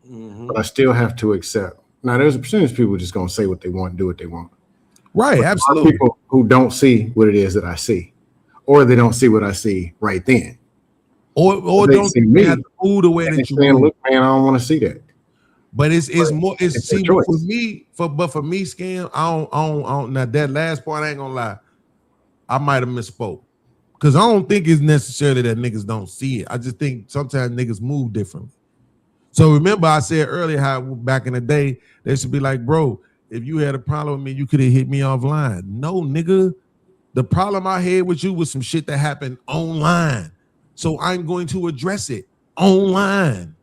Mm-hmm. But I still have to accept. Now, there's a percentage of people just going to say what they want, do what they want. Right, but absolutely. People who don't see what it is that I see, or they don't see what I see right then. Or don't see me have to move the way that you saying, look, man, I don't want to see that. But it's more. It's see, for me, Scam. I don't. Now that last part, I ain't gonna lie. I might have misspoke because I don't think it's necessarily that niggas don't see it. I just think sometimes niggas move differently. So remember, I said earlier how back in the day they should be like, bro, if you had a problem with me, you could have hit me offline. No, nigga, the problem I had with you was some shit that happened online. So I'm going to address it online.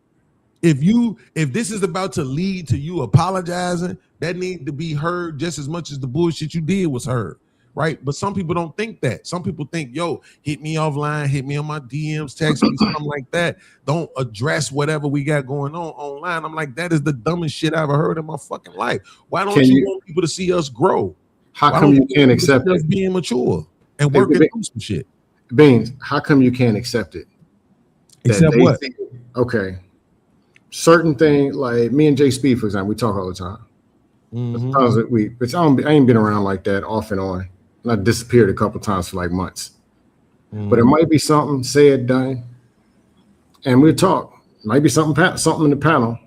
If this is about to lead to you apologizing, that needs to be heard just as much as the bullshit you did was heard, right? But some people don't think that. Some people think, yo, hit me offline, hit me on my DMs, text me, something like that. Don't address whatever we got going on online. I'm like, that is the dumbest shit I've ever heard in my fucking life. Why don't you want people to see us grow? How come you can't accept it? Being mature and working through some shit. Beans, how come you can't accept it? Accept what? Okay. Certain thing, like me and Jay Speed, for example, we talk all the time. Mm-hmm. I ain't been around like that off and on. And I disappeared a couple times for like months. Mm-hmm. But it might be something said, done, and we'll talk. Might be something in the panel,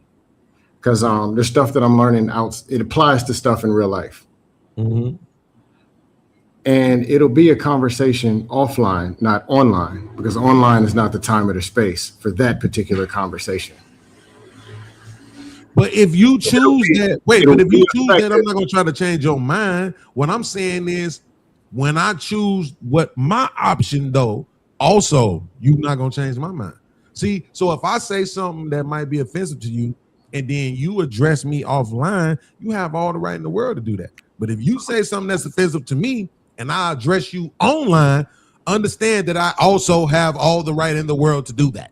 because there's stuff that I'm learning out. It applies to stuff in real life. Mm-hmm. And it'll be a conversation offline, not online, because online is not the time or the space for that particular conversation. But if you choose that, I'm not going to try to change your mind. What I'm saying is, when I choose what my option, though, also, you're not going to change my mind. See, so if I say something that might be offensive to you, and then you address me offline, you have all the right in the world to do that. But if you say something that's offensive to me, and I address you online, understand that I also have all the right in the world to do that.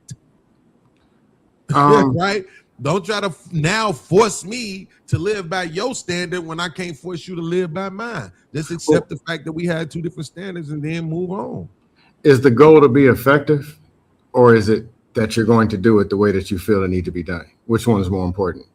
Right? Don't try to now force me to live by your standard when I can't force you to live by mine. Just accept the fact that we had two different standards and then move on. Is the goal to be effective, or is it that you're going to do it the way that you feel it need to be done? Which one is more important?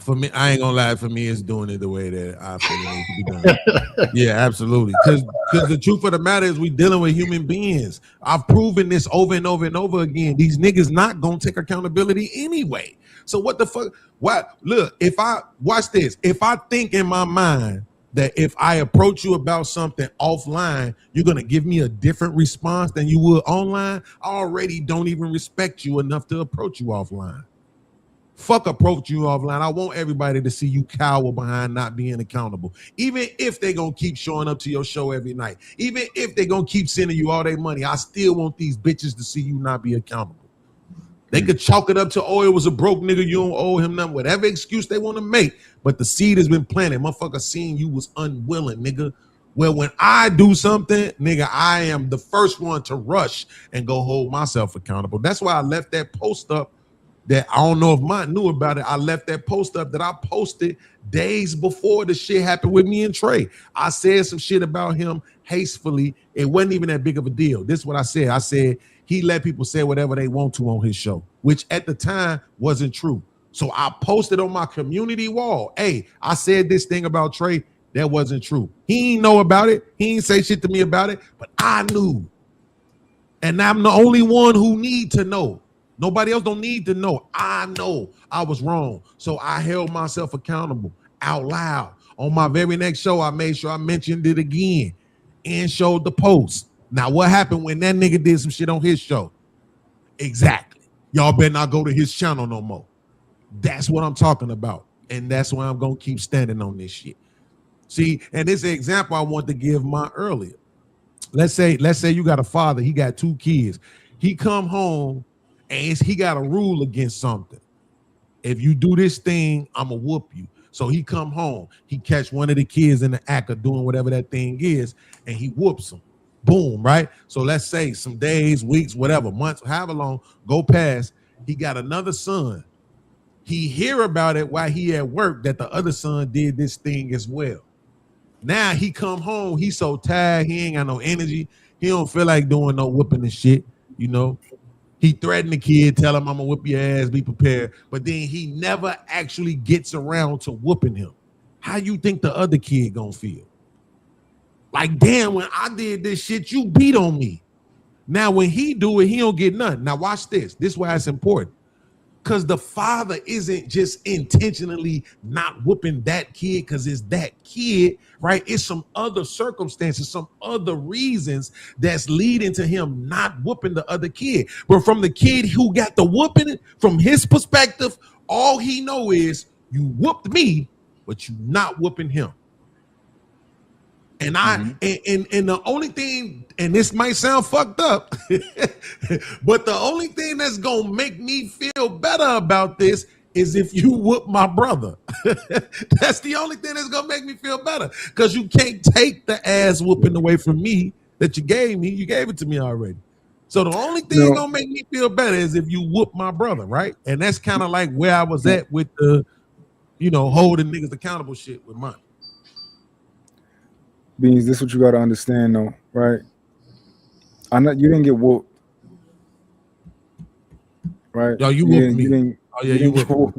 For me, I ain't gonna lie. For me, it's doing it the way that I feel it needs to be done. Yeah, absolutely. Because the truth of the matter is, we dealing with human beings. I've proven this over and over and over again. These niggas not gonna take accountability anyway. So what the fuck? What? Look, if I watch this, if I think in my mind that if I approach you about something offline, you're gonna give me a different response than you would online, I already don't even respect you enough to approach you offline. Fuck approach you offline. I want everybody to see you cower behind not being accountable. Even if they gonna keep showing up to your show every night, even if they gonna keep sending you all their money, I still want these bitches to see you not be accountable. They could chalk it up to, oh, it was a broke nigga, you don't owe him nothing, whatever excuse they want to make. But the seed has been planted. Motherfucker seen you was unwilling, nigga. Well, when I do something, nigga, I am the first one to rush and go hold myself accountable. That's why I left that post up that I don't know if Mont knew about it. I left that post up that I posted days before the shit happened with me and Trey. I said some shit about him hastily. It wasn't even that big of a deal. This is what I said. I said he let people say whatever they want to on his show, which at the time wasn't true. So I posted on my community wall, hey, I said this thing about Trey that wasn't true. He ain't know about it. He ain't say shit to me about it, but I knew. And I'm the only one who need to know. Nobody else don't need to know. I know I was wrong. So I held myself accountable out loud. On my very next show, I made sure I mentioned it again and showed the post. Now, what happened when that nigga did some shit on his show? Exactly. Y'all better not go to his channel no more. That's what I'm talking about. And that's why I'm going to keep standing on this shit. See, and this is an example I want to give mine earlier. Let's say you got a father. He got 2 kids. He come home and he got a rule against something. If you do this thing, I'm going to whoop you. So he come home. He catch one of the kids in the act of doing whatever that thing is, and he whoops him. Boom, right? So let's say some days, weeks, whatever, months, however long, go past. He got another son. He hear about it while he at work that the other son did this thing as well. Now he come home. He so tired. He ain't got no energy. He don't feel like doing no whooping and shit, you know. He threatened the kid, tell him I'm gonna whoop your ass, be prepared. But then he never actually gets around to whooping him. How you think the other kid gonna feel? Like, damn, when I did this shit, you beat on me. Now, when he do it, he don't get nothing. Now, watch this. This is why it's important. Because the father isn't just intentionally not whooping that kid because it's that kid, right? It's some other circumstances, some other reasons that's leading to him not whooping the other kid. But from the kid who got the whooping, from his perspective, all he know is you whooped me, but you not whooping him. And and the only thing, and this might sound fucked up, but the only thing that's gonna make me feel better about this is if you whoop my brother. That's the only thing that's gonna make me feel better, because you can't take the ass whooping away from me that you gave me. You gave it to me already. So the only thing that's gonna make me feel better is if you whoop my brother, right? And that's kind of like where I was at with the, holding niggas accountable shit with mine. Beans, this is what you gotta understand though, right? You didn't get whooped, right? Yo, you whooped me. You didn't get whooped.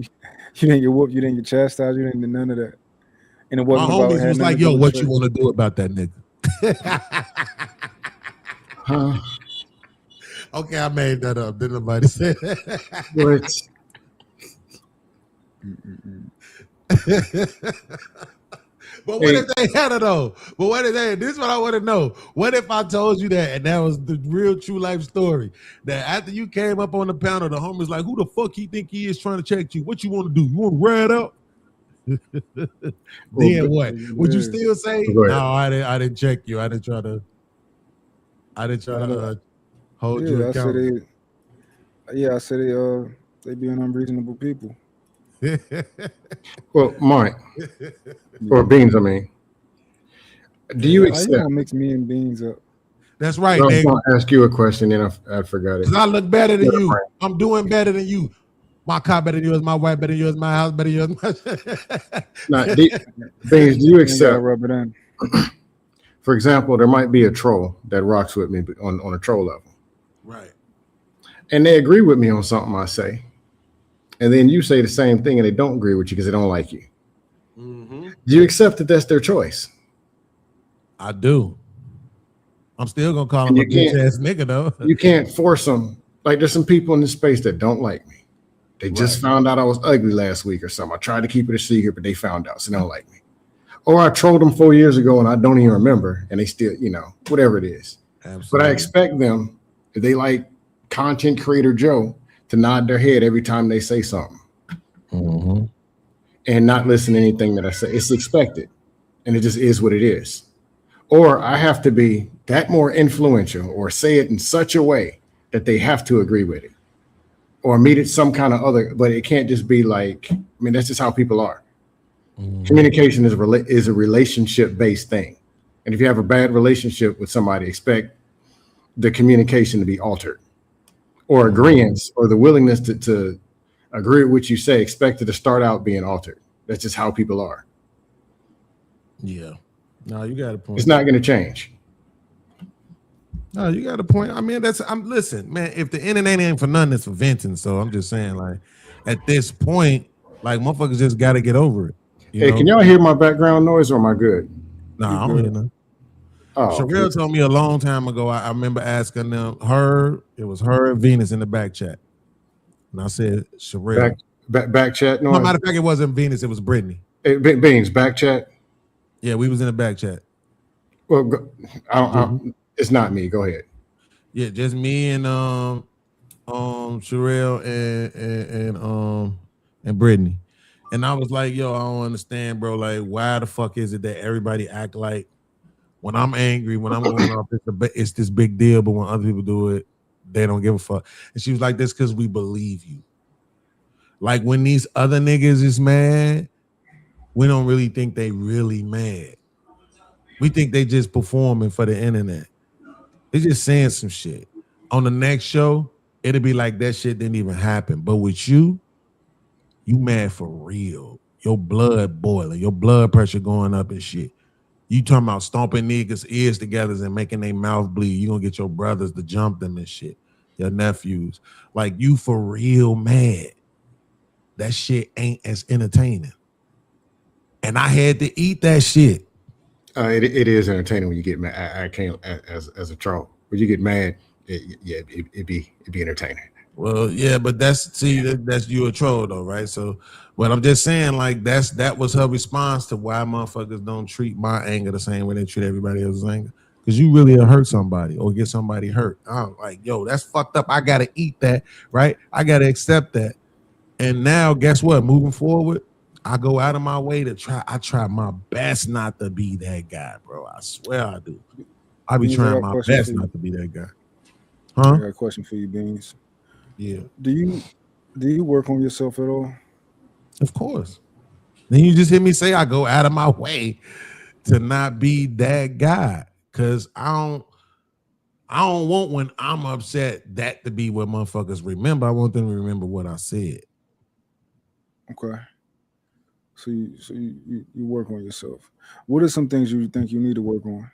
You didn't get whooped. You didn't get chastised. You didn't get none of that. And it wasn't my homies was like, "Yo, what you want to do about that nigga?" Huh? Okay, I made that up. Didn't nobody say What? But what if they had it though? But what if this is what I want to know. What if I told you that, and that was the real true life story, that after you came up on the panel, the homie's like, who the fuck he think he is trying to check you? What you want to do? You want to ride out? Then what? Would you still say, no, I didn't check you. I didn't try to hold you accountable. I said they being unreasonable people. Well, Mike, or Beans, I mean, do you accept? You gonna mix me and Beans up? That's right. I was going to ask you a question, and I forgot it. I look better than you. I'm doing better than you. My car better than yours, my wife better than yours, my house better than yours. Now, Beans, do you accept? Rub it in. For example, there might be a troll that rocks with me on a troll level. Right. And they agree with me on something I say. And then you say the same thing and they don't agree with you because they don't like you. Mm-hmm. Do you accept that that's their choice? I do. I'm still going to call him a bitch ass nigga, though. You can't force them. Like, there's some people in this space that don't like me. They just found out I was ugly last week or something. I tried to keep it a secret, but they found out, so they don't like me. Or I trolled them 4 years ago and I don't even remember, and they still, whatever it is. Absolutely. But I expect them, if they like content creator Joe, to nod their head every time they say something. Mm-hmm. And not listen to anything that I say. It's expected, and it just is what it is. Or I have to be that more influential or say it in such a way that they have to agree with it or meet it some kind of other, but it can't just be like, that's just how people are. Mm-hmm. Communication is a relationship-based thing. And if you have a bad relationship with somebody, expect the communication to be altered or agreement or the willingness to agree with what you say, expect it to start out being altered. That's just how people are. Yeah. No, you got a point. It's not going to change. No, you got a point. Listen, man, if the internet ain't for nothing, it's for venting. So I'm just saying, like, at this point, like, motherfuckers just got to get over it. Hey, can y'all hear my background noise or am I good? Nah, I'm hearing them. Oh, Sherelle told me a long time ago, I remember asking them, it was her and Venus in the back chat. And I said, Sherelle. Back chat noise? No, matter of fact, it wasn't Venus, it was Brittany. Hey, Beans, back chat? Yeah, we was in the back chat. Well, it's not me. Go ahead. Yeah, just me and Sherelle and Brittany. And I was like, yo, I don't understand, bro. Like, why the fuck is it that everybody act like when I'm angry, when I'm going off, it's this big deal, but when other people do it, they don't give a fuck. And she was like, this because we believe you. Like, when these other niggas is mad, we don't really think they really mad. We think they just performing for the internet. They just saying some shit. On the next show, it'll be like that shit didn't even happen. But with you mad for real. Your blood boiling, your blood pressure going up and shit. You talking about stomping niggas' ears together and making their mouth bleed. You gonna get your brothers to jump them and shit. Your nephews. Like, you for real mad. That shit ain't as entertaining. And I had to eat that shit. It is entertaining when you get mad. I can't as a troll. When you get mad, it'd be entertaining. Well, yeah, but that's you a troll though, right? So, but I'm just saying, like, that was her response to why motherfuckers don't treat my anger the same way they treat everybody else's anger. Because you really hurt somebody or get somebody hurt. I'm like, yo, that's fucked up. I gotta eat that, right? I gotta accept that. And now, guess what? Moving forward, I go out of my way to try. I try my best not to be that guy, bro. I swear I do. I be trying my best not to be that guy. Huh? I got a question for you, Beans. Yeah. Do you work on yourself at all? Of course. Then you just hear me say I go out of my way to not be that guy. Cause I don't want when I'm upset that to be what motherfuckers remember. I want them to remember what I said. Okay. So you work on yourself. What are some things you think you need to work on?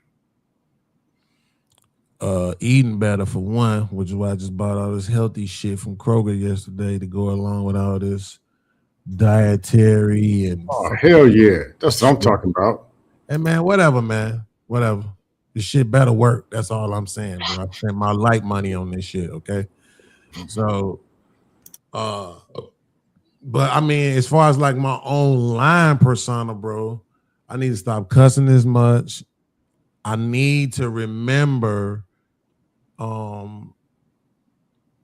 Eating better for one, which is why I just bought all this healthy shit from Kroger yesterday to go along with all this dietary and hell yeah. That's what I'm talking about. And man, whatever. This shit better work. That's all I'm saying, bro. I spent my light money on this shit, okay? So but I mean, as far as like my online persona, bro, I need to stop cussing as much. I need to remember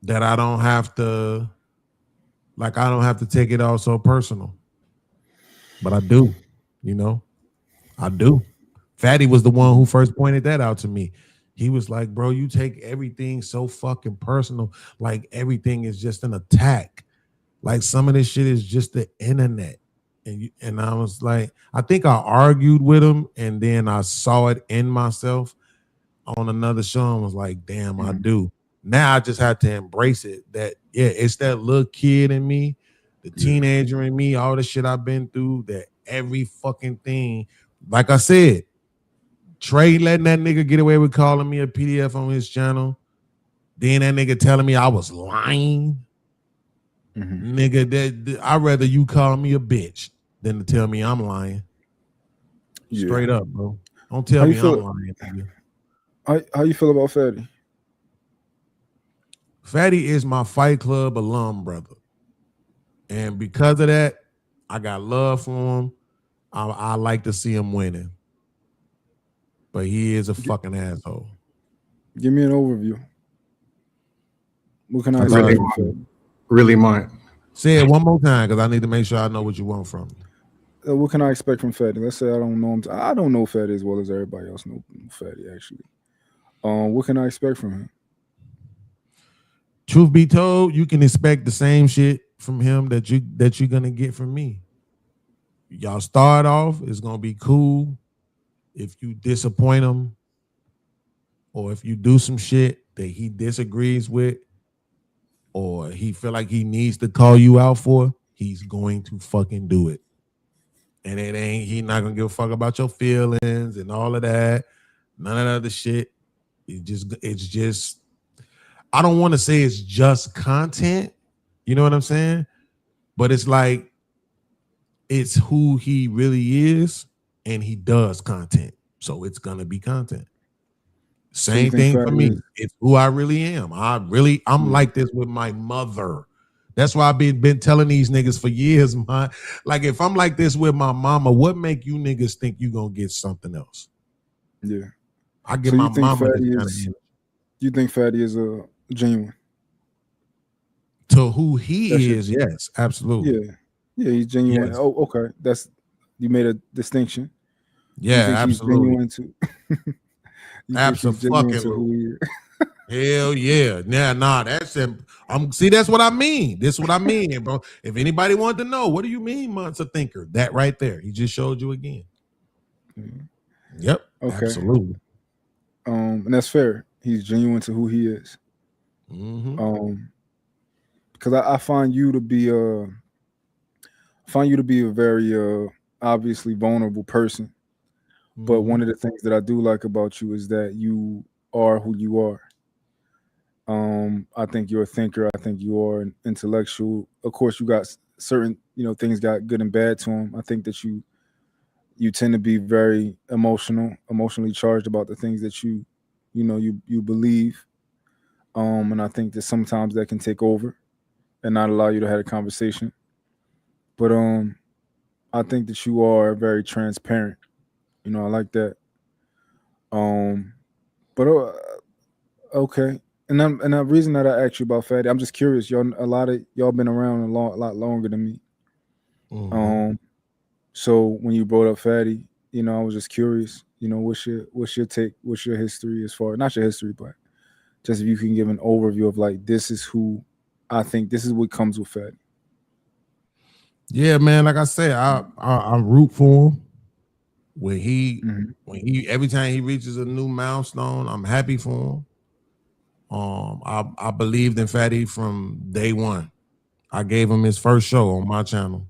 that I don't have to take it all so personal. But I do, I do. Fatty was the one who first pointed that out to me. He was like, bro, you take everything so fucking personal. Like everything is just an attack. Like some of this shit is just the internet. And I was like, I think I argued with him and then I saw it in myself on another show and was like, damn, I do. Now I just have to embrace it that, yeah, it's that little kid in me the teenager in me, all the shit I've been through, that every fucking thing, like I said, Trey letting that nigga get away with calling me a PDF on his channel. Then that nigga telling me I was lying. Nigga, I'd rather you call me a bitch than to tell me I'm lying. Straight up, bro. Don't tell me I'm lying, nigga. How you feel about Fatty? Fatty is my Fight Club alum brother. And because of that, I got love for him. I like to see him winning. But he is a fucking asshole. Give me an overview. What can I really mind? Say it one more time because I need to make sure I know what you want from me. What can I expect from Fatty? Let's say I don't know him. I don't know Fatty as well as everybody else knows Fatty, actually. What can I expect from him? Truth be told, you can expect the same shit from him that you're gonna get from me. Y'all start off, it's gonna be cool. If you disappoint him, or if you do some shit that he disagrees with, or he feel like he needs to call you out for, he's going to fucking do it. And he not gonna give a fuck about your feelings and all of that. None of that other shit. It's just, I don't want to say it's just content. You know what I'm saying? But it's like, it's who he really is, and he does content. So it's gonna be content. Same thing for me. It's who I really am. I'm like this with my mother. That's why I've been telling these niggas for years, man. Like, if I'm like this with my mama, what make you niggas think you gonna get something else? Yeah. I give my mama this kind of energy. You think Fatty is genuine? To who he is, yes, absolutely. Yeah, he's genuine. Yes. Oh, okay. You made a distinction. Yeah, absolutely. He's genuine Absolutely. Hell yeah. Nah, that's him. See, that's what I mean. This is what I mean, bro. If anybody wanted to know, what do you mean, monster thinker? That right there. He just showed you again. Yep. Okay. Absolutely. And that's fair. He's genuine to who he is. Because I find you to be a very obviously vulnerable person. But one of the things that I do like about you is that you are who you are. I think you're a thinker. I think you are an intellectual. Of course, you got certain, things got good and bad to them. I think that you tend to be very emotionally charged about the things that you believe. And I think that sometimes that can take over and not allow you to have a conversation. But I think that you are very transparent. I like that. But okay. And the reason that I asked you about Fatty, I'm just curious. A lot of y'all been around a lot longer than me. So when you brought up Fatty, I was just curious. What's your take? What's your history as far, not your history, but just if you can give an overview of like, this is who I think, this is what comes with Fatty. Yeah, man. Like I said, I root for him. When he every time he reaches a new milestone, I'm happy for him. I believed in Fatty from day one. I gave him his first show on my channel.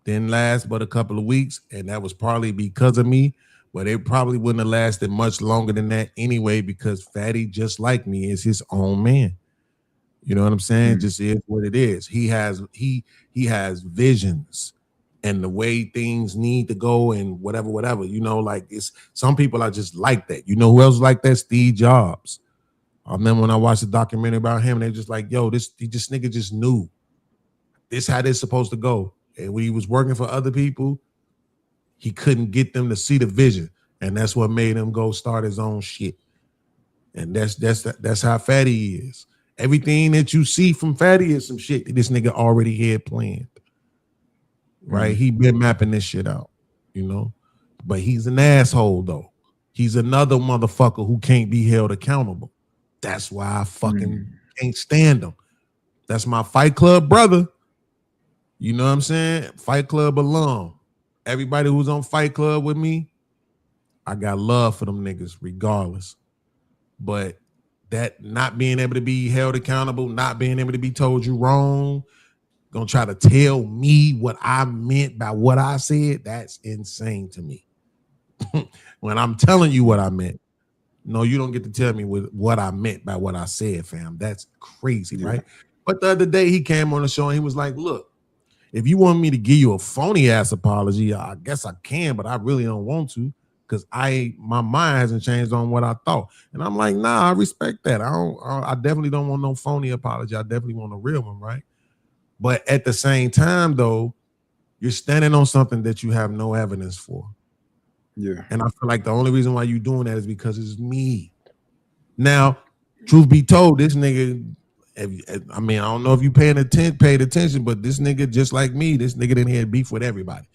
Didn't last but a couple of weeks, and that was partly because of me, but it probably wouldn't have lasted much longer than that anyway, because Fatty, just like me, is his own man. You know what I'm saying? Just is what it is. He has visions and the way things need to go and whatever, like, it's some people are just like that. You know who else like that? Steve Jobs. I remember when I watched a documentary about him, they just like, yo, this nigga just knew this how this supposed to go. And when he was working for other people, he couldn't get them to see the vision. And that's what made him go start his own shit. And that's how Fatty is. Everything that you see from Fatty is some shit that this nigga already had planned. Right? He been mapping this shit out, But he's an asshole, though. He's another motherfucker who can't be held accountable. That's why I fucking can't stand him. That's my Fight Club brother. You know what I'm saying? Fight Club alum. Everybody who's on Fight Club with me, I got love for them niggas regardless. But that not being able to be held accountable, not being able to be told you wrong, gonna try to tell me what I meant by what I said. That's insane to me. When I'm telling you what I meant, no, you don't get to tell me what I meant by what I said, fam. That's crazy, right? But the other day he came on the show and he was like, look, if you want me to give you a phony ass apology, I guess I can, but I really don't want to, because my mind hasn't changed on what I thought. And I'm like, nah, I respect that. I definitely don't want no phony apology. I definitely want a real one, right? But at the same time, though, you're standing on something that you have no evidence for. Yeah. And I feel like the only reason why you're doing that is because it's me. Now, truth be told, this nigga, I mean, I don't know if you paid attention, but this nigga, just like me, this nigga didn't have beef with everybody.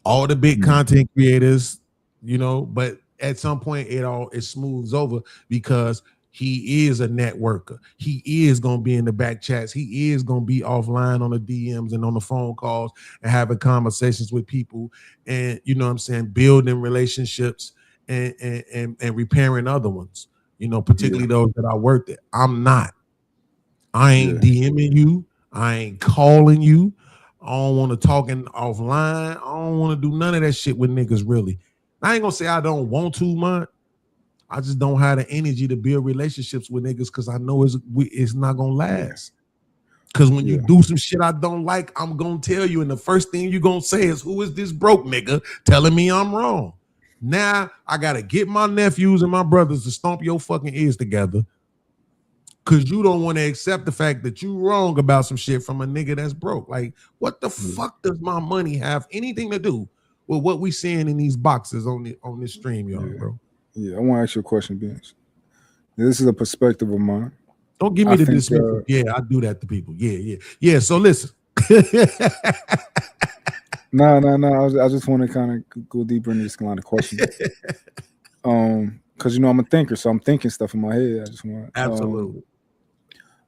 All the big content creators, you know, but at some point it smooths over because he is a networker. He is going to be in the back chats. He is going to be offline on the DMs and on the phone calls and having conversations with people and, you know what I'm saying, building relationships and repairing other ones, you know, particularly those that I worked at. I'm not. I ain't DMing you. I ain't calling you. I don't want to talking offline. I don't want to do none of that shit with niggas, really. I ain't going to say I don't want to, man. I just don't have the energy to build relationships with niggas because I know it's not going to last. Because when you do some shit I don't like, I'm going to tell you, and the first thing you're going to say is, who is this broke nigga telling me I'm wrong? Now I got to get my nephews and my brothers to stomp your fucking ears together because you don't want to accept the fact that you wrong about some shit from a nigga that's broke. Like, what the fuck does my money have anything to do with what we seeing in these boxes on this stream, y'all, bro? Yeah, I want to ask you a question, Vince. This is a perspective of mine. Don't give me the dismissal. Yeah, I do that to people. Yeah. So listen. No. I just want to kind of go deeper into this line of questions. Because you know I'm a thinker, so I'm thinking stuff in my head. I just want absolutely.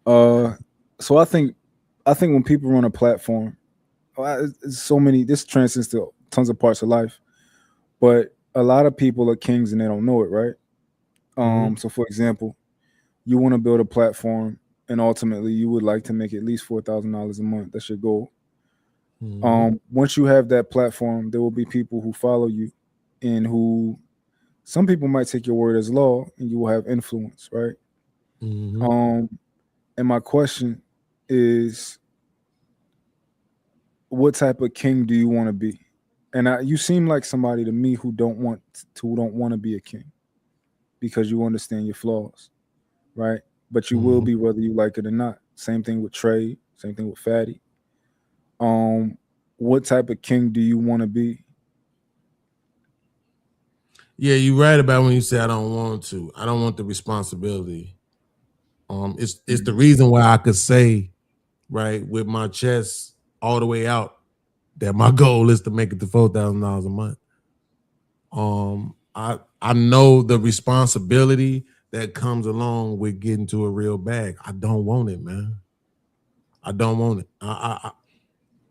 So I think when people run a platform, so many. This transcends to tons of parts of life, but a lot of people are kings and they don't know it, right? So for example, you want to build a platform and ultimately you would like to make at least $4,000 a month. That's your goal. Once you have that platform, there will be people who follow you and who some people might take your word as law and you will have influence, right? And my question is, what type of king do you want to be? And you seem like somebody to me who don't want to be a king because you understand your flaws, right? But you will be whether you like it or not. Same thing with Trey. Same thing with Fatty. What type of king do you want to be? Yeah, you're right about when you say I don't want to. I don't want the responsibility. It's the reason why I could say, right, with my chest all the way out, that my goal is to make it to $4,000 a month. I know the responsibility that comes along with getting to a real bag. I don't want it, man. I don't want it.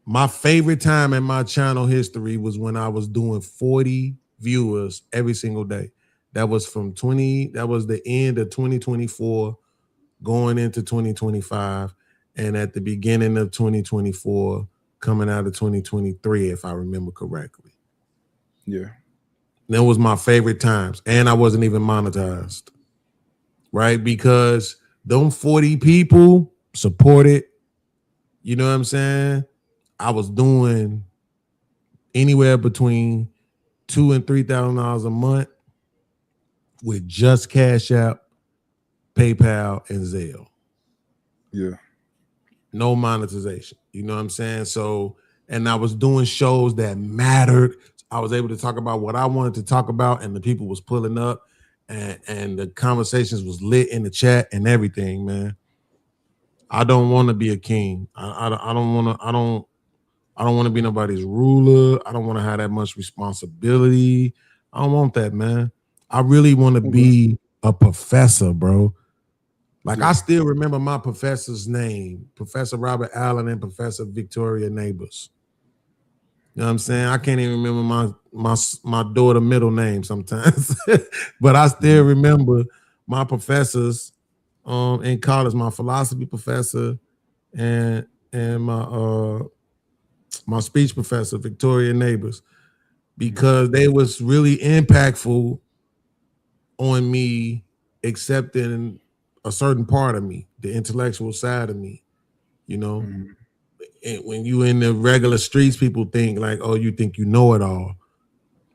My favorite time in my channel history was when I was doing 40 viewers every single day. That was that was the end of 2024, going into 2025, and at the beginning of 2024, coming out of 2023, if I remember correctly. Yeah. That was my favorite times. And I wasn't even monetized, right? Because them 40 people supported, you know what I'm saying? I was doing anywhere between $2,000 and $3,000 a month with just Cash App, PayPal, and Zelle. Yeah. No monetization. You know what I'm saying? So, and I was doing shows that mattered. I was able to talk about what I wanted to talk about, and the people was pulling up, and the conversations was lit in the chat and everything, man. I don't want to be a king. I don't want to be nobody's ruler. I don't want to have that much responsibility. I don't want that, man. I really want to be a professor, bro. Like, I still remember my professor's name, Professor Robert Allen and Professor Victoria Neighbors. You know what I'm saying? I can't even remember my daughter's middle name sometimes, but I still remember my professors in college, my philosophy professor and and my speech professor, Victoria Neighbors, because they was really impactful on me accepting a certain part of me, the intellectual side of me, you know. Mhm. And when you in the regular streets, people think like, oh, you think you know it all.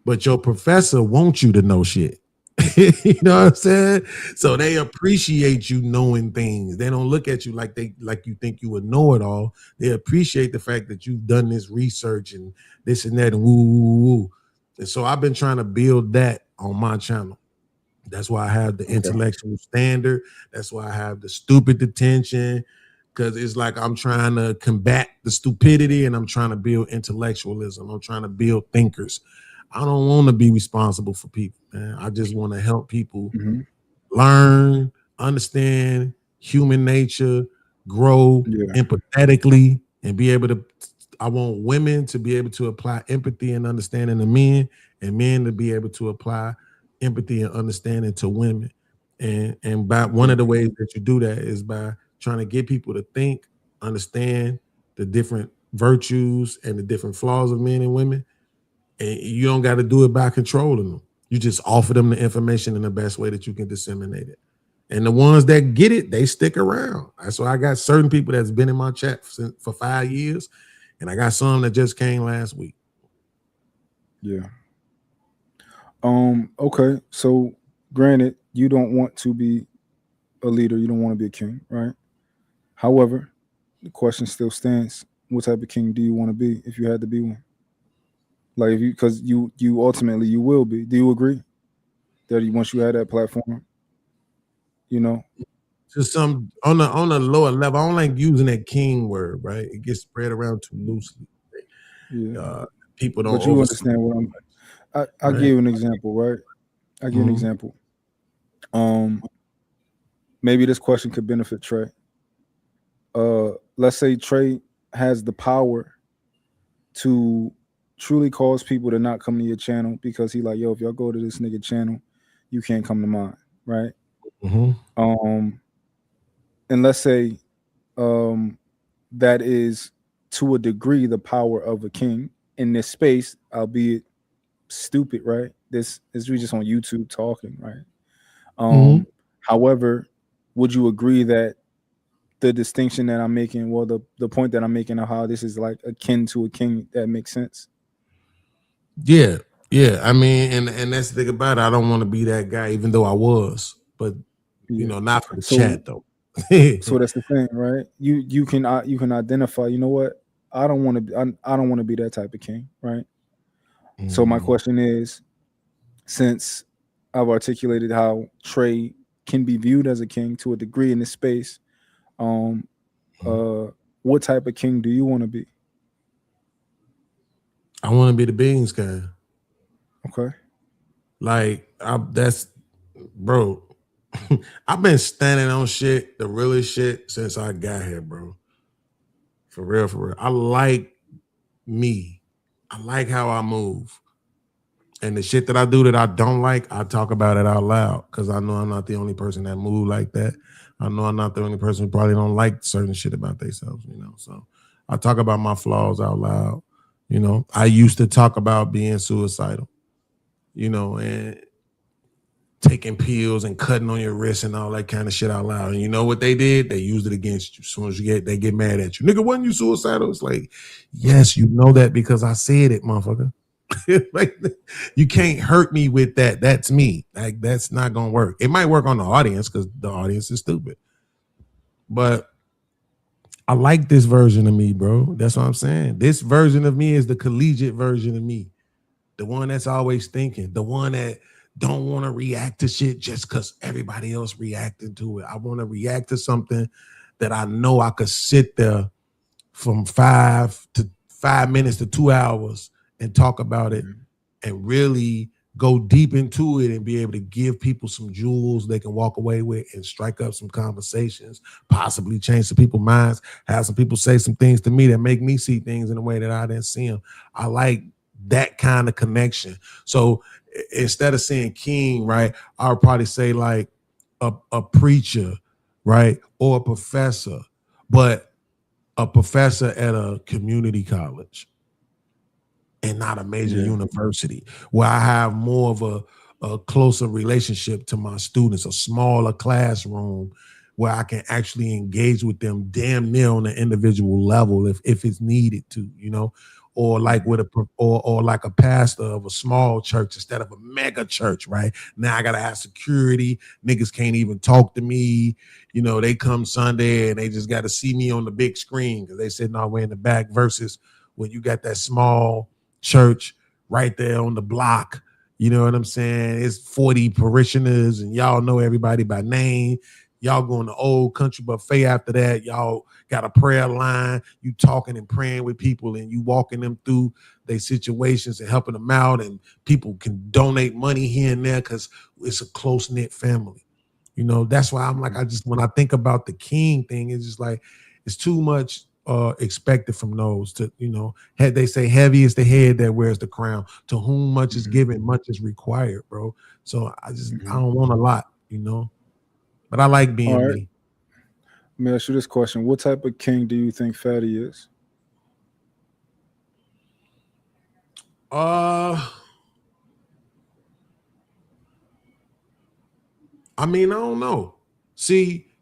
But your professor wants you to know shit. You know what I'm saying? So they appreciate you knowing things. They don't look at you like you think you would know it all. They appreciate the fact that you've done this research and this and that and woo woo woo. And so I've been trying to build that on my channel. That's why I have the intellectual standard. That's why I have the stupid detention. Because it's like I'm trying to combat the stupidity and I'm trying to build intellectualism. I'm trying to build thinkers. I don't want to be responsible for people, man. I just want to help people Mhm. learn, understand human nature, grow Yeah. empathetically, and be able to. I want women to be able to apply empathy and understanding to men, and men to be able to apply empathy and understanding to women. And by one of the ways that you do that is by trying to get people to think, understand the different virtues and the different flaws of men and women. And you don't got to do it by controlling them. You just offer them the information in the best way that you can disseminate it. And the ones that get it, they stick around. That's why I got certain people that's been in my chat for 5 years, and I got some that just came last week. Yeah. Okay. So, granted, you don't want to be a leader. You don't want to be a king, right? However, the question still stands: what type of king do you want to be if you had to be one? Like, if you, because you ultimately you will be. Do you agree that once you had that platform, you know? Just some on a lower level. I don't like using that king word, right? It gets spread around too loosely. Yeah. People don't But you oversee, understand what I'll give right? you an example, right? I'll give you an Mhm. example. Maybe this question could benefit Trey. Let's say Trey has the power to truly cause people to not come to your channel because he like, yo, if y'all go to this nigga channel, you can't come to mine, right? Mhm. And let's say that is to a degree the power of a king in this space, albeit stupid, right? This is we just on YouTube talking, right? Mhm. However, would you agree that the distinction that I'm making, well, the point that I'm making of how this is like akin to a king, that makes sense? Yeah, yeah. I mean, and that's the thing about it. I don't want to be that guy, even though I was, but Yeah. not for the So chat though. so that's the thing, right? You can identify. You know what? I don't want to. I don't want to be that type of king, right? So my Mm. question is, since I've articulated how Trey can be viewed as a king to a degree in this space, um, what type of king do you want to be? I want to be the beans guy. Okay. Like that's bro. I've been standing on shit, the realest shit, since I got here, bro. For real, for real. I like me. I like how I move. And the shit that I do that I don't like, I talk about it out loud because I know I'm not the only person that move like that. I know I'm not the only person who probably don't like certain shit about themselves, So I talk about my flaws out loud. I used to talk about being suicidal, and taking pills and cutting on your wrist and all that kind of shit out loud. And you know what they did? They used it against you. As soon as they get mad at you. Nigga, wasn't you suicidal? It's like, yes, you know that because I said it, motherfucker. Like, you can't hurt me with that. That's me. Like, that's not gonna work. It might work on the audience because the audience is stupid. But I like this version of me, bro. That's what I'm saying. This version of me is the collegiate version of me. The one that's always thinking, the one that don't want to react to shit just because everybody else reacting to it. I want to react to something that I know I could sit there from 5 minutes to 2 hours and talk about it and really go deep into it and be able to give people some jewels they can walk away with and strike up some conversations, possibly change some people's minds, have some people say some things to me that make me see things in a way that I didn't see them. I like that kind of connection. So instead of saying king, right, I would probably say like a preacher, right, or a professor. But a professor at a community college and not a major university, where I have more of a closer relationship to my students, a smaller classroom where I can actually engage with them damn near on an individual level if it's needed to, you know, or like with or like a pastor of a small church instead of a mega church, right? Now I gotta have security. Niggas can't even talk to me. You know, they come Sunday and they just gotta see me on the big screen because they sitting all the way in the back versus when you got that small church right there on the block. You know what I'm saying? It's 40 parishioners and y'all know everybody by name. Y'all going to old country buffet after that. Y'all got a prayer line. You talking and praying with people and you walking them through their situations and helping them out. And people can donate money here and there because it's a close-knit family. You know, that's why I'm like, when I think about the king thing, it's just like, it's too much expected from those to, you know, they say heavy is the head that wears the crown. To whom much is given, much is required, bro. So I don't want a lot, you know. But I like being me. Let me ask you this question. What type of king do you think Fatty is? I mean, I don't know. See,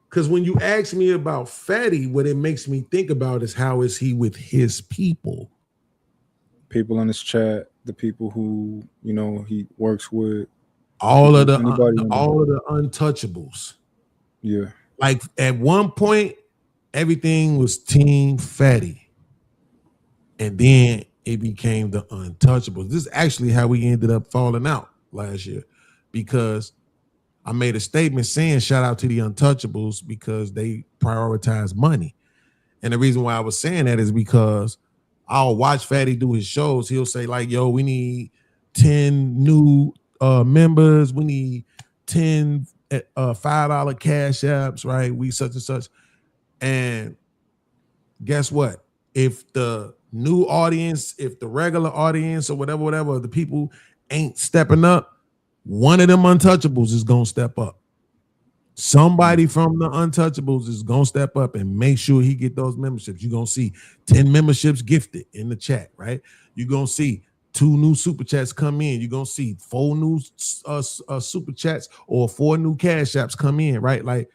because when you ask me about Fatty, what it makes me think about is how is he with his people? People in his chat, the people who, you know, he works with. All of the untouchables. Yeah. Like at one point, everything was Team Fatty. And then it became the untouchables. This is actually how we ended up falling out last year, because I made a statement saying shout out to the untouchables because they prioritize money. And the reason why I was saying that is because I'll watch Fatty do his shows. He'll say like, yo, we need 10 new members. We need 10 $5 cash apps, right? We such and such. And guess what? If the new audience, if the regular audience or whatever, the people ain't stepping up, one of them untouchables is going to step up. Somebody from the untouchables is going to step up and make sure he get those memberships. You're going to see 10 memberships gifted in the chat, right? You're going to see 2 new super chats come in. You're going to see 4 new super chats or 4 new cash apps come in, right? Like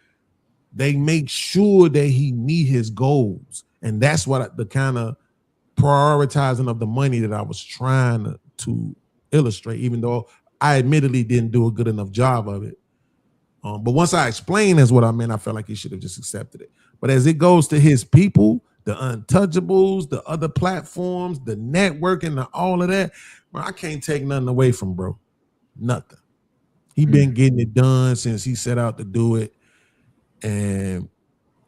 they make sure that he meet his goals. And that's what the kind of prioritizing of the money that I was trying to illustrate, even though I admittedly didn't do a good enough job of it. But once I explained that's what I meant, I felt like he should have just accepted it. But as it goes to his people, the untouchables, the other platforms, the networking, all of that, bro, I can't take nothing away from bro. Nothing. He been getting it done since he set out to do it. And,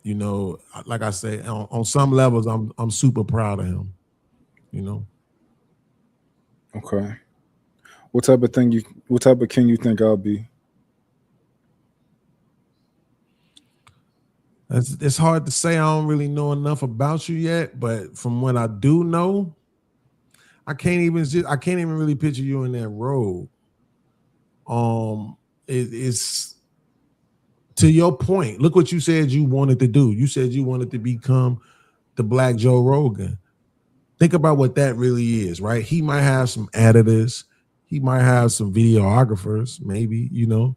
you know, like I say, on some levels, I'm super proud of him, you know. Okay. What type of king you think I'll be? It's hard to say. I don't really know enough about you yet, but from what I do know, I can't even really picture you in that role. It's to your point. Look what you said you wanted to do. You said you wanted to become the Black Joe Rogan. Think about what that really is, right? He might have some editors, he might have some videographers, maybe, you know,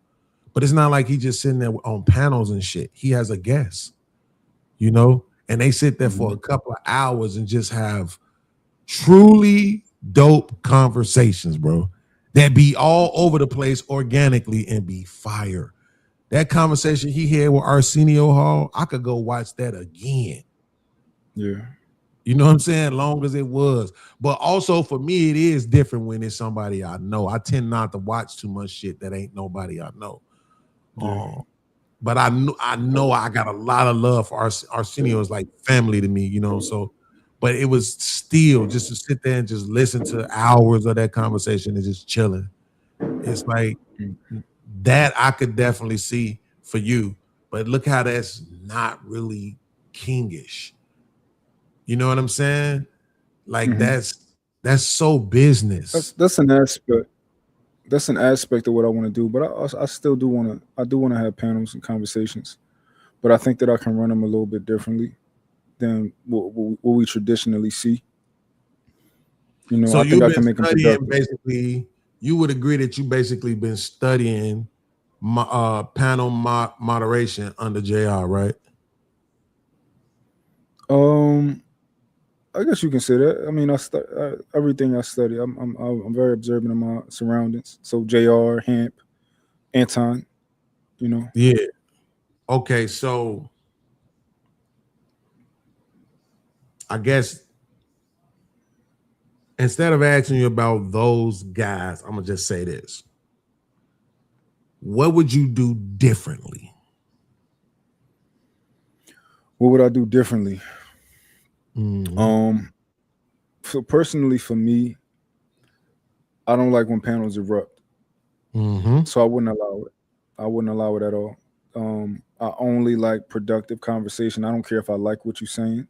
but it's not like he just sitting there on panels and shit. He has a guest, you know, and they sit there for a couple of hours and just have truly dope conversations, bro, that be all over the place organically and be fire. That conversation he had with Arsenio Hall, I could go watch that again. Yeah. You know what I'm saying? Long as it was. But also for me, it is different when it's somebody I know. I tend not to watch too much shit that ain't nobody I know. Yeah. But I know I got a lot of love for Arsenio is like family to me, you know. So, but it was still just to sit there and just listen to hours of that conversation and just chilling. It's like that I could definitely see for you. But look how that's not really kingish. You know what I'm saying? Like that's so business. That's an aspect. That's an aspect of what I want to do. But I still do want to. I do want to have panels and conversations. But I think that I can run them a little bit differently. than what we traditionally see. You know, So I think you've I been can make them studying productive. basically. You would agree that you basically been studying panel moderation under JR, right? I guess you can say that. I mean, everything I study. I'm very observant of my surroundings. So JR, Hamp, Anton, you know. Yeah. Okay, so I guess instead of asking you about those guys, I'm gonna just say this. What would you do differently? What would I do differently? Mm-hmm. So personally, for me, I don't like when panels erupt. Mm-hmm. So I wouldn't allow it. I wouldn't allow it at all. I only like productive conversation. I don't care if I like what you're saying.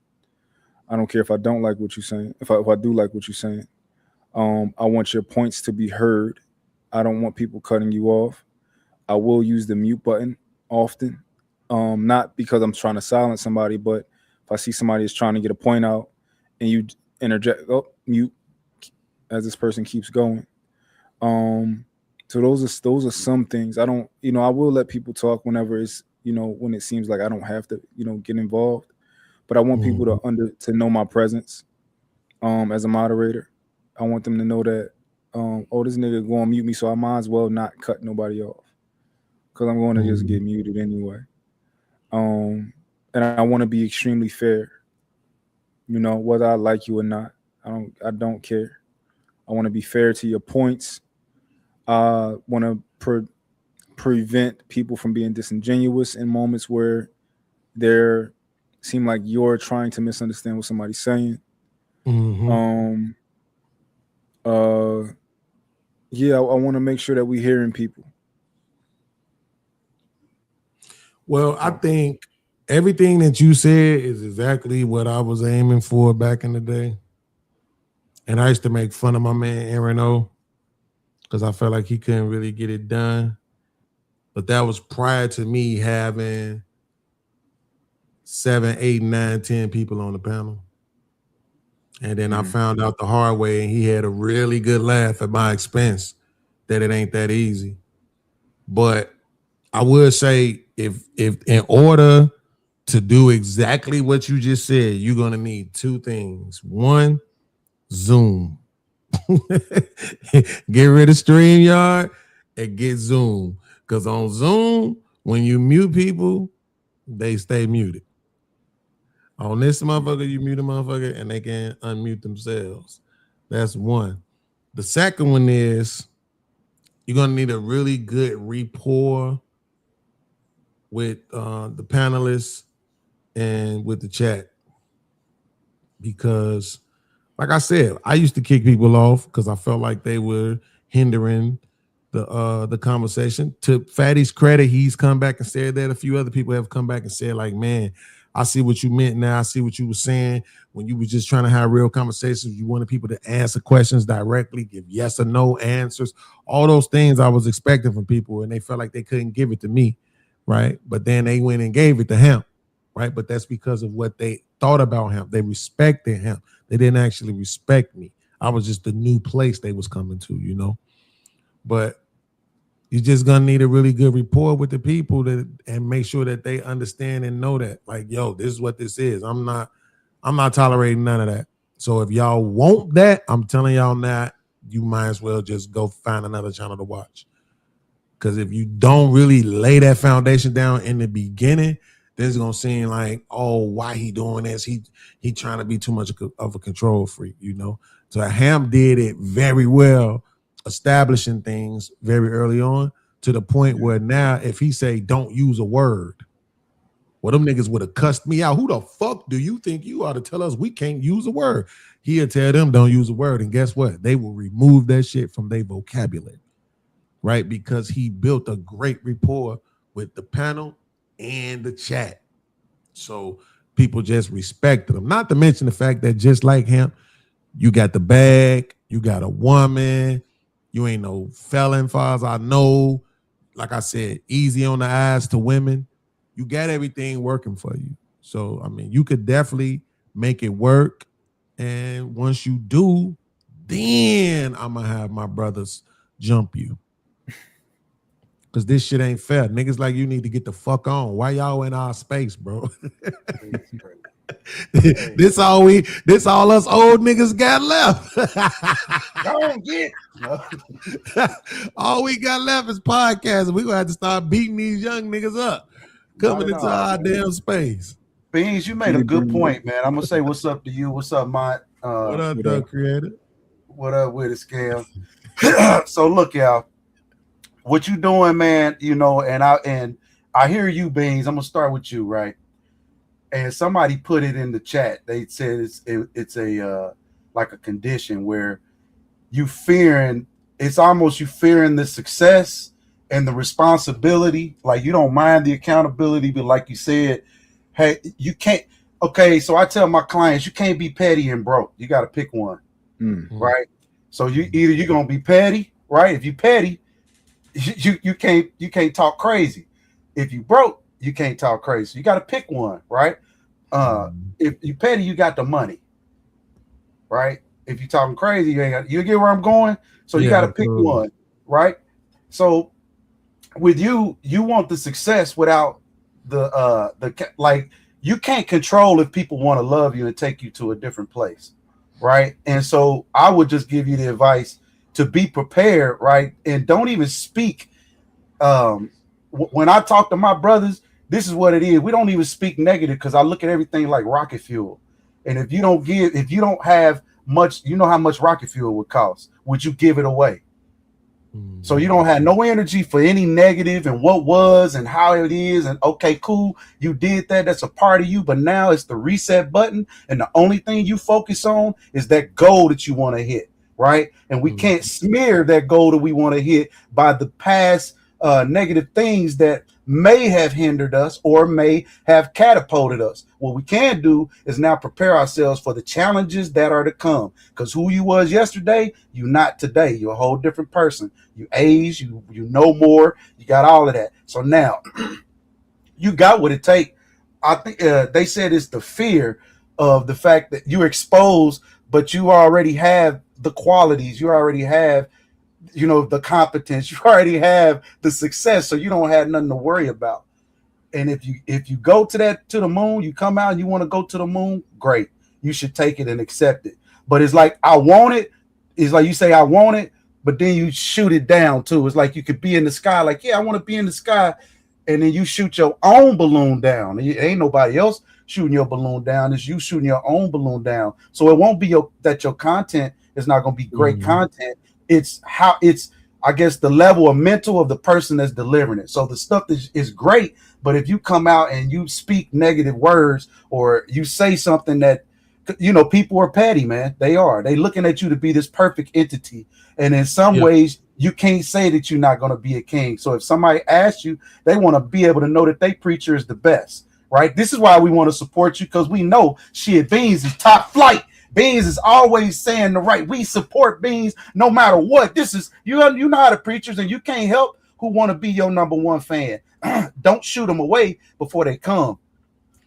I don't care if I don't like what you're saying. If I do like what you're saying, I want your points to be heard. I don't want people cutting you off. I will use the mute button often, not because I'm trying to silence somebody, but if I see somebody is trying to get a point out and you interject, mute as this person keeps going. So those are some things. I don't, I will let people talk whenever it's, when it seems like I don't have to, get involved. But I want people to know my presence as a moderator. I want them to know that this nigga going to mute me, so I might as well not cut nobody off. Because I'm going to just get muted anyway. And I want to be extremely fair. Whether I like you or not. I don't care. I want to be fair to your points. I want to prevent people from being disingenuous in moments where they seem like you're trying to misunderstand what somebody's saying. Mm-hmm. Yeah, I want to make sure that we're hearing people. Well, I think everything that you said is exactly what I was aiming for back in the day. And I used to make fun of my man Aaron O because I felt like he couldn't really get it done. But that was prior to me having 7, 8, 9, 10 people on the panel. And then I found out the hard way, and he had a really good laugh at my expense that it ain't that easy. But I would say if in order to do exactly what you just said, you're going to need two things. One, Zoom. Get rid of StreamYard and get Zoom. Because on Zoom, when you mute people, they stay muted. On this motherfucker, you mute a motherfucker and they can unmute themselves. That's one. The second one is you're going to need a really good rapport with the panelists and with the chat. Because, like I said, I used to kick people off because I felt like they were hindering the conversation. To Fatty's credit, he's come back and said that. A few other people have come back and said, like, man, I see what you meant now. I see what you were saying when you were just trying to have real conversations. You wanted people to answer questions directly, give yes or no answers. All those things I was expecting from people, and they felt like they couldn't give it to me, right? But then they went and gave it to him, right? But that's because of what they thought about him. They respected him. They didn't actually respect me. I was just the new place they was coming to, But you're just gonna need a really good rapport with the people and make sure that they understand and know that, like, yo, this is what this is. I'm not tolerating none of that. So if y'all want that, I'm telling y'all now, you might as well just go find another channel to watch. Because if you don't really lay that foundation down in the beginning, then it's gonna seem like, oh, why he doing this? He trying to be too much of a control freak, So Ham did it very well, establishing things very early on to the point where now if he say don't use a word, well, them niggas would have cussed me out. Who the fuck do you think you are to tell us we can't use a word? He'll tell them don't use a word, and guess what? They will remove that shit from their vocabulary, right? Because he built a great rapport with the panel and the chat. So people just respected him. Not to mention the fact that just like him, you got the bag, you got a woman, you ain't no felon, far as I know. Like I said, easy on the eyes to women. You got everything working for you. So I mean, you could definitely make it work. And once you do, then I'm gonna have my brothers jump you. Cause this shit ain't fair. Niggas like you need to get the fuck on. Why y'all in our space, bro? this all us old niggas got left. Don't get. No. All we got left is podcasts. We're gonna have to start beating these young niggas up coming into our damn space. Beans, you made a good point, man. I'm gonna say what's up to you. What's up, Mont? What up, creator? What up with it, Scam? So look, y'all. What you doing, man? You know, and I hear you, Beans. I'm gonna start with you, right? And somebody put it in the chat. They said it's a like a condition where it's almost you fearing the success and the responsibility. Like you don't mind the accountability, but like you said, hey, you can't. Okay, so I tell my clients you can't be petty and broke. You got to pick one, right? So you're gonna be petty, right? If you petty, you can't talk crazy. If you broke, you can't talk crazy. You got to pick one, right? If you petty, you got the money, right? If you talking crazy, you get where I'm going. So you got to pick one, right? So with you want the success without the like you can't control if people want to love you and take you to a different place, right? And so I would just give you the advice to be prepared, right? And don't even speak. When I talk to my brothers, this is what it is. We don't even speak negative because I look at everything like rocket fuel. And if you don't have much, you know how much rocket fuel would cost. Would you give it away? So you don't have no energy for any negative and what was and how it is. And okay, cool. You did that. That's a part of you. But now it's the reset button. And the only thing you focus on is that goal that you want to hit. Right. And we can't smear that goal that we want to hit by the past negative things that may have hindered us or may have catapulted us. What we can do is now prepare ourselves for the challenges that are to come. Because who you was yesterday, you not today. You're a whole different person. You age, you know more, you got all of that. So now you got what it takes. I think they said it's the fear of the fact that you're exposed, but you already have the qualities, you already have, you know, the competence, you already have the success, so you don't have nothing to worry about. And if you go to the moon, you come out and you want to go to the moon, great. You should take it and accept it. But it's like I want it. It's like you say I want it, but then you shoot it down too. It's like you could be in the sky, like yeah, I want to be in the sky, and then you shoot your own balloon down. It ain't nobody else shooting your balloon down. It's you shooting your own balloon down. So it won't be that your content is not going to be great content. It's I guess the level of mental of the person that's delivering it. So the stuff is great, but if you come out and you speak negative words or you say something that, you know, people are petty, man. They looking at you to be this perfect entity. And in some ways you can't say that you're not going to be a king. So if somebody asks you, they want to be able to know that they preacher is the best, right? This is why we want to support you, because we know shit, Beans is top flight. Beans is always saying the right. We support Beans no matter what. This is you know how the preachers, and you can't help who want to be your number one fan. Don't shoot them away before they come.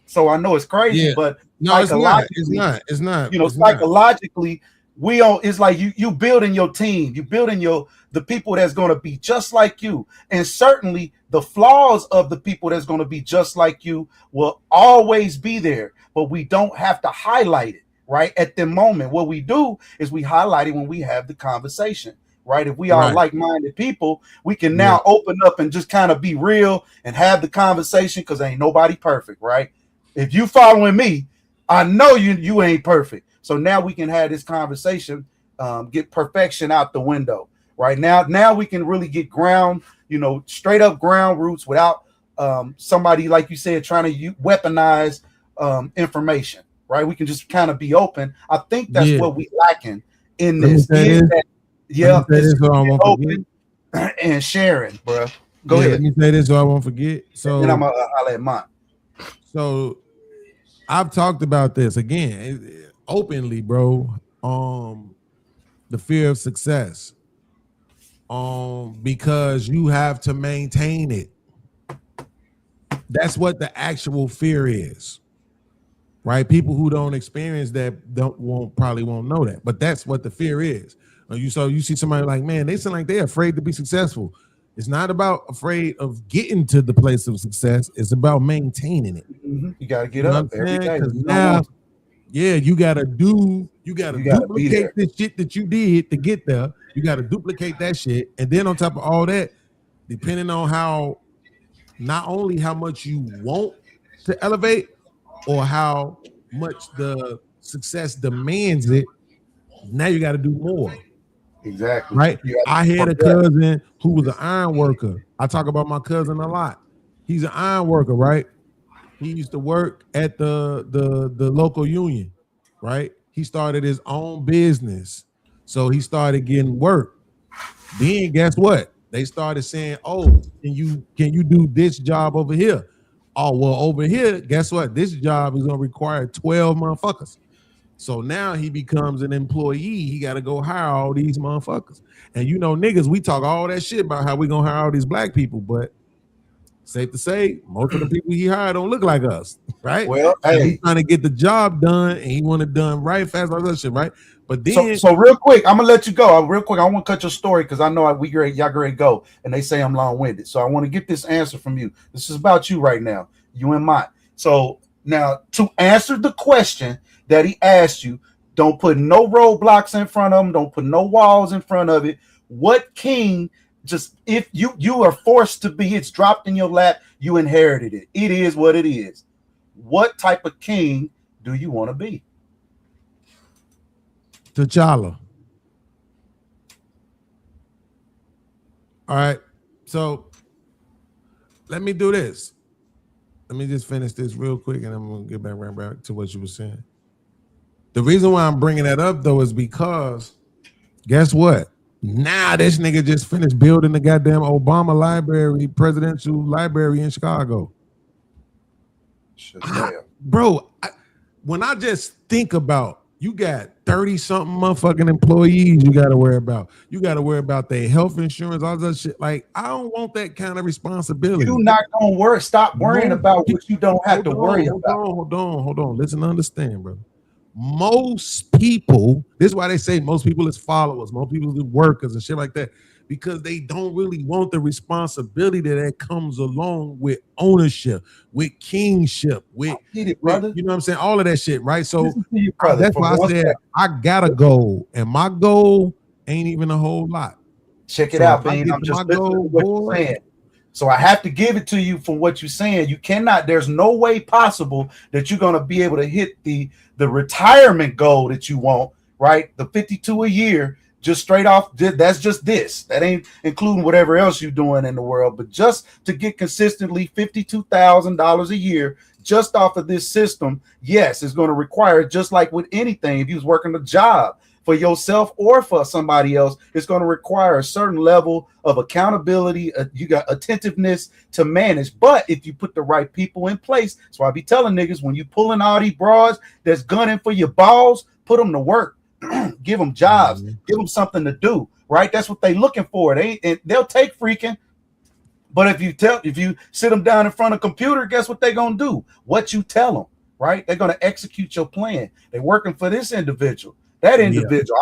So I know it's crazy, but no, it's not. You know, psychologically, we don't. It's like you building your team. You building the people that's going to be just like you, and certainly the flaws of the people that's going to be just like you will always be there. But we don't have to highlight it. Right at the moment, what we do is we highlight it when we have the conversation. Right, if we are like-minded people, we can now open up and just kind of be real and have the conversation, because ain't nobody perfect. Right, if you following me, I know you ain't perfect. So now we can have this conversation, get perfection out the window. Right now we can really get ground, you know, straight up ground roots without somebody, like you said, trying to weaponize information. Right, we can just kind of be open. I think that's what we lacking in this. It's open and sharing, bro. Go ahead. Let me say this so I won't forget. So and I'll let Mont. So I've talked about this again openly, bro. The fear of success. Because you have to maintain it. That's what the actual fear is. right? People who don't experience that probably won't know that, but that's what the fear is. You see somebody like, man, they seem like they're afraid to be successful. It's not about afraid of getting to the place of success. It's about maintaining it. Mm-hmm. You got to get up every day. Because now, you got to duplicate the shit that you did to get there. You got to duplicate that shit. And then on top of all that, depending on not only how much you want to elevate or how much the success demands it, now you got to do more. Exactly. Right. I had a cousin who was an iron worker. I talk about my cousin a lot. He's an iron worker, right? He used to work at the local union, right? He started his own business. So he started getting work. Then guess what? They started saying, oh, can you do this job over here? Oh, well, over here, guess what? This job is gonna require 12 motherfuckers. So now he becomes an employee. He got to go hire all these motherfuckers. And niggas, we talk all that shit about how we gonna hire all these black people, but safe to say, most of the people he hired don't look like us, right? Well, he's trying to get the job done, and he want it done right, fast, all that shit, right? But then, so real quick, I'm gonna let you go. Real quick, I want to cut your story because I know y'all ready to go, and they say I'm long-winded. So I want to get this answer from you. This is about you right now, you and Mott. So now, to answer the question that he asked you, don't put no roadblocks in front of him. Don't put no walls in front of it. What king? Just if you are forced to be, it's dropped in your lap. You inherited it. It is what it is. What type of king do you want to be? T'Challa. All right. So let me do this. Let me just finish this real quick, and I'm gonna get back to what you were saying. The reason why I'm bringing that up though is because guess what? Now this nigga just finished building the goddamn Obama library, presidential library in Chicago. When I just think about, you got 30-something motherfucking employees you got to worry about. You got to worry about their health insurance, all that shit. Like, I don't want that kind of responsibility. You're not going to stop worrying about what you don't have to worry about. Hold on. Listen, understand, brother. Most people, this is why they say most people is followers, most people is workers and shit like that, because they don't really want the responsibility that comes along with ownership, with kingship, with, you know what I'm saying? All of that shit, right? So that's why I said I got a goal, and my goal ain't even a whole lot. Check it out, Bean. I'm just listening to what you're saying. So I have to give it to you from what you're saying. You cannot, there's no way possible that you're going to be able to hit the retirement goal that you want, right? The 52 a year, just straight off. That's just this. That ain't including whatever else you're doing in the world. But just to get consistently $52,000 a year just off of this system, yes, it's going to require, just like with anything, if you was working a job for yourself or for somebody else, it's going to require a certain level of accountability. You got attentiveness to manage. But if you put the right people in place, so I be telling niggas, when you pulling all these broads that's gunning for your balls, put them to work, give them jobs, give them something to do, right? That's what they looking for. They'll take freaking. But if you sit them down in front of a computer, guess what they're going to do? What you tell them, right? They're going to execute your plan. They're working for this individual. That individual,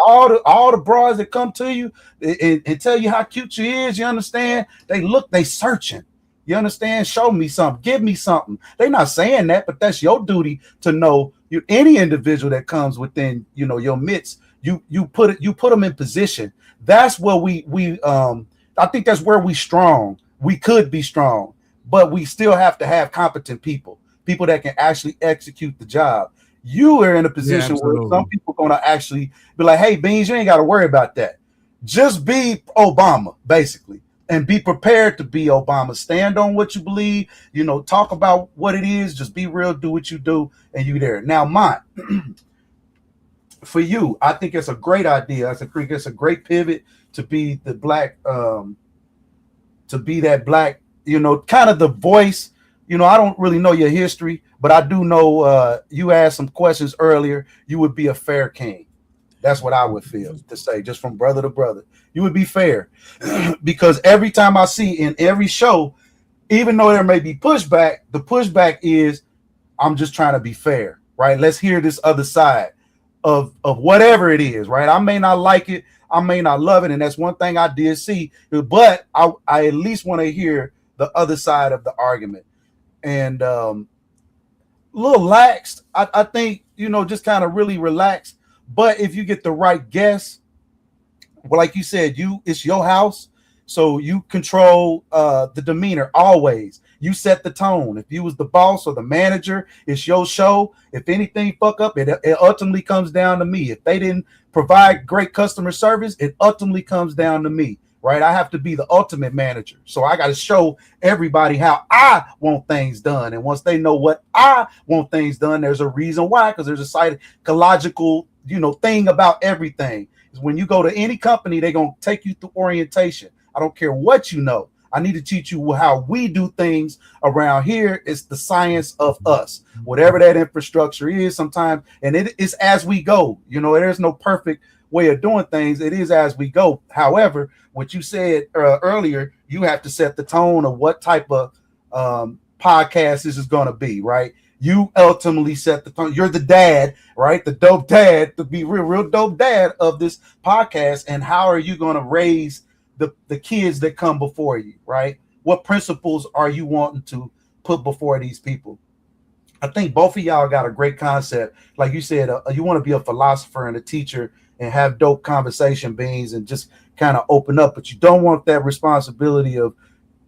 all the bras that come to you and tell you how cute you is, you understand? They searching. You understand? Show me something, give me something. They're not saying that, but that's your duty to know. Any individual that comes within, your midst, you put them in position. That's where I think that's where we strong. We could be strong, but we still have to have competent people that can actually execute the job. You are in a position where some people are going to actually be like, hey, Beans, you ain't got to worry about that. Just be Obama, basically, and be prepared to be Obama. Stand on what you believe, talk about what it is. Just be real, do what you do, and you there. Now, mine, for you, I think it's a great idea. I think it's a great pivot to be the black, to be that black, kind of the voice. I don't really know your history, but I do know you asked some questions earlier. You would be a fair king. That's what I would feel to say, just from brother to brother. You would be fair because every time I see in every show, even though there may be pushback, the pushback is I'm just trying to be fair. right? Let's hear this other side of whatever it is, right? I may not like it, I may not love it, and that's one thing I did see, but I at least want to hear the other side of the argument. And a little laxed, I think, just kind of really relaxed. But if you get the right guess, well, like you said, it's your house, so you control the demeanor always. You set the tone. If you was the boss or the manager, it's your show. If anything fuck up, it ultimately comes down to me. If they didn't provide great customer service, it ultimately comes down to me, right? I have to be the ultimate manager. So I got to show everybody how I want things done. And once they know what I want things done, there's a reason why, because there's a psychological, thing about everything. When you go to any company, they're going to take you through orientation. I don't care what you know. I need to teach you how we do things around here. It's the science of us, whatever that infrastructure is sometimes. And it is as we go. There's no perfect way of doing things. It is as we go. However, what you said earlier, you have to set the tone of what type of podcast this is going to be, right? You ultimately set the tone. You're the dad, right? The dope dad, to be real dope dad of this podcast. And how are you going to raise the kids that come before you, right? What principles are you wanting to put before these people? I think both of y'all got a great concept. Like you said, you want to be a philosopher and a teacher and have dope conversation beans and just kind of open up, but you don't want that responsibility of,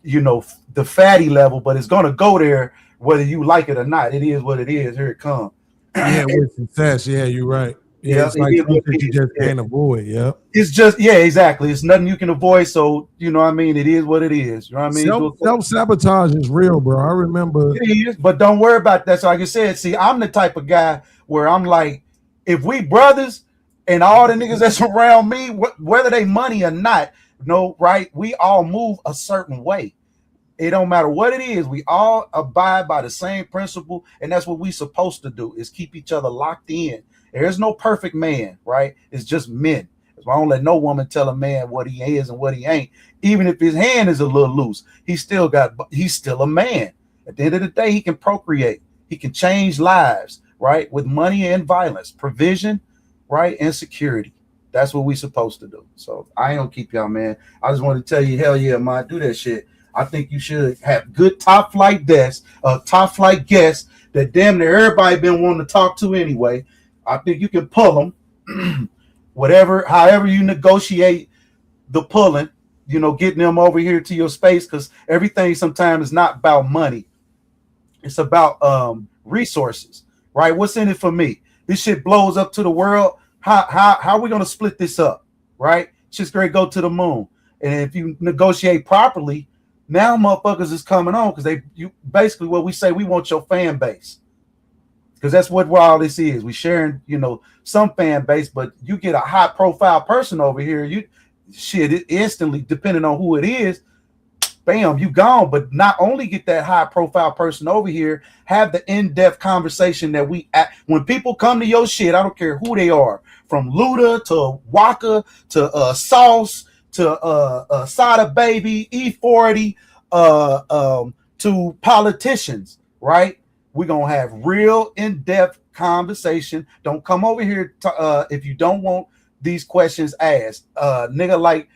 the fatty level, but it's going to go there whether you like it or not. It is what it is. Here it comes. Yeah, with success. Yeah, you're right. Yeah, it's like something you just can't avoid. Yeah. It's just, exactly. It's nothing you can avoid. So, it is what it is. You know what I mean? Self-sabotage is real, bro. I remember. It is, but don't worry about that. So like I said, see, I'm the type of guy where I'm like, if we brothers and all the niggas that's around me, whether they money or not, right? We all move a certain way. It don't matter what it is. We all abide by the same principle. And that's what we supposed to do, is keep each other locked in. There's no perfect man, right? It's just men. I don't let no woman tell a man what he is and what he ain't. Even if his hand is a little loose, he's still a man. At the end of the day, he can procreate. He can change lives, right? With money and violence, provision, right? And security. That's what we supposed to do. So I ain't gonna keep y'all, man. I just want to tell you, hell yeah, man, do that shit. I think you should have good top flight guests that damn near everybody been wanting to talk to anyway. I think you can pull them, however you negotiate the pulling, getting them over here to your space, because everything sometimes is not about money. It's about resources, right? What's in it for me? This shit blows up to the world. How are we gonna split this up, right? It's just great. Go to the moon, and if you negotiate properly, now motherfuckers is coming on, because you basically what we say, we want your fan base. Because that's what all this is. We sharing, some fan base, but you get a high profile person over here, it instantly, depending on who it is, bam, you gone. But not only get that high profile person over here, have the in-depth conversation that when people come to your shit, I don't care who they are, from Luda to Waka to Sauce to Sada Baby, E40, to politicians, right? We're going to have real in-depth conversation. Don't come over here if you don't want these questions asked. Nigga like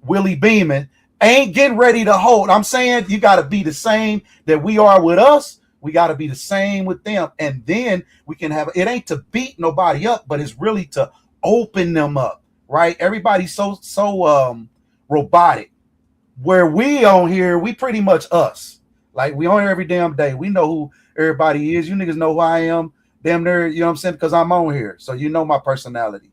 Willie Beeman ain't getting ready to hold. I'm saying you got to be the same that we are with us. We got to be the same with them. And then we can have, it ain't to beat nobody up, but it's really to open them up, right? Everybody's so robotic. Where we on here, we pretty much us. Like, we on here every damn day. We know who everybody is. You niggas know who I am. Damn near, you know what I'm saying? Because I'm on here. So you know my personality.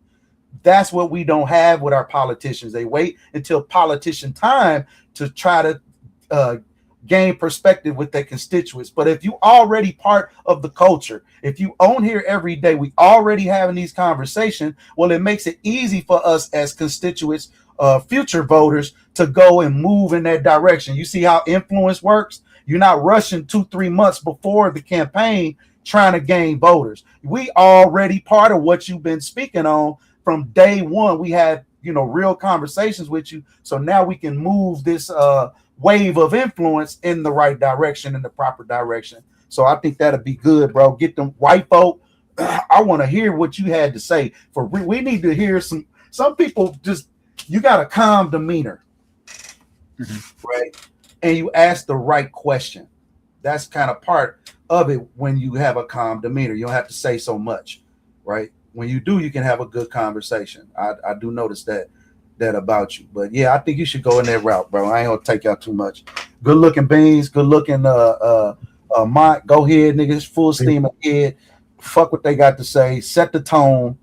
That's what we don't have with our politicians. They wait until politician time to try to gain perspective with their constituents. But if you already part of the culture, if you own here every day, we already having these conversations, well, it makes it easy for us as constituents, future voters, to go and move in that direction. You see how influence works? You're not rushing 2-3 months before the campaign trying to gain voters. We already part of what you've been speaking on from day one. We had, real conversations with you. So now we can move this wave of influence in the right direction, in the proper direction. So I think that'll be good, bro. Get them white folk. I want to hear what you had to say. We need to hear some people just, you got a calm demeanor, right? And you ask the right question. That's kind of part of it when you have a calm demeanor. You don't have to say so much, right? When you do, you can have a good conversation. I do notice that about you. But yeah, I think you should go in that route, bro. I ain't gonna take out too much. Good looking beans, good looking Mont, go ahead, niggas, full steam ahead. Fuck what they got to say, set the tone,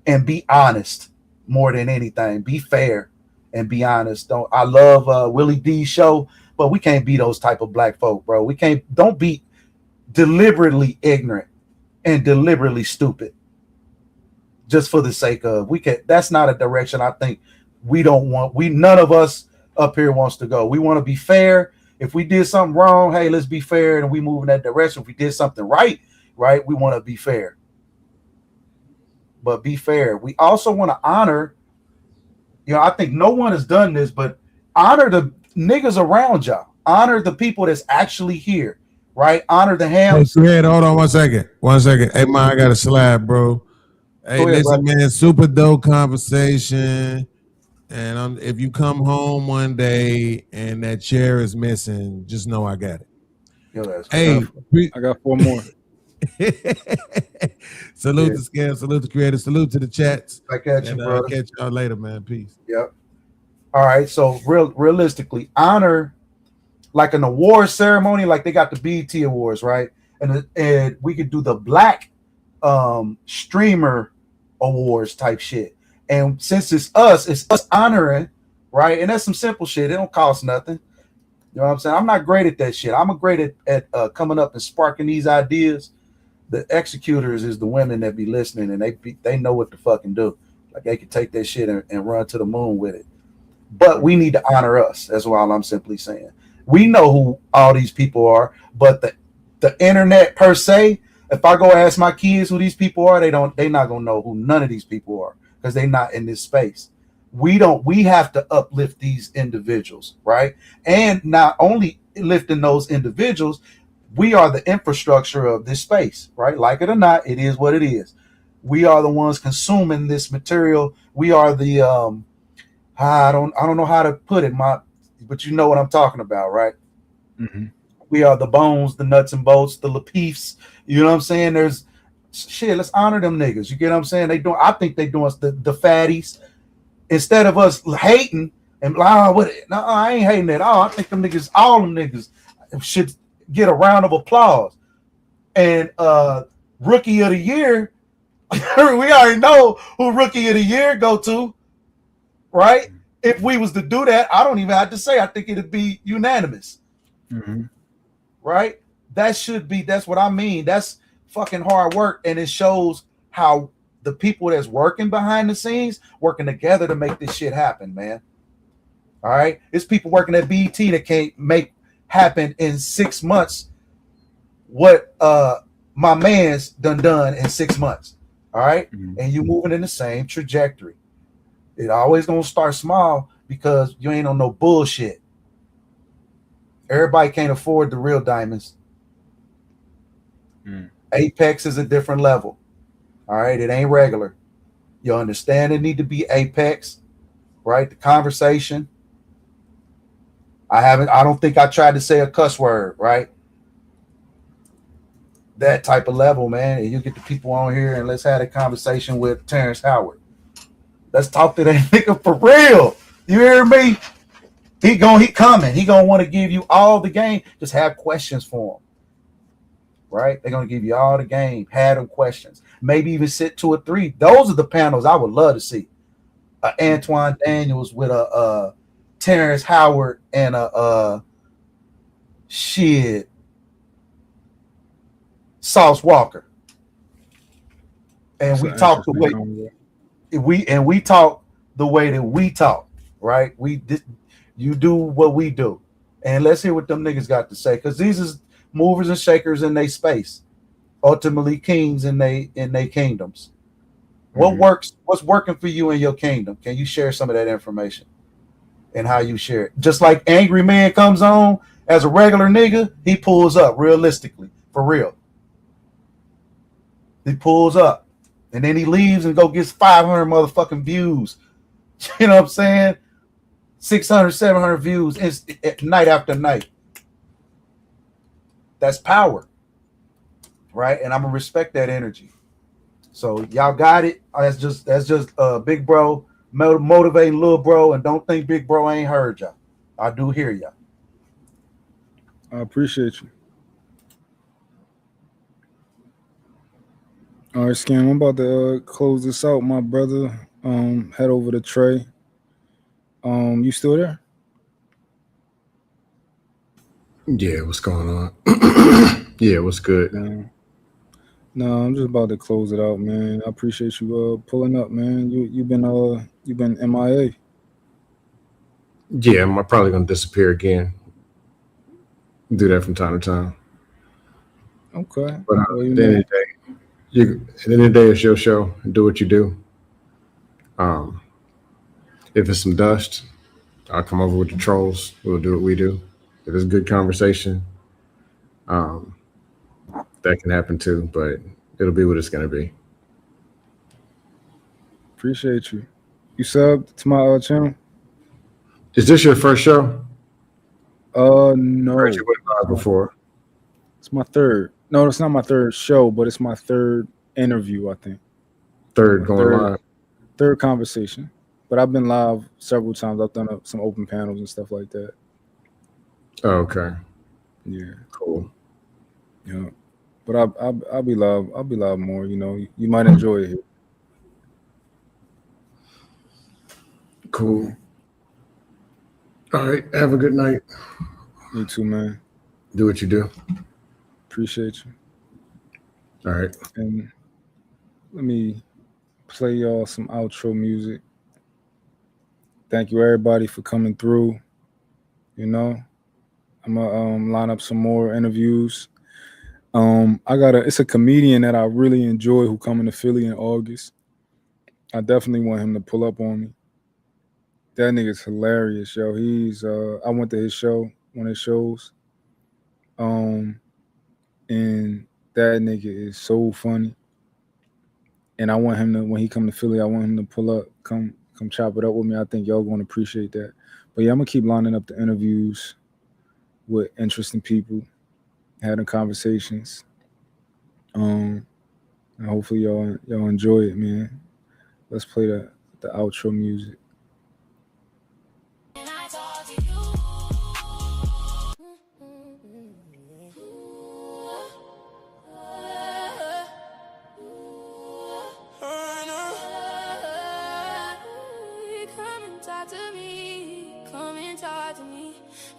and be honest more than anything. Be fair and be honest. I love Willie D's show, but we can't be those type of black folk, bro. Don't be deliberately ignorant and deliberately stupid just for the sake of, that's not a direction I think none of us up here wants to go. We want to be fair. If we did something wrong, hey, let's be fair and we move in that direction. If we did something right, we want to be fair. But be fair. We also want to honor, I think no one has done this, but honor the niggas around y'all. Honor the people that's actually here, right? Honor the hams. Hey, hold on 1 second. 1 second. Hey, man, I got a slab, bro. Hey, ahead, listen, brother. Man, super dope conversation. And if you come home one day and that chair is missing, just know I got it. Hey, I got 4 more. Salute to Scam, salute to Creator, salute to the chats. I catch you, brother. Catch y'all later, man. Peace. Yep. All right. So realistically, honor like an award ceremony, like they got the BET Awards, right? And we could do the Black Streamer Awards type shit. And since it's us honoring, right? And that's some simple shit. It don't cost nothing. You know what I'm saying? I'm not great at that shit. I'm great at coming up and sparking these ideas. The executors is the women that be listening, and they know what to fucking do. Like they can take that shit and run to the moon with it. But we need to honor us. That's all I'm simply saying. We know who all these people are, but the internet per se, if I go ask my kids who these people are, they not gonna know who none of these people are because they're not in this space. We have to uplift these individuals, right? And not only lifting those individuals, we are the infrastructure of this space, right? Like it or not, it is what it is. We are the ones consuming this material. We are the I don't know how to put it, but you know what I'm talking about, right? Mm-hmm. We are the bones, the nuts and bolts, the Lapeefs. You know what I'm saying? There's shit. Let's honor them niggas. You get what I'm saying? I think they doing the fatties instead of us hating and I ain't hating at all. I think all them niggas should get a round of applause. And rookie of the year, we already know who rookie of the year go to, right? If we was to do that, I don't even have to say. I think it'd be unanimous, right? That's what I mean. That's fucking hard work, and it shows how the people that's working behind the scenes working together to make this shit happen, man. All right, it's people working at BET that can't make happen in 6 months what my man's done in 6 months. All right, and you moving in the same trajectory. It always gonna start small because you ain't on no bullshit. Everybody can't afford the real diamonds. Apex is a different level. All right, it ain't regular. You understand it need to be apex, right? The conversation. I don't think I tried to say a cuss word, right? That type of level, man. And you get the people on here and let's have a conversation with Terrence Howard. Let's talk to that nigga for real. You hear me? He coming. He gonna want to give you all the game. Just have questions for him. Right? They're gonna give you all the game. Have them questions. Maybe even sit 2 or 3. Those are the panels I would love to see. Antoine Daniels with a Terrence Howard and a Sauce Walker. And we talk the way we talk the way that we talk, right? You do what we do. And let's hear what them niggas got to say. Because these is movers and shakers in their space. Ultimately kings in they kingdoms. What's working for you in your kingdom? Can you share some of that information and how you share it? Just like Angry Man comes on as a regular nigga, he pulls up realistically. For real. He pulls up and then he leaves and go gets 500 motherfucking views. You know what I'm saying? 600, 700 views night after night. That's power, right? And I'm gonna respect that energy. So y'all got it. That's just big bro motivating little bro, and don't think big bro ain't heard y'all. I do hear y'all. I appreciate you. All right, Scam, I'm about to close this out, my brother. Head over to Trey. You still there? Yeah, what's going on? Yeah, what's good? No, I'm just about to close it out, man. I appreciate you pulling up, man. You've been MIA. Yeah, I'm probably gonna disappear again. Do that from time to time. Okay. But at the end of the day, it's your show. Do what you do. If it's some dust, I'll come over with the trolls. We'll do what we do. If it's good conversation, that can happen too, but it'll be what it's going to be. Appreciate you. You subbed to my channel? Is this your first show? No. Or you went live before? It's my third. No, it's not my third show, but it's my third interview, I think. Third live? Third conversation. But I've been live several times. I've done some open panels and stuff like that. Oh, okay. Yeah. Cool. Yeah. But I'll be live. I'll be live more. You know, you might enjoy it here. Cool. All right. Have a good night. You too, man. Do what you do. Appreciate you. All right. And let me play y'all some outro music. Thank you everybody for coming through. You know, I'm gonna line up some more interviews. It's a comedian that I really enjoy who coming to Philly in August. I definitely want him to pull up on me. That nigga's hilarious, yo. I went to his show, one of his shows. And that nigga is so funny. And I want him to, when he come to Philly, I want him to pull up, come chop it up with me. I think y'all gonna appreciate that. But yeah, I'm gonna keep lining up the interviews with interesting people, having conversations. And hopefully y'all enjoy it, man. Let's play the outro music.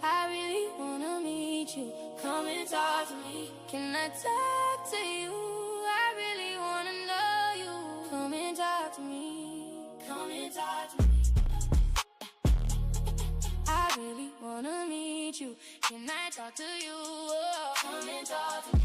I really wanna meet you. Come and talk to me. Can I talk to you? I really wanna know you. Come and talk to me. Come and talk to me. I really wanna meet you. Can I talk to you? Come and talk to me.